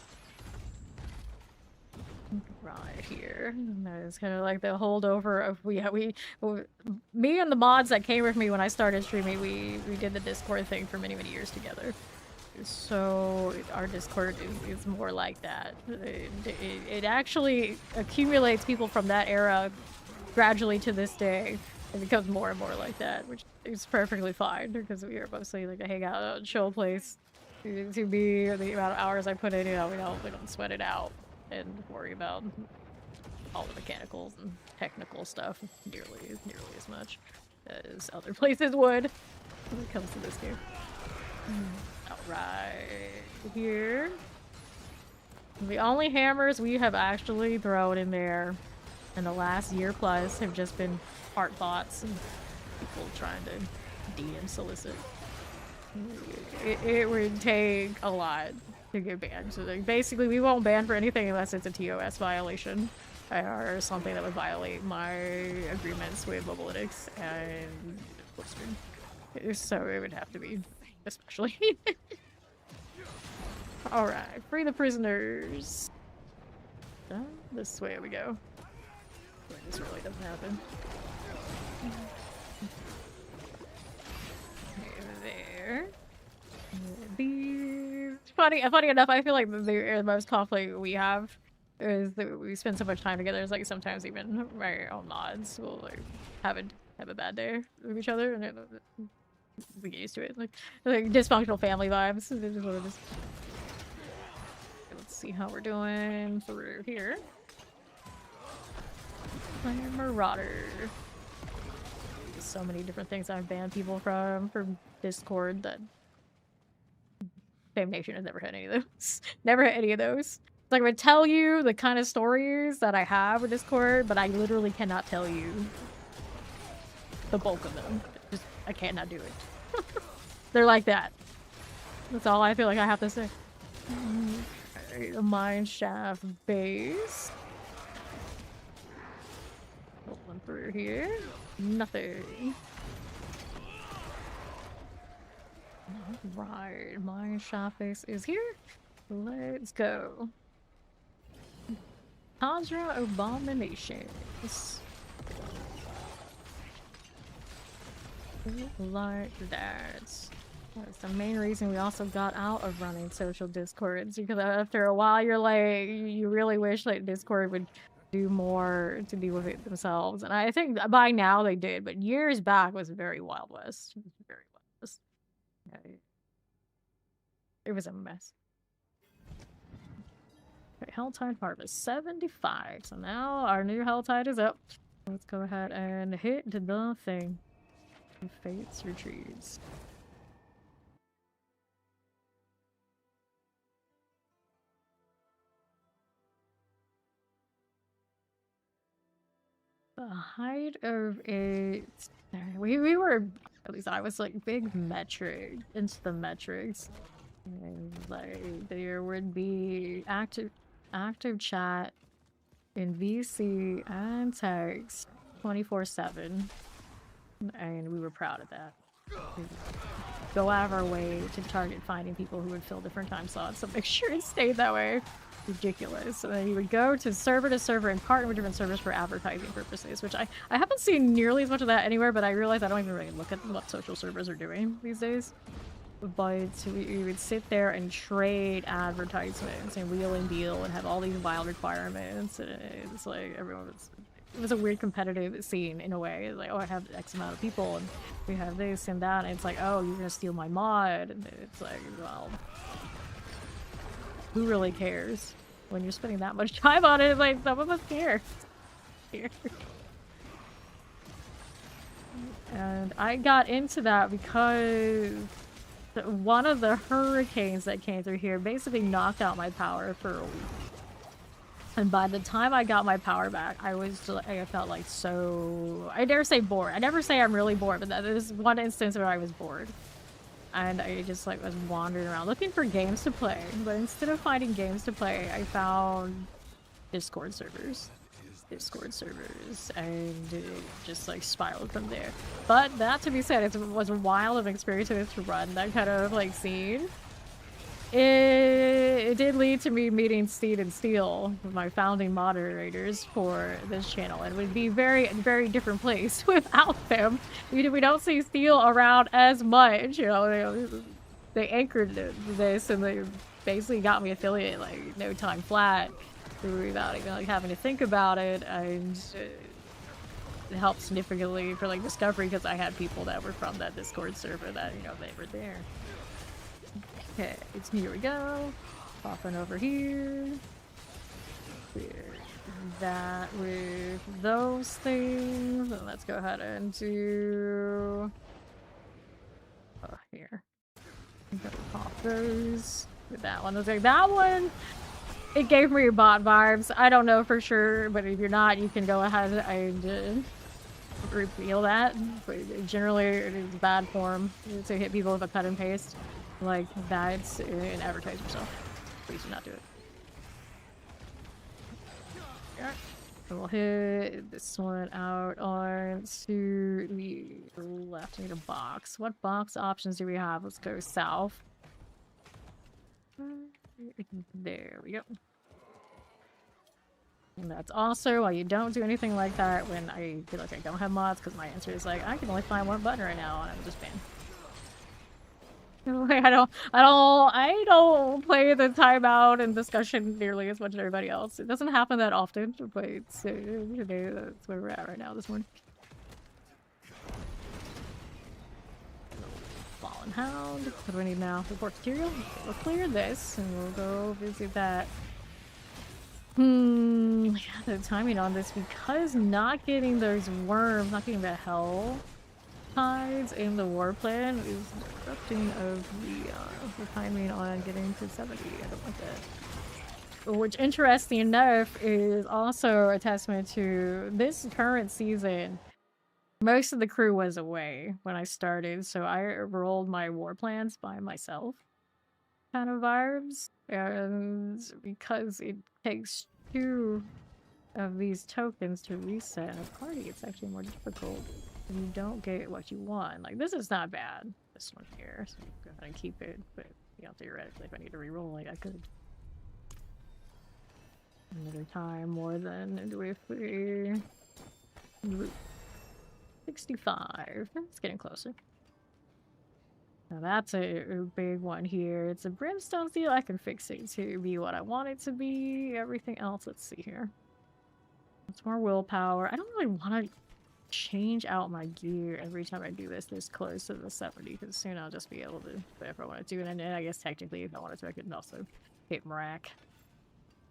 Right here. And that is kind of like the holdover of me and the mods that came with me when I started streaming, we did the Discord thing for many years together. So our Discord is more like that. It actually accumulates people from that era gradually to this day. It becomes more and more like that, which is perfectly fine because we are mostly like a hangout, chill place. To be the amount of hours I put in, you know, we don't sweat it out and worry about all the mechanicals and technical stuff nearly as much as other places would when it comes to this game. Alright, here. The only hammers we have actually thrown in there in the last year plus have just been art bots and people trying to DM solicit. It would take a lot to get banned. So like, basically we won't ban for anything unless it's a TOS violation or something that would violate my agreements with Mobalytics and Blizzard. So it would have to be especially. Alright, free the prisoners. This way we go. This really doesn't happen. There. These funny enough, I feel like the most conflict we have is that we spend so much time together. It's like sometimes even my own mods will like have a bad day with each other, and we get used to it. Like dysfunctional family vibes. This is what it is. Let's see how we're doing through here. Marauder. So many different things I've banned people from Discord that Fame Nation has never had any of those. Never had any of those. It's like I would tell you the kind of stories that I have with Discord, but I literally cannot tell you the bulk of them. I cannot do it. They're like that. That's all I feel like I have to say. A mine shaft base. One through here. Nothing. Right, mine shaft base is here. Let's go. Tundra abominations. Like that. That's the main reason we also got out of running social discords, because after a while you're like, you really wish like Discord would do more to deal with it themselves. And I think by now they did, but years back was very Wild West. It was very Wild West. It was a mess. Okay, Helltide Harvest 75. So now our new Helltide is up. Let's go ahead and hit the thing. Fates retreats. The height of it. We were, at least I was like big metric into the metrics. And, like there would be active chat in VC and text 24/7, and we were proud of that. We'd go out of our way to target finding people who would fill different time slots, so make sure it stayed that way. Ridiculous. So then you would go to server and partner with different servers for advertising purposes, which I haven't seen nearly as much of that anywhere, but I realize I don't even really look at what social servers are doing these days. but we would sit there and trade advertisements and wheel and deal and have all these wild requirements, and it's like everyone was. It was a weird competitive scene in a way. It's like, oh, I have X amount of people, and we have this and that, and it's like, oh, you're gonna steal my mod, and it's like, well, who really cares when you're spending that much time on it? It's like, some of us care. And I got into that because one of the hurricanes that came through here basically knocked out my power for a week. And by the time I got my power back, I felt like so... I dare say bored. I never say I'm really bored, but that is one instance where I was bored. And I just like was wandering around looking for games to play. But instead of finding games to play, I found Discord servers. And it just like spiraled from there. But that to be said, it was a wild of experience to run that kind of like scene. It did lead to me meeting Steed and Steel, my founding moderators for this channel. It would be very, very different place without them. We don't see Steel around as much, you know. They anchored this and they basically got me affiliate like no time flat without even like having to think about it, and it helped significantly for like discovery because I had people that were from that Discord server that, you know, they were there. Okay, here we go. Popping over here. That with those things. And let's go ahead and do... Oh, here. I'm gonna pop those with that one. Like, that one, it gave me bot vibes. I don't know for sure, but if you're not, you can go ahead and reveal that. But generally, it is bad form to hit people with a cut and paste. Like, that's an advertise yourself. Please do not do it. Yeah. So we'll hit this one out on to the left. I need a box. What box options do we have? Let's go south. There we go. And that's also why you don't do anything like that when I feel like I don't have mods, because my answer is like, I can only find one button right now, and I'm just banned. Like, I don't play the timeout and discussion nearly as much as everybody else. It doesn't happen that often, but it's, today that's where we're at right now this morning. Fallen Hound. What do I need now? Report material? We'll clear this and we'll go visit that. Yeah, the timing on this, because not getting those worms, not getting the hell tides in the war plan is disrupting of the timing on getting to 70. I don't like that. Which, interesting enough, is also a testament to this current season. Most of the crew was away when I started, so I rolled my war plans by myself. Kind of vibes. And because it takes 2 of these tokens to reset a party, it's actually more difficult. And you don't get what you want. Like, this is not bad. This one here, so go ahead and keep it. But, you know, theoretically, if I need to re-roll, like, I could. Another time more than with the 65. It's getting closer. Now that's a big one here. It's a brimstone steel. I can fix it to be what I want it to be. Everything else, let's see here. It's more willpower. I don't really want to change out my gear every time I do this close to the 70, because soon I'll just be able to, if I want to. And then I guess technically if I wanted to, I could also hit Mrak.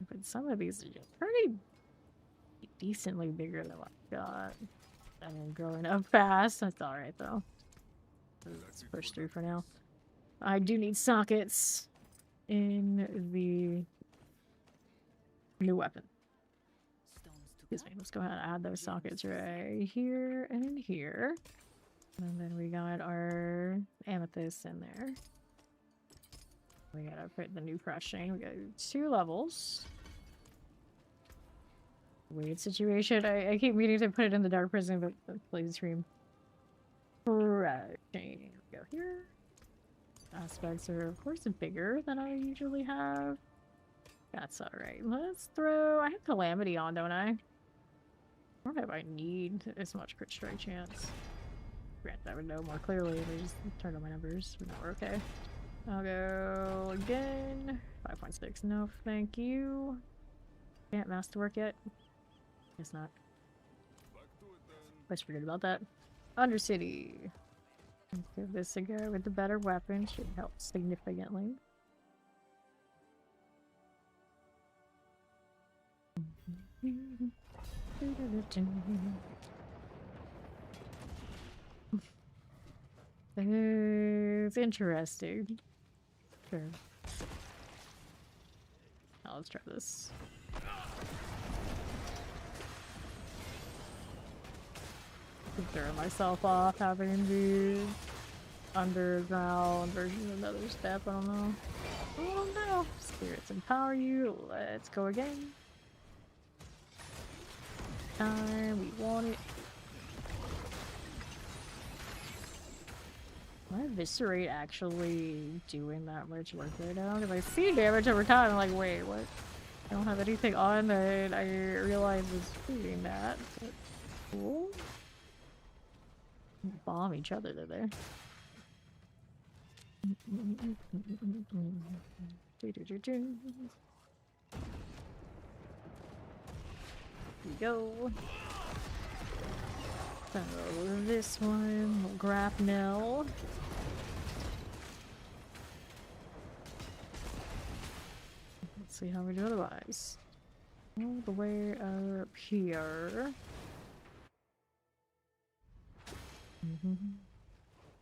But some of these are just pretty decently bigger than what I've got. And growing up fast. That's alright though. Let's push through for now. I do need sockets in the new weapon. Excuse me, let's go ahead and add those sockets right here and here. And then we got our amethyst in there. We gotta put the new crushing. We got 2 levels. Weird situation. I keep meaning to put it in the dark prison, but please stream. Crushing. We go here. Aspects are, of course, bigger than I usually have. That's alright. Let's throw... I have Calamity on, don't I? I don't know if I need as much crit strike chance. Granted, I would know more clearly if I just turned on my numbers, but now we're okay. I'll go again. 5.6. No, thank you. Can't masterwork yet. Guess not. Back to it then. Let's forget about that. Undercity. Let's give this a go with the better weapon. Should help significantly. It's interesting. Sure. Now let's try this. Throwing myself off having the underground version of another step. I don't know. Oh no! Spirits empower you. Let's go again. Time we want it. My eviscerate actually doing that much work right now? Because I see damage over time. I'm like, wait, what? I don't have anything on that I realize is doing that. But cool. Bomb each other, they're there. Here we go. So this one, grapnel. Let's see how we do otherwise. All the way up here.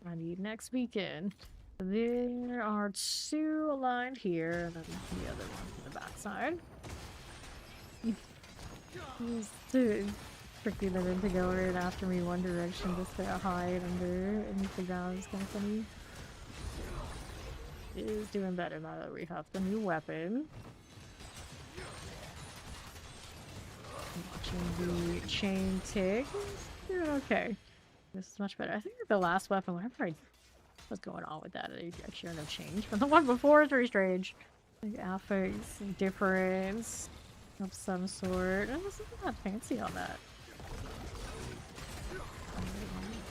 I need next weekend. There are two aligned here, and then the other one on the backside. It's tricky them to go in after me one direction just to hide under anything that was kind of funny. It is doing better now that we have the new weapon. Watching the chain tick. Doing okay. This is much better. I think the last weapon, whatever I was going on with that, it actually ended up changed from the one before. It's very strange. Like affix difference of some sort. It wasn't that fancy on that.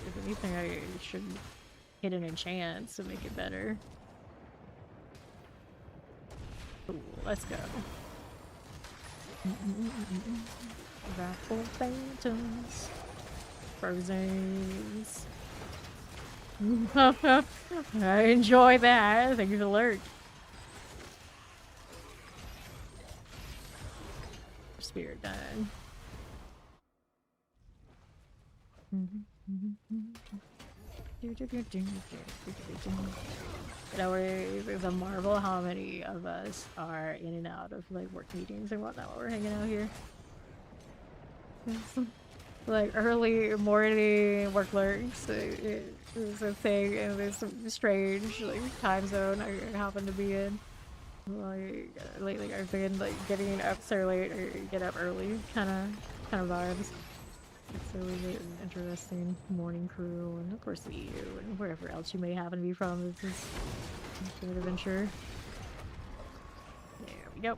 If anything, I should hit an enchant to make it better. Cool, let's go. Raffle phantoms. Frozens. I enjoy that. Thank you for the alert. Spirit done. It always is a marvel how many of us are in and out of like work meetings and whatnot while we're hanging out here. Like early morning work lurks is a thing, and there's some strange like time zone I happen to be in. Like lately I've been like getting up so late or get up early kind of vibes. It's always an interesting morning crew, and of course the EU and wherever else you may happen to be from. This is a good adventure. There we go.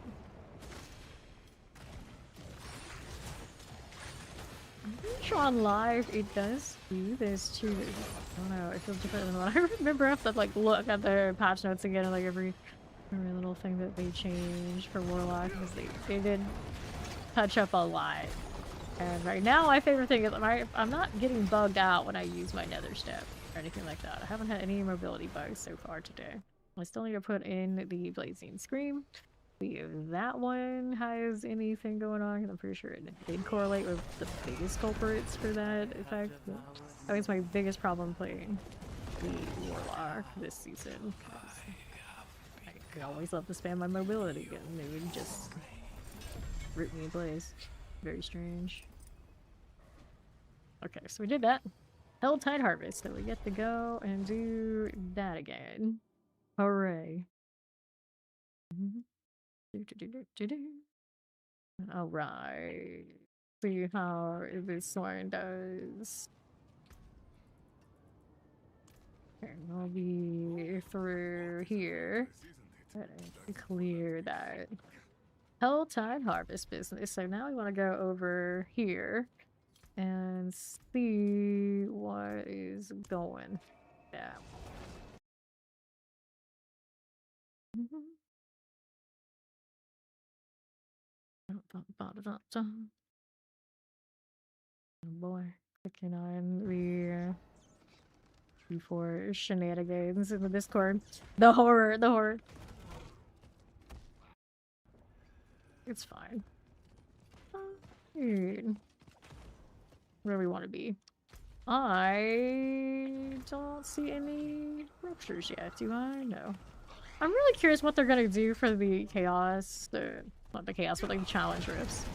I'm pretty sure on live it does do this too. I don't know, it feels different than what I remember. I have to like look at the patch notes again, like every little thing that they changed for Warlock, because they did touch up a lot. And right now my favorite thing is I'm not getting bugged out when I use my nether step or anything like that. I haven't had any mobility bugs so far today. I still need to put in the Blazing Scream. See if that one has anything going on, because I'm pretty sure it did correlate with the biggest culprits for that effect. That was my biggest problem playing the Warlock this season. I always love to spam my mobility, and they would just root me in place. Very strange. Okay, so we did that. Helltide Harvest, so we get to go and do that again. Hooray. Alright. See how this one does. Okay, we'll be through here. Clear that Helltide Harvest business. So now we want to go over here and see what is going down. Oh boy, clicking on the before shenanigans in the Discord. The horror, the horror. It's fine. Dude. Where we want to be. I don't see any ruptures yet, do I? No. I'm really curious what they're gonna do for the chaos, not the chaos, but like the challenge rifts.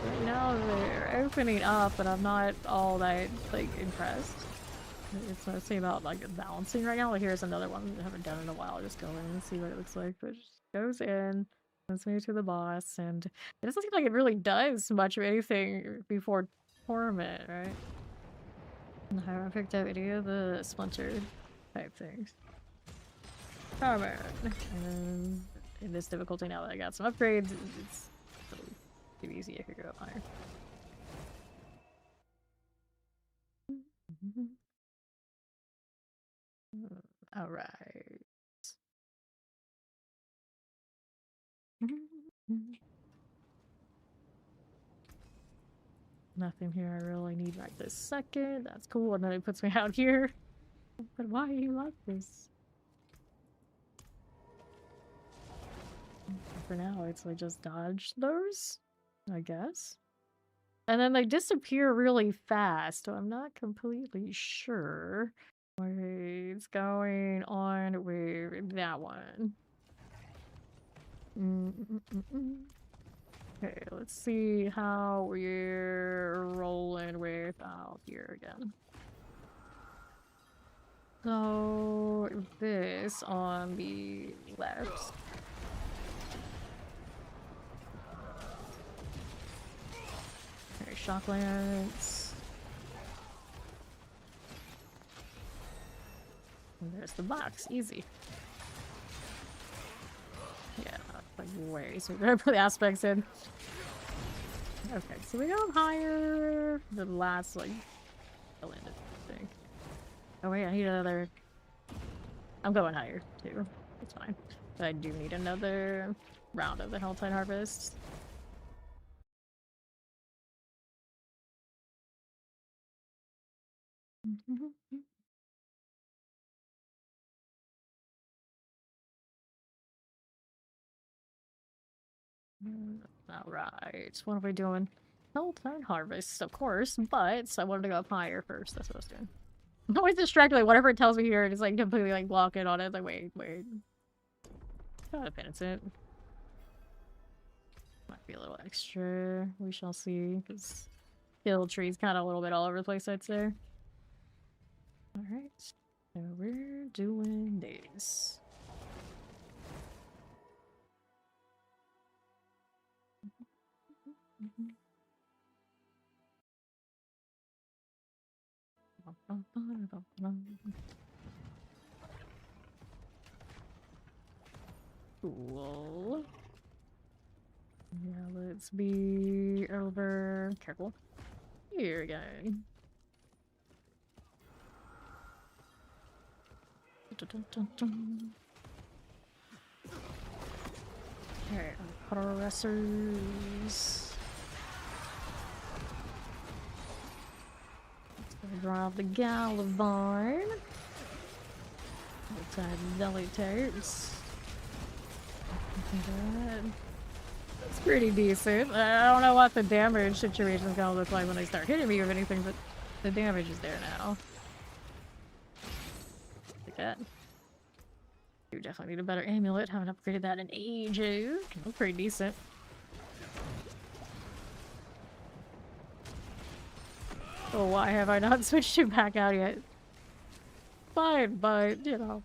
Right now they're opening up, but I'm not all that like impressed. It's mostly about like balancing right now. Like here's another one I haven't done in a while. Just go in and see what it looks like. But it just goes in, sends me to the boss, and it doesn't seem like it really does much of anything before tournament, right? I haven't picked up any of the splinter type things. Tournament. And in this difficulty now that I got some upgrades, it's too easy. I could go up higher. All right. Nothing here I really need right this second. That's cool. And then it puts me out here. But why do you like this? For now, it's like just dodge those, I guess. And then they disappear really fast, so I'm not completely sure what's going on with that one. Okay, let's see how we're rolling with out here again. So this on the left. Okay, shock lance. And there's the box, easy. Yeah, like way. So we're gonna put the aspects in. Okay, so we go higher. The last like I landed, I think. Oh wait, I need another. I'm going higher too. It's fine. But I do need another round of the Helltide Harvest. Alright, what are we doing? Helltide Harvest, of course, but I wanted to go up higher first. That's what I was doing. I'm always distracted, like whatever it tells me here, it's like completely like blocking on it. It's like, wait. Got a penitent. Might be a little extra. We shall see, because kill tree's kind of a little bit all over the place, I'd say. Alright, so we're doing this. Cool. Yeah, let's be over. Careful. Here we go. Alright, pressers. Let's go drive the Gallivine. Outside deli tapes. It's pretty decent. I don't know what the damage situation is gonna look like when they start hitting me or anything, but the damage is there now. Like that. You definitely need a better amulet. Haven't upgraded that in ages. Looks pretty decent. Oh, why have I not switched it back out yet? Fine, but you know.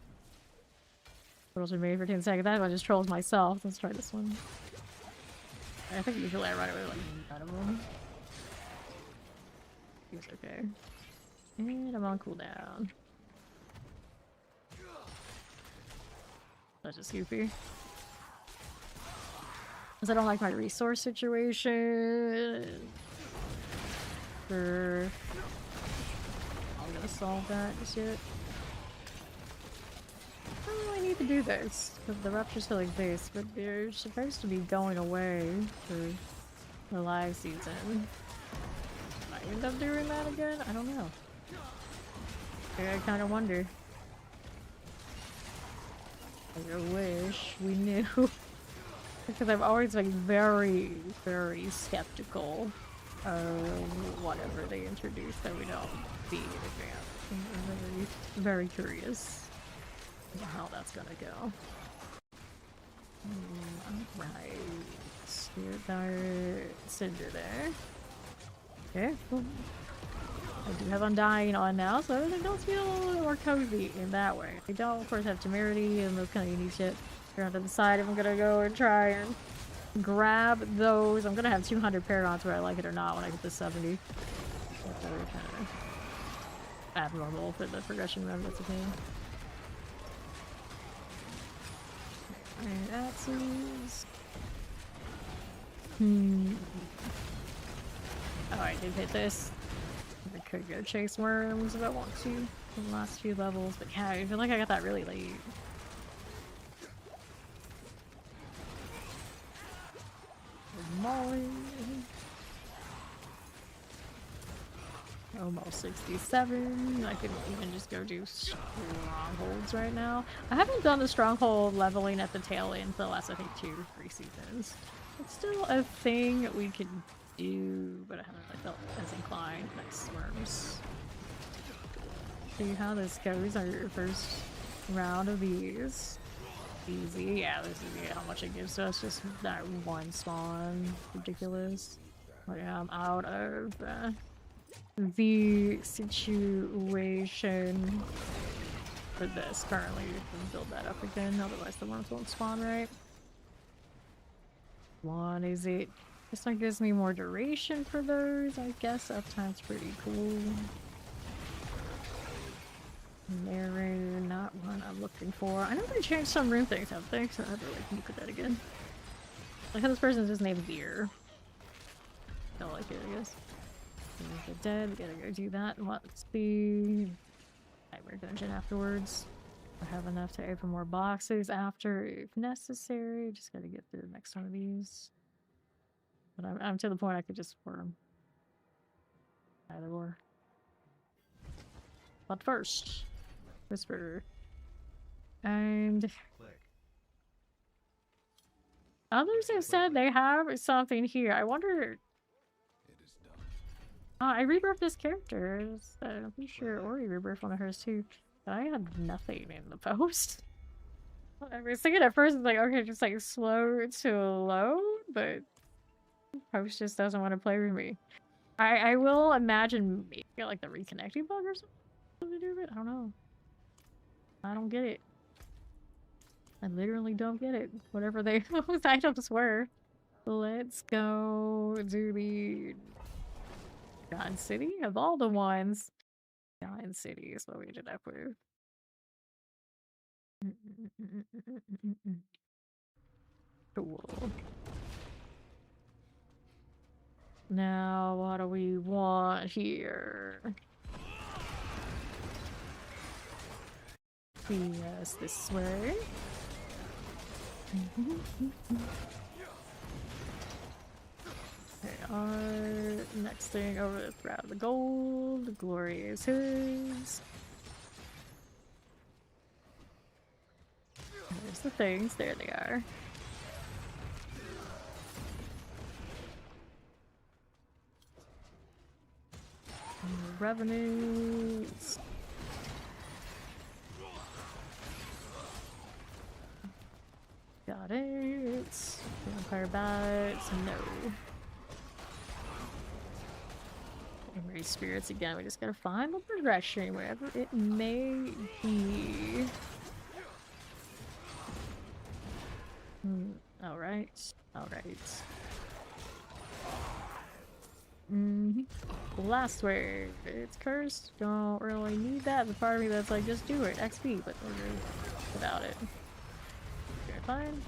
What else we made for 10 seconds? That one just trolls myself. Let's try this one. I think usually I run away with like none of them. He's okay. And I'm on cooldown. That's just goofy. Because I don't like my resource situation. sure I'm gonna solve that just yet. I don't really need to do this, because the rupture still exists, but they're supposed to be going away for the live season. Might end up doing that again? I don't know. I kind of wonder. I wish we knew. Because I've always been very, very skeptical of whatever they introduce that we don't see in advance. I'm very, very curious about how that's gonna go. Alright. Spirit Dire Cinder there. Okay, cool. I do have Undying on now, so everything does feel a little bit more cozy in that way. I don't, of course, have Temerity and those kind of unique shit. I'm gonna decide if I'm gonna go and try and grab those. I'm gonna have 200 Paragons whether I like it or not when I get to 70. That's really kind of abnormal for the progression run, that's okay. Alright, axes. Oh, I did hit this. I could go chase worms if I want to in the last few levels, but yeah, I feel like I got that really late. Molly. Almost 67. I could even just go do strongholds right now. I haven't done the stronghold leveling at the tail end for the last, I think, 2 or 3 seasons. It's still a thing we could do, but I haven't really felt as inclined. Nice worms. See how this goes. Our first round of these. Easy. Yeah, this is how much it gives us. Just that one spawn. Ridiculous. But yeah, I'm out of the situation for this currently. We can build that up again, otherwise the worms won't spawn right. One is it. This one gives me more duration for those. I guess uptime's pretty cool. Narrator, not one I'm looking for. I know they changed some rune things, haven't they? So I'd really look at that again. Like how this person's just named Beer. Don't like it, I guess. The dead, we gotta go do that. What's the Nightmare Dungeon afterwards? I have enough to open more boxes after if necessary. Just gotta get through the next one of these. But I'm to the point I could just farm. Either or. But first, Whisper. And others have said they have something here. I wonder. I rebirthed this character. I'm pretty sure Ori rebirthed one of hers too. But I had nothing in the post. I was thinking at first, it's like, okay, just like slow to load, but post just doesn't want to play with me. I will imagine maybe like the reconnecting bug or something to do with it. I don't know. I don't get it. I literally don't get it. Whatever those items were. Let's go do the Giant City of all the ones. Giant City is what we ended up with. Cool. Now, what do we want here? Yes, this way. Okay, our next thing over the Thread of the Gold. The glory is his. There's the things. There they are. Revenues. Got it. Vampire bats. No. Memory spirits again. We just gotta find the progression wherever it may be. Alright. Alright. Last word. It's cursed. Don't really need that. The part of me that's like, just do it. XP, but we're good without it. Okay, fine.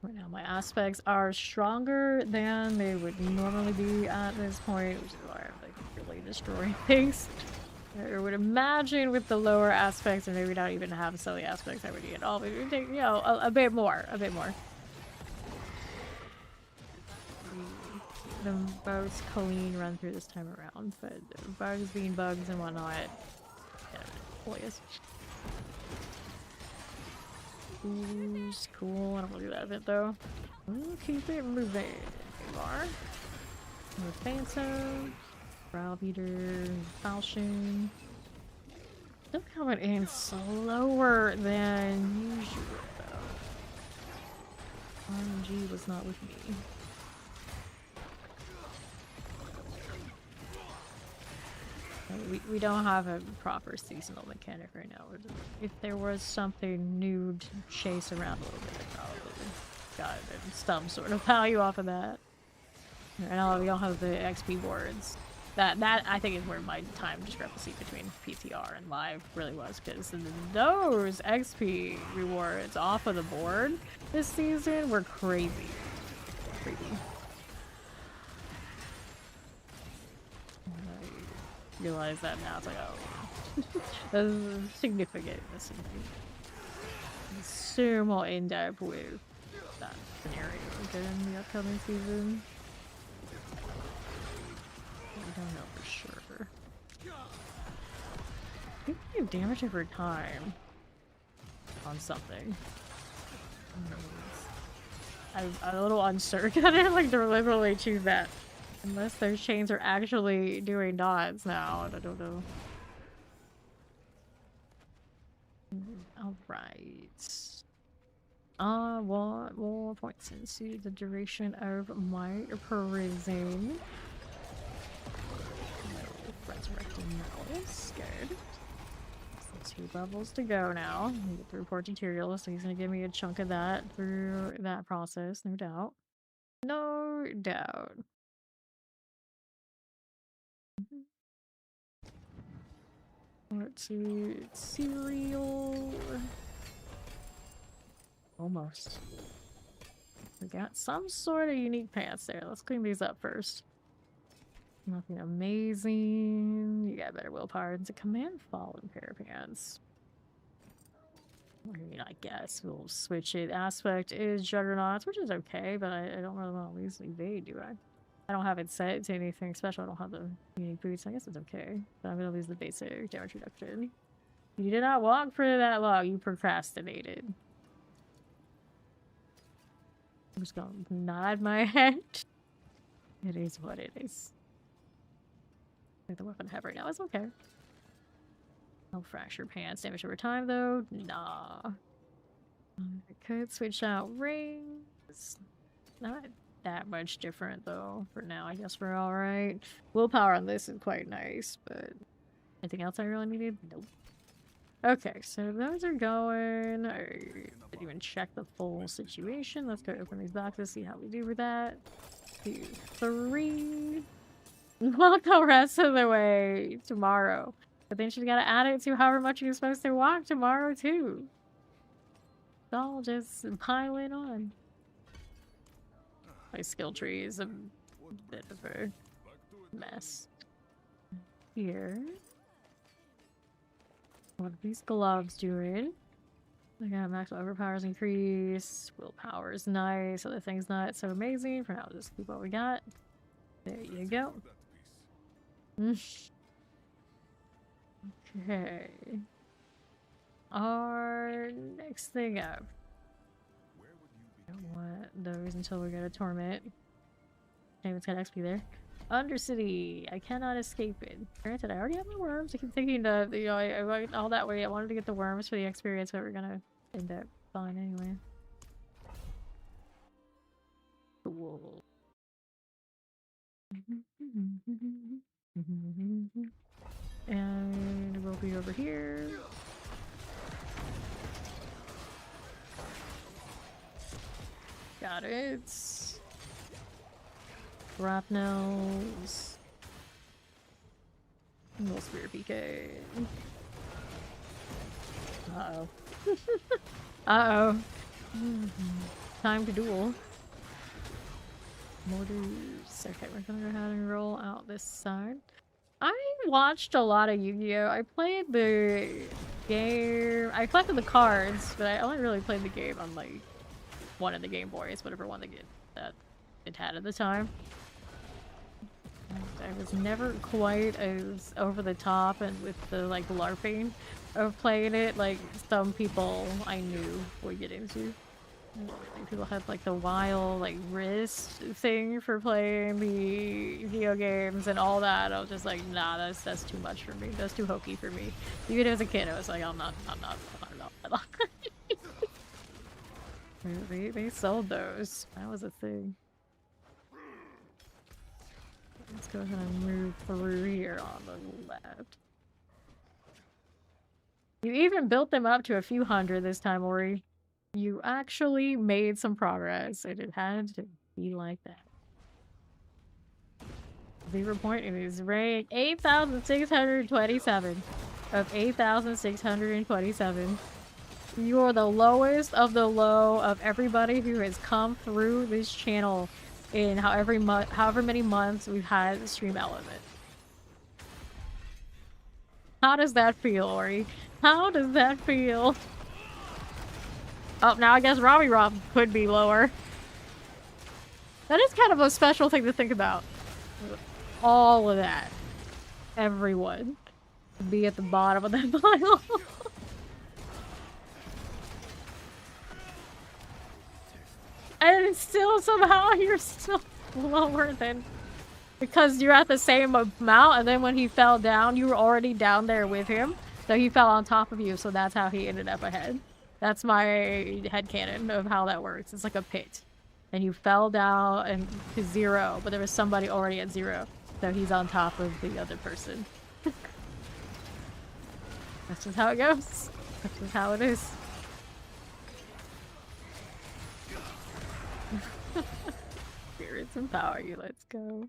Right now, my aspects are stronger than they would normally be at this point, which is why I'm like really destroying things. I would imagine with the lower aspects, and maybe not even have silly aspects, I would need it all. But it would take, you know, a bit more, a bit more. The most clean run through this time around, but bugs being bugs and whatnot. Yeah, boys. Ooh, cool. I don't want to do that event though. We'll keep it moving. More Phantom, Browbeater, Falchion. Still coming in slower than usual though. RNG was not with me. We don't have a proper seasonal mechanic right now. If there was something new to chase around a little bit, I probably got some sort of value off of that. Right now we don't have the XP boards. That I think is where my time discrepancy between PTR and live really was, because those XP rewards off of the board this season were crazy. Crazy. Realize that now. It's like, oh, that's significant. That's significant. Assume we'll end up with that scenario again in the upcoming season. I don't know for sure. I think we do damage over time on something. I'm a little uncertain. I didn't like deliberately choose that. Unless those chains are actually doing dots now. I don't know. Alright. Want more points into the duration of my prison. Resurrecting Malice. Good. So 2 levels to go now. We get through Port Tutorial, so he's gonna give me a chunk of that through that process, no doubt. No doubt. Let's see, cereal. Almost. We got some sort of unique pants there. Let's clean these up first. Nothing amazing. You got better willpower. It's a command fallen pair of pants. I mean, I guess we'll switch it. Aspect is Juggernauts, which is okay, but I don't really want to lose evade, do I? I don't have it set to anything special. I don't have the unique boots. I guess it's okay. But I'm gonna lose the basic damage reduction. You did not walk for that long. You procrastinated. I'm just gonna nod my head. It is what it is. Like the weapon I have right now is okay. No fracture pants. Damage over time though. Nah. I could switch out rings. Not that much different though. For now, I guess we're all right. Willpower on this is quite nice, but anything else I really needed? Nope. Okay, so those are going. I didn't even check the full situation. Let's go open these boxes, see how we do with that. 2, 3. Walk the rest of the way tomorrow. But then she's got to add it to however much you're supposed to walk tomorrow too. It's all just piling on. My skill tree is a bit of a mess. Here. What are these gloves doing? I got max overpowers increase. Willpower is nice. Other things not so amazing. For now, we'll just keep what we got. There you go. Okay. Our next thing up. I don't want those until we get a torment. Okay, it's got XP there. Undercity. I cannot escape it. Granted, I already have my worms. I keep thinking that, you know, I went all that way. I wanted to get the worms for the experience, but we're gonna end up fine anyway. Cool. And we'll be over here. Got it. Grapnels. Little spear PK. Uh-oh. Uh-oh. Time to duel. Mortars. Okay, we're gonna go ahead and roll out this side. I watched a lot of Yu-Gi-Oh! I played the game. I collected the cards, but I only really played the game on like one of the Game Boys, whatever one that it had at the time. I was never quite as over the top and with the like LARPing of playing it like some people I knew would get into. Like, people had like the wild like wrist thing for playing the video games and all that. I was just like, nah, that's too much for me. That's too hokey for me. Even as a kid, I was like, I'm not. They sold those. That was a thing. Let's go ahead and move through here on the left. You even built them up to a few hundred this time, Ori. You actually made some progress, and it had to be like that. 0 point is rank 8,627 of 8,627. You are the lowest of the low of everybody who has come through this channel in however many months we've had Stream Element. How does that feel, Ori? How does that feel? Oh, now I guess Robbie Rob could be lower. That is kind of a special thing to think about. All of that. Everyone. Be at the bottom of that pile. And still somehow you're still lower than... Because you're at the same amount, and then when he fell down, you were already down there with him. So he fell on top of you, so that's how he ended up ahead. That's my headcanon of how that works. It's like a pit. And you fell down and to 0, but there was somebody already at 0. So he's on top of the other person. That's just how it goes. That's just how it is. Spirits empower you, let's go.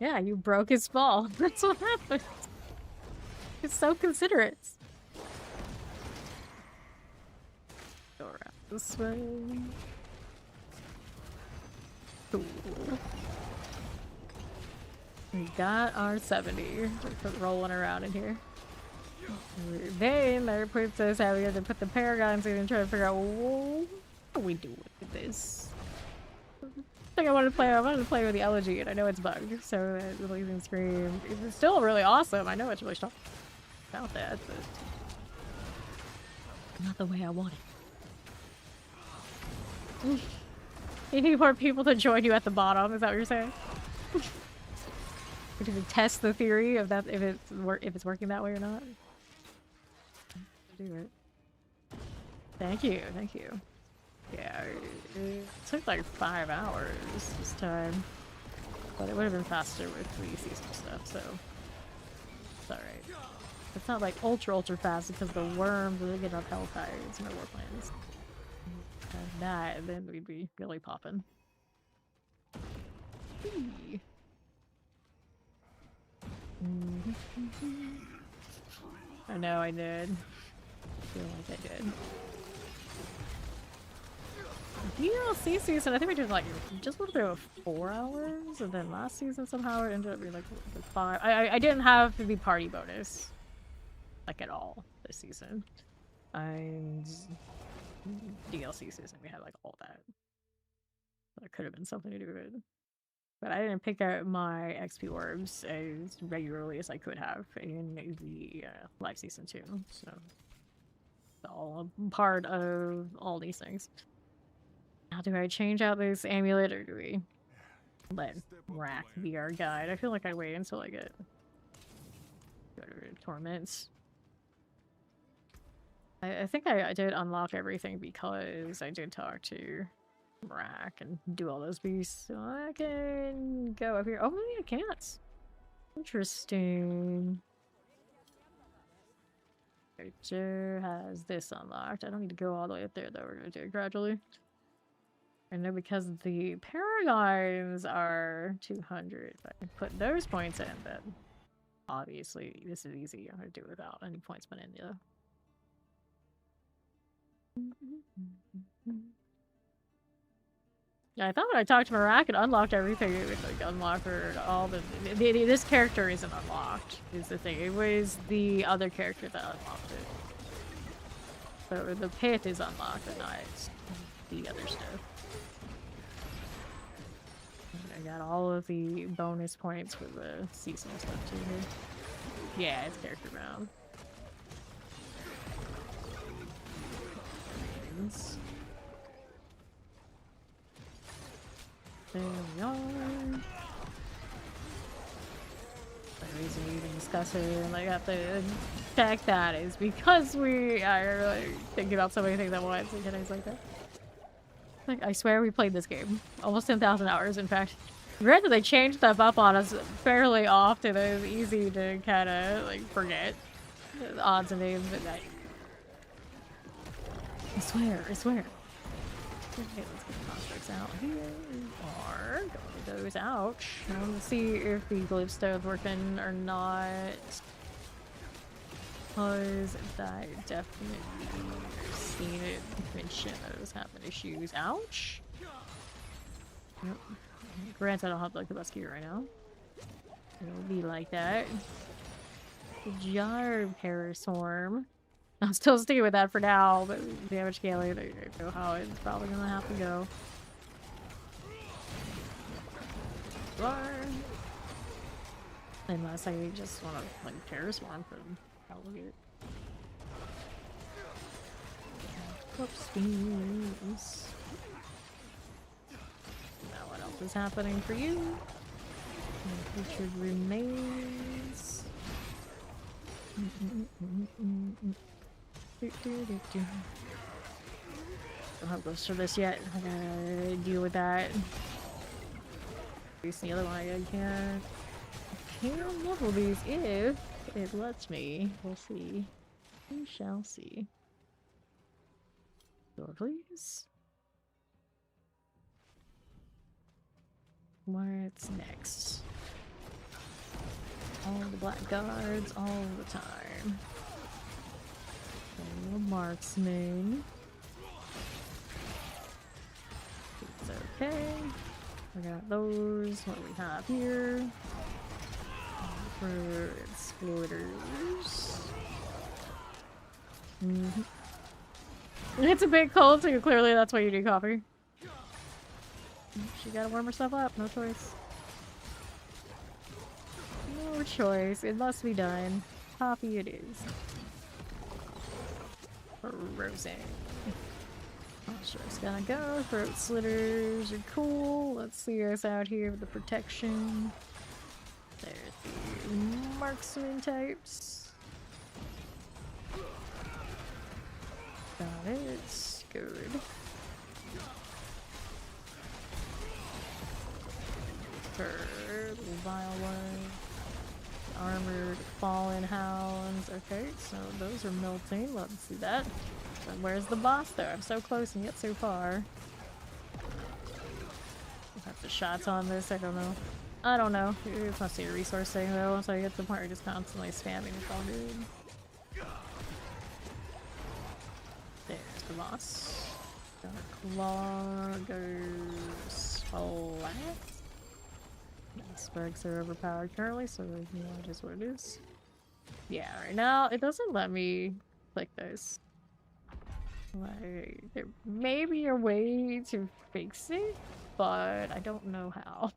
Yeah, you broke his fall. That's what happened. It's so considerate. Go around this way. Cool. We got our 70. Just rolling around in here. Then their princess how we had to put the paragons in and try to figure out what are we doing with this. I think I wanted to play with the elegy, and I know it's bugged, so the blazing scream is still really awesome. I know it's really strong about that, but not the way I want it. You need more people to join you at the bottom. Is that what you're saying? We can test the theory of that if it's working that way or not. Do it. Thank you, thank you. Yeah, it took like 5 hours this time, but it would have been faster with the season stuff, so it's alright. It's not like ultra fast because the worms really get up hellfire. It's no war plans. That, then we'd be really popping. I know I did. I feel like I did. DLC season, I think we did like just a little bit of 4 hours, and then last season somehow it ended up being like 5. I didn't have the party bonus like at all this season, and DLC season we had like all that. That could have been something to do with it, but I didn't pick out my XP orbs as regularly as I could have in the live season 2, so it's all a part of all these things. Now, do I change out this amulet, or do we let Rack be our guide? I feel like I'd wait until I get go to Torments. I think I did unlock everything because I did talk to Rack and do all those beasts. So I can go up here. Oh, maybe I can't. Interesting. Joe has this unlocked. I don't need to go all the way up there, though. We're going to do it gradually. I know because the paragons are 200. If I can put those points in, then obviously this is easy. I'm going to do it without any points put in, yeah. I thought when I talked to Marak, it unlocked everything. It would like unlock her all the. This character isn't unlocked. Is the thing. It was the other character that unlocked it. So the pit is unlocked, but not the other stuff. I got all of the bonus points for the seasonal stuff too here. Yeah, it's character round. There we are. The reason we even discuss it and I have to check that is because we are like thinking about so many things at once and things like that. Like, I swear we played this game almost 10,000 hours, in fact. Granted, they changed stuff up on us fairly often. It was easy to kind of like forget the odds and names, but I swear. Okay, let's get the constructs out. Here we are. Going those out. I want to see if the glyph stone's working or not. Because that definitely seen it mention those having issues. Ouch. Yep. Granted, I don't have like the best gear right now. It'll be like that. The jar paraswarm. I'm still sticking with that for now, but damage scaling, I don't know how it's probably gonna have to go. Unless I just want to like paraswarm for hell of it. Whoopsies. Now what else is happening for you? Featured remains. Don't have ghosts for this yet. I gotta deal with that. Use the other one I can. I can level these if it lets me. We'll see. We shall see. Door, please. What's next? All the black guards all the time. Okay, marksman. It's okay. We got those. What do we have here? For exploiters. It's a bit cold, so clearly that's why you do coffee. She gotta warm herself up, no choice. No choice, it must be done. Coffee it is. Rosé. Just gonna go. Throat slitters are cool. Let's see us out here with the protection. There's the marksman types. Got it. Good. For the vile one. Armored fallen hounds. Okay, so those are melting. Let's see that. And where's the boss though? I'm so close and yet so far. Have the shots on this, I don't know. I don't know. It must be a resource thing though. Once I get to the point where just constantly spamming, it's all good. There's the boss. Dark Claw goes flat. Sparks are overpowered currently, so you know just what it is. Yeah, right now it doesn't let me click this. Like, there may be a way to fix it, but I don't know how.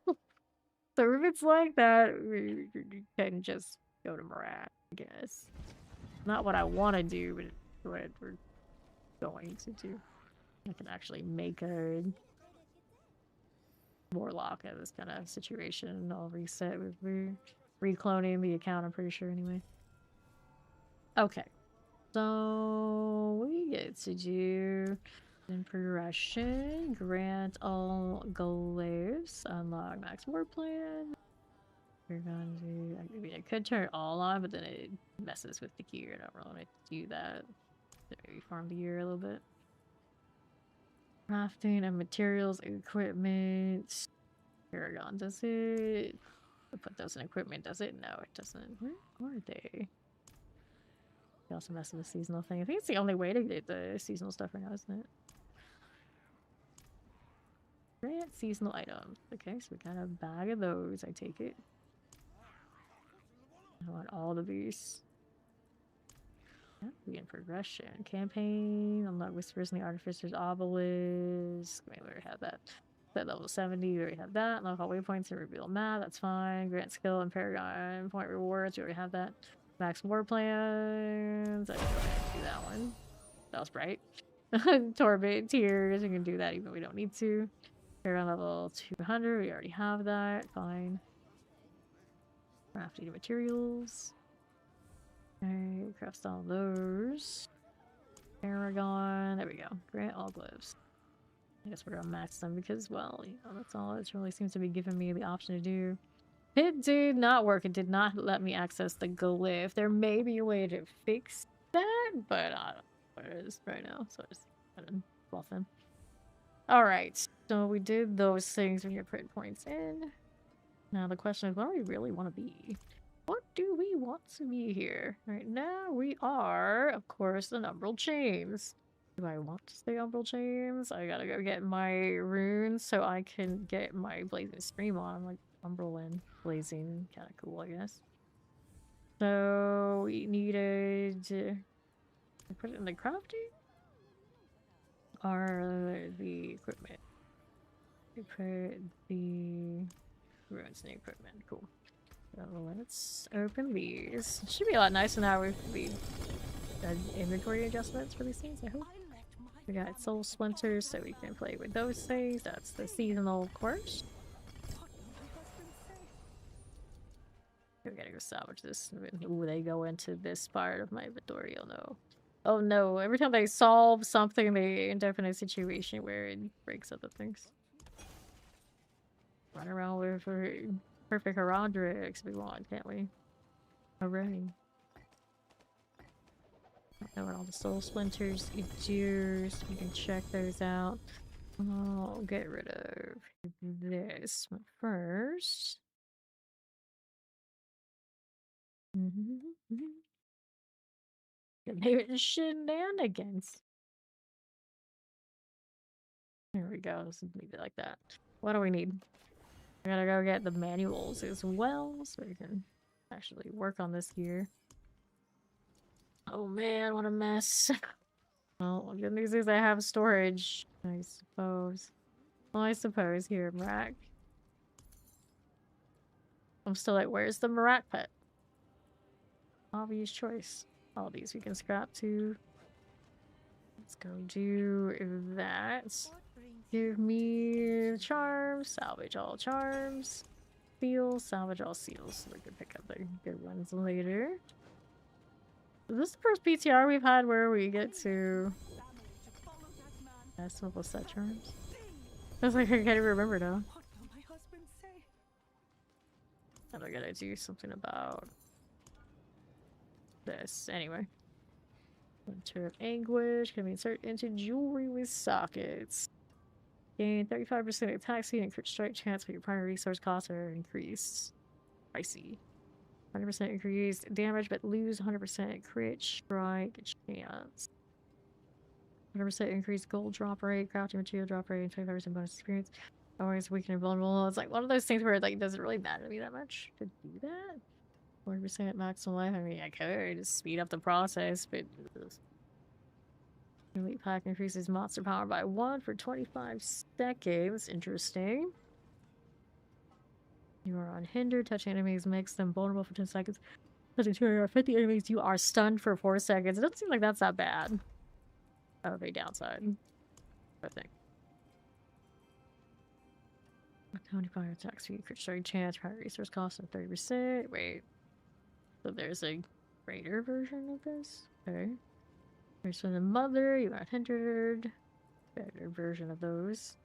So if it's like that, we can just go to Marat, I guess. Not what I want to do, but what we're going to do. I can actually make a Warlock at this kind of situation. I'll reset with recloning the account, I'm pretty sure anyway. Okay. So we get to do in progression, grant all glyphs, unlock max war plan. We're going to, I mean, I could turn it all on, but then it messes with the gear. I don't really want to do that. So maybe farm the gear a little bit. Crafting and materials, equipment. Paragon, does it? I put those in equipment, does it? No, it doesn't. Where are they? We also mess with the seasonal thing. I think it's the only way to get the seasonal stuff right now, isn't it? Grant seasonal items. Okay, so we got a bag of those, I take it. I want all of these. Yeah, begin progression. Campaign. Unlock Whispers in the Artificer's Obelisk. Wait, we already have that. At level 70, we already have that. Unlock all waypoints and reveal map. That's fine. Grant skill and Paragon point rewards. We already have that. Max war plans. I can go ahead and do that one. That was bright. Torment tiers. We can do that even though we don't need to. Paragon level 200. We already have that. Fine. Crafting materials. Alright, craft all those. Paragon. There we go. Grant all gloves. I guess we're gonna max them because, well, you know, that's all it really seems to be giving me the option to do. It did not work. It did not let me access the glyph. There may be a way to fix that, but I don't know what it is right now, so I just kind of bluffing. Alright, so we did those things when you're putting points in. Now the question is, what do we really want to be? What do we want to be here? Right now we are, of course, the Umbral Chains. Do I want to stay Umbral Chains? I gotta go get my runes so I can get my Blazing Stream on. I'm like Umbral and Blazing, kind of cool, I guess. So we needed to put it in the crafting or the equipment. We put the runes in the equipment. Cool. So let's open these. It should be a lot nicer now with the inventory adjustments for these things, I hope. We got soul splinters, so we can play with those things. That's the seasonal course. We gotta go salvage this. Ooh, they go into this part of my inventory. Oh no. Oh no. Every time they solve something, they end up in a situation where it breaks other things. Run around with perfect Herondrix we want, can't we? Hooray. I know what all the soul splinters do, so we can check those out. I'll get rid of this one first. Name it shenanigans. There we go. Let's leave it like that. What do we need? I gotta go get the manuals as well, so we can actually work on this here. Oh man, what a mess. Well, good news is I have storage, I suppose. Well, I suppose here, Marak. I'm still like, where's the Marak pet? Obvious choice. All these we can scrap too. Let's go do that. Give me charms, salvage all charms, seals, salvage all seals. So we can pick up the good ones later. Is this the first PTR we've had where we get to level set charms? I was like, I can't even remember now. And I gotta do something about this. Anyway. Winter of Anguish can be inserted into jewelry with sockets. Gain 35% attack speed and crit strike chance, but your primary resource costs are increased. Pricey. 100% increased damage, but lose 100% crit strike chance. 100% increased gold drop rate, crafting material drop rate, and 25% bonus experience. Always weaken and vulnerable. It's like one of those things where it like doesn't really matter to me that much to do that. 40% maximum life. I mean, I could just speed up the process, but elite pack increases monster power by 1 for 25 seconds. Interesting. You are unhindered. Touch enemies makes them vulnerable for 10 seconds. Touching 250 enemies, you are stunned for 4 seconds. It doesn't seem like that's that bad. Oh, the downside, I think. 25 attack speed, crit strike chance, power resource cost of 30%. Wait. So there's a greater version of this? Okay. There's for the mother, you are hindered. Better version of those.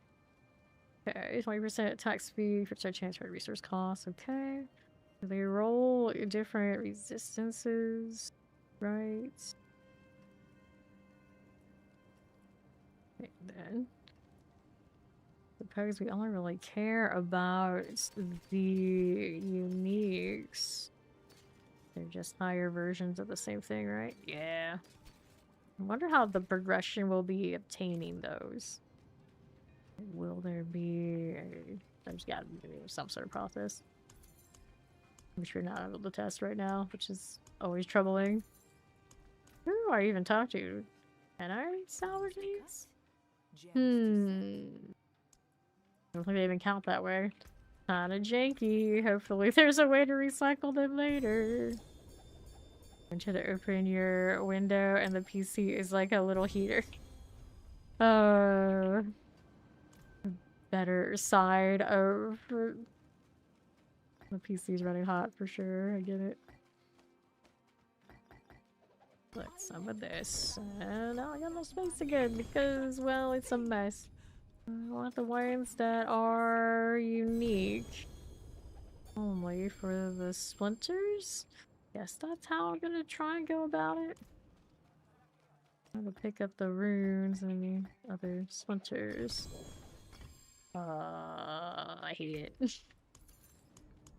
Okay, 20% attack speed, crit strike chance, power resource cost. Okay. They roll different resistances, right? And then suppose we only really care about the uniques. They're just higher versions of the same thing, right? Yeah. I wonder how the progression will be obtaining those. Will there be there's gotta be some sort of process, which we're not able to test right now, which is always troubling. Who do I even talk to? Can I salvage these? I don't think they even count that way. Kinda janky. Hopefully there's a way to recycle them later. I'm trying to open your window and the PC is like a little heater. Better side of the PC's running hot for sure. I get it. Like some of this. And now I got no space again because, well, it's a mess. I want the ones that are unique. Only for the splinters? Guess that's how I'm gonna try and go about it. I'm gonna pick up the runes and the other splinters. I hate it.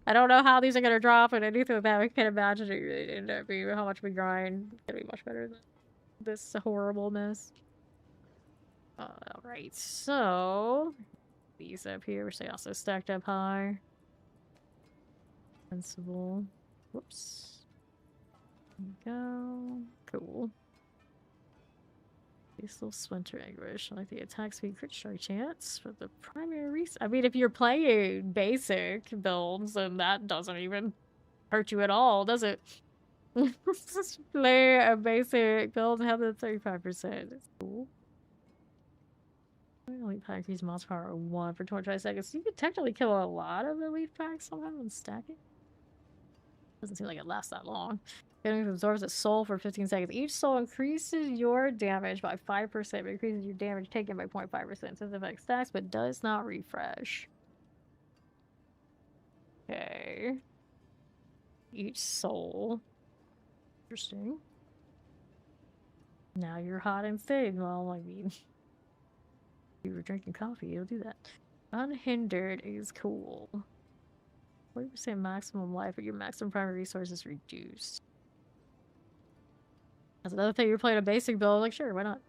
I don't know how these are gonna drop and anything that I can imagine it end up being how much we grind. It's gonna be much better than this horrible mess. Alright, so these up here, which they also stacked up high. Sensible. Whoops. There we go. Cool. Little Splinter Anguish. I like the attack speed crit strike chance for the primary reason. I mean, if you're playing basic builds, then that doesn't even hurt you at all, does it? Just play a basic build and have the 35%. It's cool. Elite pack increase monster power 1 for 25 seconds. So you could technically kill a lot of elite packs somehow and stack it. Doesn't seem like it lasts that long. It absorbs a soul for 15 seconds. Each soul increases your damage by 5%, but increases your damage taken by 0.5%. Says effect stacks, but does not refresh. Okay. Each soul. Interesting. Now you're hot and staying. Well, I mean, if you were drinking coffee, you'll do that. Unhindered is cool. 40% maximum life, but your maximum primary resource is reduced. That's another thing. You're playing a basic build, like, sure, why not?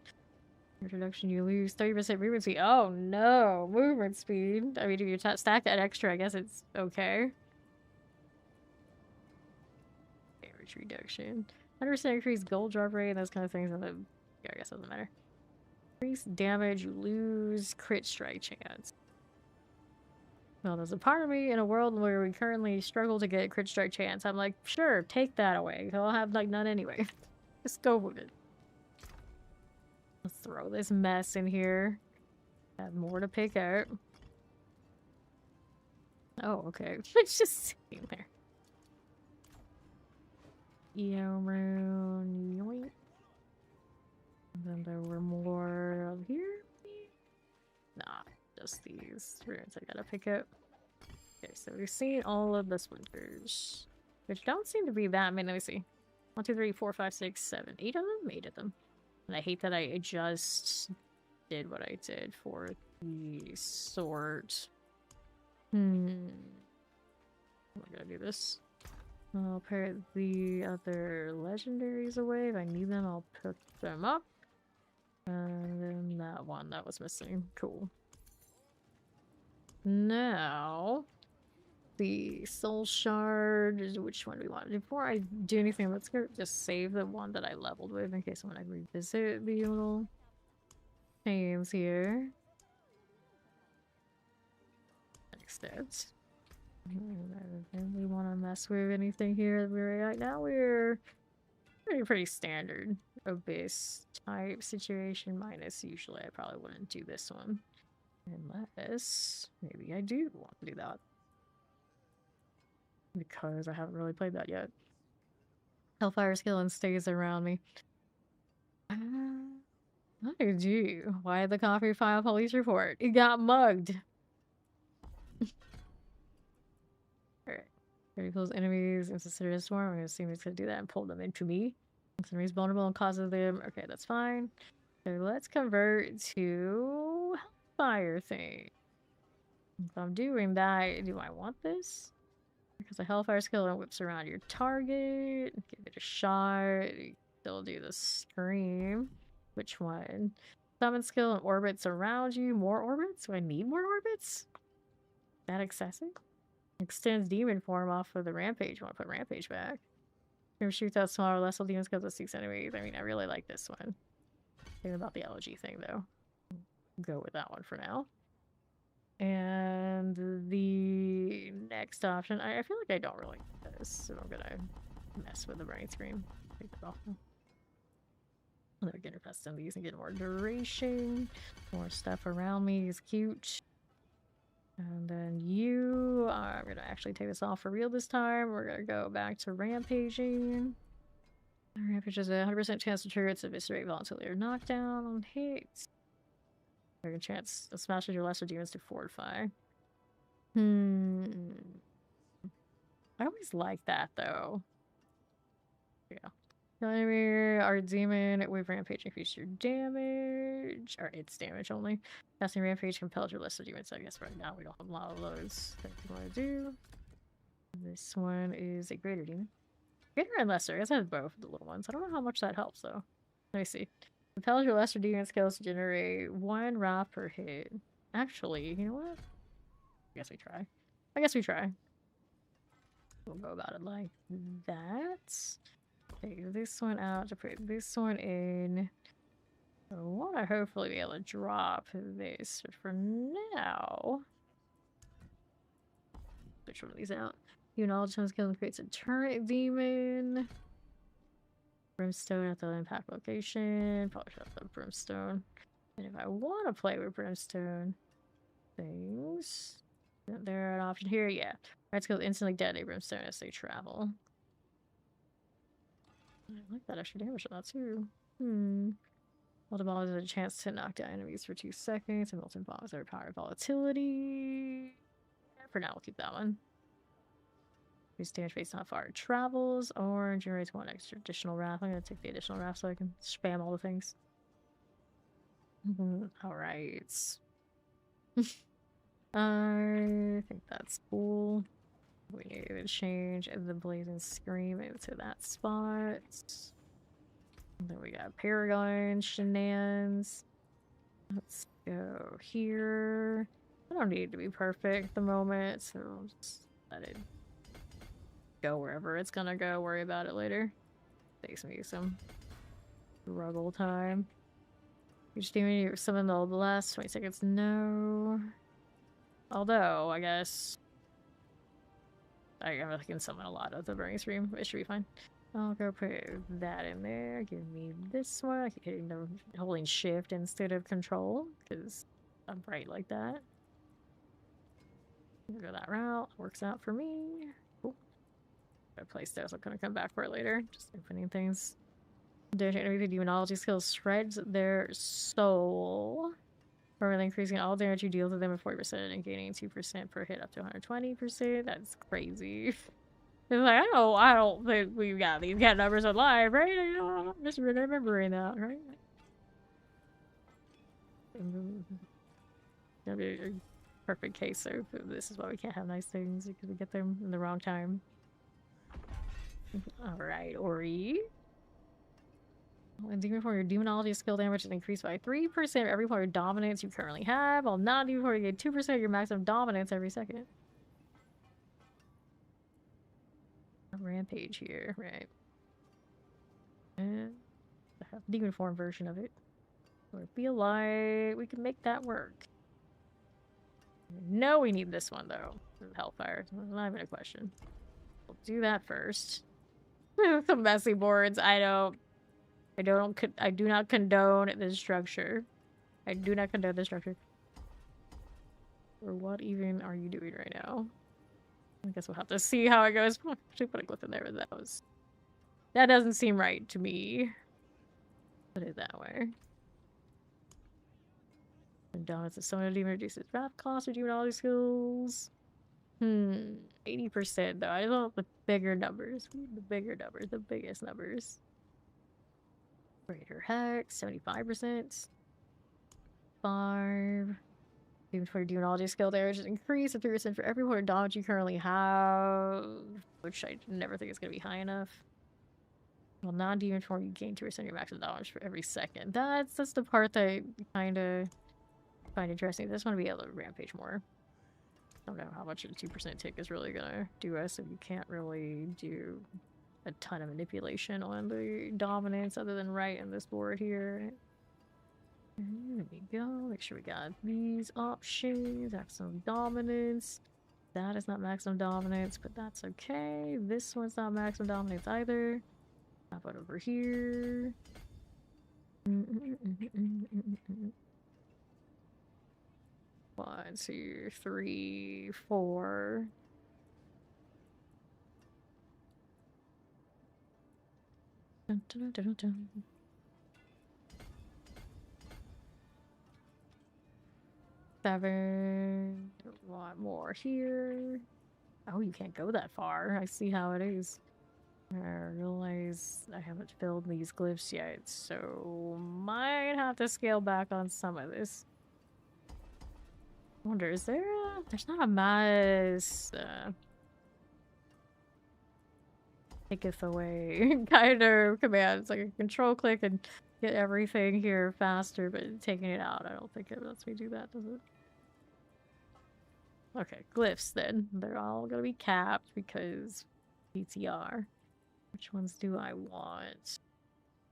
Introduction, you lose 30% movement speed. Oh no, movement speed. I mean, if you stack that extra, I guess it's okay. Damage reduction. 100% increased gold drop rate and those kind of things. And I guess it doesn't matter. Increase damage, you lose crit strike chance. Well, there's a part of me in a world where we currently struggle to get crit strike chance. I'm like, sure, take that away. I'll have like none anyway. Just go with it. Let's throw this mess in here. Have more to pick out. Oh, okay. It's just sitting there. EO rune, yoink. And then there were more of here. Nah, just these runes I gotta pick up. Okay, so we've seen all of the splinters, which don't seem to be that many. Let me see. 1, 2, 3, 4, 5, 6, 7, 8 of them? 8 of them. And I hate that I just did what I did for the sort. I'm gonna do this. I'll pair the other legendaries away. If I need them, I'll pick them up. And then that one that was missing. Cool. Now, the soul shard. Which one do we want? Before I do anything, let's go just save the one that I leveled with in case I want to revisit the little names here. Next steps. I don't really want to mess with anything here. Right now we're pretty standard abyss type situation. Minus usually I probably wouldn't do this one. Unless maybe I do want to do that. Because I haven't really played that yet. Hellfire skill and stays around me. What did you? Why the coffee file police report? It got mugged. Alright. Ready those enemies into serious storm. I'm gonna assume it's gonna do that and pull them into me. If enemies vulnerable and causes them. Okay, that's fine. So let's convert to Hellfire thing. If I'm doing that, do I want this? Because the Hellfire skill whips around your target. Give it a shot. Still do the scream. Which one? Summon skill and orbits around you. More orbits? Do I need more orbits? That excessive? Extends demon form off of the rampage. Want to put rampage back? Shoots out smaller, less demons because of 6 enemies. I mean, I really like this one. Thinking about the LG thing though. Go with that one for now. And the next option, I feel like I don't really need this, so I'm gonna mess with the brain screen. Take it off. I'm gonna get past some of these and get more duration. More stuff around me is cute. And then you, I'm gonna actually take this off for real this time. We're gonna go back to rampaging. Rampage has a 100% chance to trigger its eviscerate volatility or knockdown on hits. A chance to smash your lesser demons to fortify. I always like that though. Yeah. Enemy, our demon with rampage increase your damage, or its damage only. Casting rampage compels your lesser demons. I guess right now we don't have a lot of those that we want to do. This one is a greater demon. Greater and lesser. I guess I have both of the little ones. I don't know how much that helps though. Let me see. Compels your lesser demon skills to generate 1 wrath per hit. Actually, you know what? I guess we try. We'll go about it like that. Take this one out to put this one in. I want to hopefully be able to drop this for now. Switch one of these out. You know, chance skill creates a turret demon. Brimstone at the impact location. Polish up the brimstone. And if I want to play with brimstone things, they're an option here. Yeah, right skills instantly detonate brimstone as they travel. I like that extra damage on that too. Molten bombs has a chance to knock down enemies for 2 seconds, and molten bombs are power volatility. For now, we'll keep that one. Use damage based on how far it travels, or generates 1 extra additional wrath. I'm gonna take the additional wrath so I can spam all the things. Alright. I think that's cool. We need to change the Blazing Scream into that spot. And then we got Paragon Shenanigans. Let's go here. I don't need it to be perfect at the moment, so I'll just let it go wherever it's gonna go. Worry about it later. Takes me some struggle time. You're just doing summon the last 20 seconds. No. Although, I guess I can summon a lot of the Burning Stream. It should be fine. I'll go put that in there. Give me this one. I keep hitting the holding shift instead of control because I'm bright like that. Go that route. Works out for me. Cool. I placed those. I'm gonna come back for it later. Just opening things. Enemy demonology skills shreds their soul. Permanently increasing all damage you deal to them by 40% and gaining 2% per hit up to 120%. That's crazy. It's like, I don't think we've got these cat numbers alive, right? I'm just remembering that, right? Gonna be a perfect case, so this is why we can't have nice things, because we get them in the wrong time. Alright, Ori. When demon for your demonology skill damage is increased by 3% of every point of dominance you currently have, while non-demon for you get 2% of your maximum dominance every second. Rampage here, right? And I have the demon form version of it. Or feel like we can make that work. No, we need this one though. Hellfire. Not even a question. We'll do that first. The messy boards. I do not condone this structure. I do not condone this structure. Or what even are you doing right now? I guess we'll have to see how it goes. Actually put a glyph in there, but that doesn't seem right to me. Put it that way. And dominance of summon demon reduces wrath cost or demonology skills. 80% though. I don't want the bigger numbers. We need the bigger numbers, the biggest numbers. Greater Hex, 75%. 5. Even for your demonology skill damage is increased at 3% for every point of damage you currently have. Which I never think is going to be high enough. Well, non-demon form, you gain 2% of your maximum damage for every second. That's the part that I kind of find interesting. I just want to be able to rampage more. I don't know how much a 2% tick is really gonna do us if you can't really do a ton of manipulation on the dominance other than right in this board here. There we go. Make sure we got these options. Maximum dominance. That is not maximum dominance, but that's okay. This one's not maximum dominance either. How about over here? 1, 2, 3, 4. Dun, dun, dun, dun, dun. Seven. One more here. Oh, you can't go that far. I see how it is. I realize I haven't filled these glyphs yet, so might have to scale back on some of this. I wonder, is there a... There's not a mass... taketh away kind of command. It's like a control click and get everything here faster, but taking it out, I don't think it lets me do that, does it? Okay, glyphs then. They're all gonna be capped because PTR. Which ones do I want?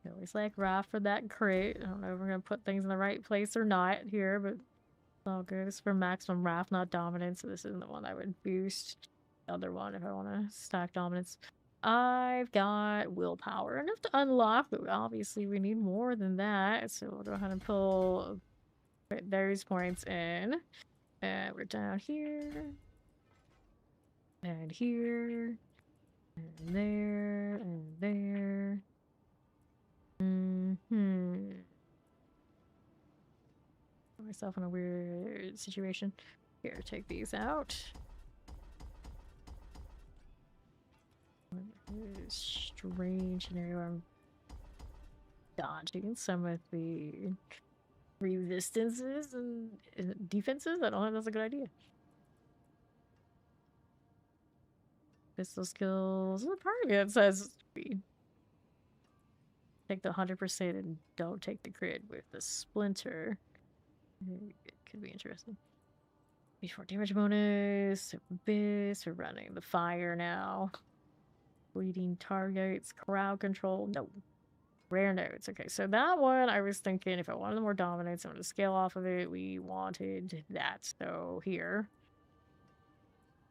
I always like Raph for that crit. I don't know if we're gonna put things in the right place or not here, but it's all good. This is for maximum Raph, not dominance, so this isn't the one I would boost. The other one if I want to stack dominance. I've got willpower enough to unlock, but obviously we need more than that, so we'll go ahead and pull those points in. And we're down here. And here. And there. And there. Put myself in a weird situation. Here, take these out. Strange scenario where I'm dodging some of the resistances and defenses. I don't know if that's a good idea. Pistol skills. There's a part of me that says speed. Take the 100% and don't take the crit with the splinter. It could be interesting. Before damage bonus. Abyss. We're running the fire now. Bleeding targets. Crowd control. No. Rare notes. Okay, so that one I was thinking if I wanted more dominance, I'm going to scale off of it. We wanted that. So here.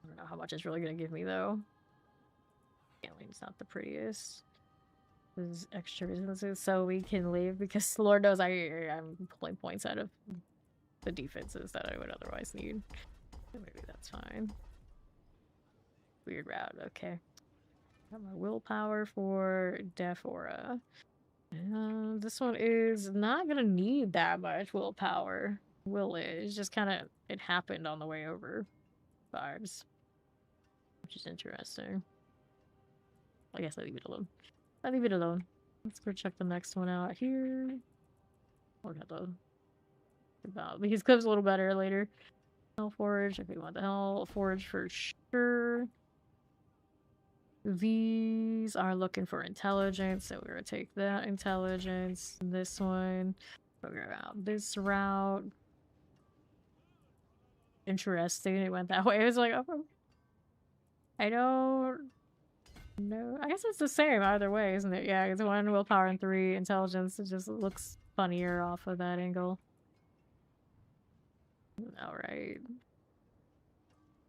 I don't know how much it's really going to give me though. Scaling's not the prettiest. This is extra resistances so we can live because Lord knows I'm pulling points out of the defenses that I would otherwise need. So maybe that's fine. Weird route. Okay. Got my willpower for Death Aura. This one is not gonna need that much willpower. Will it? It's just kind of, it happened on the way over vibes. Which is interesting. I guess I leave it alone. I leave it alone. Let's go check the next one out here. Oh, got the about these clips a little better later. Hell Forge, if we want the Hell Forge for sure. These are looking for intelligence, so we're gonna take that intelligence. This one, we'll go out this route. Interesting, it went that way. I was like, oh, I don't know. I guess it's the same either way, isn't it? Yeah, it's 1 willpower and 3 intelligence. It just looks funnier off of that angle. Alright.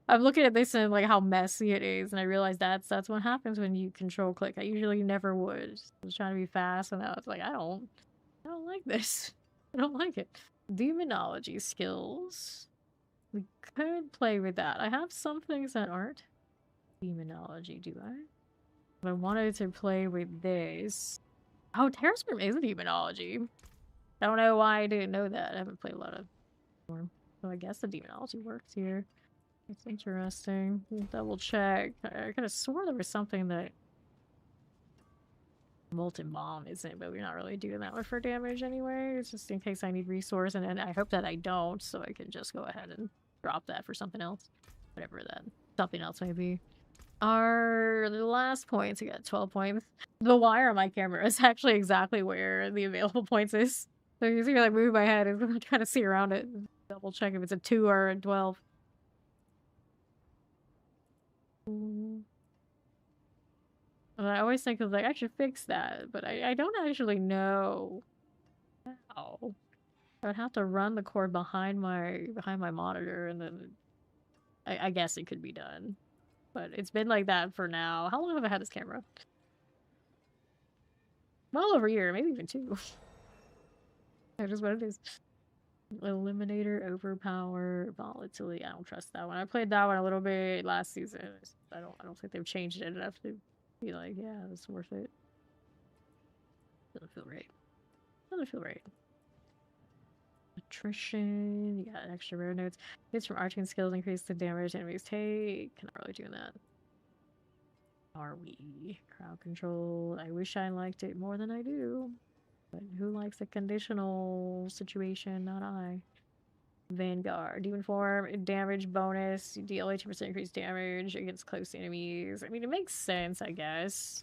I'm looking at this and like how messy it is, and I realized that's what happens when you control click. I usually never would. I was trying to be fast, and I was like, I don't like this. I don't like it. Demonology skills. We could play with that. I have some things that aren't demonology, do I? If I wanted to play with this. Oh, Terrasperm is a demonology. I don't know why I didn't know that. I haven't played a lot of form. So I guess the demonology works here. It's interesting. Double check. I could have swore there was something that Molten Bomb isn't, but we're not really doing that one for damage anyway. It's just in case I need resource, and I hope that I don't, so I can just go ahead and drop that for something else. Whatever that something else may be. Our last points, I got 12 points. The wire on my camera is actually exactly where the available points is. So you see me like move my head and I'm trying to see around it. Double check if it's a 2 or a 12. And I always think of like, I should fix that, but I don't actually know how. I would have to run the cord behind my monitor and then I guess it could be done. But it's been like that for now. How long have I had this camera? Well over a year, maybe even 2. That is what it is. Eliminator, overpower, volatility. I don't trust that one. I played that one a little bit last season. I don't think they've changed it enough to be like, yeah, it's worth it. Doesn't feel right. Doesn't feel right. Attrition. You got extra rare notes. Hits from arching skills increase the damage enemies take. Cannot really do that. Are we? Crowd control. I wish I liked it more than I do. But who likes a conditional situation? Not I. Vanguard. Demon form. Damage bonus. You deal 80% increased damage against close enemies. I mean, it makes sense, I guess.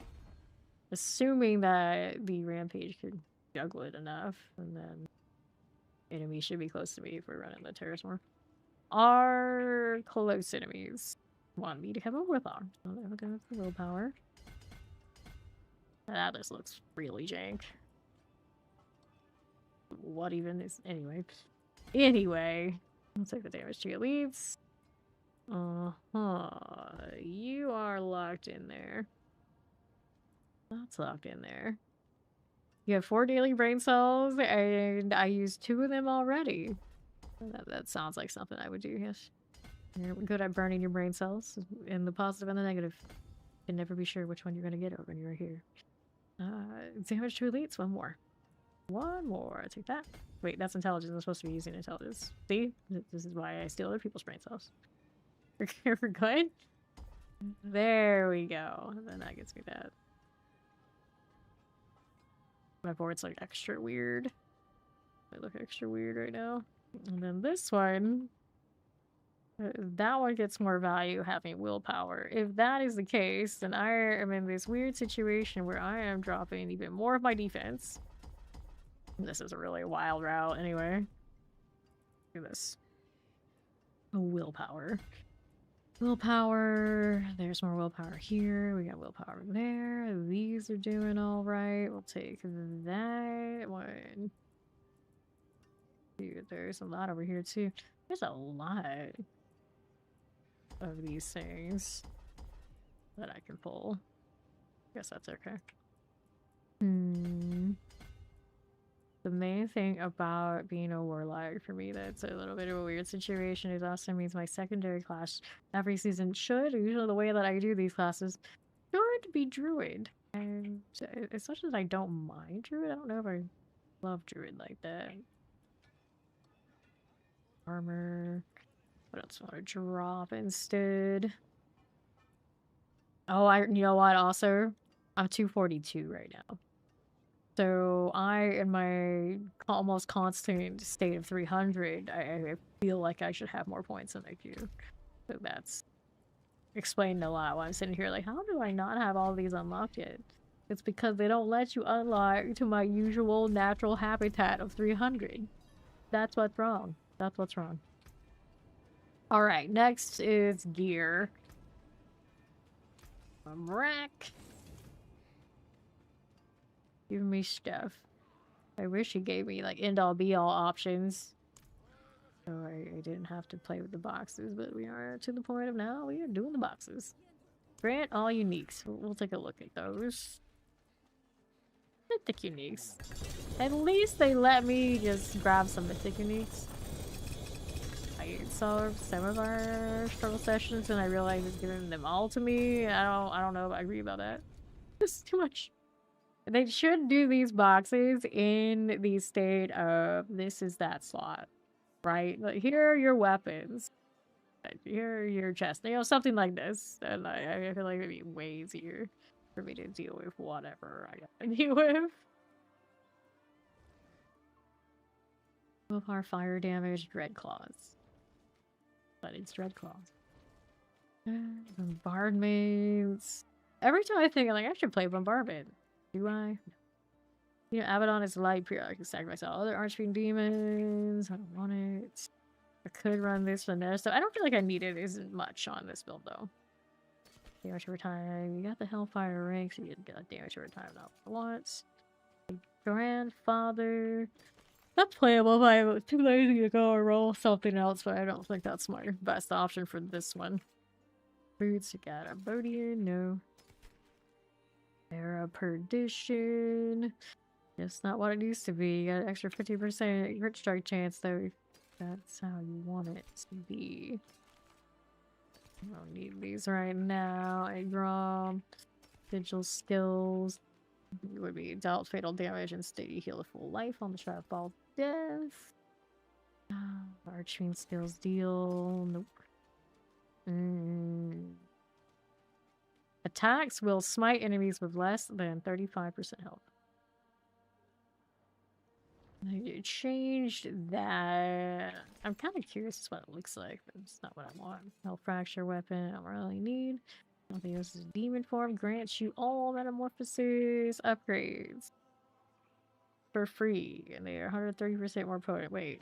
Assuming that the rampage could juggle it enough. And then enemies should be close to me if we're running the terrace more. Are close enemies want me to have a willpower? So there we go with the willpower. That just looks really jank. What even is anyway? Anyway, let's take the damage to elites. You are locked in there. That's locked in there. You have 4 daily brain cells, and I used 2 of them already. That sounds like something I would do, yes. You're good at burning your brain cells, in the positive and the negative. You can never be sure which one you're going to get when you're here. Damage to elites, 1 more. 1 more, take that. Wait, that's intelligence. I'm supposed to be using intelligence. See? This is why I steal other people's brain cells. We're good? There we go. And then that gets me that. My boards look extra weird. They look extra weird right now. And then this one, that one gets more value having willpower. If that is the case, then I am in this weird situation where I am dropping even more of my defense. This is a really wild route anyway. Look at this. Willpower. Willpower. There's more willpower here. We got willpower there. These are doing all right. We'll take that one. Dude, there's a lot over here too. There's a lot of these things that I can pull. Guess that's okay. The main thing about being a warlock for me that's a little bit of a weird situation is also means my secondary class every season should, usually the way that I do these classes, should be druid. And as much as I don't mind druid, I don't know if I love druid like that. Armor. What else do I want to drop instead? Oh, you know what, also? I'm 242 right now. So in my almost constant state of 300, I feel like I should have more points than I do. So that's explained a lot why I'm sitting here like, how do I not have all these unlocked yet? It's because they don't let you unlock to my usual natural habitat of 300. That's what's wrong. That's what's wrong. Alright, next is gear. Rack. Give me stuff. I wish he gave me like end-all be-all options. So I didn't have to play with the boxes, but we are to the point of now we are doing the boxes. Grant all uniques. We'll take a look at those. Mythic uniques. At least they let me just grab some mythic uniques. I saw some of our struggle sessions and I realized it's giving them all to me. I don't know if I agree about that. This is too much. They should do these boxes in the state of this is that slot, right? Like, here are your weapons. Here are your chest. You know, something like this. And I feel like it'd be way easier for me to deal with whatever I gotta deal with. Willpower, fire damage, dread claws. But it's dread claws. Bombardments. Every time I think, I'm like, I should play Bombardment. Do I? You know, Abaddon is light periodic. I can sacrifice all other Archfiend demons. I don't want it. I could run this for there, so I don't feel like I need it as much on this build, though. Damage over time. You got the Hellfire rank, so you get damage over time not once. Grandfather. That's playable if I was too lazy to go or roll something else, but I don't think that's my best option for this one. Boots, you got a Bodian, no. Era Perdition. It's not what it used to be. You got an extra 50% crit strike chance, though. If that's how you want it to be. I don't need these right now. Agrom. Vigil skills. It would be dealt fatal damage and steady heal a full life on the Trap Ball Death. Archfiend skills deal. Nope. Attacks will smite enemies with less than 35% health. I changed that. I'm kind of curious as what it looks like, but it's not what I want. Hell Fracture weapon, I don't really need. Nothing else is demon form. Grants you all metamorphosis upgrades for free, and they are 130% more potent. Wait,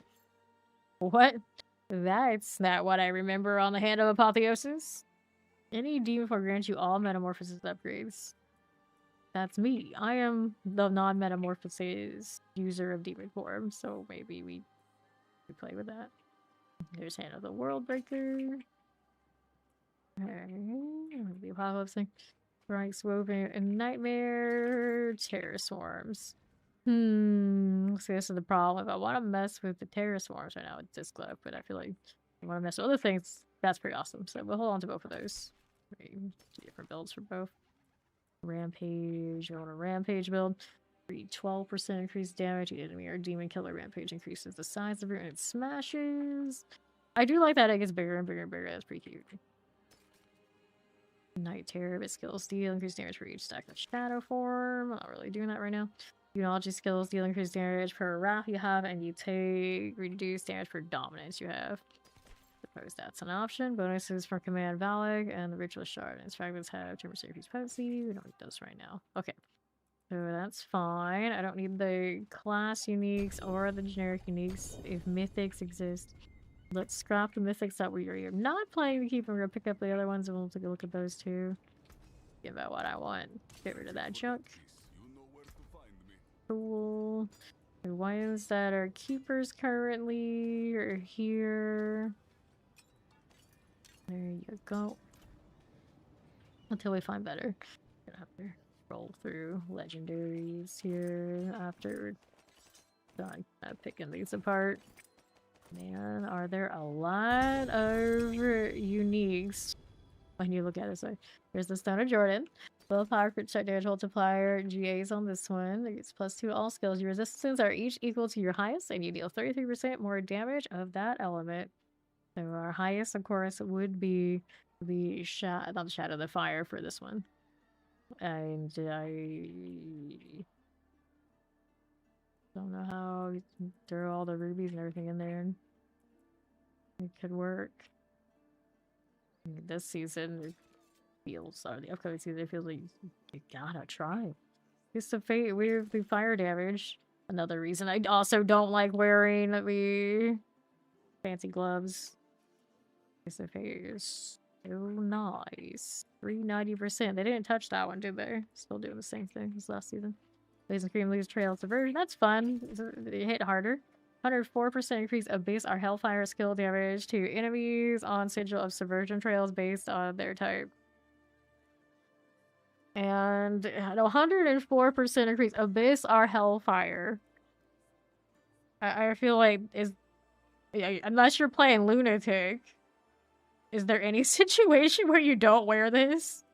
what? That's not what I remember on the Hand of Apotheosis. Any demon form grants you all metamorphosis upgrades. That's me. I am the non-metamorphosis user of demon form, so maybe we could play with that. There's Hand of the World Breaker. The Apocalypse thing. Strikes woven and Nightmare. Terror Swarms. See, this is the problem. If I want to mess with the Terror Swarms right now with Disc Glove, but I feel like I want to mess with other things, that's pretty awesome. So we'll hold on to both of those. Two different builds for both. Rampage. I want a Rampage build. 12% increased damage. Enemy or demon killer Rampage increases the size of it and it smashes. I do like that it gets bigger and bigger and bigger. That's pretty cute. Night Terror, but skills deal increased damage for each stack of Shadow form. I'm not really doing that right now. Demonology skills deal increased damage per wrath you have, and you take reduced damage for dominance you have. Suppose that's an option. Bonuses for Command Valig and the Ritual Shard. And its fragments have 2% increased potency. We don't need those right now. Okay. So that's fine. I don't need the class uniques or the generic uniques if mythics exist. Let's scrap the mythics that we're not planning to keep, and we're gonna pick up the other ones and we'll take a look at those too. Give out what I want. Get rid of that junk. You know where to find me. Cool. The ones that are keepers currently are here. There you go. Until we find better. Gonna have to roll through legendaries here after we're done picking these apart. Man, are there a lot of uniques when you look at it? So there's the Stone of Jordan. Willpower, crit strike damage multiplier, GAs on this one. It's +2 all skills. Your resistances are each equal to your highest, and you deal 33% more damage of that element. So our highest, of course, would be the not the Shadow, the Fire for this one. And I don't know how you throw all the rubies and everything in there. It could work. This season, it feels, or the upcoming season, it feels like you gotta try. It's the fate with the fire damage. Another reason I also don't like wearing the fancy gloves. It's the fate is so nice. 390%. They didn't touch that one, did they? Still doing the same thing as last season. Blazing Cream leaves Trail of Subversion. That's fun. They hit harder. 104% increase of base our Hellfire skill damage to enemies on Sigil of Subversion trails based on their type. And 104% increase of base our Hellfire. I feel like unless you're playing Lunatic, is there any situation where you don't wear this?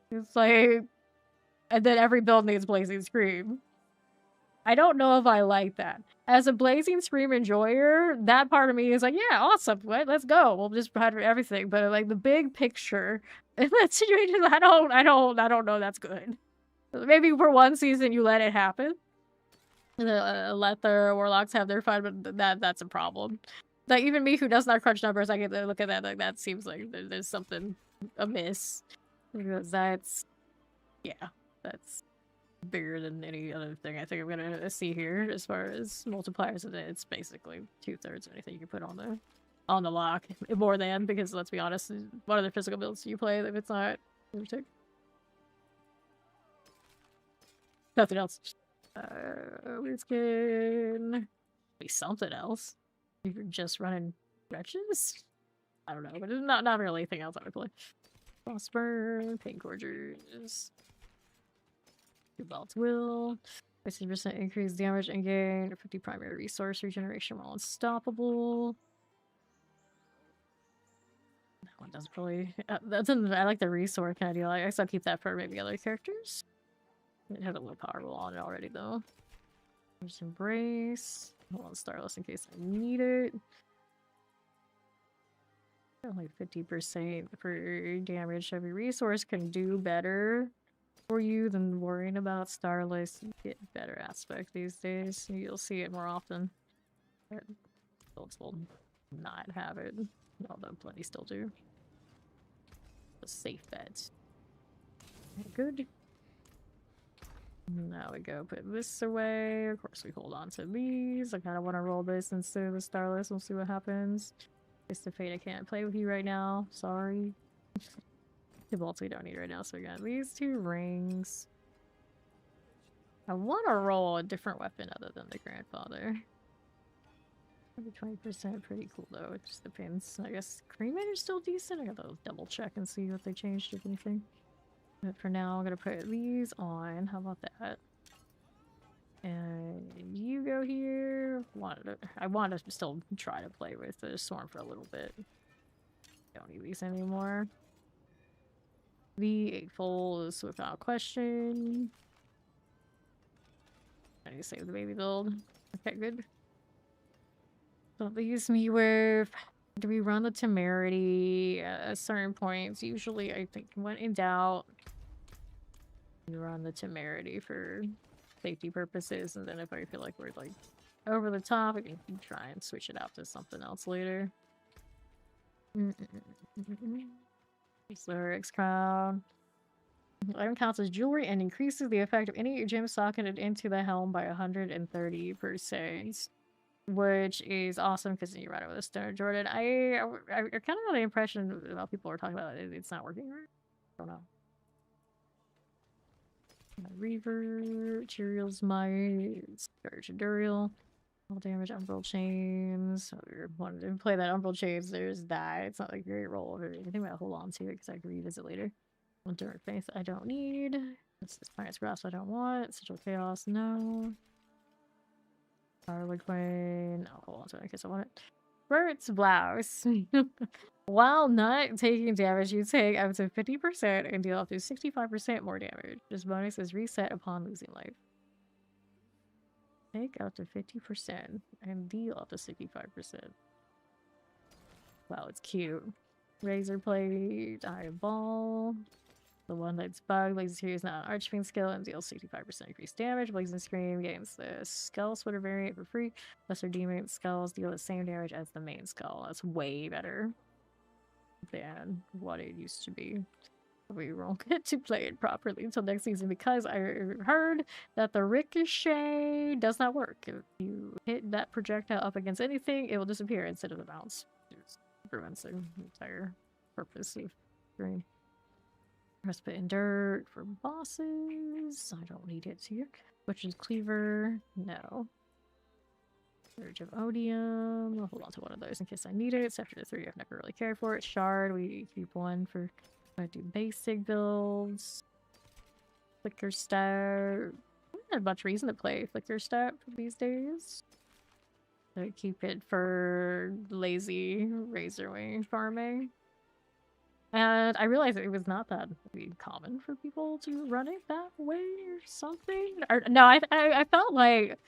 It's like, and then every build needs Blazing Scream. I don't know if I like that. As a Blazing Scream enjoyer, that part of me is like, yeah, awesome, let's go. We'll just have everything. But like the big picture in that situation, I don't know that's good. Maybe for one season you let it happen. Let the Warlocks have their fun, but that's a problem. Like even me who does not crunch numbers, I get to look at that like that seems like there's something amiss. Because that's, yeah, that's bigger than any other thing I think I'm gonna see here as far as multipliers, and it's basically 2/3 of anything you can put on the lock. More than, because let's be honest, what other physical builds do you play if it's not lunatic? Nothing else. We can be something else. If you're just running wretches? I don't know, but it's not really anything else I would play. Frostburn, Pain Gorgers. Cobalt's Will. 50% increased damage and gain. 50 primary resource regeneration while unstoppable. That one doesn't really. I like the resource kind of deal. I still keep that for maybe other characters. It has a little powerful on it already though. Just Embrace. Hold on, Starless in case I need it. Only 50% for damage. Every resource can do better for you than worrying about Starless. You get better aspect these days. You'll see it more often. But builds will not have it, although plenty still do. A safe bet. Good. Now we go put this away. Of course, we hold on to these. I kind of want to roll this instead of the Starless. We'll see what happens. It's the fate I can't play with you right now. Sorry. The bolts we don't need right now, so we got these 2 rings. I want to roll a different weapon other than the grandfather. Maybe 20%, pretty cool though. It just depends. I guess Cremator's still decent. I gotta double check and see what they changed, if anything. But for now, I'm gonna put these on. How about that? And you go here. I want to still try to play with the Storm for a little bit. Don't need these anymore. The Eightfold is without question. I need to save the baby build. Okay, good. So leaves me with, do we run the Temerity at certain points? Usually, I think when in doubt, you run the Temerity for safety purposes, and then if I feel like we're like over the top, I can try and switch it out to something else later. X Crown. Item counts as jewelry and increases the effect of any gem socketed into the helm by 130%. Which is awesome because you run it with a Stone Jordan. I kind of got the impression about people were talking about it's not working right. I don't know. Reaver, Materials Might, Scourge Endurial, all damage, Umbral Chains. So we wanted to play that Umbral Chains, there's that. It's not like a great roll or anything, but I'll hold on to it because I can revisit later. Enduring Faith, I don't need. This is Finance Grasp, I don't want. Sigil Chaos, no. Harley Quinn. I'll hold on to it in case I want it. Bird's Blouse. While not taking damage, you take up to 50% and deal up to 65% more damage. This bonus is reset upon losing life. Take up to 50% and deal up to 65%. Wow, it's cute. Razor Blade, Eyeball. The one that's bug, Blazing Spear is not an Archfiend skill and deals 65% increased damage. Blazing Scream gains the Skull Splitter variant for free. Lesser Demon skulls deal the same damage as the main skull. That's way better than what it used to be. We won't get to play it properly until next season because I heard that the ricochet does not work. If you hit that projectile up against anything, it will disappear instead of the bounce. It ruins the entire purpose of green. Respite and Dirt for bosses. I don't need it here. Butcher's Cleaver. No. Surge of Odium. I'll hold on to one of those in case I need it. After the 3 I've never really cared for it. Shard. We keep 1 for I do basic builds. Flicker Stat. Not much reason to play Flicker Stat these days. So I keep it for lazy Razorwing farming. And I realized it was not that common for people to run it that way or something. Or, no, I felt like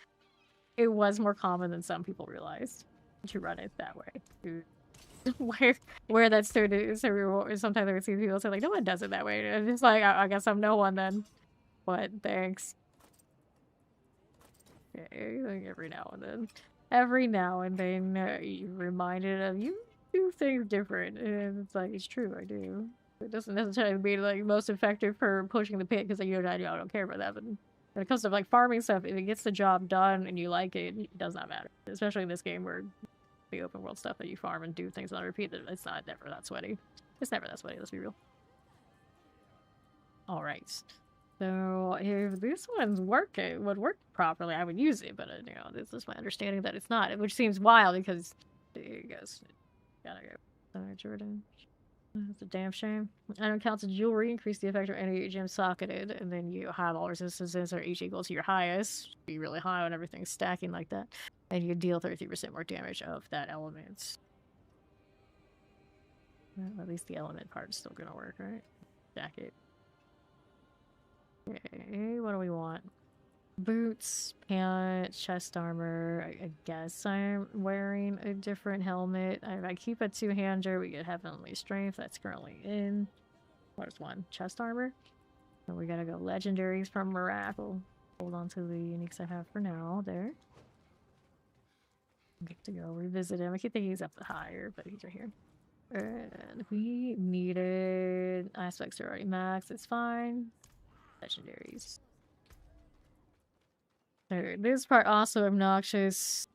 it was more common than some people realized to run it that way. Where that student is, sometimes I would see people say like, no one does it that way. And it's like, I guess I'm no one then. But thanks. Okay, like every now and then you're reminded of you do things different, and it's like, it's true, I do. It doesn't necessarily be like most effective for pushing the pit because you know I don't care about that. But when it comes to like farming stuff, if it gets the job done and you like it, it does not matter. Especially in this game where the open world stuff that you farm and do things on repeat, it's not never that sweaty. It's never that sweaty. Let's be real. All right. So if this one's working, would work properly, I would use it. But you know, this is my understanding that it's not, which seems wild because there you go. Gotta go. Sorry, Jordan. That's a damn shame. Item counts as jewelry, increase the effect of any gem socketed, and then you have all resistances are each equal to your highest. Be really high when everything's stacking like that. And you deal 33% more damage of that element. Well, at least the element part is still gonna work, right? Jacket. Okay, what do we want? Boots, pants, chest armor. I guess I'm wearing a different helmet. I keep a two-hander. We get heavenly strength. That's currently in. Where's one? Chest armor. So we gotta go legendaries from Miracle. Hold on to the uniques I have for now. There. Get to go revisit him. I keep thinking he's up higher, but he's right here. And we needed aspects are already max. It's fine. Legendaries. This part also obnoxious.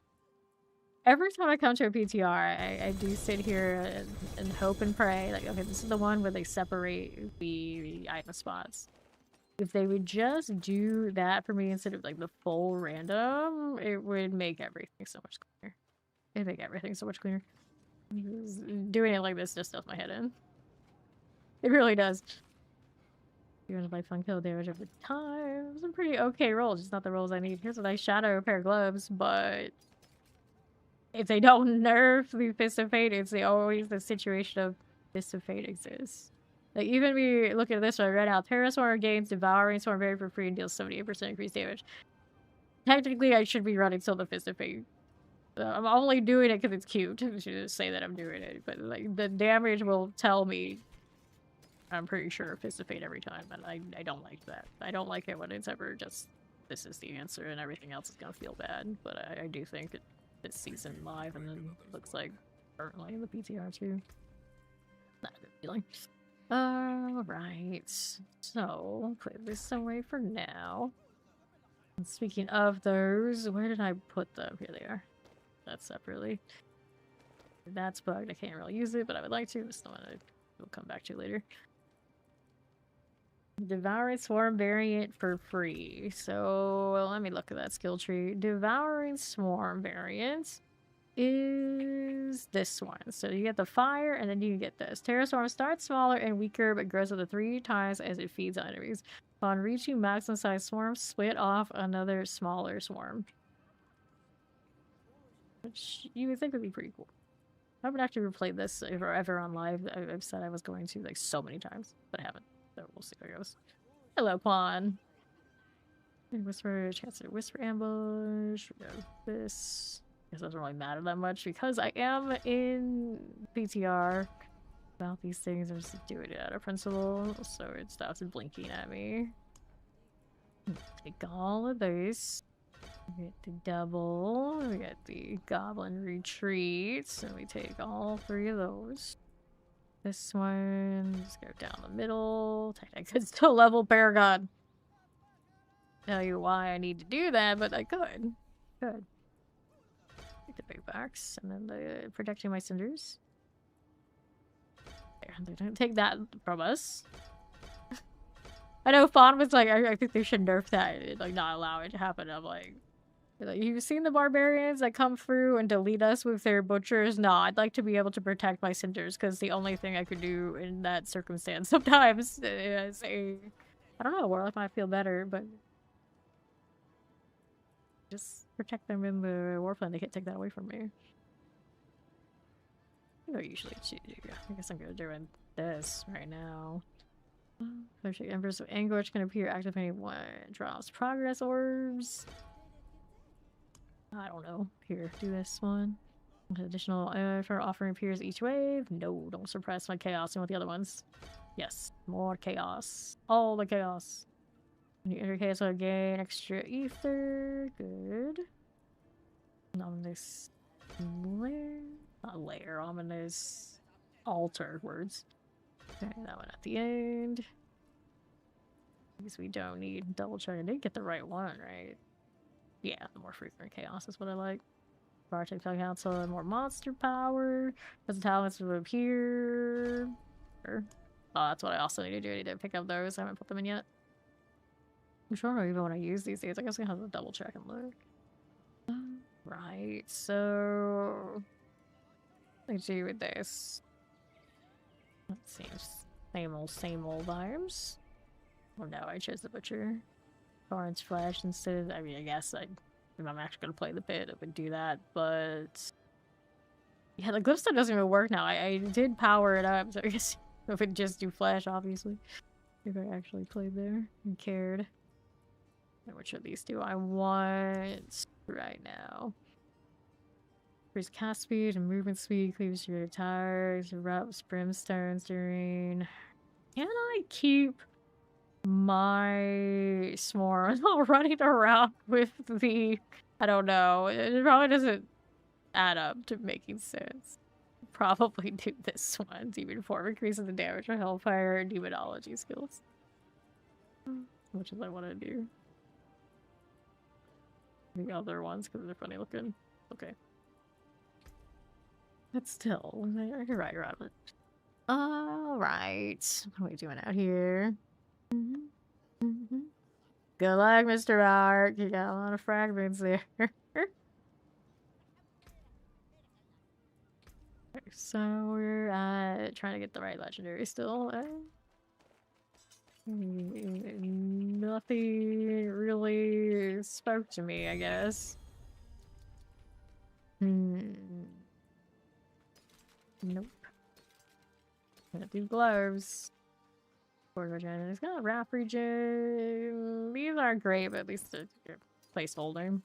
Every time I come to a PTR, I do sit here and hope and pray. Like, okay, this is the one where they separate the item spots. If they would just do that for me instead of like the full random, it would make everything so much cleaner. It'd make everything so much cleaner. Doing it like this just does my head in. It really does. You're gonna buy fun kill damage every time. It's a pretty okay roll, just not the rolls I need. Here's a nice shadow, a pair of gloves, but if they don't nerf the Fist of Fate, it's always the situation of Fist of Fate exists. Like, even me looking at this one, I read out Terraswarm gains Devouring Swarm very for free and deals 78% increased damage. Technically, I should be running still the Fist of Fate. I'm only doing it because it's cute to just say that I'm doing it, but like the damage will tell me. I'm pretty sure Fist of Fate every time, and I don't like that. I don't like it when it's ever just, this is the answer and everything else is gonna feel bad, but I do think this season live and then looks like currently in the PTR too. Not a good feeling. Alright. So, put this away for now. And speaking of those, where did I put them? Here they are. That's separately. That's bugged. I can't really use it, but I would like to. It's the one we'll come back to later. Devouring Swarm variant for free. So let me look at that skill tree. Devouring Swarm variant is this one. So you get the fire and then you get this. Terror Swarm starts smaller and weaker but grows up to 3 times as it feeds on enemies. Upon reaching maximum size swarm, split off another smaller swarm. Which you would think would be pretty cool. I would actually replay this ever on live. I've said I was going to like so many times, but I haven't. So we'll see how it goes. Hello, Quan. Whisper, chance to whisper ambush. We got this. Guess it doesn't really matter that much because I am in PTR about these things. I'm just doing it out of principle, so it stops blinking at me. Take all of those. We get the double. We get the goblin retreats, and we take all 3 of those. This one, just go down the middle. I could still level Paragon. Tell you why I need to do that, but I could. Good. Take the big box, and then the protecting my cinders. There, they don't take that from us. I know Fawn was like, I think they should nerf that, like not allow it to happen. I'm like, you've seen the barbarians that come through and delete us with their butchers? No, I'd like to be able to protect my cinders, because the only thing I could do in that circumstance sometimes is I don't know, Warlock might feel better, but just protect them in the warplane. They can't take that away from me. I usually do. I guess I'm gonna do this right now. Embers of Anguish can appear activating one drops progress orbs. I don't know. Here, do this one. Additional for offering appears each wave. No, don't suppress my chaos. You want the other ones? Yes, more chaos. All the chaos. When you enter chaos, I'll gain extra ether. Good. Ominous layer. Not layer, ominous altar words. Okay, that one at the end. I guess we don't need double check. I did get the right one, right? Yeah, the more frequent chaos is what I like. Project Council, more monster power. Does the talents will appear? Oh, that's what I also need to do. I need to pick up those. I haven't put them in yet. I'm sure I don't even want to use these days. I guess I have to double check and look. Right, so let's do with this. That seems same old vibes. Oh no, I chose the butcher. Orange flesh instead of, I mean, I guess if I'm actually gonna play the pit, I would do that, but yeah, the glyph stuff doesn't even work now. I did power it up, so I guess I would just do flash, obviously. If I actually played there and cared. And which of these do I want right now? Increase cast speed and movement speed, cleaves to your tires, erupts brimstones during. Can I keep my s'mores while running around with the, I don't know, it probably doesn't add up to making sense. Probably do this one. Demon form increases the damage for hellfire and demonology skills. Which is what I want to do. The other ones because they're funny looking. Okay. But still, I can ride around it. Alright. What are we doing out here? Good luck, Mr. Ark. You got a lot of fragments there. So we're trying to get the right legendary still. Nothing really spoke to me, I guess. Nope. Gonna do gloves. Sword regen. It's got a wrap regen. These aren't great, but at least they're placeholder.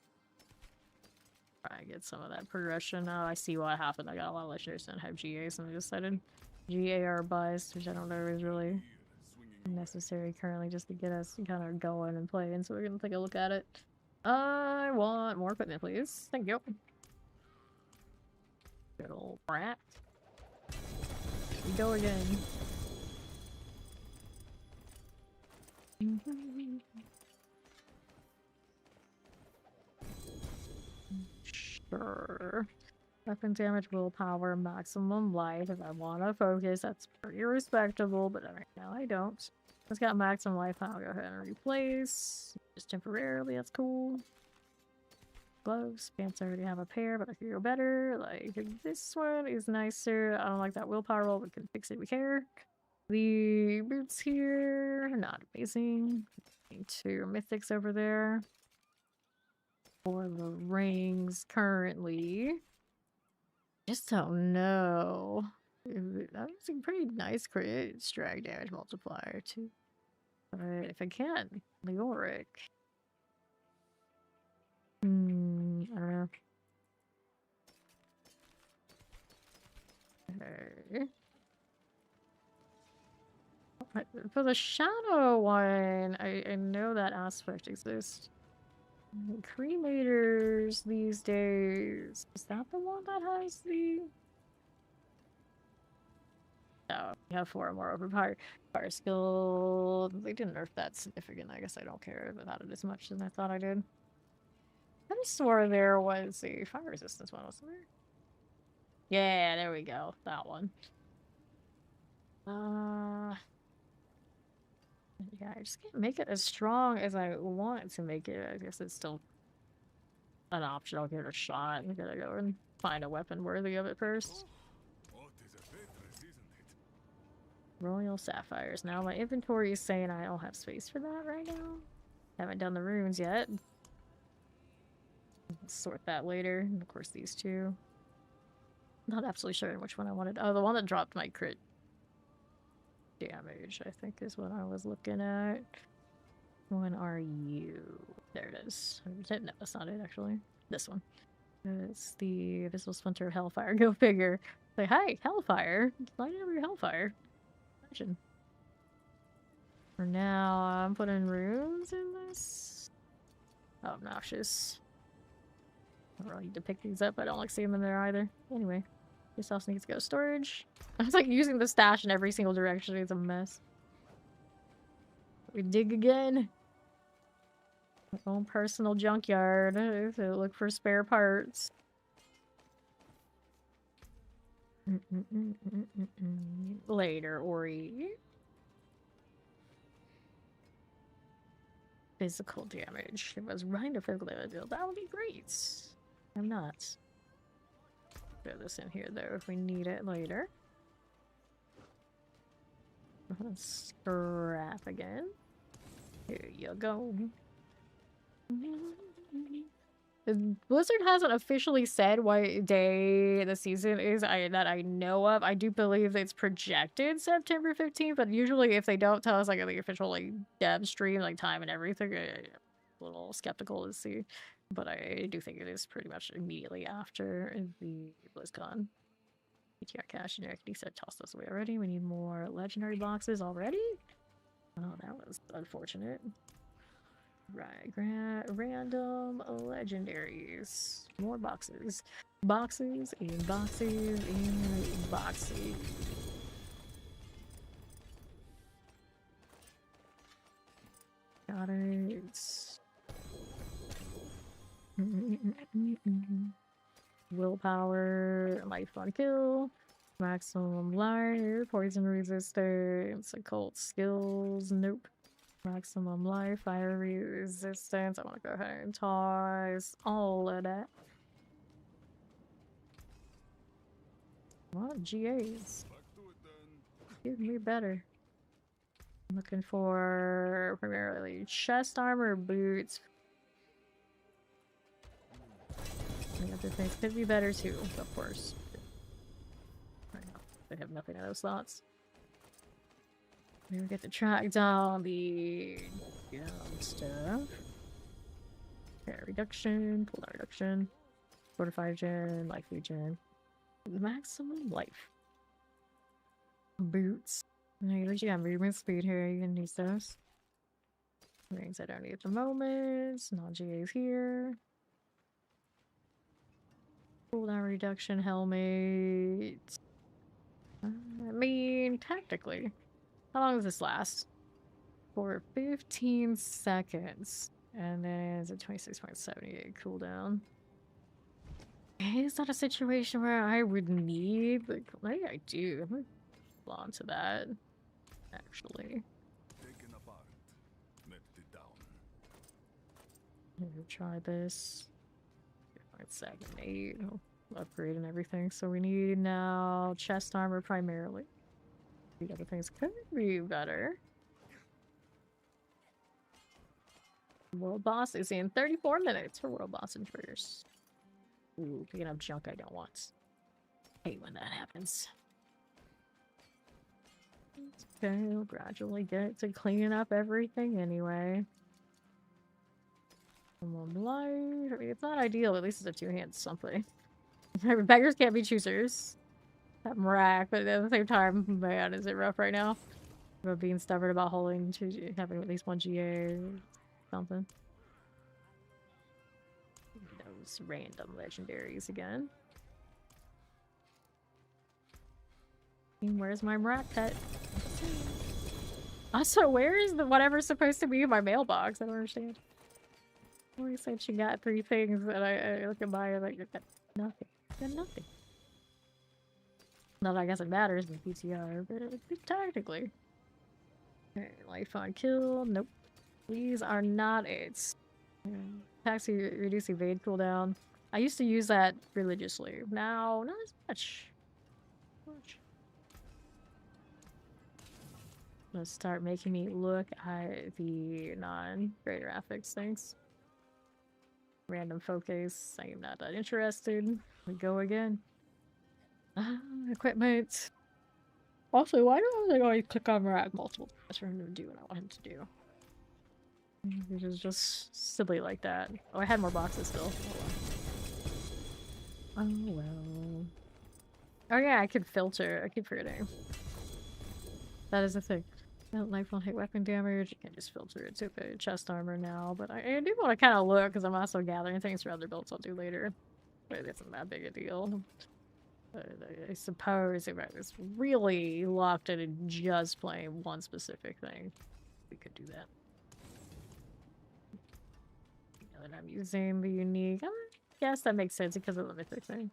Try to get some of that progression. Oh, I see what happened. I got a lot of legendaries that don't have GA, so I decided GAR buys, which I don't know is really necessary currently just to get us kind of going and playing, so we're gonna take a look at it. I want more equipment, please. Thank you. Good old brat. Here we go again. Sure. Weapon damage, willpower, maximum life. If I want to focus, that's pretty respectable, but right now I don't. It's got maximum life. I'll go ahead and replace. Just temporarily, that's cool. Gloves. Pants, I already have a pair, but I could go better. Like, this one is nicer. I don't like that willpower roll, but we can fix it if we care. The boots here, not amazing. 2 mythics over there. For the rings currently. Just don't know. That was a pretty nice crit strike damage multiplier too. But if I can, Leoric. I don't know. Okay. For the shadow one, I know that aspect exists. Cremators these days. Is that the one that has the... No, we have 4 more overpower. Fire skill. They didn't nerf that significant. I guess I don't care about it as much as I thought I did. I swore there was a fire resistance one, wasn't there? Yeah, there we go. That one. Yeah, I just can't make it as strong as I want to make it. I guess it's still an option. I'll give it a shot. I gotta go and find a weapon worthy of it first. What is a Petrus, isn't it? Royal Sapphires. Now my inventory is saying I don't have space for that right now. Haven't done the runes yet. Sort that later. And of course these two. Not absolutely sure which one I wanted. Oh, the one that dropped my crit damage, I think is what I was looking at. When are you? There it is. No, that's not it actually. This one. It's the Visible Splinter of Hellfire. Go figure. Say, hi, Hellfire. Light over your Hellfire. Imagine. For now, I'm putting runes in this. Oh, obnoxious. I don't really need to pick these up. I don't like seeing them there either. Anyway. This also needs to go to storage. I was like using the stash in every single direction. It's a mess. We dig again. Our own personal junkyard to look for spare parts. Later, Ori. Physical damage. If I was running to physical damage, that would be great. I'm not. Throw this in here though if we need it later. Scrap again. Here you go. Blizzard hasn't officially said what day the season is that I know of. I do believe it's projected September 15th, but usually if they don't tell us like the official like dev stream like time and everything, I'm a little skeptical to see. But I do think it is pretty much immediately after the BlizzCon. PTR cash and he said toss those away already. We need more legendary boxes already. Oh, that was unfortunate. Right, random legendaries. More boxes. Boxes and boxes and boxes. Got it. Willpower, life on kill, maximum life, poison resistance, occult skills, nope. Maximum life, fire resistance. I want to go ahead and toss all of that. A lot of GAs. Give me better. I'm looking for primarily chest armor, boots. The other things could be better too, of course. Right now, they have nothing in those slots. We get to track down the stuff. Okay, reduction, cooldown reduction, fortified gen, life regen, maximum life. Boots. You got movement speed here. You can use those. Rings I don't need at the moment. Non-GAs here. Cooldown reduction helmet. I mean, tactically. How long does this last? For 15 seconds. And then it's a 26.78 cooldown. Is that a situation where I would need? Like, maybe I do. I'm gonna hold on to that. Actually. Taken apart, melted down. Maybe try this. 2.78. Upgrade and everything. So we need now chest armor primarily. The other things could be better. World boss is in 34 minutes for world boss intruders. Ooh, picking up junk I don't want. Hate when that happens. Okay, we'll gradually get to cleaning up everything anyway. Light. I mean, it's not ideal, but at least it's a two-hand something. Beggars can't be choosers. That rack, but at the same time, man, is it rough right now? About being stubborn about having at least one GA or something. Those random legendaries again. And where's my rack pet? Also, where is the whatever's supposed to be in my mailbox? I don't understand. Always said she got 3 things, and I look at mine and like, got nothing. Got nothing. Not that I guess it matters in PTR, but tactically. Okay, life on kill. Nope. These are not it. Attacks reduce evade cooldown. I used to use that religiously. Now, not as much. Let's start making me look at the non-greater affix things. Random focus. I am not that interested. We go again. Equipment. Also, why do I always click on Rack multiple times for him to do what I want him to do? It is just silly like that. Oh, I had more boxes still. Oh well. Oh yeah, I can filter. I keep forgetting. That is a thing. Life won't hit weapon damage. You can just filter it to the chest armor now. But I do want to kind of look because I'm also gathering things for other builds I'll do later. But it's not that big a deal. I suppose if I was really locked in and just playing one specific thing, we could do that. Now that I'm using the unique, I guess that makes sense because of the mythic thing.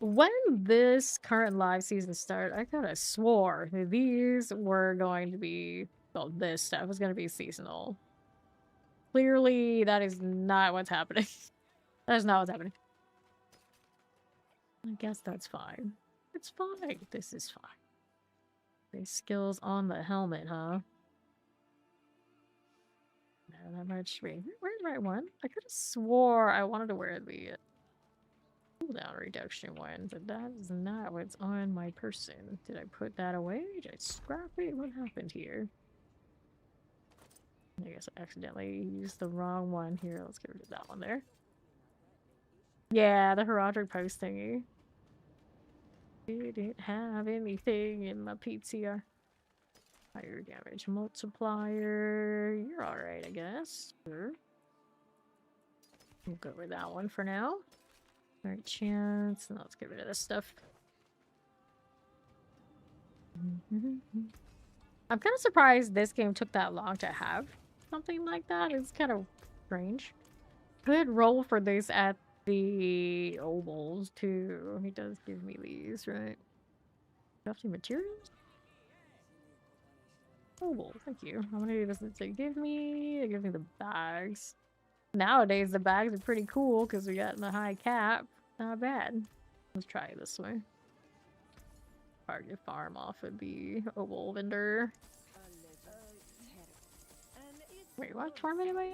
When this current live season started, I could have swore that these were going to be, well, this stuff was going to be seasonal. Clearly, that is not what's happening. That is not what's happening. I guess that's fine. It's fine. This is fine. These skills on the helmet, huh? Not that much. Wait, where's the right one? I could have swore I wanted to wear the cooldown reduction one, but that is not what's on my person. Did I put that away? Did I scrap it? What happened here? I guess I accidentally used the wrong one here. Let's get rid of that one there. Yeah, the heraldic post thingy. Didn't have anything in my PTR. Fire damage multiplier. You're alright, I guess. Sure. We'll go with that one for now. Alright, chance. Now let's get rid of this stuff. I'm kind of surprised this game took that long to have something like that. It's kind of strange. Good roll for this at the ovals too. He does give me these, right? Crafting materials? Oval, thank you. How many does it give me? It gives me the bags. Nowadays the bags are pretty cool because we got the high cap. Not bad. Let's try it this way. Hard to farm off of the oval vendor. Wait, what torment am I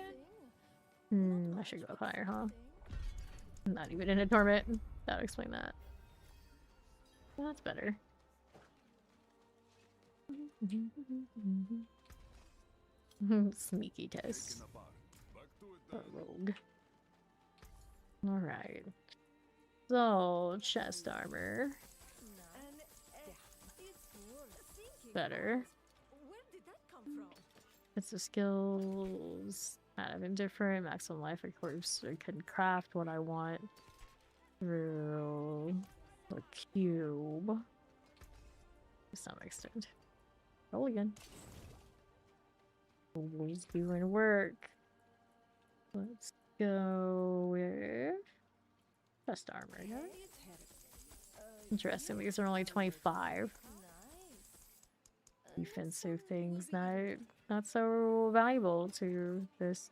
in? I should go higher, huh? I'm not even in a torment. That'll explain that. Well, that's better. Sneaky test. Rogue. Alright. So, chest armor. Better. It's the skills. Kind of indifferent. Maximum life, of course. I can craft what I want through the cube. To some extent. Roll again. Always doing work. Let's go with chest armor. Yeah? Interesting. These are only 25. Defensive things not so valuable to this.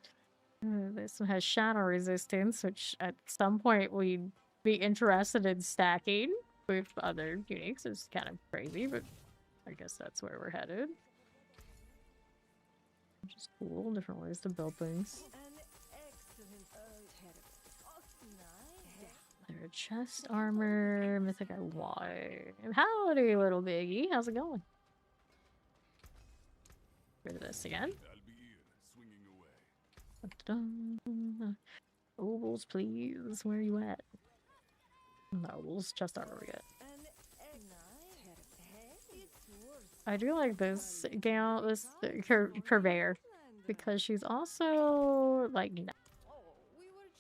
This one has shadow resistance, which at some point we'd be interested in stacking with other uniques. It's kind of crazy, but I guess that's where we're headed. Which is cool. Different ways to build things. There, chest armor, mythic I want. Howdy, little biggie. How's it going? Rid of this again. Ovals, please. Where are you at? No, ovals, chest armor we get. I do like this gal, this purveyor, because she's also like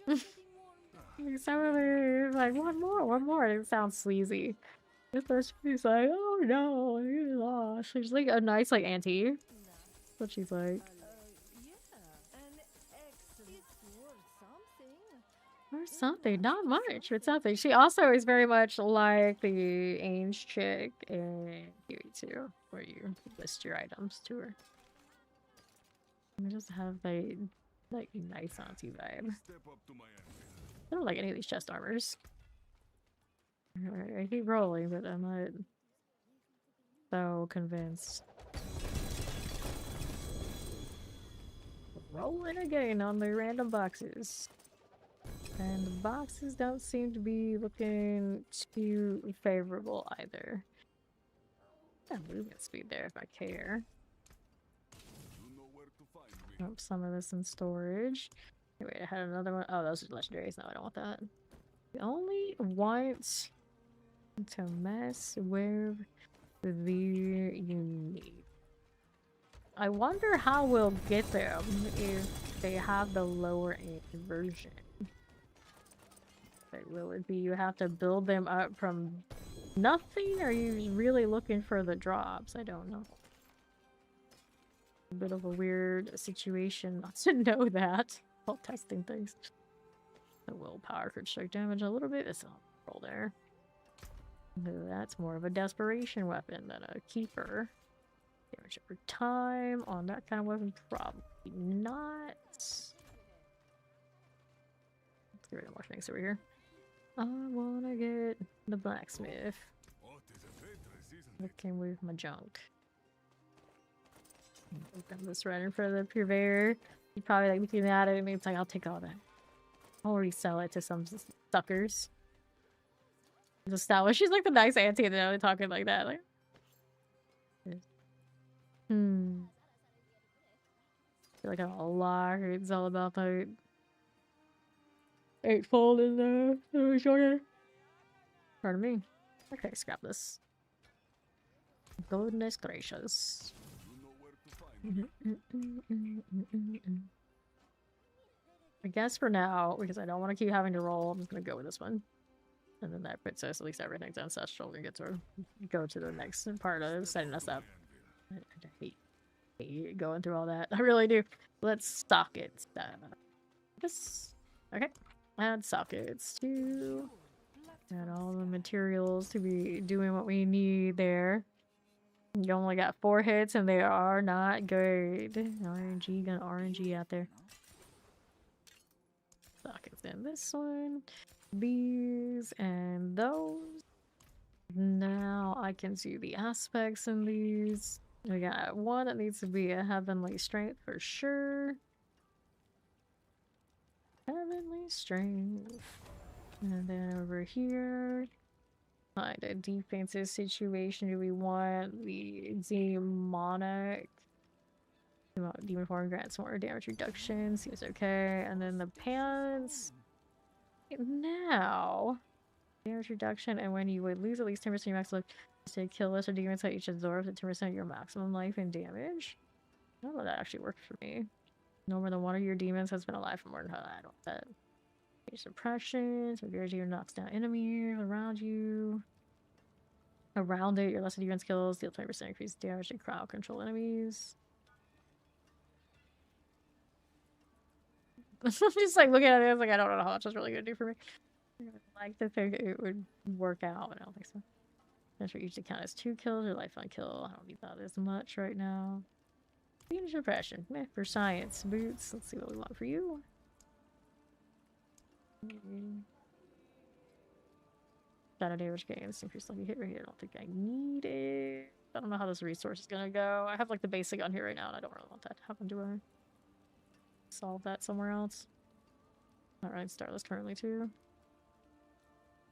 some of the like one more. It sounds sleazy. She's like, oh no, you lost. She's like a nice like auntie. That's what she's like. Or something, not much, but something. She also is very much like the Ainge chick in QE2, where you list your items to her. I just have a like nice auntie vibe. I don't like any of these chest armors. I keep rolling, but I'm not so convinced. Rolling again on the random boxes. And the boxes don't seem to be looking too favorable either. Yeah, movement speed there if I care. Oh, some of this in storage. Wait, I had another one. Oh, those are legendaries. No, I don't want that. We only want to mess with the unique. I wonder how we'll get them if they have the lower end version. But will it be you have to build them up from nothing, or are you really looking for the drops? I don't know. A bit of a weird situation not to know that while testing things. The willpower could strike damage a little bit. It's not roll there. That's more of a desperation weapon than a keeper. Damage over time on that kind of weapon, probably not. Let's get rid of more things over here. I wanna get the blacksmith. What is a waitress, isn't it? What can with my junk? Open this right in front of the purveyor. He'd probably like looking at it and it's like, I'll take all that. I'll already sell it to some suckers. The style. She's like the nice auntie and they're talking like that. Like, I feel like I'm a lot. It's all about the eightfold in the shorter. Pardon me. Okay, scrap this. Goodness gracious. You know where to find me. I guess for now, because I don't want to keep having to roll, I'm just going to go with this one. And then that puts us, at least everything's ancestral. We get to go to the next part of setting us up. I hate going through all that. I really do. Let's stock it. Okay. Add sockets to add all the materials to be doing what we need there. You only got 4 hits and they are not good. RNG, got RNG out there. Sockets in this one. These and those. Now I can see the aspects in these. We got one that needs to be a heavenly strength for sure. Heavenly strength. And then over here, find a defensive situation. Do we want the demonic? Demon form grants more damage reduction. Seems okay. And then the pants. Now, damage reduction, and when you would lose at least 10% of your max life, to kill lesser demons that each absorbs at 10% of your maximum life and damage. I don't know if that actually worked for me. No more than one of your demons has been alive for more than I don't bet. Suppression, so your demon knocks down enemies around you. Around it, your lesser demon skills deal 20% increased damage to crowd control enemies. I'm just like looking at it, I was like, I don't know how much it's really gonna do for me. I like to think it would work out, but I don't think so. That's for each to count as 2 kills or life on kill. I don't need that as much right now. Damage suppression. For science. Boots. Let's see what we want for you. Shadow damage gains. Increase lucky hit rate. I don't think I need it. I don't know how this resource is gonna go. I have like the basic on here right now and I don't really want that to happen, do I? Solve that somewhere else. Alright, Starless currently too.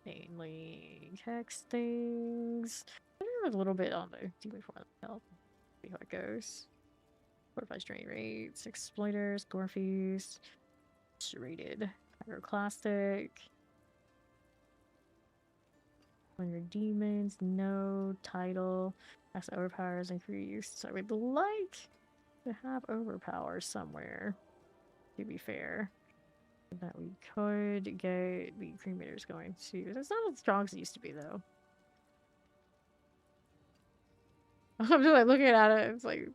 Mainly hex things. I have a little bit on the demon form health. See how it goes. Fortified strain rates, exploiters, gore feast, rated pyroclastic. When your demons, no title, max overpowers increase. So we'd like to have overpower somewhere. To be fair, that we could get the cremator's going to. It's not as strong as it used to be, though. I'm just like looking at it. It's like,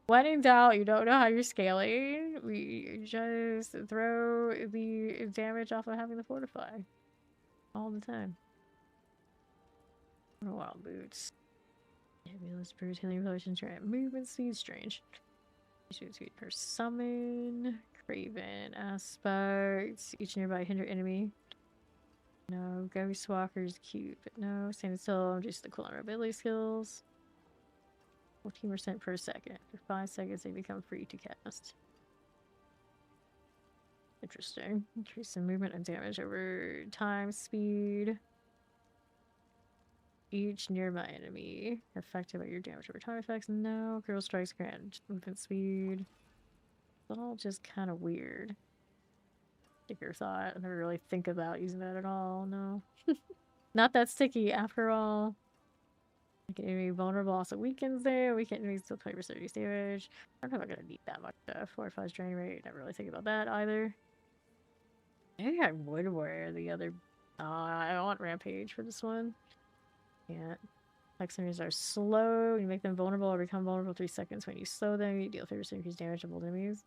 when in doubt, you don't know how you're scaling. We just throw the damage off of having the fortify all the time. Wild boots. Fabulous bruise, healing potions, movement speed, strange. Her summon, Craven aspect, each nearby hinder enemy. No, Ghost Walker's cute, but no, standing still, just the cooldown ability skills. 14% per second. For 5 seconds, they become free to cast. Interesting. Increase in movement and damage over time, speed. Each nearby enemy affected by your damage over time effects. No. Girl strikes grant movement speed. It's all just kind of weird. Sticker thought. I never really think about using that at all. No. Not that sticky after all. Make an enemy vulnerable also weakens there. Weaken enemies still 20% reduced damage. I don't know if I'm gonna need that much fortified strain rate. Never really think about that either. Maybe I would wear the other. I don't want Rampage for this one. Can't. Flex enemies are slow. You make them vulnerable or become vulnerable 3 seconds. When you slow them, you deal 30% increased damage to both enemies.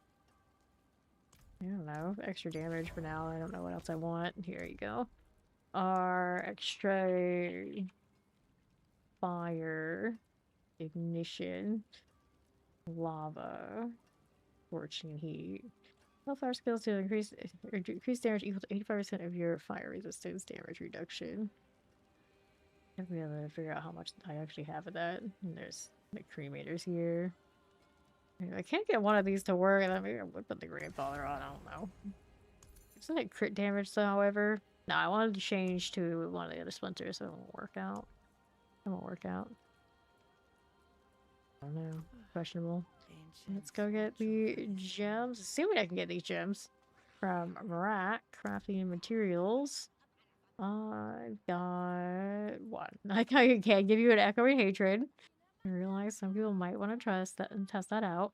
I don't know. Extra damage for now. I don't know what else I want. Here you go. Our extra fire, ignition, lava, scorching heat. Fire skills to increase damage equal to 85% of your fire resistance damage reduction. I'll be able to figure out how much I actually have of that. And there's like cremators here. I can't get one of these to work, and then maybe I would put the grandfather on. I don't know. Isn't it crit damage, though, however? No, I wanted to change to one of the other splinters, so it won't work out. It won't work out. I don't know. Questionable. Let's go get the gems. Assuming I can get these gems from Rack Crafting Materials. I've got one. I can't give you an echoing hatred. I realize some people might want to trust that and test that out.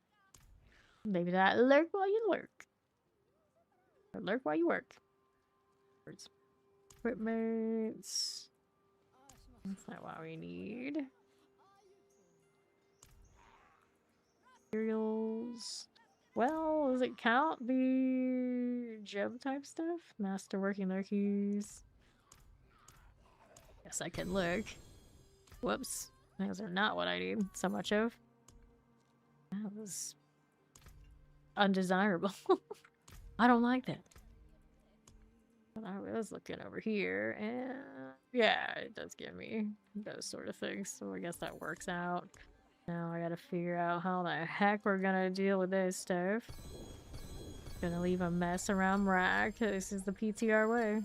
Maybe that lurk while you lurk. Or lurk while you work. Equipment. That's not what we need. Materials. Well, does it count the gem type stuff? Masterworking lurkies. Yes, I can look. Whoops. Those are not what I need so much of. That was undesirable. I don't like that. But I was looking over here, and yeah, it does give me those sort of things. So I guess that works out. Now I gotta figure out how the heck we're gonna deal with this stuff. Gonna leave a mess around Rack. This is the PTR way.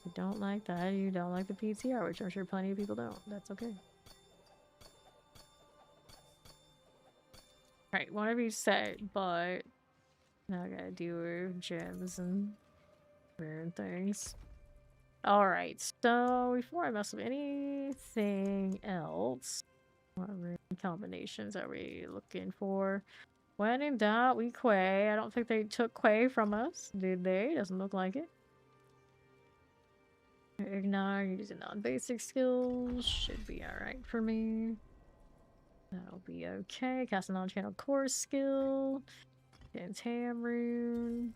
You don't like that, you don't like the PTR, which I'm sure plenty of people don't. That's okay. Right, whatever you say, but now I gotta deal with gems and weird things. Alright, so before I mess with anything else, what rune combinations are we looking for? When in doubt, we Quay. I don't think they took Quay from us, did they? Doesn't look like it. Ignore using non-basic skills. Should be alright for me. That'll be okay. Cast a non-channel core skill. Tam rune.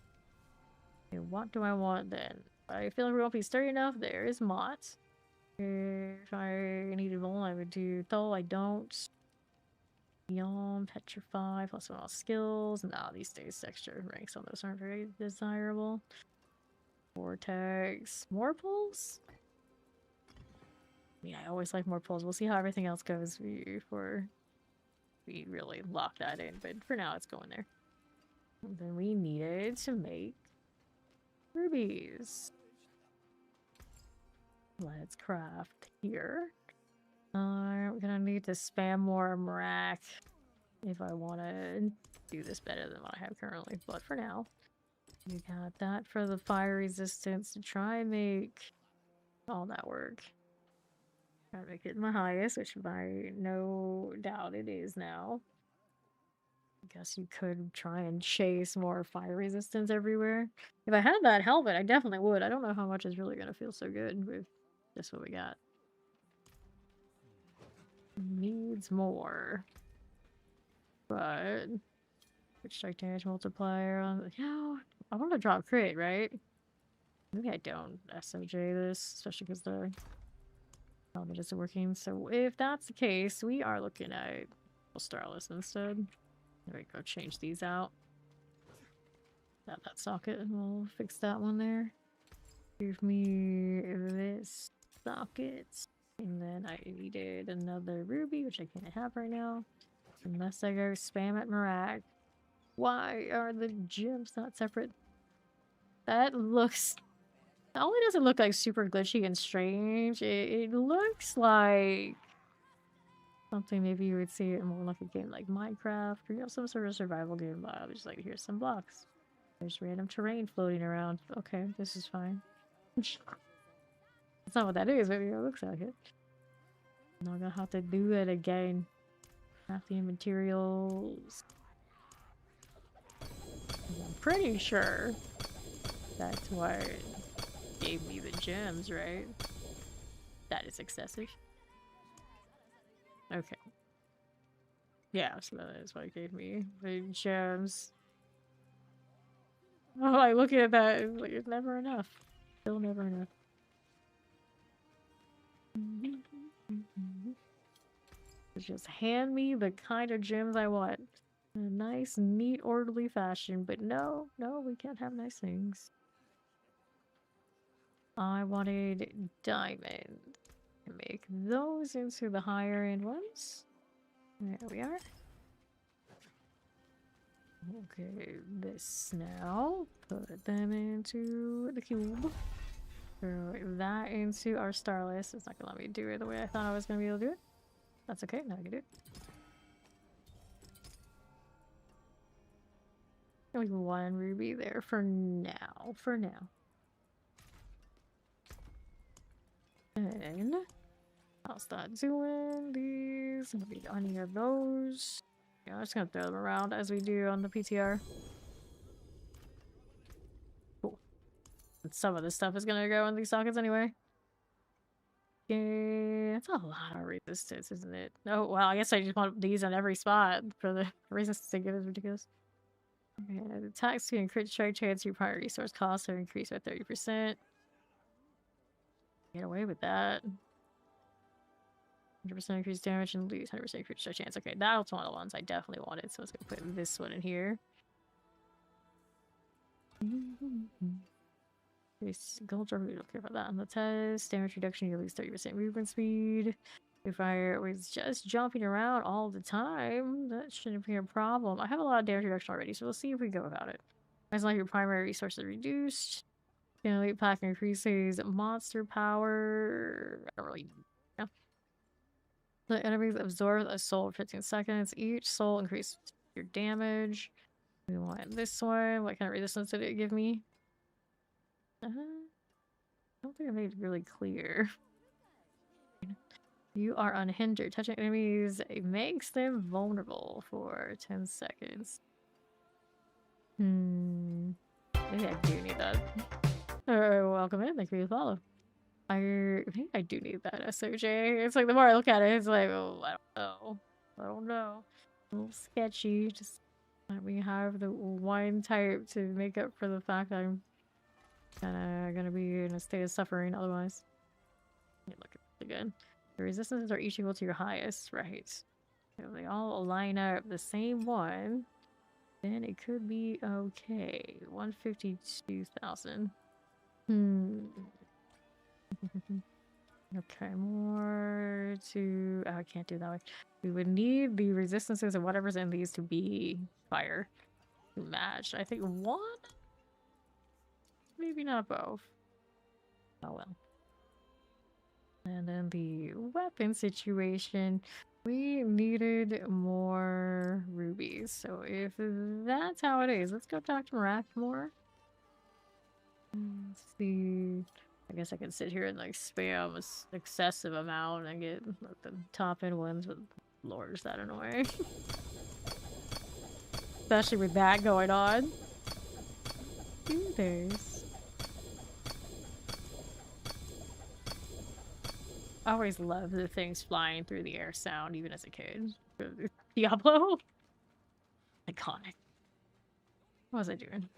Okay, what do I want then? I feel like we won't be sturdy enough. There is Mott. If I needed one, I would do Thol. I don't. Beyond Petrify, plus 1 all skills. Nah, these days extra ranks on those aren't very desirable. Vortex. More pulls? I mean, I always like more pulls. We'll see how everything else goes before we really lock that in. But for now, it's going there. And then we needed to make rubies. Let's craft here. I'm gonna need to spam more Mrak if I want to do this better than what I have currently. But for now, we got that for the fire resistance to try and make all that work. Try to make it my highest, which by no doubt it is now. I guess you could try and chase more fire resistance everywhere. If I had that helmet, I definitely would. I don't know how much is really gonna feel so good with just what we got. Needs more. But which strike damage multiplier on yeah, I want to drop crit, right? Maybe I don't SOJ this, especially because the helmet isn't working. So if that's the case, we are looking at Starless instead. There we go, change these out. Got that socket and we'll fix that one there. Give me this socket. And then I needed another ruby, which I can't have right now. Unless I go spam at Mrak. Why are the gems not separate? That looks... Not only does it look like super glitchy and strange, it looks like something maybe you would see in more like a game like Minecraft or, you know, some sort of survival game. I would just like, here's some blocks. There's random terrain floating around. Okay, this is fine. That's not what that is, but it looks like it. I'm not gonna have to do it again. Crafting materials. I'm pretty sure That's what gave me the gems, right? That is excessive. Okay. Yeah, so that is what gave me the gems. Oh, like looking at that, it's like it's never enough. Still never enough. Just hand me the kind of gems I want. In a nice, neat, orderly fashion. But no, we can't have nice things. I wanted diamond. Make those into the higher end ones. There we are. Okay, this now. Put them into the cube. Throw that into our star list. It's not gonna let me do it the way I thought I was gonna be able to do it. That's okay, now I can do it. Only one ruby there for now. And I'll start doing these. Gonna be any of those. Yeah, I'm just gonna throw them around as we do on the PTR. Cool. And some of this stuff is gonna go in these sockets anyway. Yeah, that's a lot of resistance, isn't it? Oh, well, I guess I just want these on every spot for the resistance they give is ridiculous. Okay, the attack speed and crit strike chance, your primary resource costs are increased by 30%. Get away with that. 100% increased damage and lose 100% increased strike chance. Okay, that's one of the ones I definitely wanted, so let's go put this one in here. This gold trophy, we don't care about that on the test. Damage reduction, you lose 30% movement speed. If I was just jumping around all the time, that shouldn't be a problem. I have a lot of damage reduction already, so we'll see if we go about it. As long as your primary resources are reduced. Elite pack increases monster power. I don't really know. The enemies absorb a soul for 15 seconds. Each soul increases your damage. We want this one. What kind of resistance did it give me? I don't think I made it really clear. You are unhindered. Touching enemies makes them vulnerable for 10 seconds. Maybe I do need that. Welcome in. Thank you for the follow. I think I do need that SOJ. It's like the more I look at it, it's like, oh, I don't know. A little sketchy. Just let me have the one type to make up for the fact that I'm kinda gonna be in a state of suffering otherwise. Let me look at it again. The resistances are each equal to your highest, right? If they all line up the same one, then it could be okay. 152,000. Okay, more to... Oh, I can't do that way. We would need the resistances of whatever's in these to be fire to match. I think one? Maybe not both. Oh well. And then the weapon situation, we needed more rubies. So if that's how it is, let's go talk to Rack more. Let's see. I guess I can sit here and like spam an excessive amount and get like, the top end ones, but Lord, is that annoying. Especially with that going on. Do this. I always loved the things flying through the air sound, even as a kid. Diablo? Iconic. What was I doing?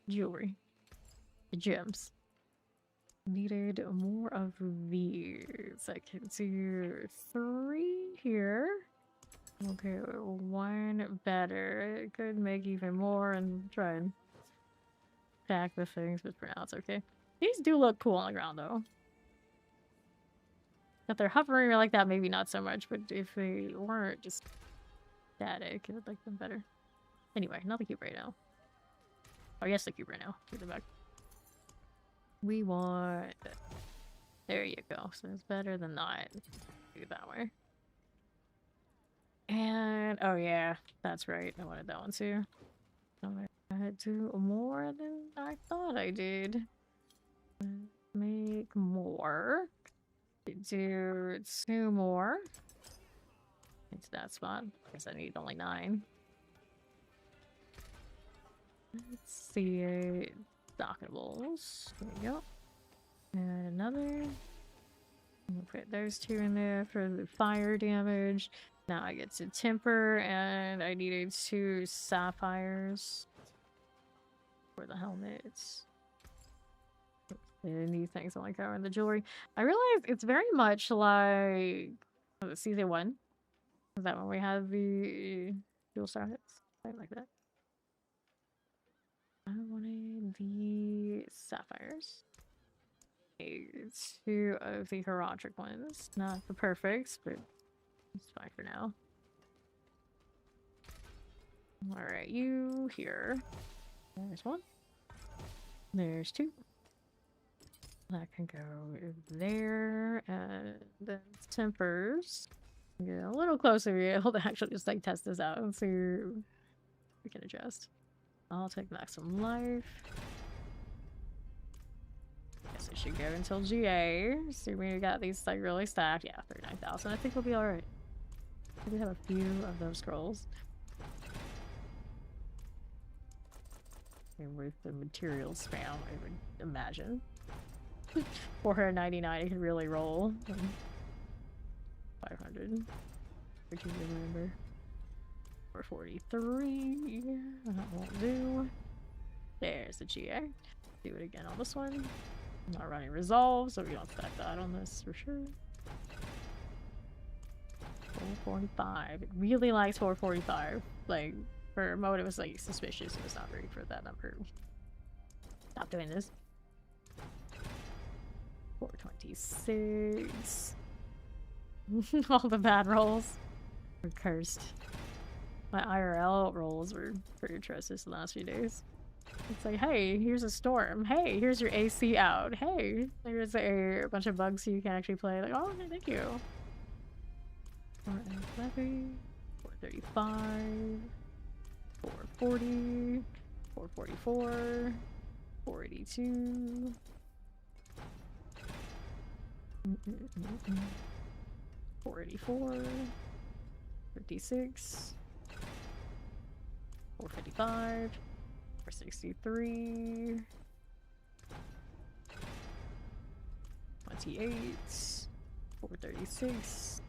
Jewelry. Gems. Needed more of these. I can do 3 here. Okay, 1 better. It could make even more and try and stack the things, but for now it's okay. These do look cool on the ground though. If they're hovering like that, maybe not so much, but if they weren't just static, I would like them better. Anyway, not the cube right now. Oh, yes, the cube right now. Give it back. We want... There you go. So it's better than not. Do it that way. And... Oh, yeah. That's right. I wanted that one too. I had 2 more than I thought I did. Make more. Do 2 more. Into that spot. I guess I need only 9. Let's see. Stockables. There we go. And another. I'm gonna put those two in there for the fire damage. Now I get to temper, and I needed 2 sapphires for the helmets. And these things I like are in the jewelry. I realize it's very much like season 1. Is that when we had the dual star hits? Something like that. I wanted the sapphires. 2 of the heroic ones. Not the perfects, but it's fine for now. Alright, you here. There's 1. There's 2. That can go there, and then tempers. Get a little closer to be able to actually just like test this out and see if we can adjust. I'll take maximum life. Guess I should go until GA. See, we got these like really stacked. Yeah, 39,000. I think we'll be alright. We have a few of those scrolls. And with the material spam, I would imagine. 499, it could really roll. 500. Which you remember. 443. That won't do. There's the GA. Do it again on this one. I'm not running resolve, so we don't stack that on this for sure. 445. It really likes 445. Like, for a moment it was like suspicious. It was not ready for that number. Stop doing this. 426. All the bad rolls were cursed. My IRL rolls were pretty atrocious the last few days. It's like, hey, here's a storm. Hey, here's your AC out. Hey, there's a bunch of bugs so you can actually play. Like, oh, okay, thank you. 411, 435, 440, 444, 482. 484, 56, 455, 463, 28, 436.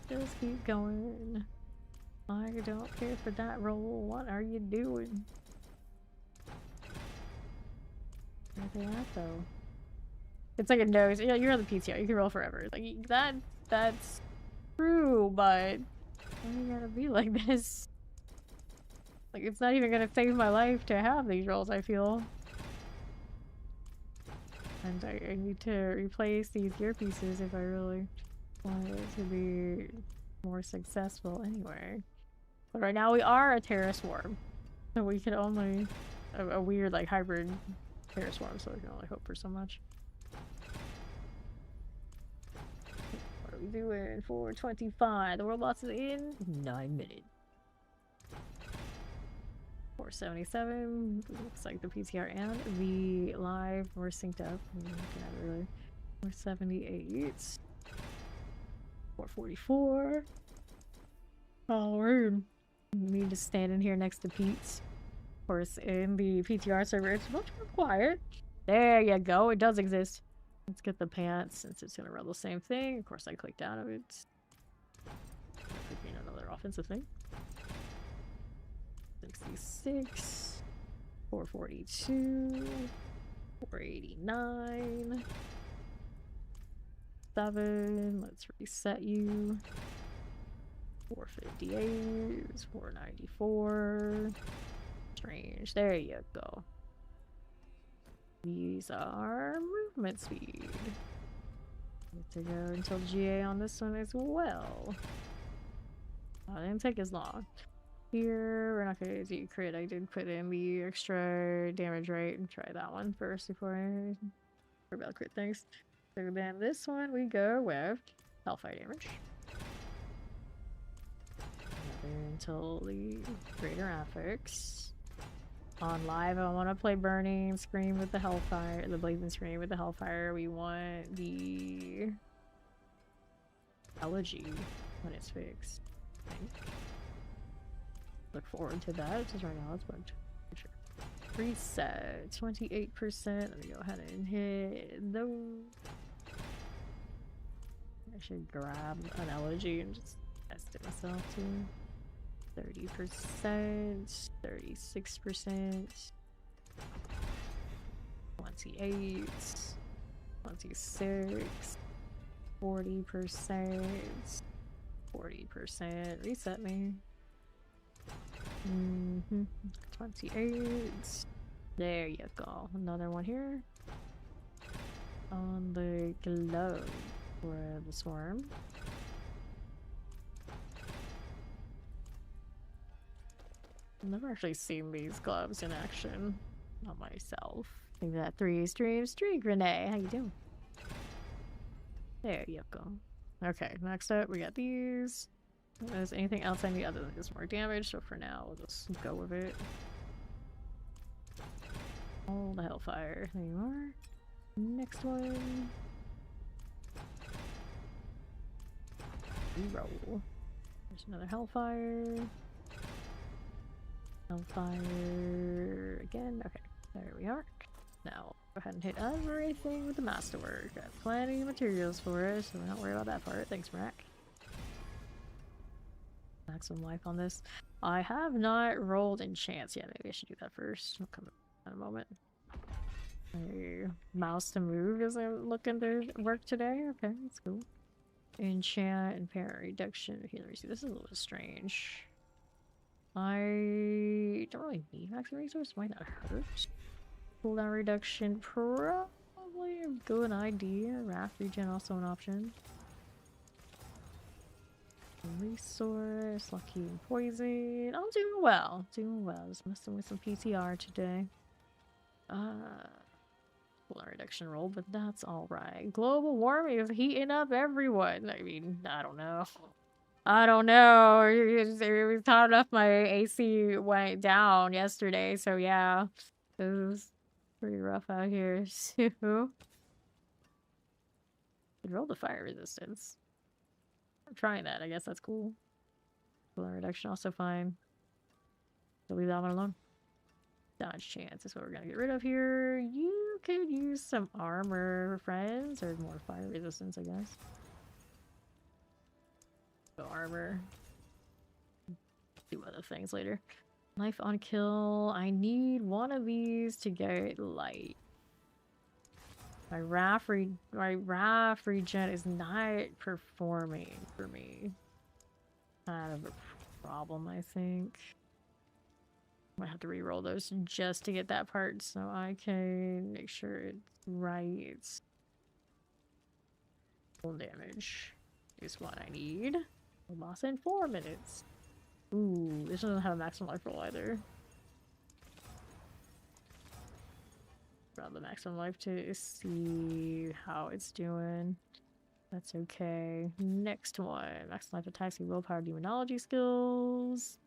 Just keep going. I don't care for that roll. What are you doing? Where are they at though? It's like a nose. Yeah, you're on the PTR. You can roll forever. Like that's true, but why you gotta be like this? Like, it's not even gonna save my life to have these rolls, I feel. And I need to replace these earpieces if I really want it to be more successful anyway. But right now we are a Terra Swarm. So we can only... a weird, like, hybrid Terra Swarm, so we can only hope for so much. What are we doing? 425. The world boss is in 9 minutes. 477. Looks like the PTR and the live were synced up. I'm looking at it really. 478. 444. Oh, rude. Me just standing here next to Pete's. Of course, in the PTR server, it's much more quiet. There you go. It does exist. Let's get the pants since it's gonna run the same thing. Of course, I clicked out of it. Clicking another offensive thing. 66, 442, 489, 7, let's reset you, 458, 494, strange, there you go. These are movement speed. Need to go until GA on this one as well. Oh, it didn't take as long. Here, we're not gonna do crit. I did put in the extra damage rate and try that one first before I worry about crit things. So then this one we go with Hellfire damage. Until the greater affix. On live, I want to play Burning Scream with the Hellfire, the Blazing Scream with the Hellfire. We want the Elegy when it's fixed, I think. Look forward to that, just right now it's bugged. For sure. Reset 28%. Let me go ahead and hit those. I should grab an elegy and just test it myself too. 30%, 36%, 28, 26, 40%, 40%. Reset me. 28. There you go. Another one here. On the globe for the swarm. I've never actually seen these gloves in action. Not myself. Maybe that 3 streams. Streak Renee, how you doing? There you go. Okay, next up we got these. Is anything else I need other than just more damage? So for now, we'll just go with it. Oh, the Hellfire. There you are. Next one. Reroll. There's another Hellfire. Hellfire again. Okay, there we are. Now, go ahead and hit everything with the Masterwork. Got plenty of materials for us, so we're not worried about that part. Thanks, Mac. Maximum life on this. I have not rolled enchants yet. Maybe I should do that first. I'll come in a moment. Mouse to move isn't looking to work today. Okay, that's cool. Enchant and parent reduction. Healer. See, this is a little bit strange. I don't really need maximum resource. Might not hurt. Cooldown reduction, probably a good idea. Wrath regen also an option. Resource, lucky and poison. I'm doing well. Doing well. Just messing with some PTR today. Cooldown reduction roll, but that's alright. Global warming is heating up everyone. I mean, I don't know. I don't know. It was hot enough my AC went down yesterday, so yeah. It was pretty rough out here. So could roll the fire resistance. I'm trying that. I guess that's cool. Cooler reduction also fine. So leave that one alone. Dodge chance is what we're gonna get rid of here. You could use some armor, friends, or more fire resistance, I guess. So armor. Do other things later. Life on kill. I need one of these to get light. My Wrath regen is not performing for me. Kind of a problem, I think. I might have to re-roll those just to get that part so I can make sure it's right. Full damage is what I need. Loss in 4 minutes. Ooh, this doesn't have a maximum life roll either. Grab the maximum life to see how it's doing. That's okay. Next one. Maximum life attacks and willpower demonology skills.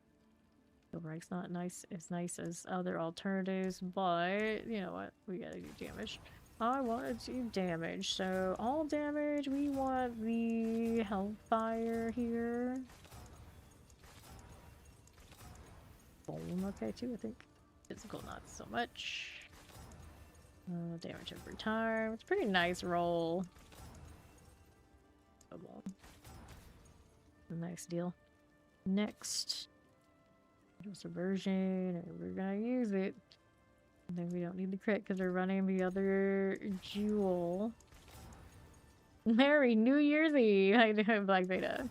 Silverite's not nice as other alternatives, but you know what? We gotta do damage. I want to do damage, so all damage. We want the Hellfire here. Bone okay too, I think. Physical, not so much. Damage every time. It's a pretty nice roll. A nice deal. Next. Subversion, and we're gonna use it. And then we don't need the crit because we're running the other jewel. Merry New Year's Eve! How you doing, Black Beta?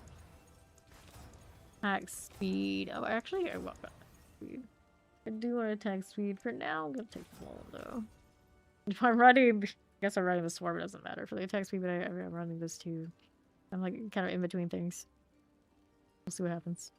Attack speed. Oh, actually, I want that speed. I do want attack speed. For now, I'm gonna take the wall though. If I'm running, I guess I'm running the swarm. It doesn't matter for the attack speed, but I'm running this too. I'm like kind of in between things. We'll see what happens.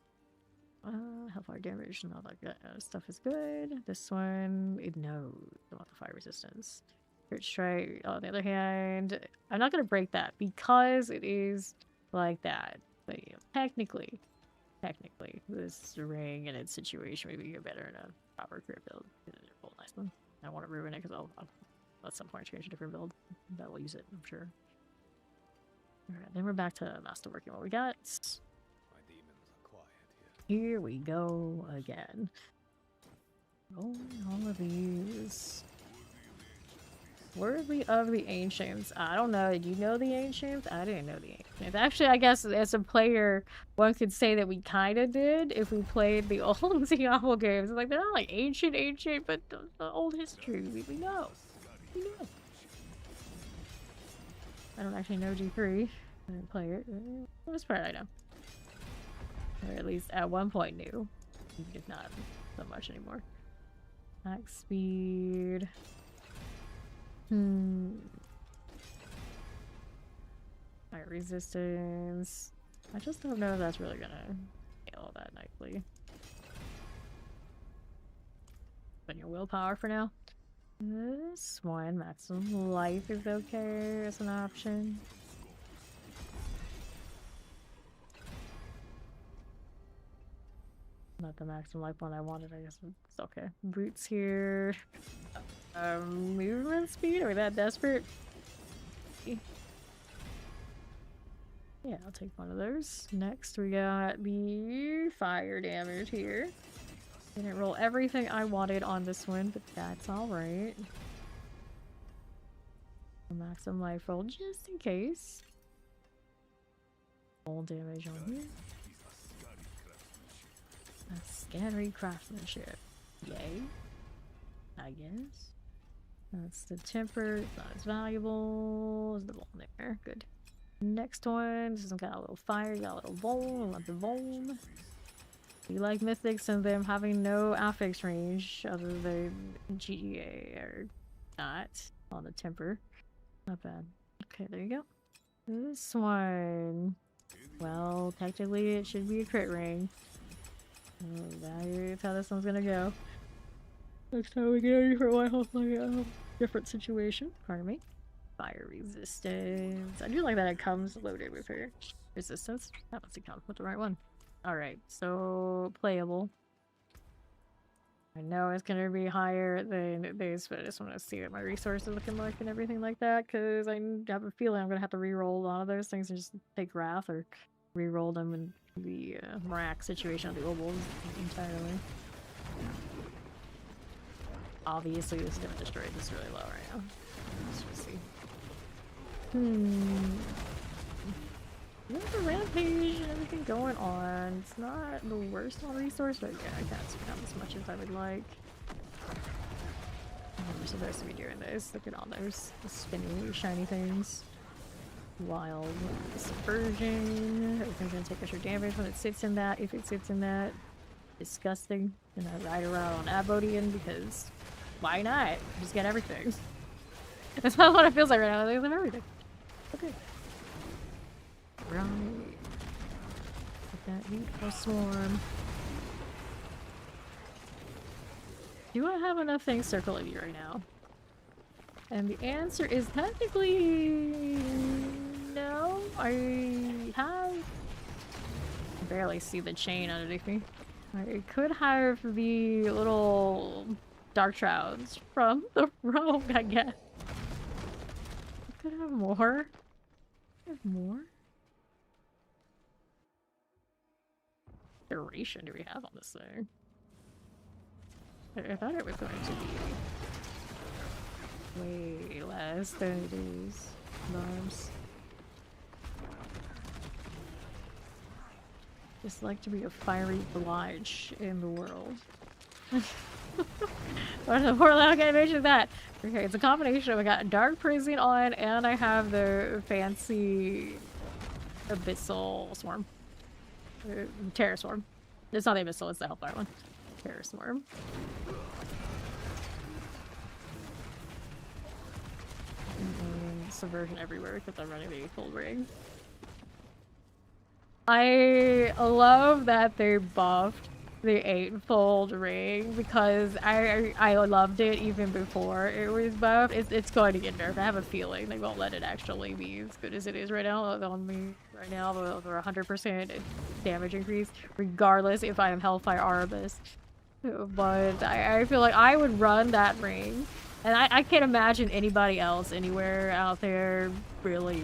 Hellfire damage and all that stuff is good. This one, no, I want the fire resistance. Crit strike, on the other hand, I'm not gonna break that because it is like that. But you know, technically, this ring and its situation maybe get better in a proper crit build. Nice one. I don't want to ruin it because I'll at some point change a different build. That will use it, I'm sure. Alright, then we're back to masterworking what we got. Here we go again. Oh, all of these. Worthy of the Ancients. I don't know. Did you know the Ancients? I didn't know the Ancients. Actually, I guess as a player, one could say that we kind of did if we played the old Diablo games. Like, they're not like ancient, but the old history. We know. We know. I don't actually know G3. I didn't play it. For the most part, I know. Or at least at one point knew. If not so much anymore. Max speed. Fire resistance. I just don't know if that's really gonna nail that nicely. But your willpower for now. This one, maximum life is okay as an option. Not the maximum life one I wanted, I guess it's okay. Boots here. Movement speed? Are we that desperate? Yeah, I'll take one of those. Next, we got the fire damage here. Didn't roll everything I wanted on this one, but that's alright. Maximum life roll just in case. Full damage on here. A scary craftsmanship. Yay. I guess. That's the temper. It's not as valuable as the bone there. Good. Next one. This one's got a little fire. Got a little bone. I want the bone. You like mythics and them having no affix range other than GEA or not on the temper. Not bad. Okay, there you go. This one. Well, technically it should be a crit ring. That's how this one's gonna go. Next time we get ready for a while, hopefully different situation. Pardon me. Fire resistance. I do like that it comes loaded with her resistance. That must have come with the right one. Alright, so playable. I know it's gonna be higher than this, but I just want to see what my resources are looking like and everything like that, because I have a feeling I'm gonna have to re-roll a lot of those things and just take Wrath or re-roll them in the Marac situation of the Obels entirely. Obviously, this is gonna destroy this really low right now. Let's see. We have a rampage and everything going on. It's not the worst on resource, but yeah, I can't spin out as much as I would like. We're supposed to be doing this. Look at all those spinny, shiny things. Wild subversion. Everything's gonna take extra damage when it sits in that. If it sits in that, disgusting. And I ride around on Abodian because why not? Just get everything. That's not what it feels like right now. I have everything. Okay. Right. Get that beautiful swarm. Do I have enough things circling you right now? And the answer is technically no. I barely see the chain underneath me. I could have the little dark shrouds from the rogue, I guess. I could have more. I have more. Duration do we have on this thing? I thought it was going to be way less than it is. Arms. Just like to be a fiery blige in the world. What the Warlock animation is that? Okay, it's a combination of I got Dark Prison on and I have the fancy Abyssal Swarm. Terror Swarm. It's not the Abyssal, it's the Hellfire one. Terror Swarm. And subversion everywhere because I'm running the full ring. I love that they buffed the 8-fold ring because I loved it even before it was buffed. It's going to get nerfed. I have a feeling they won't let it actually be as good as it is right now. On me right now, over 100% damage increase, regardless if I am Hellfire Arabus. But I feel like I would run that ring, and I can't imagine anybody else anywhere out there really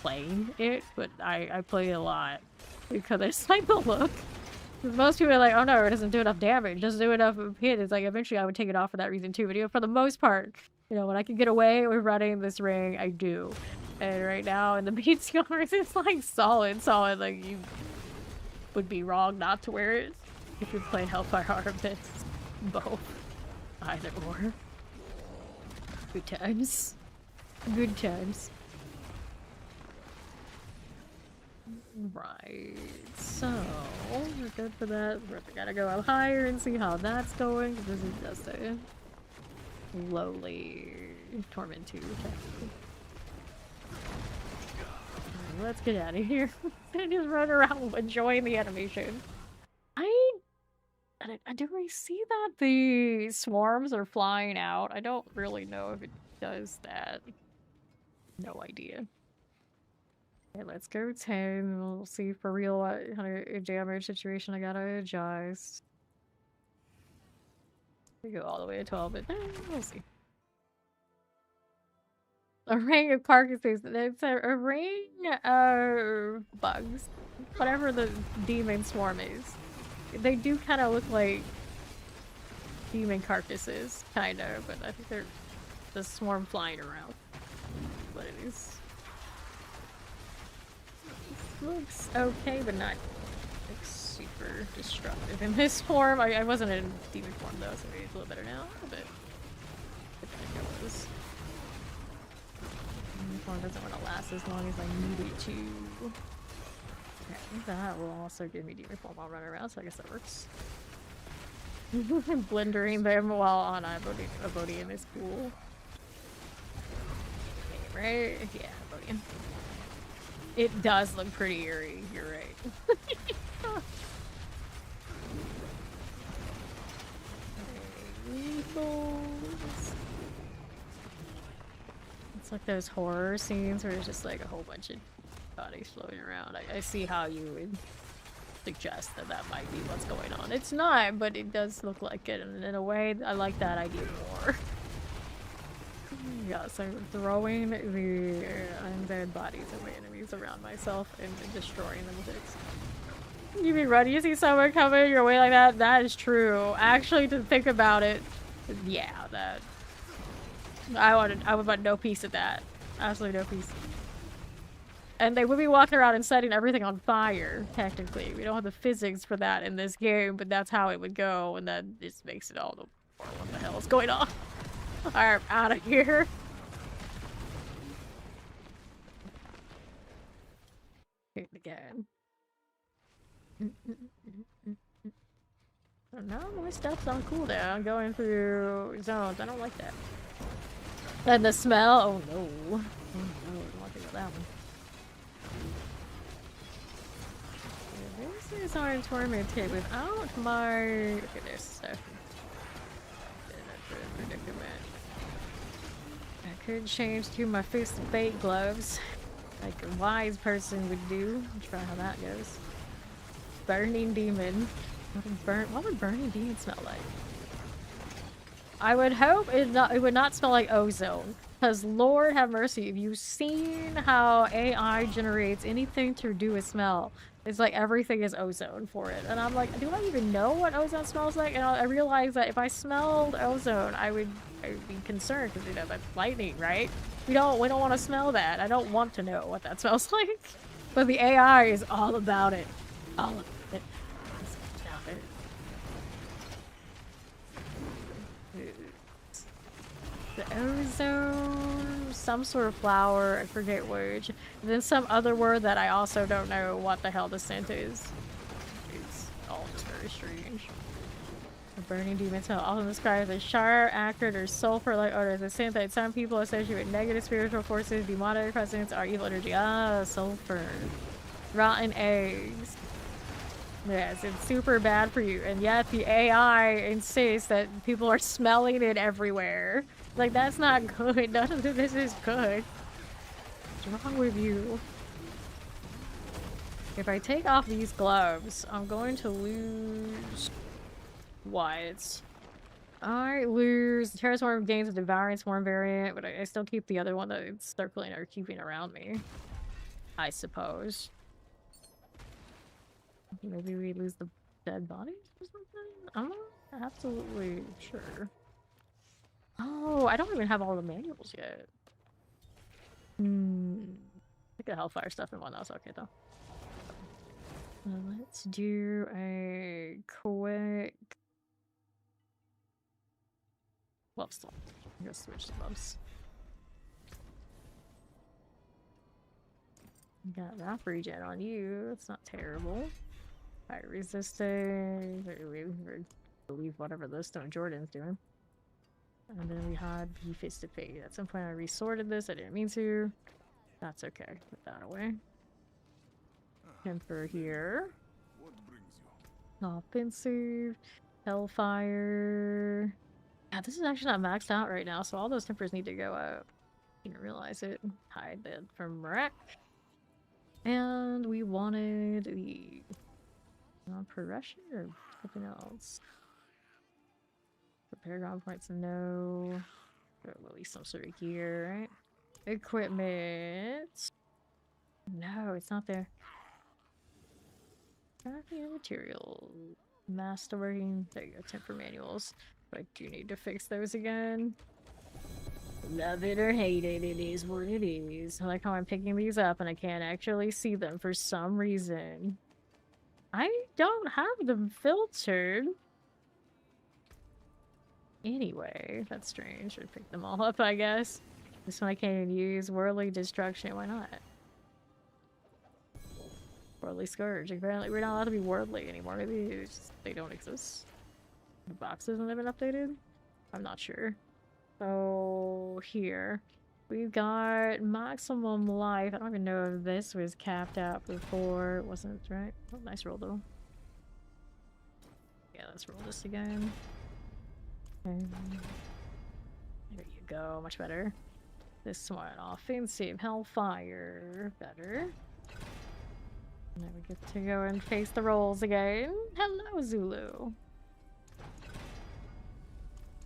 playing it. But I play it a lot because I just like the look. Most people are like, oh no, it doesn't do enough damage, it doesn't do enough hit. It's like, eventually I would take it off for that reason too. But you know, for the most part, you know, when I can get away with running this ring, I do. And right now in the PTRs, it's like solid. Like, you would be wrong not to wear it if you're playing Hellfire Harvest. Both. Either or. Good times. Good times. Right, so we're good for that. We gotta go up higher and see how that's going. This is just a lowly Torment 2 technically. Right, let's get out of here. And just run around enjoying the animation. Do we see that the swarms are flying out? I don't really know if it does that. No idea. Okay, let's go 10. We'll see for real what kind of damage situation I gotta adjust. We go all the way to 12, but we'll see. A ring of carcasses. It's a ring of bugs. Whatever the demon swarm is. They do kind of look like demon carcasses, kind of, but I think they're the swarm flying around. But it is. Looks okay, but not like super destructive in this form. I wasn't in demon form though, so maybe it's a little better now. But I think it was. Demon form doesn't want to last as long as I need it to. Okay, that will also give me demon form while running around, so I guess that works. Blendering them while on Abodian is cool. Okay, right? Yeah, Abodian. It does look pretty eerie, you're right. It's like those horror scenes where it's just like a whole bunch of bodies floating around. I see how you would suggest that that might be what's going on. It's not, but it does look like it, and in a way, I like that idea more. Yeah, so throwing the undead bodies of my enemies around myself and destroying them with it. You mean run? You see someone coming your way like that? That is true. Actually, to think about it, yeah, that I would want no piece of that. Absolutely no piece. And they would be walking around and setting everything on fire, technically. We don't have the physics for that in this game, but that's how it would go, and that just makes it all the more what the hell is going on. Alright, out of here. Hit it again. So now my stuff's on cooldown, going through zones. I don't like that. And the smell? Oh no. Oh no, I don't want to think about that one. This is our tormented without my... Look at this stuff. Predicament. I could change to my fist of fate gloves, like a wise person would do. Try how that goes. Burning demon. What would burning demon smell like? I would hope it would not smell like ozone. Because Lord have mercy, have you seen how AI generates anything to do with smell? It's like everything is ozone for it. And I'm like, do I even know what ozone smells like? And I realized that if I smelled ozone, I would be concerned because, you know, that's lightning, right? We don't want to smell that. I don't want to know what that smells like. But the AI is all about it. All of it. Stop it. The ozone, some sort of flower, I forget which. And then some other word that I also don't know what the hell the scent is. It's all just very strange. A burning demon smell, often described as sharp, acrid, or sulfur-like odors. A scent that some people associate with negative spiritual forces, demonic presence, or evil energy. Ah, sulfur. Rotten eggs. Yes, it's super bad for you, and yet the AI insists that people are smelling it everywhere. Like, that's not good. None of this is good. What's wrong with you? If I take off these gloves, I'm going to lose... what? I lose... Terror Swarm gains a Devouring Swarm variant, but I still keep the other one that it's circling or keeping around me. I suppose. Maybe we lose the dead bodies or something? I'm not absolutely sure. Oh, I don't even have all the manuals yet. I got Hellfire stuff and whatnot, so okay though. Let's do a quick love stall. I'm gonna switch to loves. Got that regen on you. That's not terrible. Fire resisting. We believe whatever the Stone Jordan's doing. And then we had the Fist of Fate. At some point I resorted this. I didn't mean to. That's okay. Put that away. Temper here. What brings you? Offensive. Hellfire. Yeah, this is actually not maxed out right now, so all those tempers need to go up. Didn't realize it. Hide that from Wreck. And we wanted the progression or something else. Repair ground points, no. Or at least some sort of gear, right? Equipment. No, it's not there. Crafting material. Mass storing. There you go, temper manuals. But I do need to fix those again. Love it or hate it, it is what it is. I like how I'm picking these up and I can't actually see them for some reason. I don't have them filtered. Anyway, that's strange. I picked them all up, I guess. This one I can't even use. Worldly Destruction, why not? Worldly Scourge. Apparently we're not allowed to be worldly anymore. Maybe they don't exist. The boxes haven't been updated? I'm not sure. So here we've got maximum life. I don't even know if this was capped out before. It wasn't, right? Oh, nice roll though. Yeah, let's roll this again. And there you go, much better. This one, offensive, Hellfire, better. And then we get to go and face the rolls again. Hello, Zulu.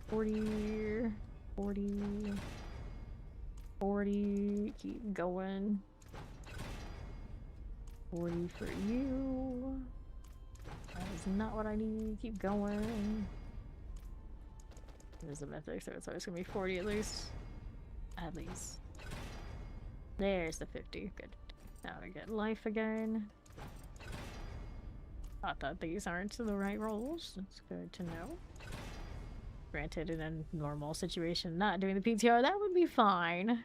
40, 40, keep going. 40 for you. That is not what I need, keep going. There's a mythic, so it's always gonna be 40 at least. At least. There's the 50, good. Now I get life again. Thought that these aren't the right rolls, that's good to know. Granted, in a normal situation, not doing the PTR, that would be fine.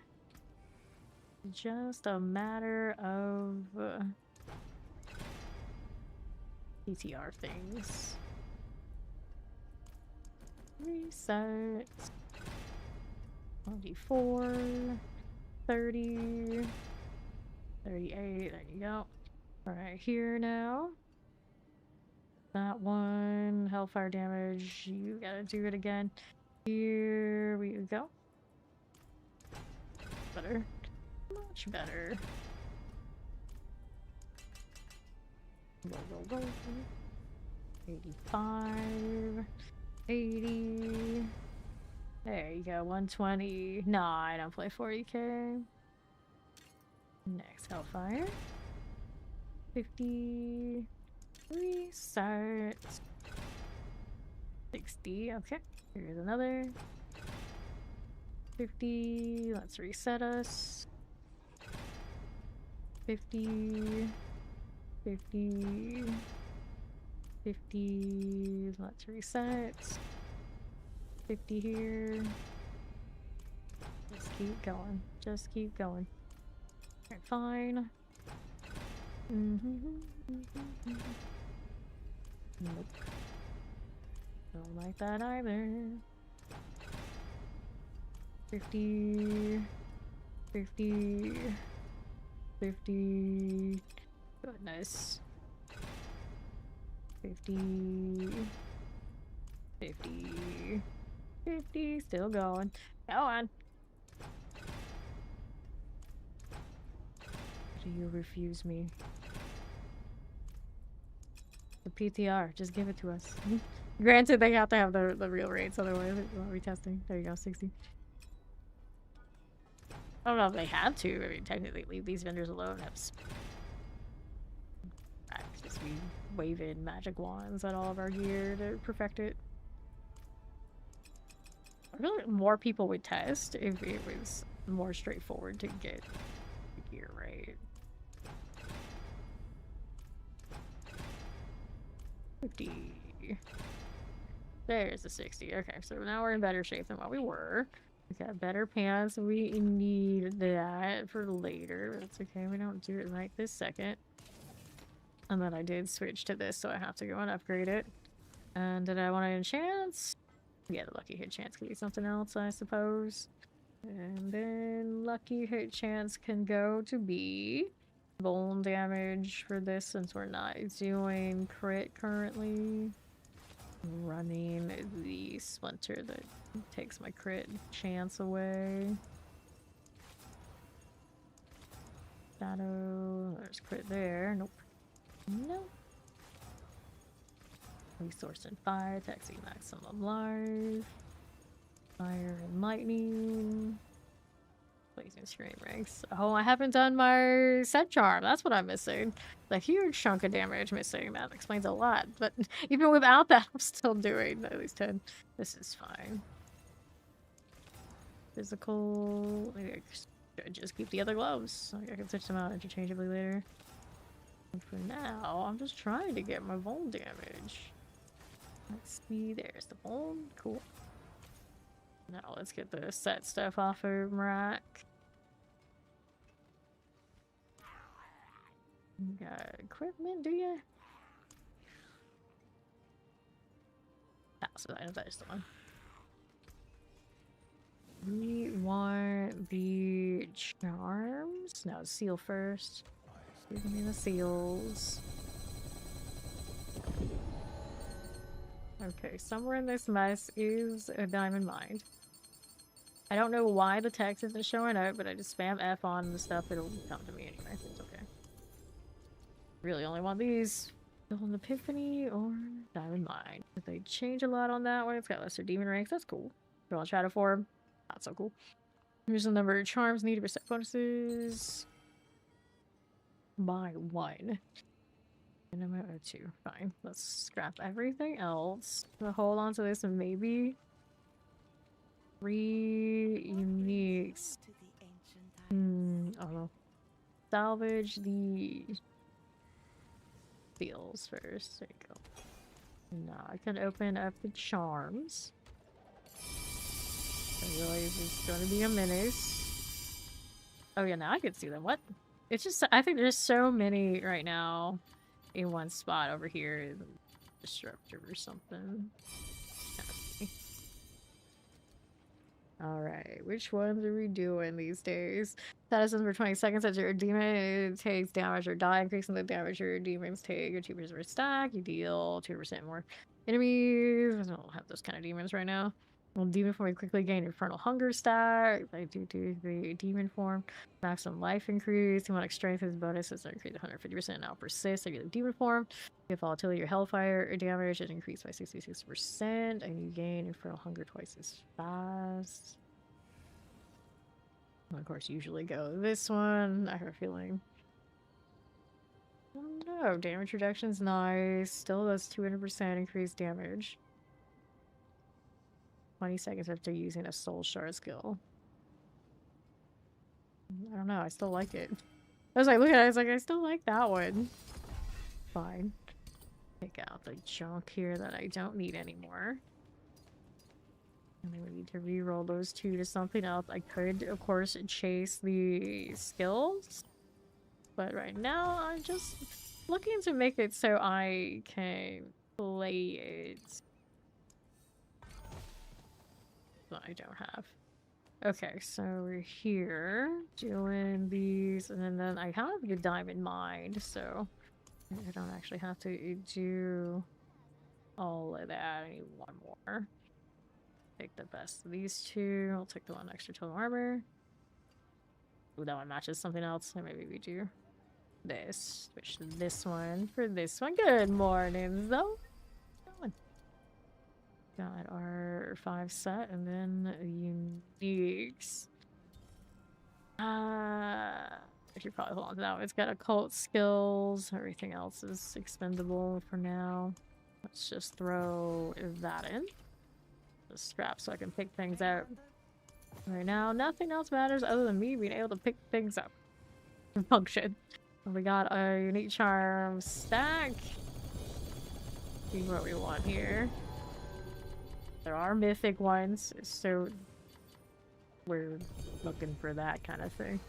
Just a matter of PTR things. Reset. 24, 30, 38, there you go. Alright, here now. That one, Hellfire damage, you gotta do it again. Here we go. Better. Much better. Roll, roll, roll. 85. 80. There you go, 120. No, I don't play 40k. Next, Hellfire. 50. Reset. 60. Okay, here's another. 50. Let's reset us. 50. 50. 50. Let's reset. 50 here. Just keep going. Just keep going. Alright, fine. Nope. Don't like that either. 50. 50. 50. Goodness. 50. 50. 50. Still going. Go on. Do you refuse me? The PTR, just give it to us. Granted, they have to have the real rates, otherwise it won't be testing. There you go, 60. I don't know if they have to. I mean, technically, leave these vendors alone. Have Just be waving magic wands at all of our gear to perfect it. I feel like more people would test if it was more straightforward to get the gear right. 50. There's the 60. Okay, so now we're in better shape than what we were. We got better pants. We need that for later. That's okay. We don't do it right this second. And then I did switch to this, so I have to go and upgrade it. And did I want to enchant? Yeah, the lucky hit chance could be something else, I suppose. And then lucky hit chance can go to be bone damage for this since we're not doing crit currently. Running the splinter that takes my crit chance away. Shadow, there's crit there. Nope. Nope. Resource and fire, taxi maximum life. Fire and lightning. Blazing screen ranks. Oh, I haven't done my set charm. That's what I'm missing. A huge chunk of damage missing. That explains a lot. But even without that, I'm still doing at least 10. This is fine. Physical. Maybe I should just keep the other gloves. I can switch them out interchangeably later. And for now, I'm just trying to get my bone damage. Let's see. There's the bone. Cool. Now let's get the set stuff off of Marak. You got equipment, do you? So that is the one. We want the charms. No, seal first. Give me the seals. Okay, somewhere in this mess is a diamond mine. I don't know why the text isn't showing up, but I just spam F on the stuff, it'll come to me anyway. It's okay. Really only want these. Golden Epiphany or Diamond Mine. If they change a lot on that one, it's got lesser demon ranks. That's cool. Draw Shadow Form. Not so cool. Here's the number of charms needed for set bonuses. By 1. And I'm at 2. Fine. Let's scrap everything else. I'll hold on to this and maybe 3 uniques. I don't know. Salvage the seals first. There you go. Now I can open up the charms. I realize it's gonna be a menace. Oh yeah, now I can see them. What? It's just, I think there's so many right now in one spot over here. Disruptor or something. Alright, which ones are we doing these days? Status for 20 seconds as your demon takes damage or die, increasing the damage your demons take. Your 2% per stack, you deal 2% more enemies. I don't have those kind of demons right now. Well, demon form, you quickly gain Infernal Hunger stack. I do the demon form. Maximum life increase. Demonic strength is bonuses that increase 150% now persist. I get the demon form. You have volatility or hellfire damage is increased by 66%. And you gain Infernal Hunger twice as fast. Well, of course, usually go this one. I have a feeling. Oh no, damage reduction's nice. Still does 200% increased damage. 20 seconds after using a soul shard skill. I don't know, I still like it. I was like, look at it, I was like, I still like that one. Fine. Take out the junk here that I don't need anymore. And then we need to re-roll those 2 to something else. I could, of course, chase the skills. But right now, I'm just looking to make it so I can play it. But I don't have. Okay, so we're here doing these, and then I have the diamond mine, so I don't actually have to do all of that. I need one more. Take the best of these 2. I'll take the one extra total armor. Ooh, that one matches something else, so maybe we do this. Switch this one for this one. Good morning, though. Got our 5 set, and then uniques. I should probably hold on to that one. It's got occult skills. Everything else is expendable for now. Let's just throw that in. The strap so I can pick things out. Right now, nothing else matters other than me being able to pick things up. Function. We got a unique charm stack. See what we want here. There are mythic ones, so we're looking for that kind of thing.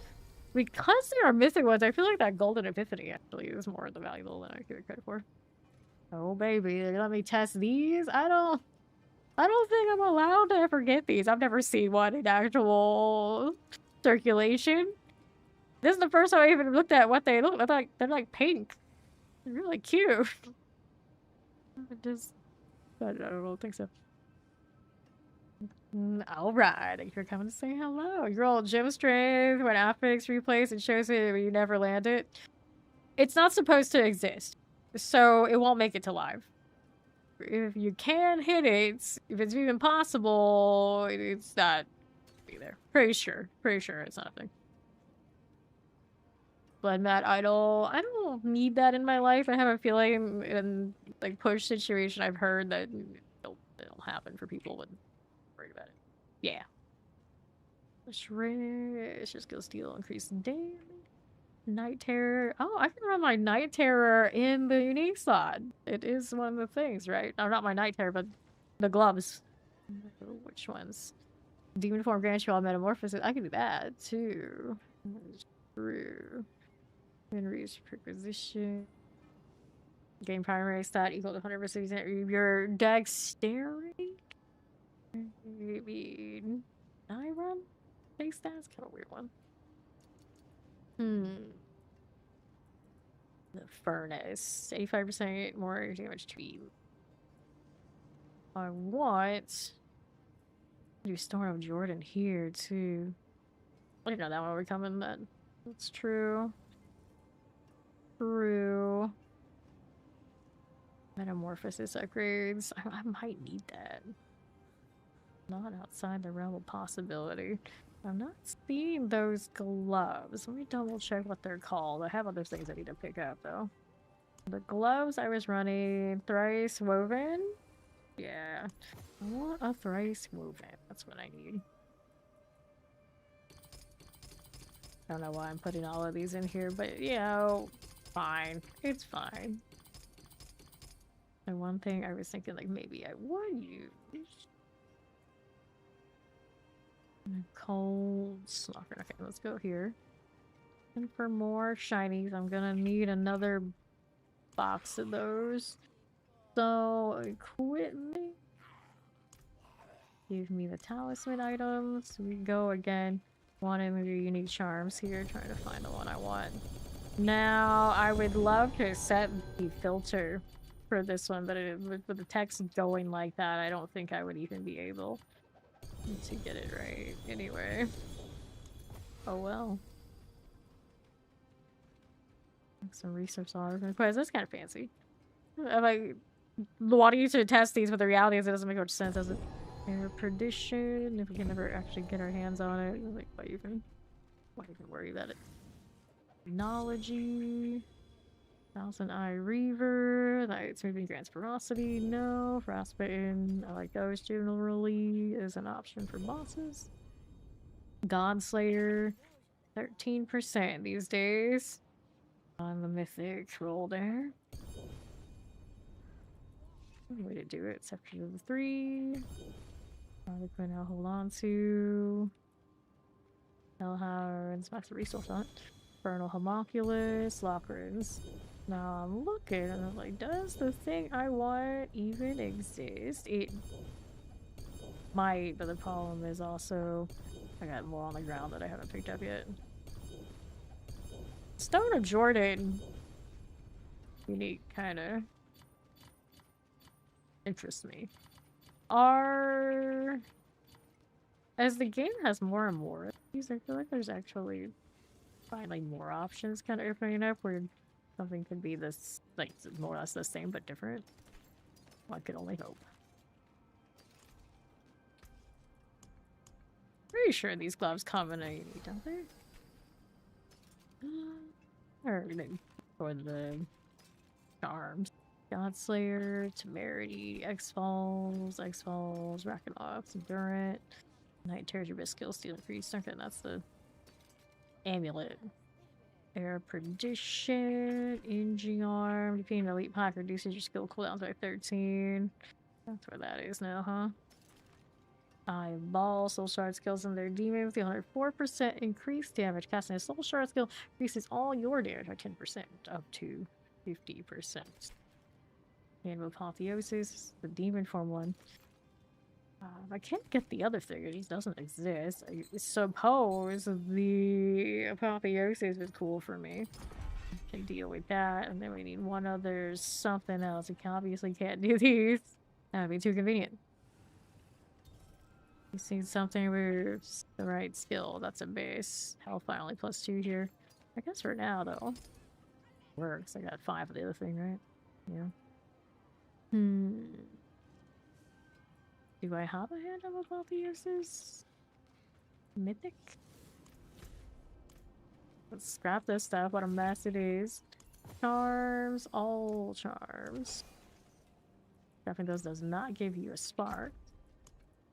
Because there are mythic ones, I feel like that golden epiphany actually is more the valuable than I give it credit for. Oh baby, let me test these. I don't think I'm allowed to ever get these. I've never seen one in actual circulation. This is the first time I even looked at what they look like. They're like pink. They're really cute. I don't think so. Alright, thank you for coming to say hello. Your old gym strength when affix replays, it shows it when you never land it. It's not supposed to exist, so it won't make it to live. If you can hit it, if it's even possible, it's not be there. Pretty sure it's not a thing. Blood Mat Idol. I don't need that in my life. I have a feeling in like push situation I've heard that it'll happen for people when worried about it. Yeah. It's just gonna steal increase damage. Night Terror. Oh, I can run my Night Terror in the unique slot. It is one of the things, right? No, not my Night Terror, but the gloves. Which ones? Demon Form grants you all metamorphosis. I can do that too. That's true. Henry's preposition. Game primary stat equal to 100% your dexterity. Maybe I run base stats. Kind of weird one. The furnace. 85% more damage to you. I want to do Storm of Jordan here too. I didn't know that one would come in then. That's true. True. Metamorphosis upgrades. I might need that. Not outside the realm of possibility. I'm not seeing those gloves. Let me double check what they're called. I have other things I need to pick up though. The gloves I was running, thrice woven. Yeah. I want a thrice woven. That's what I need. I don't know why I'm putting all of these in here, but you know, fine. It's fine. And one thing I was thinking, like, maybe I would use cold stalker. Okay, let's go here. And for more shinies, I'm gonna need another box of those. So, equipment. Give me the talisman items. We go again. One of your unique charms here, trying to find the one I want. Now, I would love to set the filter for this one, but with the text going like that, I don't think I would even be able to get it right anyway. Oh well. Some research on requests. That's kind of fancy. I'm like wanting you to test these, but the reality is it doesn't make much sense, does it? Air perdition. If we can never actually get our hands on it, like why even worry about it? Technology. Thousand Eye Reaver. Night's moving grants ferocity. No. Frostbitten. I like those generally is an option for bosses. Godslayer. 13% these days. On the mythic roll there. Way to do it. Exception of the 3. Harlequin I'll hold on to. Hellhounds. Max resource on it. Infernal Homunculus. Lockrins. Now I'm looking and I'm like, does the thing I want even exist? It might, but the problem is also I got more on the ground that I haven't picked up yet. Stone of Jordan. Unique, kinda. Interests me. As the game has more and more of these, I feel like there's actually finally more options kind of opening up where something could be this, like, more or less the same but different. One could only hope. Pretty sure these gloves come in a unique, don't they? Alright, for the charms. Godslayer, Temerity, X-Falls, Racketops, Endurant, Night Terror, your best skill, Steel Increase. Okay, that's the amulet. Air Perdition, Engine Arm, defeating an elite pack reduces your skill cooldowns by 13. That's where that is now, huh? Eyeball, Soul Shard skills in their demons, the 104% increased damage. Casting a Soul Shard skill increases all your damage by 10%, up to 50%. And Apotheosis, the demon form one. I can't get the other thing, it just doesn't exist. I suppose the Apotheosis is cool for me. Can deal with that, and then we need one other something else. We obviously can't do these. That would be too convenient. You see something with the right skill. That's a base. Hellfire only +2 here. I guess for now, though. Works. I got 5 of the other thing, right? Yeah. Do I have a hand of Apotheosis? Mythic? Let's scrap this stuff. What a mess it is. Charms. All charms. Scrapping those does not give you a spark.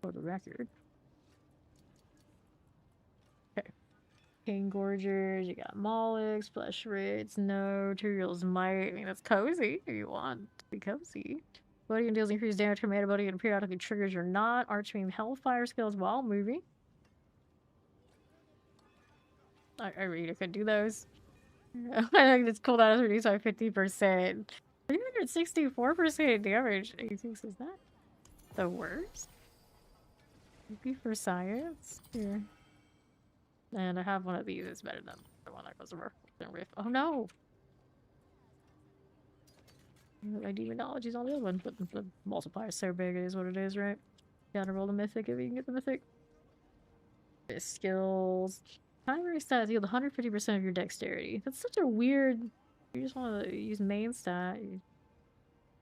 For the record. Okay. King Gorgers, you got Molluks, Flesh Rates, no, Turiel's Might. I mean, that's cozy if you want to be cozy. Bloody and deals increased damage from antibody and periodically triggers your not arching Hellfire skills while moving. I really could do those. I think it's cooldown is reduced by 50%. 364% damage. Is that the worst? Maybe for science? Here. And I have one of these. It's better than the one that goes over. Oh no! My demonology's on the other one, but the multiplier is so big, it is what it is, right? Gotta roll the mythic if you can get the mythic. Skills. Primary stats yield 150% of your dexterity. That's such a weird. You just want to use main stat.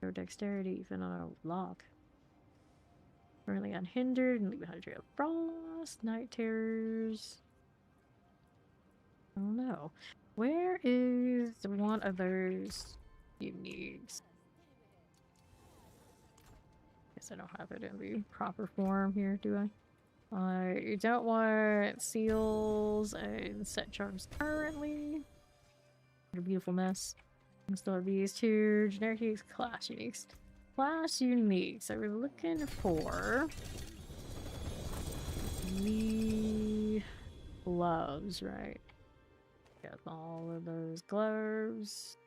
Your dexterity, even on a lock. Currently unhindered and leave behind a trail of frost. Night terrors. Oh no. Where is one of those uniques? Guess I don't have it in the proper form here, do I? You don't want seals and set charms currently. What a beautiful mess. I still have these two generic uniques, class uniques. Class unique. So we're looking for the gloves, right? Got all of those gloves.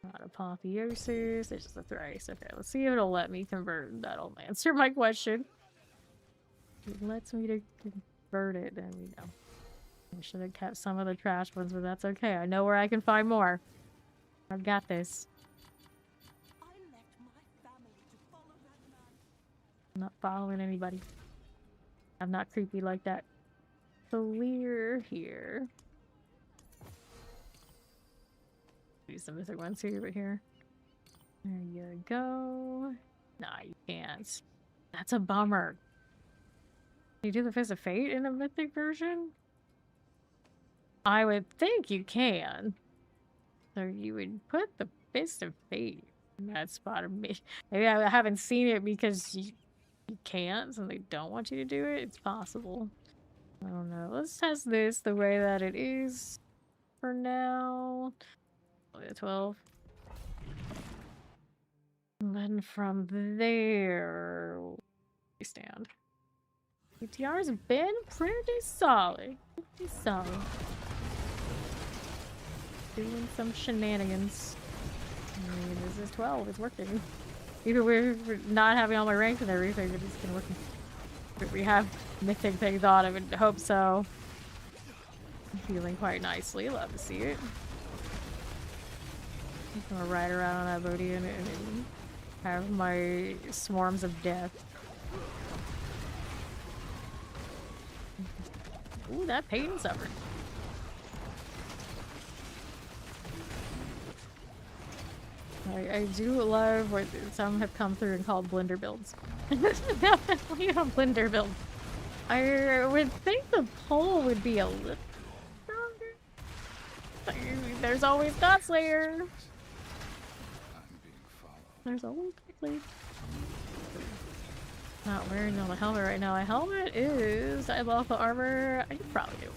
Not Apotheosis. It's just a thrice. Okay, let's see if it'll let me convert. That'll answer my question. It lets me to convert it. There we go. I should have kept some of the trash ones, but that's okay. I know where I can find more. I've got this. I'm not following anybody. I'm not creepy like that. Clear here. Use the mythic ones here, but here. There you go. Nah, you can't. That's a bummer. Can you do the Fist of Fate in a mythic version? I would think you can. So you would put the Fist of Fate in that spot of me. Maybe I haven't seen it because you can't, so they don't want you to do it. It's possible. I don't know. Let's test this the way that it is for now. 12. And then from there, we stand. PTR's been pretty solid. Pretty solid. Doing some shenanigans. I mean, this is 12. It's working. Even with not having all my ranks and everything, it's been working. But we have mythic things on. I would hope so. I'm feeling quite nicely. Love to see it. I'm gonna ride around on that booty and have my swarms of death. Ooh, that pain and suffering. I do love what some have come through and called blender builds. Definitely a blender build. I would think the pole would be a little stronger. There's always Godslayer. I'm being followed. There's always Godslayer. Not wearing on a helmet right now. A helmet is diabolical armor. I could probably do.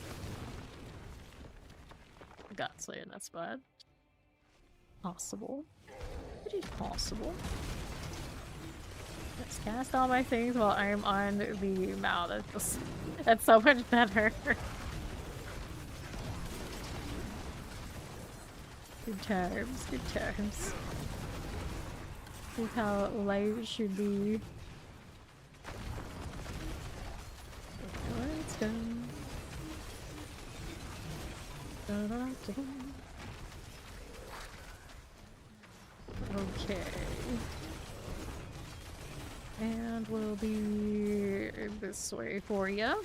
Godslayer in that spot. Possible. Pretty possible. Let's cast all my things while I'm on the mount. That's so much better. Good times, good times. This is how life should be. Let's go. Da-da-da. Okay. And we'll be this way for you.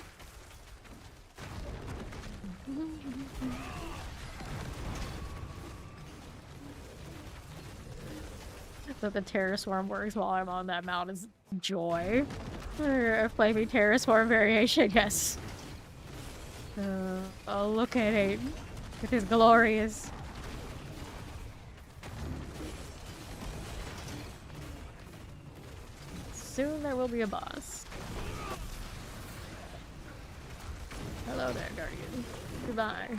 That the Terror Swarm works while I'm on that mount is joy. A flaming Terror Swarm variation, yes. Oh, look at it. It is glorious. Soon there will be a boss. Hello there, Guardian. Goodbye.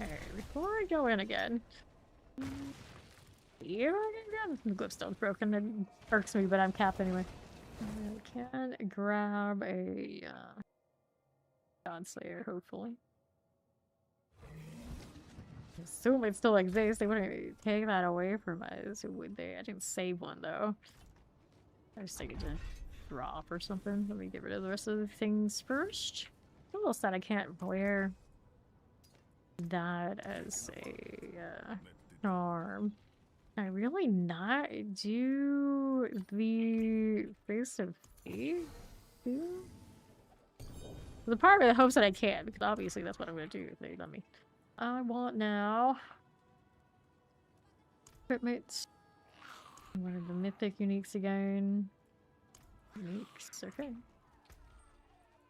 Okay, before I go in again. Here again. The glipstone's broken. It irks me, but I'm capped anyway. I can grab a Godslayer, hopefully. I assume it still exists. They wouldn't take that away from us, would they? I didn't save one though. I just think it to drop or something. Let me get rid of the rest of the things first. I'm a little sad I can't wear that as a charm. I really not do the face of face? The part of it hopes that I can, because obviously that's what I'm gonna do if they let me. I want now equipment. One of the mythic uniques again. Uniques, okay.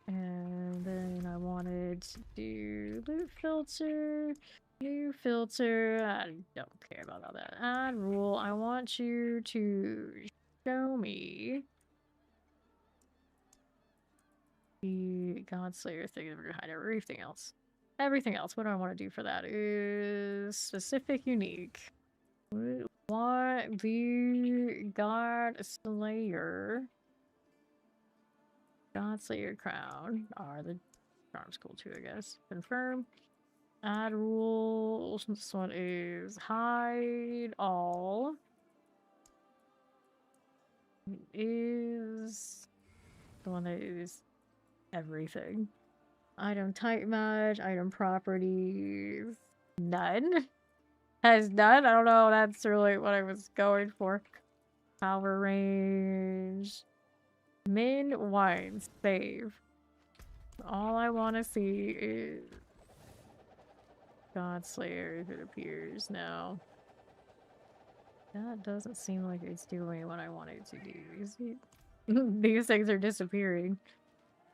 And then I wanted to do loot filter. New filter. I don't care about all that. Add rule. I want you to show me the Godslayer thing that we're gonna hide everything else. Everything else. What do I want to do for that? Is specific unique. We want the Godslayer. Godslayer crown. Are the charm's cool too, I guess. Confirm. Add rules. This one is hide all. It is the one that is everything. Item type match, item properties. None. Has none? I don't know. That's really what I was going for. Power range. Min wines. Save. All I want to see is Godslayer if it appears now. That doesn't seem like it's doing what I want it to do. These things are disappearing.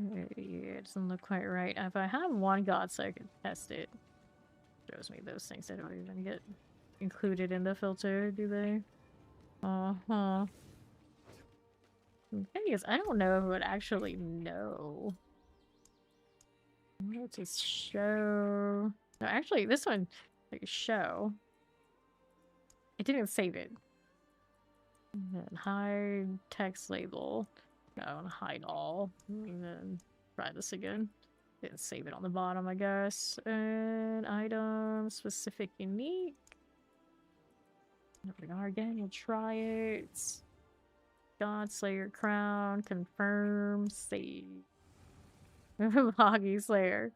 Yeah, it doesn't look quite right. If I have one Godslayer, I can test it. Shows me those things that don't even get included in the filter, do they? Uh-huh. The thing is, I don't know if it would actually know. Let's just show. No, actually, this one, like, show. It didn't save it. And then hide text label. No, hide all. And then try this again. Didn't save it on the bottom, I guess. And item specific unique. There we are again. We'll try it. Godslayer crown. Confirm. Save. Boggy Slayer.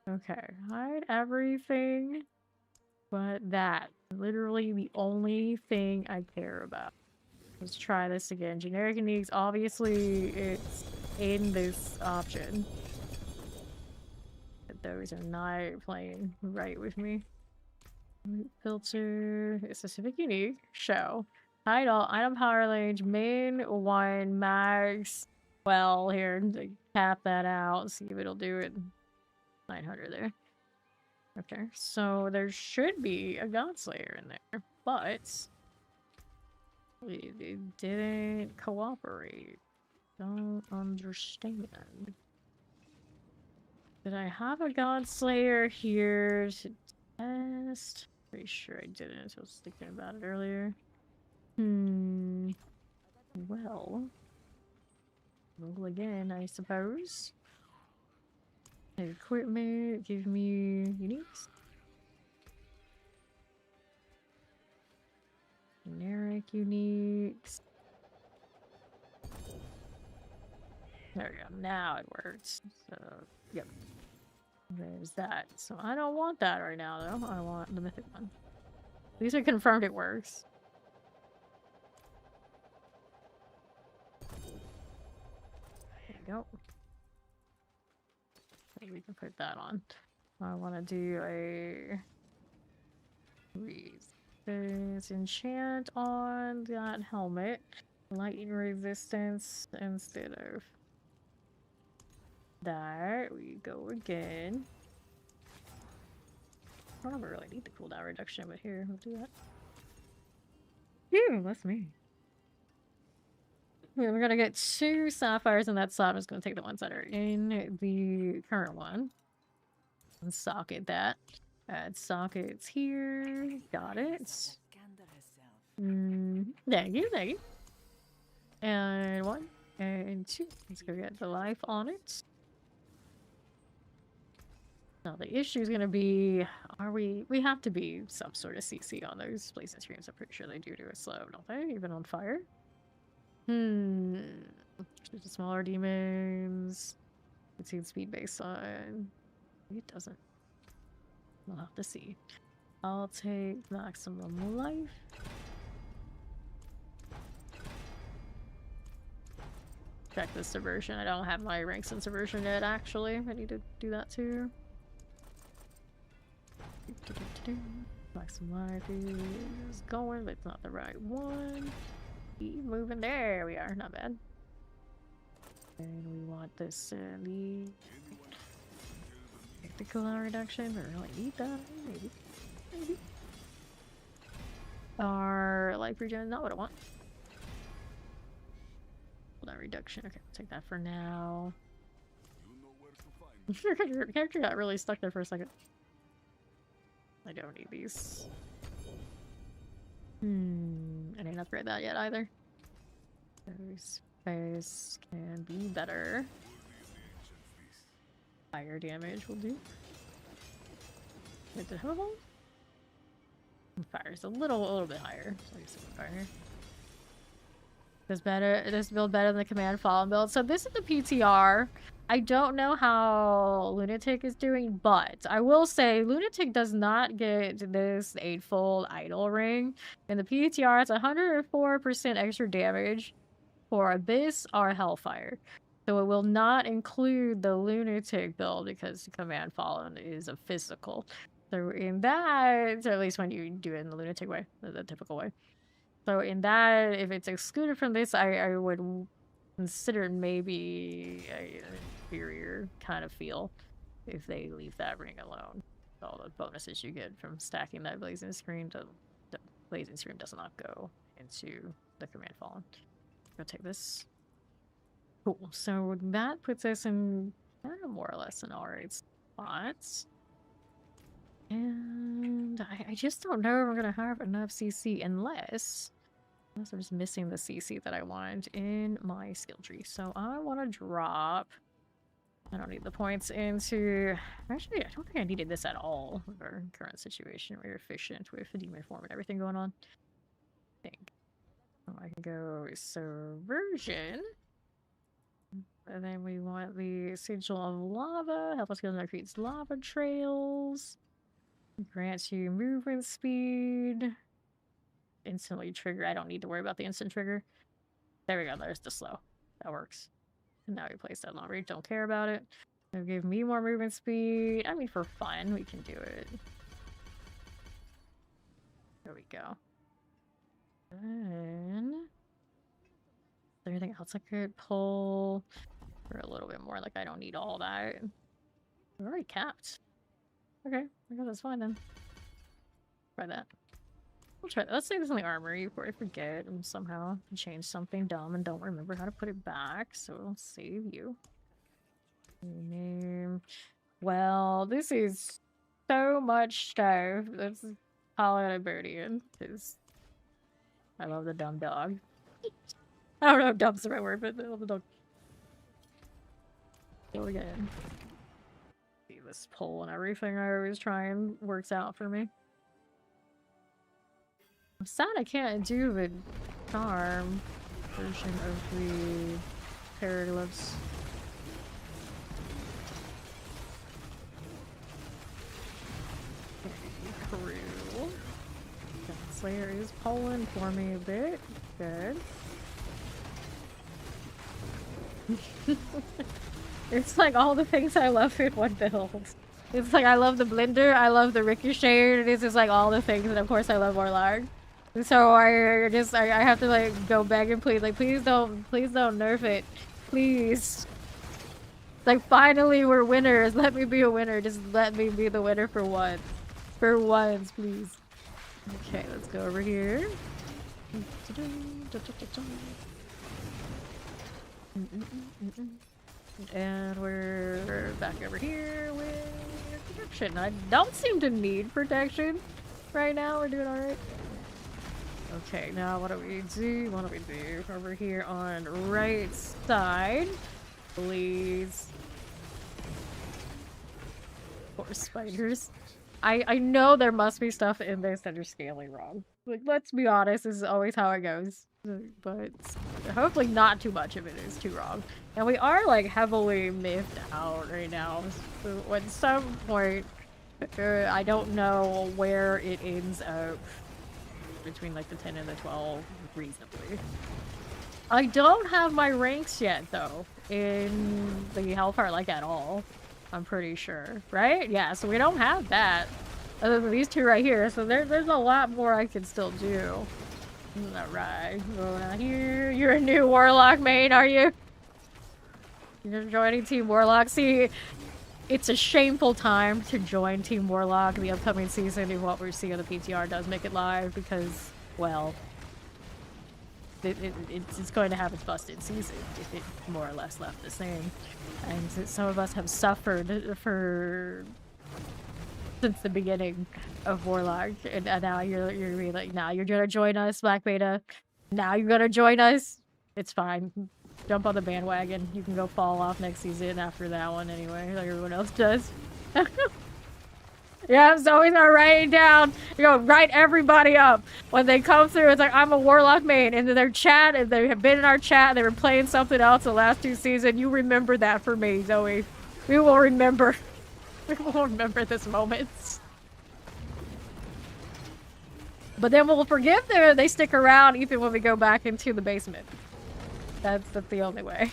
Okay. Hide everything but that. Literally the only thing I care about. Let's try this again. Generic uniques, obviously it's in this option. But those are not playing right with me. Filter, specific unique, show. Hide all, item power range, main, 1, max. Well, here, cap that out, see if it'll do it. 900 there. Okay, so there should be a God Slayer in there, but it didn't cooperate. Don't understand. Did I have a God Slayer here to test? Pretty sure I didn't. I was thinking about it earlier. Well, roll again, I suppose. Equipment, give me uniques. Generic uniques. There we go. Now it works. So, yep. There's that. So I don't want that right now, though. I want the mythic one. At least I confirmed it works. There you go. Okay, we can put that on. I want to do a resist enchant on that helmet. Lightning resistance instead of that. We go again. I don't really need the cooldown reduction, but here, we'll do that. Phew, that's me. We're gonna get 2 sapphires in that slot. I'm just gonna take the ones that are in the current one. And socket that. Add sockets here. Got it. Thank you, thank you. And 1 and 2. Let's go get the life on it. Now the issue is gonna be, we have to be some sort of CC on those blazing streams. I'm pretty sure they do a slow, don't they? Even on fire? There's the smaller demons. Let's see the speed based on. It doesn't. We'll have to see. I'll take maximum life. Check the subversion. I don't have my ranks in subversion yet, actually. I need to do that too. Maximum life is going, but it's not the right one. Keep moving. There we are. Not bad. And we want this the cooldown reduction. We really need that. Maybe. Our life regen is not what I want. Cooldown reduction. Okay, I'll take that for now. Your character got really stuck there for a second. I don't need these. I didn't upgrade that yet either. Space can be better. Higher damage will do. Wait, did it have a ball? Fire is a little bit higher. So I guess fire. Does better. It does build better than the command fallen build. So this is the PTR. I don't know how Lunatic is doing, but I will say Lunatic does not get this eightfold idol ring. In the PTR, it's 104% extra damage for Abyss or Hellfire. So it will not include the Lunatic build because the command fallen is a physical. So in that, or at least when you do it in the Lunatic way, the typical way. So in that, if it's excluded from this, I would consider maybe an inferior kind of feel if they leave that ring alone. All the bonuses you get from stacking that blazing screen, the blazing screen does not go into the command fallen. Go take this. Cool. So that puts us in more or less an alright spot. And I just don't know if we're gonna have enough CC unless I'm just missing the CC that I want in my skill tree. So I want to drop. I don't need the points into. Actually, I don't think I needed this at all with our current situation. We're efficient with the demon form and everything going on. I think. Oh, I can go subversion. And then we want the sigil of lava. Help us kill and creates lava trails. Grants you movement speed. Instantly trigger. I don't need to worry about the instant trigger. There we go. There's the slow. That works. And now we place that long range. Don't care about it. It'll give me more movement speed. I mean, for fun, we can do it. There we go. Then, is there anything else I could pull for a little bit more? Like, I don't need all that. We're already capped. Okay, I guess that's fine then. Try that. We'll try that. Let's say this in the armory before I forget and somehow change something dumb and don't remember how to put it back, so I'll save you. Name. Well, this is so much stuff. Let's call it a Birdian, because I love the dumb dog. I don't know if dumb's the right word, but I love the dog. Go again. See, this pull and everything I always try and works out for me. I'm sad I can't do the charm version of the Paraglyphs. Crew. Slayer is pulling for me a bit. Good. It's like all the things I love in one build. It's like I love the blender, I love the ricochet, this is like all the things, and of course I love Warlock. So I have to like go beg and plead, like please don't nerf it. Please. Like finally we're winners, let me be a winner, just let me be the winner for once. For once, please. Okay, let's go over here. And we're back over here with protection. I don't seem to need protection right now. We're doing alright. Okay, now what do we do? What do we do? Over here on right side. Please. Poor spiders. I know there must be stuff in this that are scaling wrong. Like, let's be honest, this is always how it goes. But hopefully not too much of it is too wrong. And we are like heavily miffed out right now. So at some point, I don't know where it ends up between like the 10 and the 12 reasonably. I don't have my ranks yet though in the Hellfire like at all. I'm pretty sure, right? Yeah, so we don't have that other than these two right here. So there's a lot more I can still do. Alright, going out here. You're a new Warlock main, are you? You're joining Team Warlock. See, it's a shameful time to join Team Warlock. The upcoming season of what we're seeing on the PTR does make it live because, well, it's going to have its busted season if it more or less left the same. And some of us have suffered since the beginning of Warlock, and now you're gonna be like, now you're gonna join us, Black Beta. Now you're gonna join us. It's fine. Jump on the bandwagon. You can go fall off next season after that one anyway, like everyone else does. Yeah, so always gonna write it down. You know, write everybody up. When they come through, it's like, I'm a Warlock main. And in their chat, if they have been in our chat, they were playing something else the last 2 seasons, you remember that for me, Zoe. We will remember. We will remember this moment. But then we'll forgive them if they stick around even when we go back into the basement. That's the only way.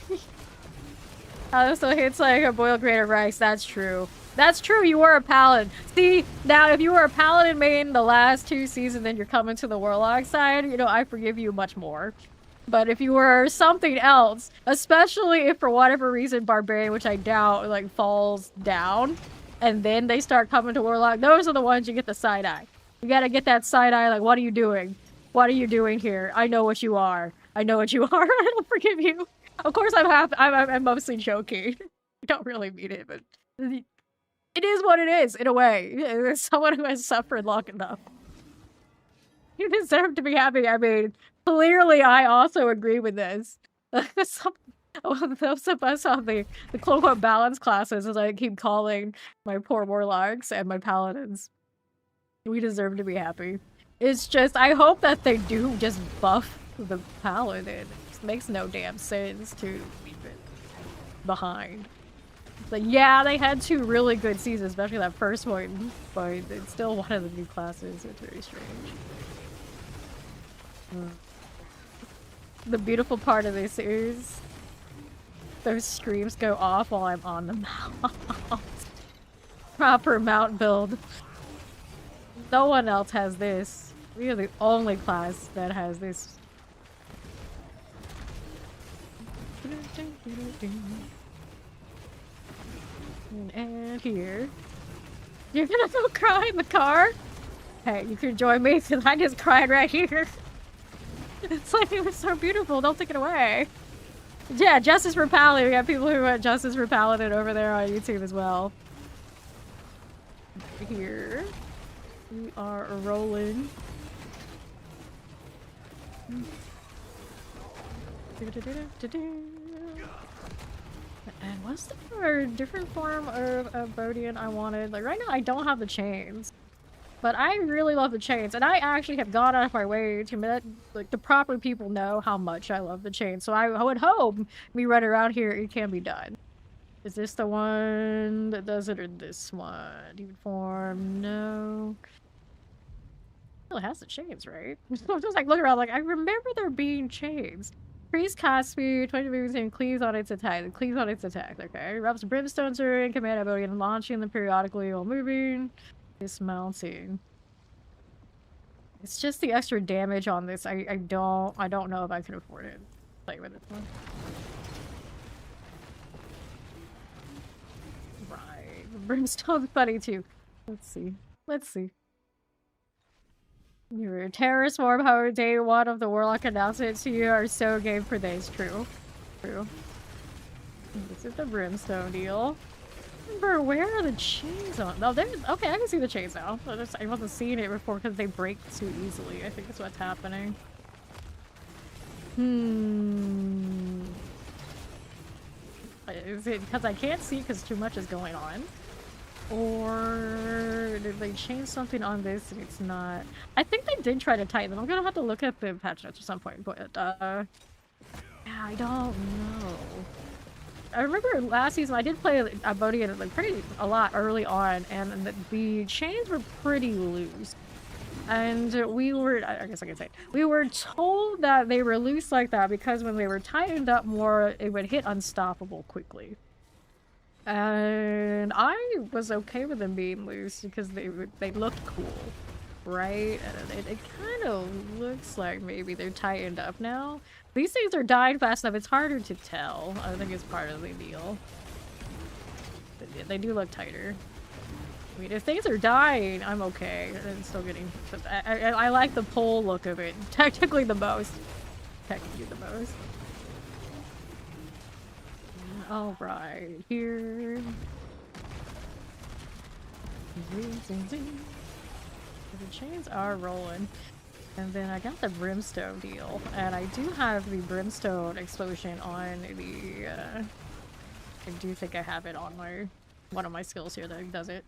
So it's like a boiled grain of rice. That's true. That's true, you were a paladin. See, now if you were a paladin main the last 2 seasons, then you're coming to the Warlock side, you know, I forgive you much more. But if you were something else, especially if for whatever reason Barbarian, which I doubt, like falls down, and then they start coming to Warlock, those are the ones you get the side eye. You gotta get that side eye, like, what are you doing? What are you doing here? I know what you are. I know what you are. I don't forgive you. Of course I'm mostly joking. I don't really mean it, but it is what it is, in a way. As someone who has suffered long enough. You deserve to be happy. I mean, clearly I also agree with this. Those of us on the quote-unquote balance classes, as I keep calling my poor Warlocks and my Paladins, we deserve to be happy. It's just, I hope that they do just buff the Paladin. It just makes no damn sense to leave it behind. But yeah, they had 2 really good seasons, especially that first one, but it's still one of the new classes. It's very strange. The beautiful part of this is those streams go off while I'm on the mount. Proper mount build. No one else has this. We are the only class that has this. And here. You're gonna go cry in the car? Hey, you can join me because I just cried right here. It's like, it was so beautiful. Don't take it away. Yeah, Justice for Paladin. We got people who want Justice for Paladin over there on YouTube as well. Here. We are rolling. And what's the different form of Bodian I wanted? Like, right now I don't have the chains. But I really love the chains, and I actually have gone out of my way to let like the proper people know how much I love the chains. So I would hope me running around here, it can be done. Is this the one that does it, or this one? Demon form? No. Well, it has the chains, right? I'm just like looking around, like I remember there being chains. Priest cast speed, 20 moves and cleaves on its attack. It cleaves on its attack. Okay. Erupts brimstones are in command ability and launching them periodically while moving. Dismounting. It's just the extra damage on this. I don't know if I can afford it. Play with it. Right. Brimstone's funny too. Let's see. Let's see. Your terrorist form, however, day one of the Warlock announcement to you are so game for days. True. True. This is the brimstone deal. Where are the chains on? Oh, there's okay. I can see the chains now. I wasn't seeing it before because they break too easily. I think that's what's happening. Is it because I can't see because too much is going on, or did they change something on this and it's not? I think they did try to tighten them. I'm gonna have to look at the patch notes at some point, but yeah, I don't know. I remember last season I did play a Bodian like a lot early on, and the chains were pretty loose. And we were, I guess I can say, we were told that they were loose like that because when they were tightened up more, it would hit unstoppable quickly. And I was okay with them being loose because they looked cool, right? And it kind of looks like maybe they're tightened up now. These things are dying fast enough, it's harder to tell. I think it's part of the deal. But yeah, they do look tighter. I mean, if things are dying, I'm okay. I'm still getting... I like the pole look of it. Technically the most. Technically the most. Alright, here... Zing, zing, zing. The chains are rolling. And then I got the brimstone deal, and I do have the brimstone explosion on the, I do think I have it on one of my skills here that does it.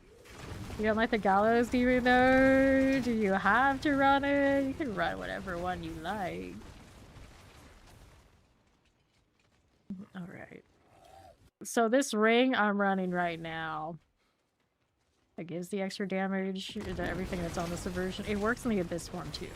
You don't like the gallows demon though? Do you have to run it? You can run whatever one you like. Alright. So this ring I'm running right now. It gives the extra damage to everything that's on the subversion. It works in the abyss form too.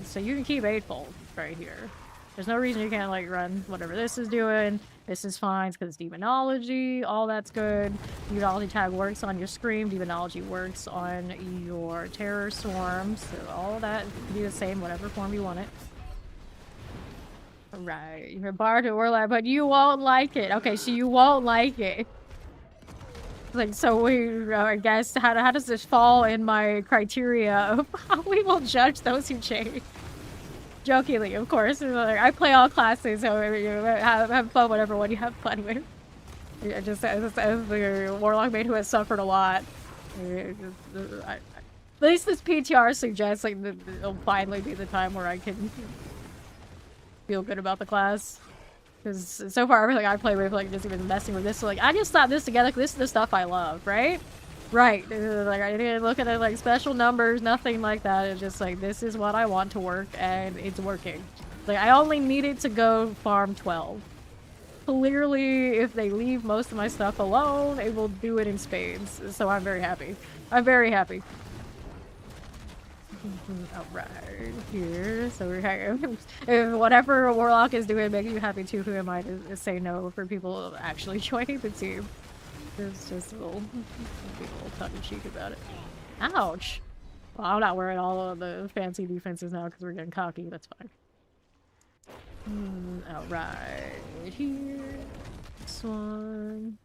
So you can keep 8-fold right here. There's no reason you can't like run whatever this is doing. This is fine because it's demonology. All that's good. Demonology tag works on your scream. Demonology works on your terror swarm. So all that can be the same, whatever form you want it. Right. You're a bard or warlock, but you won't like it. Okay, so you won't like it. Like, so I guess, how does this fall in my criteria of how we will judge those who change? Jokingly, of course. Like, I play all classes, so have fun whatever one you have fun with. Just as the warlock maid who has suffered a lot. At least this PTR suggests like it'll finally be the time where I can feel good about the class. Because so far everything I play with, like, just even messing with this, so, like, I just slapped this together, this is the stuff I love, right? Right. Like, I didn't look at it, like, special numbers, nothing like that. It's just, like, this is what I want to work, and it's working. Like, I only needed to go farm 12. Clearly, if they leave most of my stuff alone, it will do it in spades. So I'm very happy. I'm very happy. Alright, here. So we're if whatever Warlock is doing makes you happy too, who am I to say no for people actually joining the team? It's just a little tongue-in-cheek about it. Ouch! Well, I'm not wearing all of the fancy defenses now because we're getting cocky, that's fine. Alright, here. This one.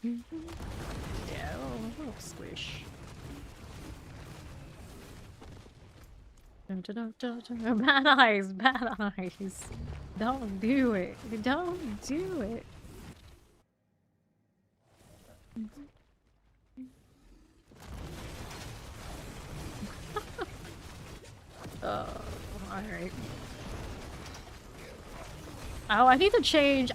Yeah, a little squish. Dun, dun, dun, dun, dun. Bad eyes, bad eyes. Don't do it. Don't do it. Oh, alright. Oh, I need to change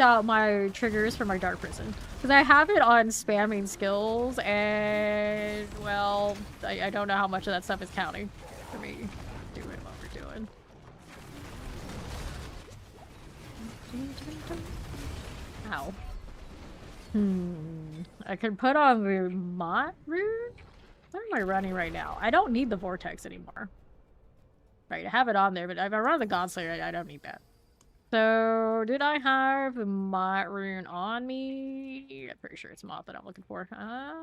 out my triggers for my Dark Prison. Because I have it on spamming skills, and, well, I don't know how much of that stuff is counting for me doing what we're doing. Ow. I could put on the Mott rune? What am I running right now? I don't need the Vortex anymore. Right, I have it on there, but if I run the Godslayer, I don't need that. So, did I have the Mott rune on me? I'm pretty sure it's Mott that I'm looking for. I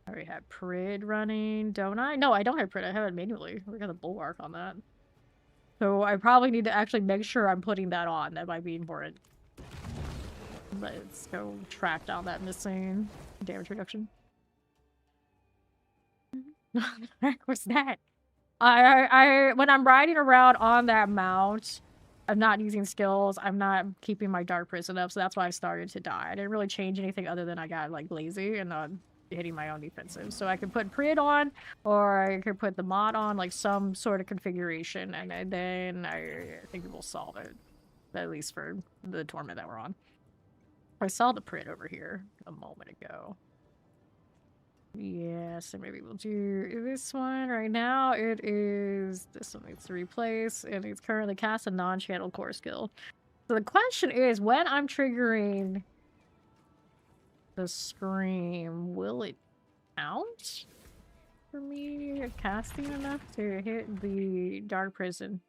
already have Prid running, don't I? No, I don't have Prid. I have it manually. We got the Bulwark on that. So, I probably need to actually make sure I'm putting that on. That might be important. Let's go track down that missing damage reduction. What the heck was that? When I'm riding around on that mount, I'm not using skills. I'm not keeping my Dark Prison up, so that's why I started to die. I didn't really change anything other than I got like lazy and not hitting my own defensive. So I could put Prid on, or I could put the Mod on, like some sort of configuration, and then I think it will solve it, at least for the tournament that we're on. I saw the Prid over here a moment ago. Yeah, so maybe we'll do this one right now. It is this one needs to replace, and it's currently cast a non-channel core skill. So the question is, when I'm triggering the Scream, will it count for me casting enough to hit the Dark Prison?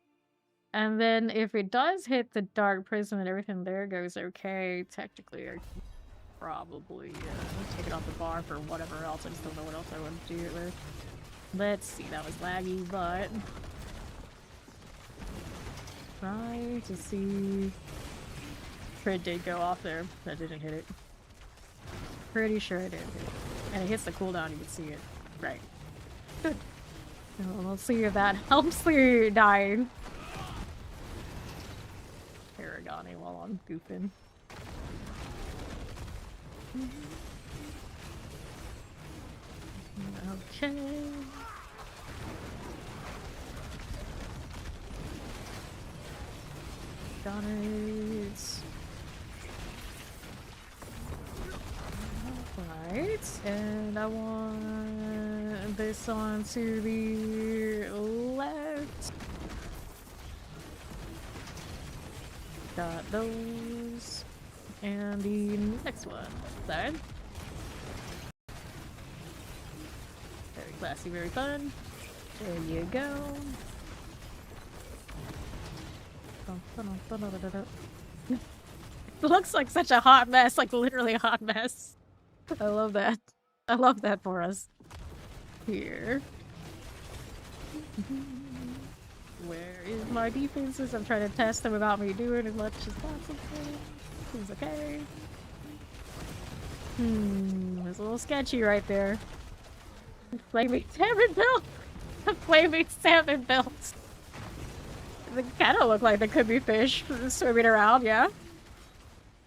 And then if it does hit the Dark Prison and everything there goes okay, technically I probably take it off the bar for whatever else. I just don't know what else I want to do it with. Let's see, that was laggy, but try to see. Crit did go off there. That didn't hit it. Pretty sure it did hit it. And it hits the cooldown, you can see it. Right. Good. Well, let's see if that helps the dying. Paragoni while I'm goofing. Okay. Got it. Alright, and I want this on to the left. Got those. And the next one, side. Very classy, very fun. There you go. It looks like such a hot mess, like literally a hot mess. I love that. I love that for us. Here. Where is my defenses? I'm trying to test them without me doing as much as possible. Seems okay. It's a little sketchy right there. Flaming salmon belt! Flaming salmon belt! They kind of look like they could be fish swimming around, yeah?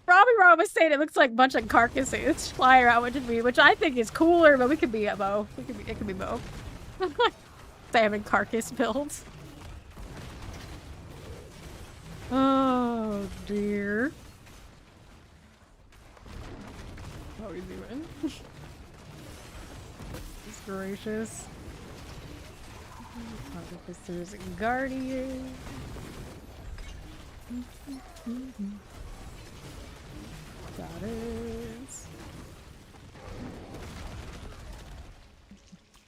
Robbie was saying it looks like a bunch of carcasses flying around, which I think is cooler, but we could be both. It could be both. Salmon carcass builds. Oh dear. How are we doing? It's gracious. Officer's Guardian. Got it.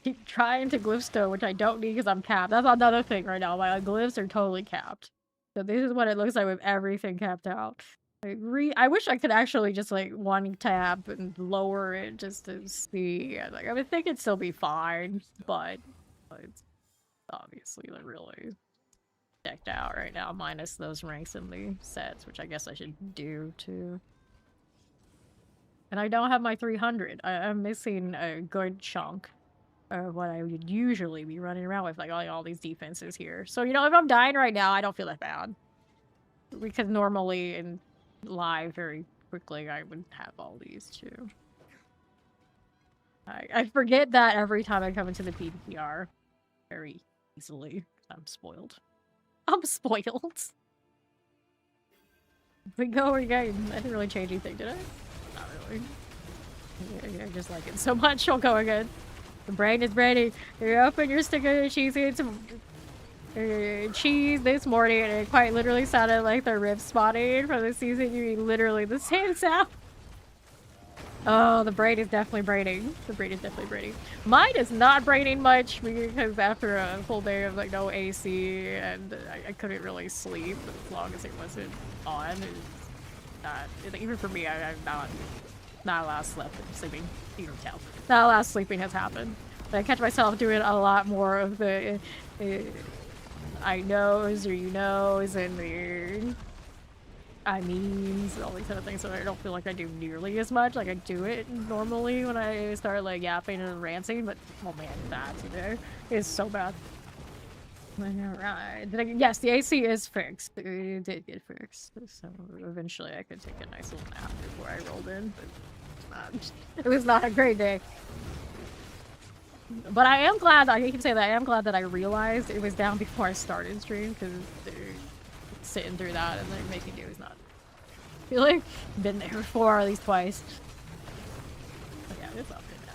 Keep trying to glyphstone, which I don't need because I'm capped. That's another thing right now. My glyphs are totally capped. So this is what it looks like with everything capped out. I wish I could actually just like one tap and lower it just to see. Like I would think it'd still be fine, but it's obviously like really decked out right now, minus those ranks in the sets, which I guess I should do too. And I don't have my 300. I'm missing a good chunk of what I would usually be running around with, like all these defenses here. So, you know, if I'm dying right now, I don't feel that bad. Because normally in live very quickly, I would have all these too. I forget that every time I come into the PTR very easily. I'm spoiled. I'm spoiled. We go again. I didn't really change anything, did I? Not really. I just like it so much. I'll go again. The brain is ready. You open your stick of cheese and some cheese this morning, and it quite literally sounded like the rib spotting from the season. You mean literally the same sound. Oh, the brain is definitely braining. The brain is definitely braining. Mine is not braining much because after a full day of like no AC and I couldn't really sleep as long as it wasn't on. It's not, even for me, I'm not allowed sleeping. You can tell. Not allowed sleeping has happened. But I catch myself doing a lot more of the I knows or you knows and the I means, all these other things, so I don't feel like I do nearly as much. Like I do it normally when I start like yapping and ranting, but oh man, that today is so bad. Alright. Yes, the AC is fixed. It did get fixed. So eventually I could take a nice little nap before I rolled in, but it was not a great day. But I am glad, I keep saying that, I am glad that I realized it was down before I started stream, because sitting through that and then making do is not. I feel like I've been there before, at least twice. But yeah, it's all good now.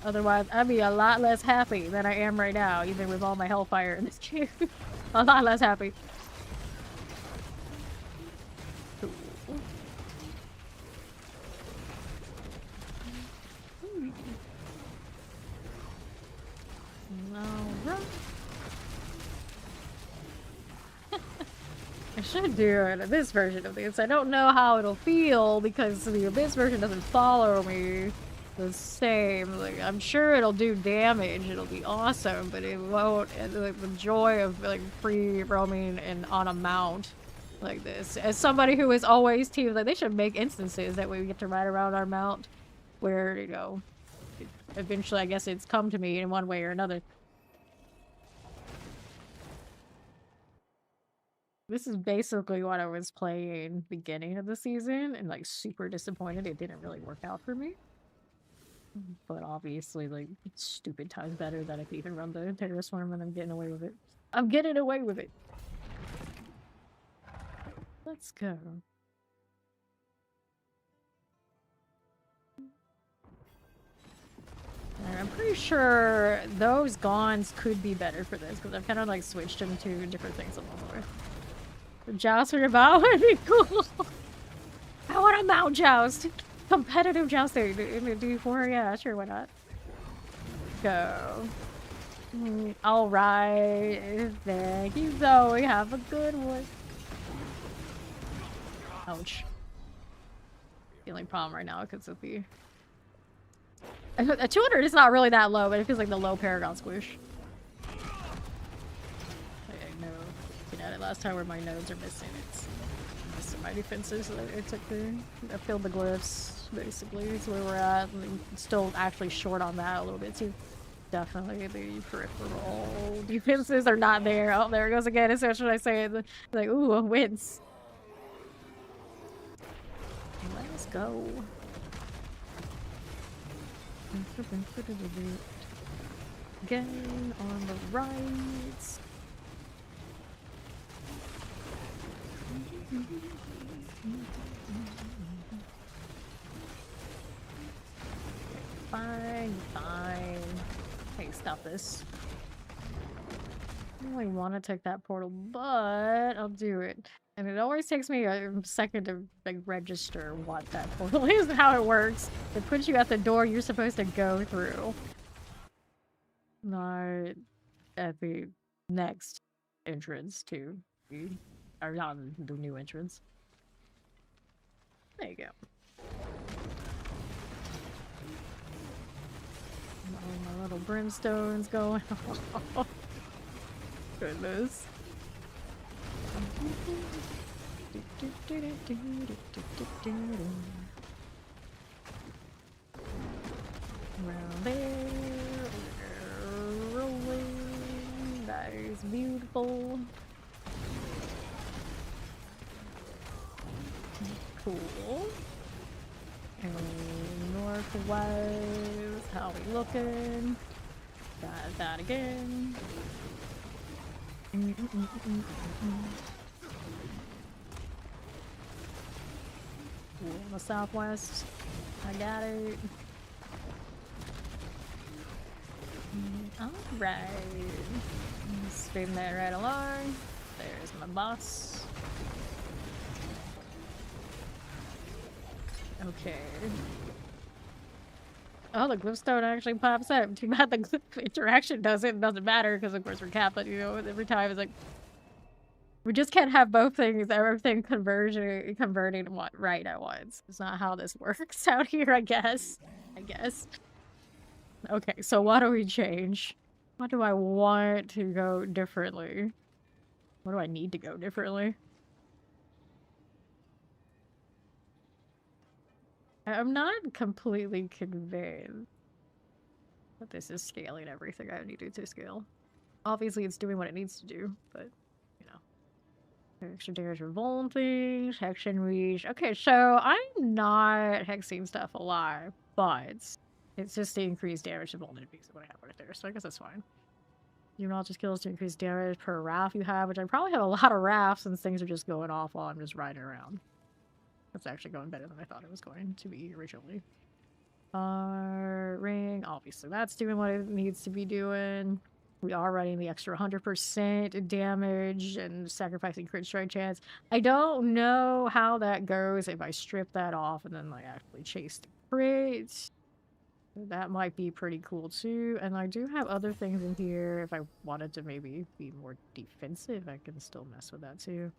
Otherwise, I'd be a lot less happy than I am right now, even with all my hellfire in this game. A lot less happy. Cool. Alright. I should do an Abyss version of this. I don't know how it'll feel because the Abyss version doesn't follow me the same. Like, I'm sure it'll do damage. It'll be awesome, but it won't. Like, the joy of like free roaming and on a mount like this. As somebody who is always team, like they should make instances that way we get to ride around our mount, where you know, eventually I guess it's come to me in one way or another. This is basically what I was playing beginning of the season, and like super disappointed it didn't really work out for me. But obviously, like, stupid times better that I can even run the Terror Swarm and I'm getting away with it. I'm getting away with it! Let's go. I'm pretty sure those Gons could be better for this, because I've kind of like switched them to different things along the way. Jousting about would be cool. I want a mount joust. Competitive jousting in the D4. Yeah, sure, why not? Go. Alright. Thank you, Zoe. Have a good one. Ouch. The only problem right now because of the... A 200 is not really that low, but it feels like the low Paragon squish. I know. Looking at it last time where my nodes are missing, it's missing my defenses. So I took the... I filled the glyphs, basically. That's where we're at. I'm still actually short on that a little bit, too. Definitely the peripheral defenses are not there. Oh, there it goes again. So what should I say? Like, ooh, wins. Let's go. Again on the right. Fine, fine. Hey, stop this. I don't really want to take that portal, but I'll do it. And it always takes me a second to like register what that portal is and how it works. It puts you at the door you're supposed to go through. Not at the next entrance to the, or not the new entrance. There you go. All my little brimstones going. Goodness. Around there, we're rolling. That is beautiful. Cool. And northwest, how we looking? Got that again. Ooh, on the southwest, I got it. Alright. Spin that right along. There's my boss. Okay. Oh, the glowstone actually pops up. Too bad the glyph interaction doesn't matter because of course we're capped, but you know, every time it's like we just can't have both things, everything converting right at once. It's not how this works out here, I guess. Okay, so what do we change? What do I want to go differently? What do I need to go differently? I'm not completely convinced that this is scaling everything I needed to scale. Obviously, it's doing what it needs to do, but, you know. Extra damage revolve things, Hexian reach. Okay, so I'm not hexing stuff alive, but it's just the increased damage to vuln enemies is what I have right there, so I guess that's fine. You know, just kills to increase damage per raft you have, which I probably have a lot of rafts since things are just going off while I'm just riding around. That's actually going better than I thought it was going to be originally. Ring, obviously that's doing what it needs to be doing. We are running the extra 100% damage and sacrificing crit strike chance. I don't know how that goes if I strip that off and then like actually chase the crit. That might be pretty cool too. And I do have other things in here. If I wanted to maybe be more defensive, I can still mess with that too.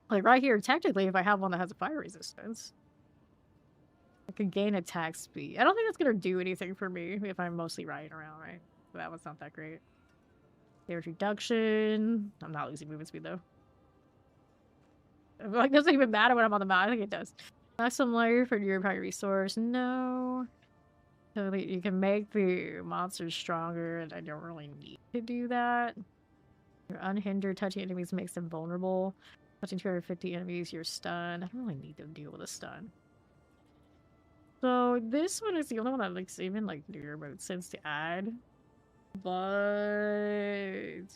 Like right here, technically, if I have one that has a fire resistance, I could gain attack speed. I don't think that's going to do anything for me if I'm mostly riding around, right? So that one's not that great. Damage reduction. I'm not losing movement speed, though. Like, doesn't even matter when I'm on the map. I think it does. Maximum life for your primary resource. No. So you can make the monsters stronger, and I don't really need to do that. Your unhindered touching enemies makes them vulnerable. Touching 250 enemies, you're stunned. I don't really need to deal with a stun. So this one is the only one that looks even like new remote sense to add. But it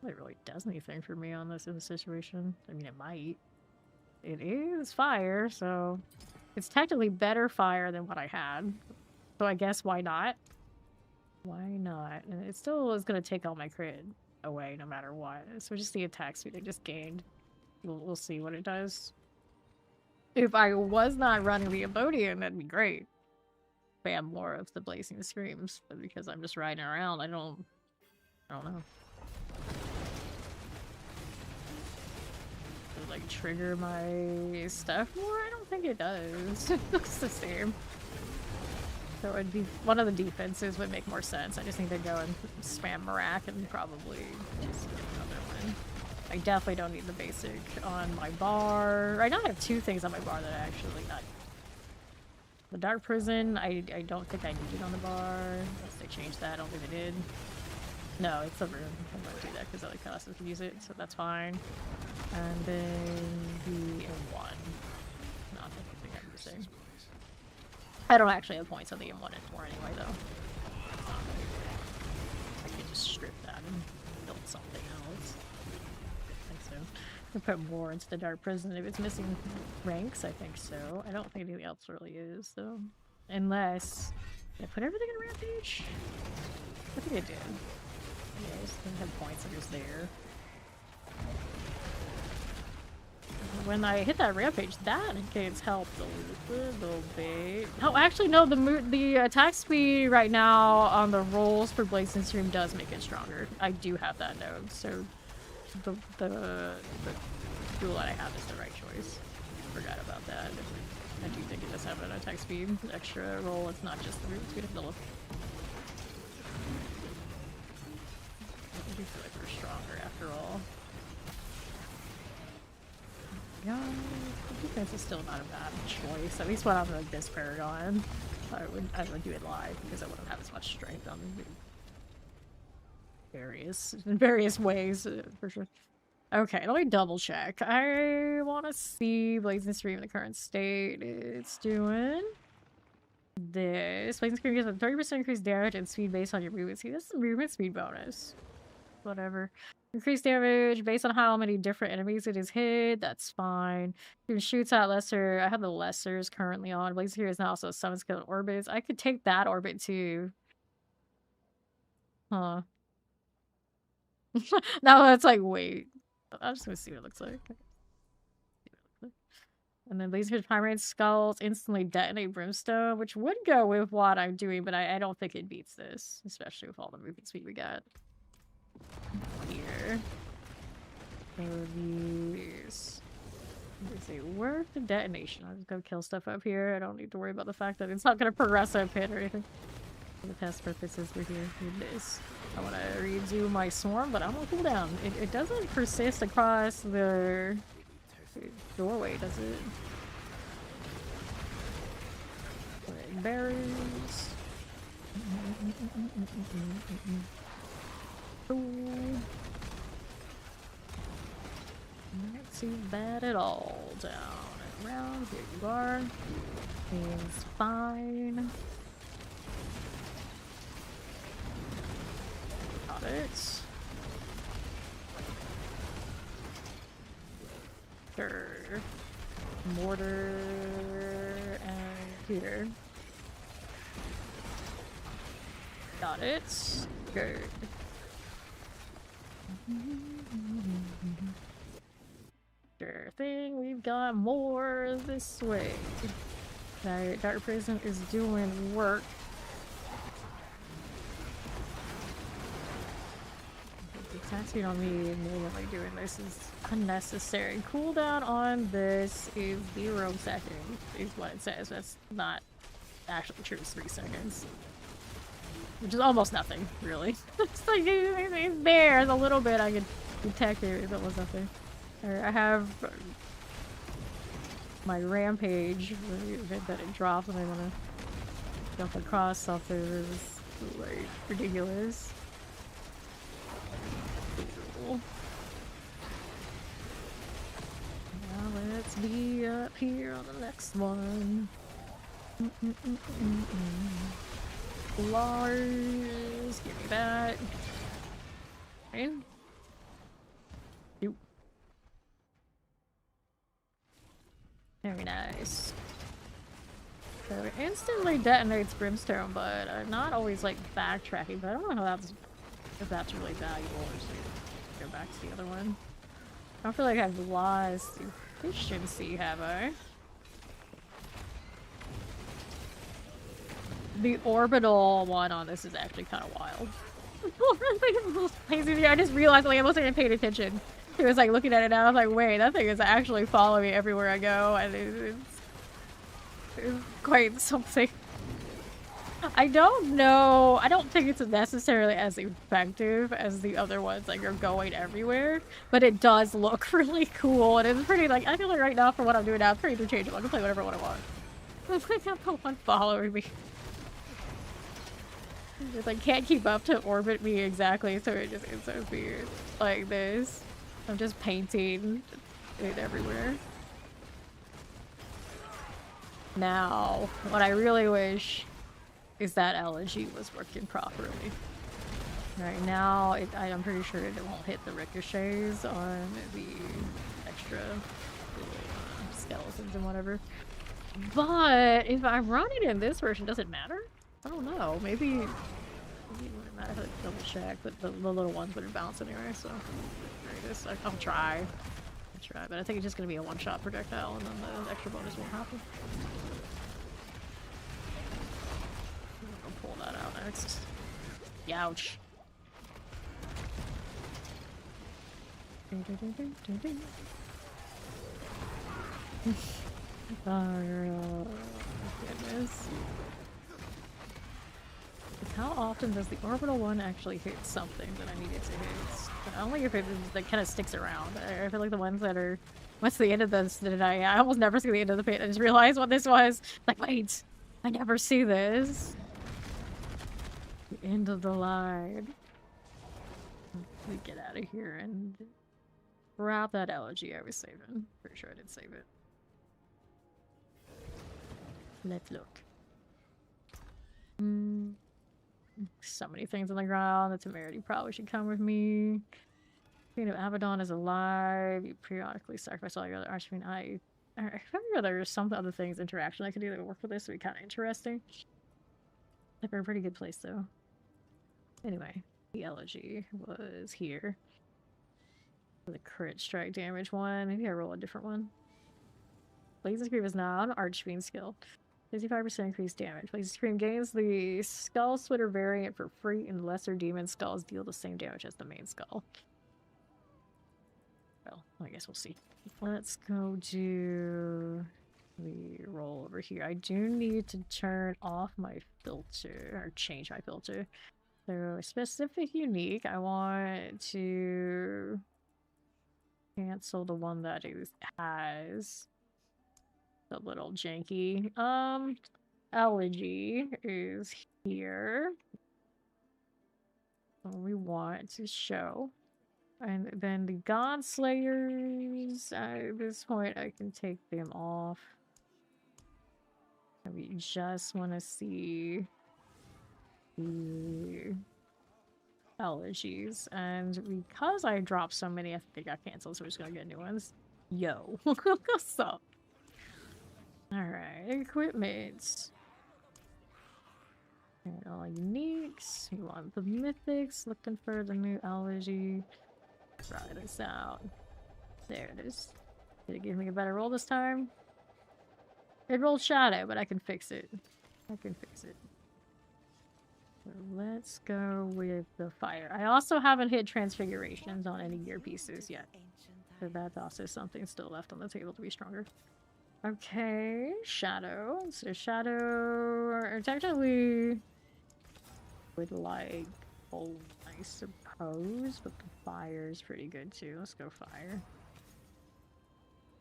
really does anything for me on this in this situation. I mean, it might. It is fire, so it's technically better fire than what I had. So I guess why not? Why not? And it still is going to take all my crit away no matter what. So just the attack speed I just gained. We'll see what it does. If I was not running the Abodian, that'd be great. Spam more of the Blazing Screams, but because I'm just riding around, I don't know. Does it, like, trigger my stuff more? I don't think it does. It looks the same. So it'd be one of the defenses would make more sense. I just need to go and spam Marak and probably just another one. I definitely don't need the basic on my bar. I now have two things on my bar that I actually not. The Dark Prison, I don't think I need it on the bar. Unless they changed that, I don't think they did. No, it's a room. I'm gonna do that because other classes can use it, so that's fine. And then the M1. Not anything I'm using. I don't actually have points on the M1 anymore anyway, though. I could just strip that and build something else. I think so. I put more into the Dark Prison if it's missing ranks, I think so. I don't think anything else really is, though. Unless... Did I put everything in Rampage? I think I did. Yeah, I just didn't have points that was there. When I hit that rampage, that gains health a little bit. Oh, actually, no. The attack speed right now on the rolls for Blazing Stream does make it stronger. I do have that node, so the tool that I have is the right choice. Forgot about that. I do think it does have an attack speed extra roll. It's not just the movement speed of the look. This is still not a bad choice. At least when I'm like this Paragon, I would do it live because I wouldn't have as much strength on various ways for sure. Okay, let me double check. I want to see Blazing Stream in the current state. It's doing this. Blazing Stream gives a 30% increased damage and speed based on your movement speed. That's the movement speed bonus. Whatever. Increased damage based on how many different enemies it is hit. That's fine. It shoots at lesser. I have the lessers currently on. Blazing Stream is now also summon skill orbits. I could take that orbit too. Huh. Now it's like, wait. I'm just gonna see what it looks like. And then Laser Primate Skulls instantly detonate Brimstone, which would go with what I'm doing, but I don't think it beats this, especially with all the movement speed we got. Here. These. Is it worth the detonation? I'll just go kill stuff up here. I don't need to worry about the fact that it's not gonna progress up hit or anything. For the test purposes, we're here with this. I want to redo my swarm, but I'm on cooldown. It doesn't persist across the doorway, does it? Red berries. Ooh. Not too bad at all. Down and around. Here you are. Seems fine. Got it. Sure. Mortar and here. Got it. Good. Sure thing, we've got more this way. Alright, Dark Prison is doing work. The attack speed on me immediately doing this is unnecessary. Cooldown on this is 0 seconds, is what it says. That's not actually true, it's 3 seconds. Which is almost nothing, really. It's like, it's there, a little bit I could detect it if it was nothing. I have my rampage that it drops when I want to jump across something is like ridiculous. Cool. Now let's be up here on the next one. Lars, give me that. Okay. Very nice. So it instantly detonates Brimstone, but I'm not always like backtracking, but I don't know how if that's really valuable or just go back to the other one. I don't feel like I've lost efficiency, have I? The orbital one on this is actually kind of wild. I just realized like I wasn't even paying attention. He was like looking at it now. I was like, wait, that thing is actually following me everywhere I go, and it's quite something. I don't know. I don't think it's necessarily as effective as the other ones. Like, you're going everywhere, but it does look really cool, and it's pretty. Like, I feel like right now, for what I'm doing now, it's pretty interchangeable. I can play whatever one I want. It's like I'm the one following me. It's like can't keep up to orbit me exactly, so it just it's so weird. Like this. I'm just painting it everywhere. Now, what I really wish is that elegy was working properly. Right now, I'm pretty sure it won't hit the ricochets on the extra skeletons and whatever. But if I run it in this version, does it matter? I don't know. Maybe it wouldn't matter if I double check, but the little ones wouldn't bounce anyway, so I'll try. But I think it's just gonna be a one-shot projectile, and then the extra bonus won't happen. I'll pull that out next. Youch. Oh, goodness. How how often does the orbital one actually hit something that I need it to hit? But only if it like, kind of sticks around. I feel like the ones that are... What's the end of this? I almost never see the end of the pit. I just realized what this was. Like, wait, I never see this. The end of the line. Let me get out of here and grab that elegy I was saving. Pretty sure I did save it. Let's look. So many things on the ground. The temerity probably should come with me. Queen of Abaddon is alive. You periodically sacrifice all your other archfiend. I remember there's some other things, interaction I could do that would work with this. Would be kind of interesting. Like, we're a pretty good place though. Anyway, the elegy was here. The crit strike damage one. Maybe I roll a different one. Blazing Scream is now an archfiend skill. 55% increased damage. Blazing Scream gains the Skull Splitter variant for free, and lesser demon skulls deal the same damage as the main skull. Well, I guess we'll see. Let's go do the roll over here. I do need to turn off my filter, or change my filter. So, specific unique, I want to cancel the one that has the little janky. Elegy is here. So we want to show. And then the God Slayers, at this point I can take them off. And we just want to see the elegies. And because I dropped so many, I think they got canceled, so we're just gonna get new ones. Yo. What's up? Alright, equipment. And all uniques. We want the mythics. Looking for the new elegy. Try this out. There it is. Did it give me a better roll this time? It rolled shadow, but I can fix it. I can fix it. So let's go with the fire. I also haven't hit transfigurations on any gear pieces yet. So that's also something still left on the table to be stronger. Okay, shadow. So shadow, technically would like gold, I suppose, but the fire is pretty good too. Let's go fire.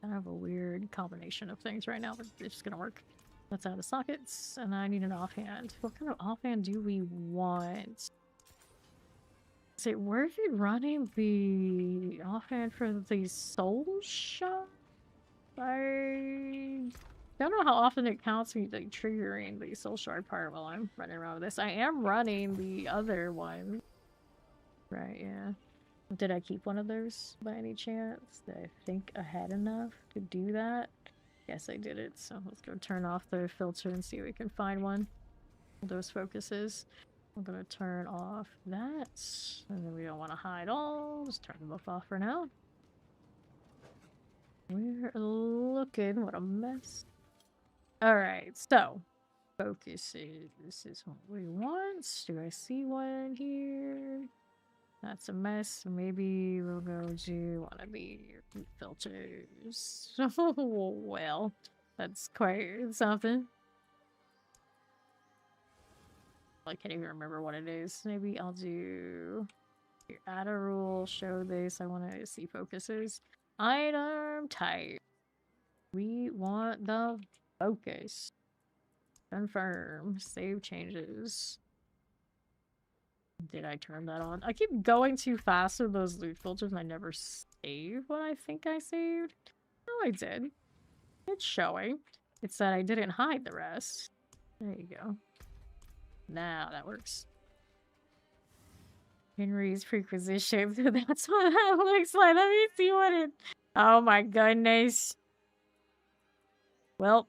I have a weird combination of things right now, but it's gonna work. That's out of sockets, and I need an offhand. What kind of offhand do we want? Is it worth it running the offhand for the soul shot? I don't know how often it counts me like triggering the soul shard part while I'm running around with this. I am running the other one. Right, yeah. Did I keep one of those by any chance? Did I think I had enough to do that? Yes, I did it. So let's go turn off the filter and see if we can find one of those focuses. I'm gonna turn off that. And then we don't want to hide all. Just turn them both off for now. We're looking, what a mess. Alright, so focuses. This is what we want. Do I see one here? That's a mess. Maybe we'll go to one of the filters. Well, that's quite something. I can't even remember what it is. Maybe I'll do add a rule, show this. I want to see focuses. Item type. We want the focus. Confirm. Save changes. Did I turn that on? I keep going too fast with those loot filters and I never save what I think I saved. No, I did. It's showing. It said I didn't hide the rest. There you go. Now that works. Henry's prequisition. That's what that looks like. Let me see what it... Oh my goodness. Well...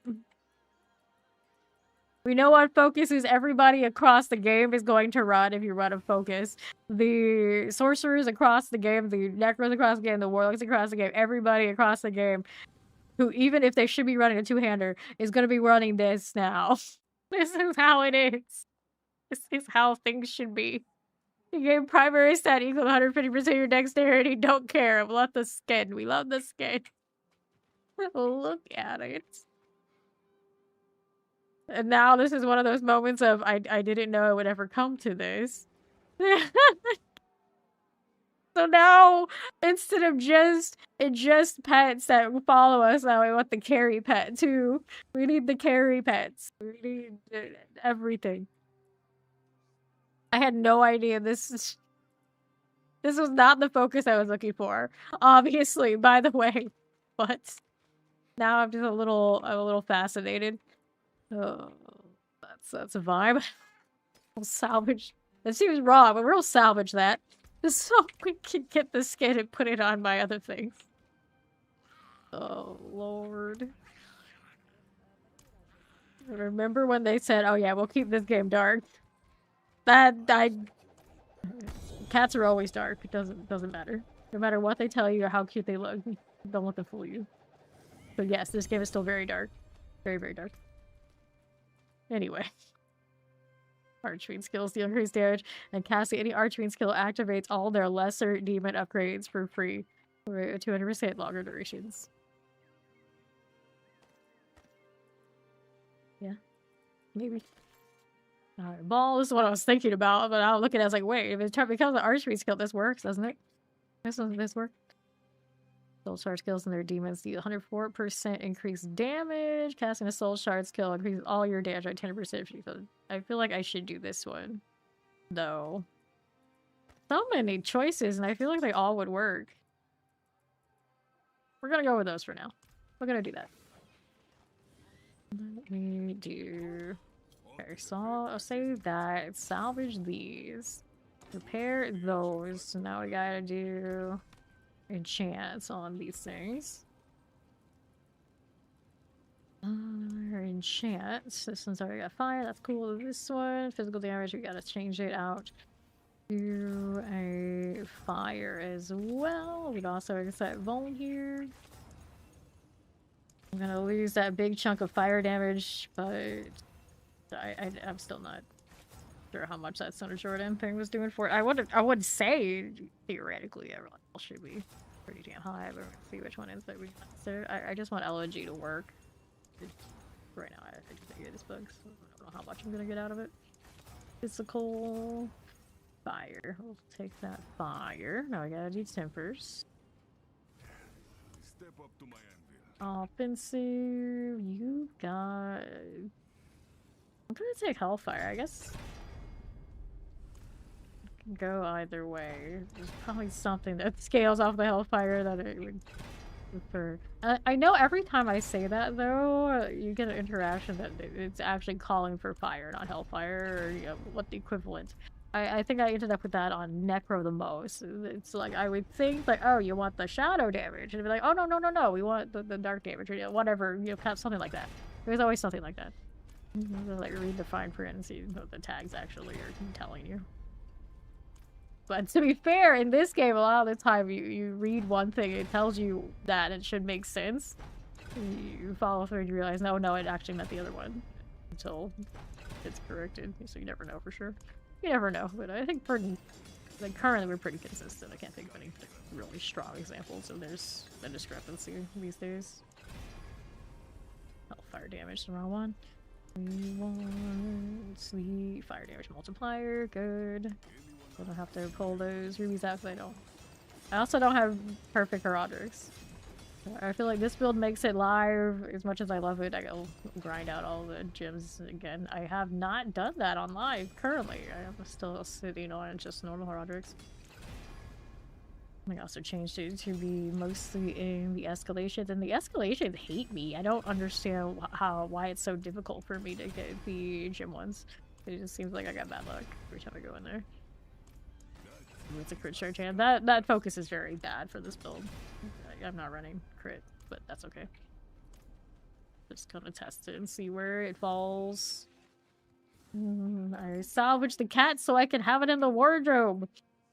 We know what focus is. Everybody across the game is going to run if you run a focus. The sorcerers across the game, the necros across the game, the warlocks across the game, everybody across the game who, even if they should be running a two-hander, is going to be running this now. This is how it is. This is how things should be. You gain primary stat equal to 150% of your dexterity. Don't care. We love the skin. We love the skin. Look at it. And now this is one of those moments of I didn't know it would ever come to this. So now, instead of just pets that follow us, now we want the carry pet too. We need the carry pets. We need everything. I had no idea this was not the focus I was looking for. Obviously, by the way, but now I'm just a little fascinated. Oh, that's a vibe. We'll salvage. That seems wrong, but we'll salvage that. Just so we can get the skin and put it on my other things. Oh, Lord. Remember when they said, oh yeah, we'll keep this game dark? Cats are always dark. It doesn't matter. No matter what they tell you or how cute they look, don't let them fool you. But yes, this game is still very dark. Very, very dark. Anyway. Archfiend skills deal increased damage, and casting any Archfiend skill activates all their lesser demon upgrades for free for 200% longer durations. Yeah, maybe. Alright, ball is what I was thinking about, but I was looking at it, I was like, wait, if it becomes an Archfiend skill, this works, doesn't it? Doesn't this work? Soul Shard skills and their demons deal 104% increased damage. Casting a Soul Shard skill increases all your damage by 10%. I feel like I should do this one, though. So many choices, and I feel like they all would work. We're gonna go with those for now. We're gonna do that. Let me do... Okay, so I'll save that. Salvage these. Repair those. So now we gotta do... enchants on these things. Enchants. This one's already got fire. That's cool. This one, physical damage, we gotta change it out to a fire as well. We'd also set Bone here. I'm gonna lose that big chunk of fire damage, but I'm still not sure how much that Thunder Jordan thing was doing for it. I would say theoretically everyone else should be pretty damn high, but we'll see which one is that we consider. I just want LOG to work. Right now, I just think it is bugs. So I don't know how much I'm gonna get out of it. Physical fire. We'll take that fire. Now I gotta do tempers. Step up to my anvil. Offensive. You got. I'm gonna take Hellfire, I guess. Go either way. There's probably something that scales off the Hellfire that I would prefer. I know every time I say that, though, you get an interaction that it's actually calling for fire, not Hellfire, or you know, what the equivalent. I think I ended up with that on Necro the most. It's like, I would think, like, oh, you want the shadow damage, and it'd be like, oh, no, we want the dark damage, or you know, whatever, you know, kind of something like that. There's always something like that. Like, read the fine print and see what the tags actually are telling you. But to be fair, in this game, a lot of the time you read one thing, it tells you that it should make sense. You follow through and you realize, no, it actually meant the other one. Until it's corrected. So you never know for sure. You never know, but I think currently we're pretty consistent. I can't think of any really strong examples, so there's a discrepancy these days. Hellfire damage, the wrong one. We want the fire damage multiplier, good. I don't have to pull those rubies out because I don't. I also don't have perfect Herodrics. I feel like this build makes it live. As much as I love it, I'll grind out all the gems again. I have not done that on live currently. I am still sitting on just normal Herodrics. I also changed it to be mostly in the escalations, and the escalations hate me. I don't understand why it's so difficult for me to get the gem ones. It just seems like I got bad luck every time I go in there. It's a crit charge hand. That focus is very bad for this build. I'm not running crit, but that's okay. Just gonna test it and see where it falls. I salvaged the cat so I can have it in the wardrobe.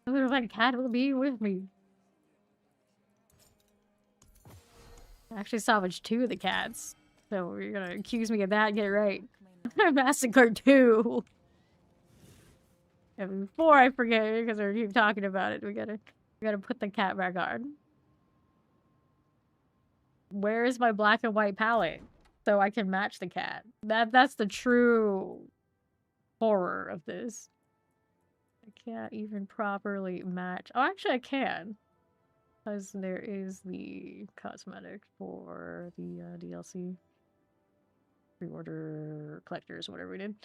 My cat will be with me. I actually salvaged 2 of the cats. So you're gonna accuse me of that, get it right. I massacred 2. And before I forget, because we keep talking about it, we gotta put the cat back on. Where is my black and white palette? so I can match the cat. That's the true horror of this. I can't even properly match. Oh, actually I can. Because there is the cosmetic for the DLC. Pre-order collectors, whatever we did.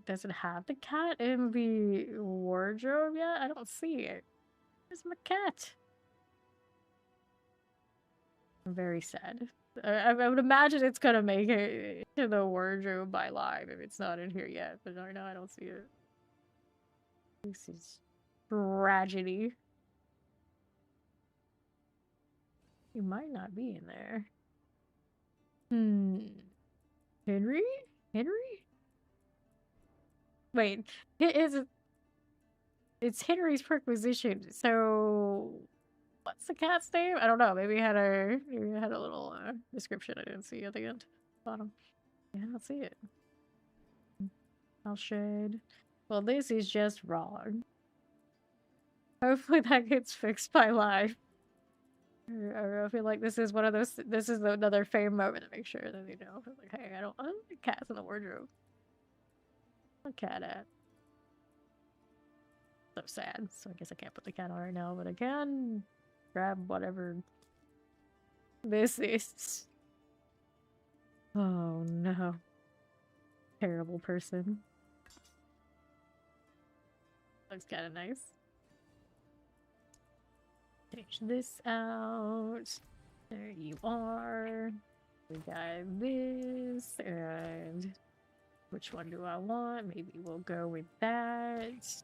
Does it have the cat in the wardrobe yet? I don't see it. Where's my cat? I'm very sad. I would imagine it's gonna make it to the wardrobe by live if it's not in here yet, but right now I don't see it. This is tragedy. You might not be in there. Henry? Henry? Wait, it's Henry's perquisition, so what's the cat's name? I don't know. Maybe it had a little description I didn't see at the end. Bottom. Yeah, I don't see it. I'll shade. Well, this is just wrong. Hopefully that gets fixed by live. I feel like this is one of those. This is another fame moment to make sure that you know. Like, hey, I don't think cat's in the wardrobe. Where's the cat at? So sad. So I guess I can't put the cat on right now, but I can grab whatever this is. Oh no. Terrible person. Looks kind of nice. Change this out. There you are. We got this, and which one do I want? Maybe we'll go with that.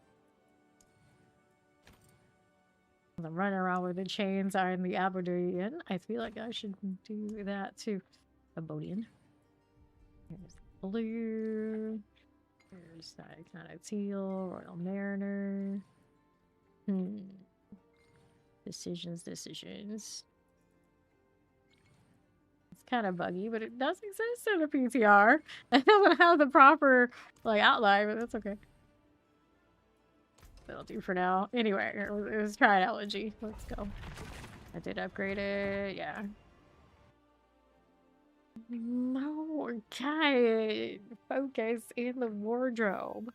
I'm running around with the chains on the Aberdeen. I feel like I should do that too. Abodian. Here's blue. Here's that kind of teal. Royal Mariner. Decisions. It's kind of buggy, but it does exist in the PTR. It doesn't have the proper like outline, but that's okay. That'll do for now. Anyway, it was try an LNG. Let's go. I did upgrade it. Yeah. No, okay. Focus in the wardrobe.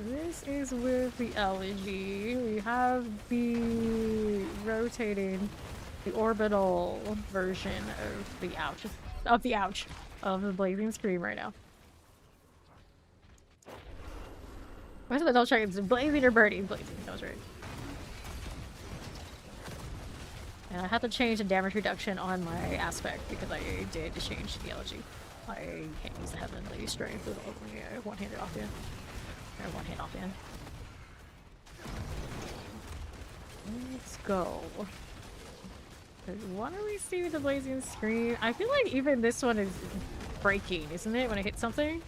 This is with the elegy. We have the rotating, the orbital version of the blazing scream right now. What's the double check? It's blazing or burning? Blazing. That was right. And I have to change the damage reduction on my aspect because I did change the elegy. I can't use the heavenly strength with only one-handed offhand. Or one-hand offhand. Let's go. Why do we see the blazing screen? I feel like even this one is breaking, isn't it? When I hit something?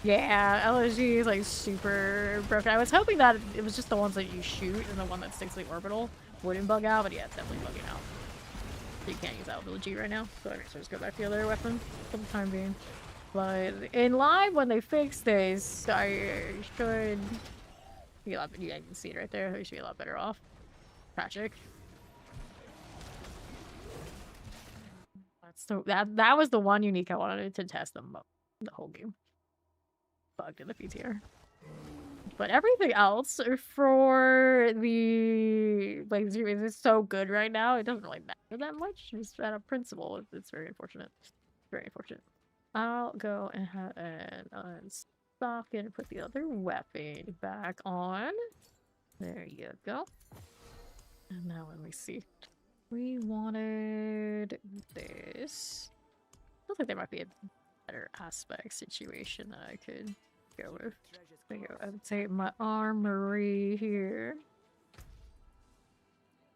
Yeah, LSG is like super broken. I was hoping that it was just the ones that you shoot and the one that sticks to the orbital wouldn't bug out, but yeah, it's definitely bugging out. So you can't use LSG right now, so I guess I'll just go back to the other weapon for the time being. But in live, when they fix this, I should be a lot better. Yeah, you can see it right there. I should be a lot better off. Tragic. That was the one unique I wanted to test them the whole game. Bugged in the PTR. But everything else for the Blazer is so good right now. It doesn't really matter that much. Just out of principle, it's very unfortunate. Very unfortunate. I'll go ahead and unstock and put the other weapon back on. There you go. And now let me see. We wanted this. Looks like there might be a better aspect situation that I could go with. There you go. I would say my armory here.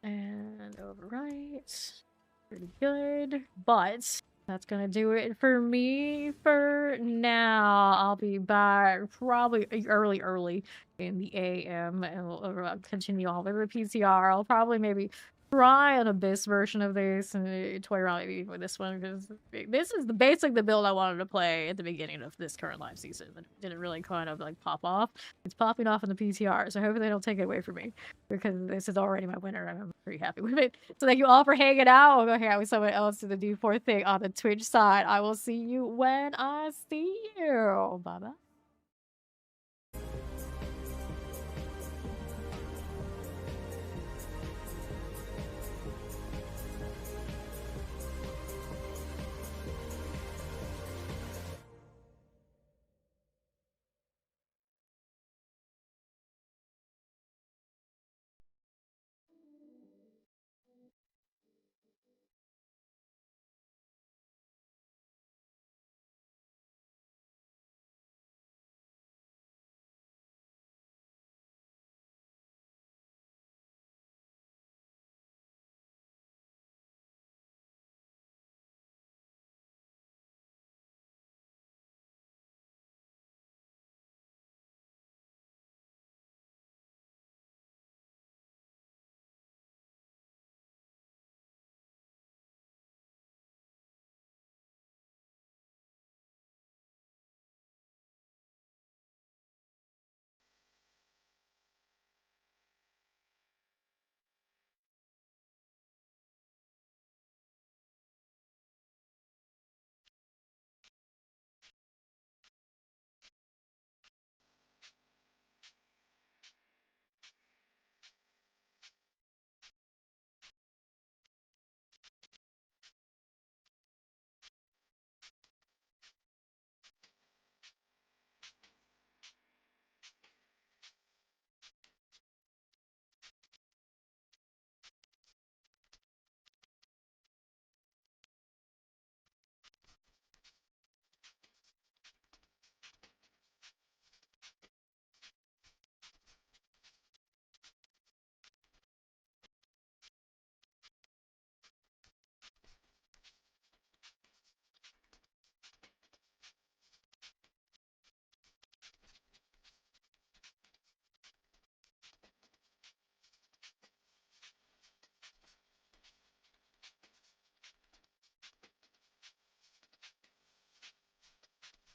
And overwrite. Pretty good. But that's gonna do it for me for now. I'll be back probably early in the AM and we'll continue all over the PTR. I'll probably maybe try an Abyss version of this and toy around maybe with this one, because this is basically the build I wanted to play at the beginning of this current live season. It didn't really kind of like pop off. It's popping off in the PTR, so hopefully they don't take it away from me, because this is already my winner and I'm pretty happy with it. So thank you all for hanging out. I'll go hang out with someone else to the D4 thing on the Twitch side. I will see you when I see you. Bye bye.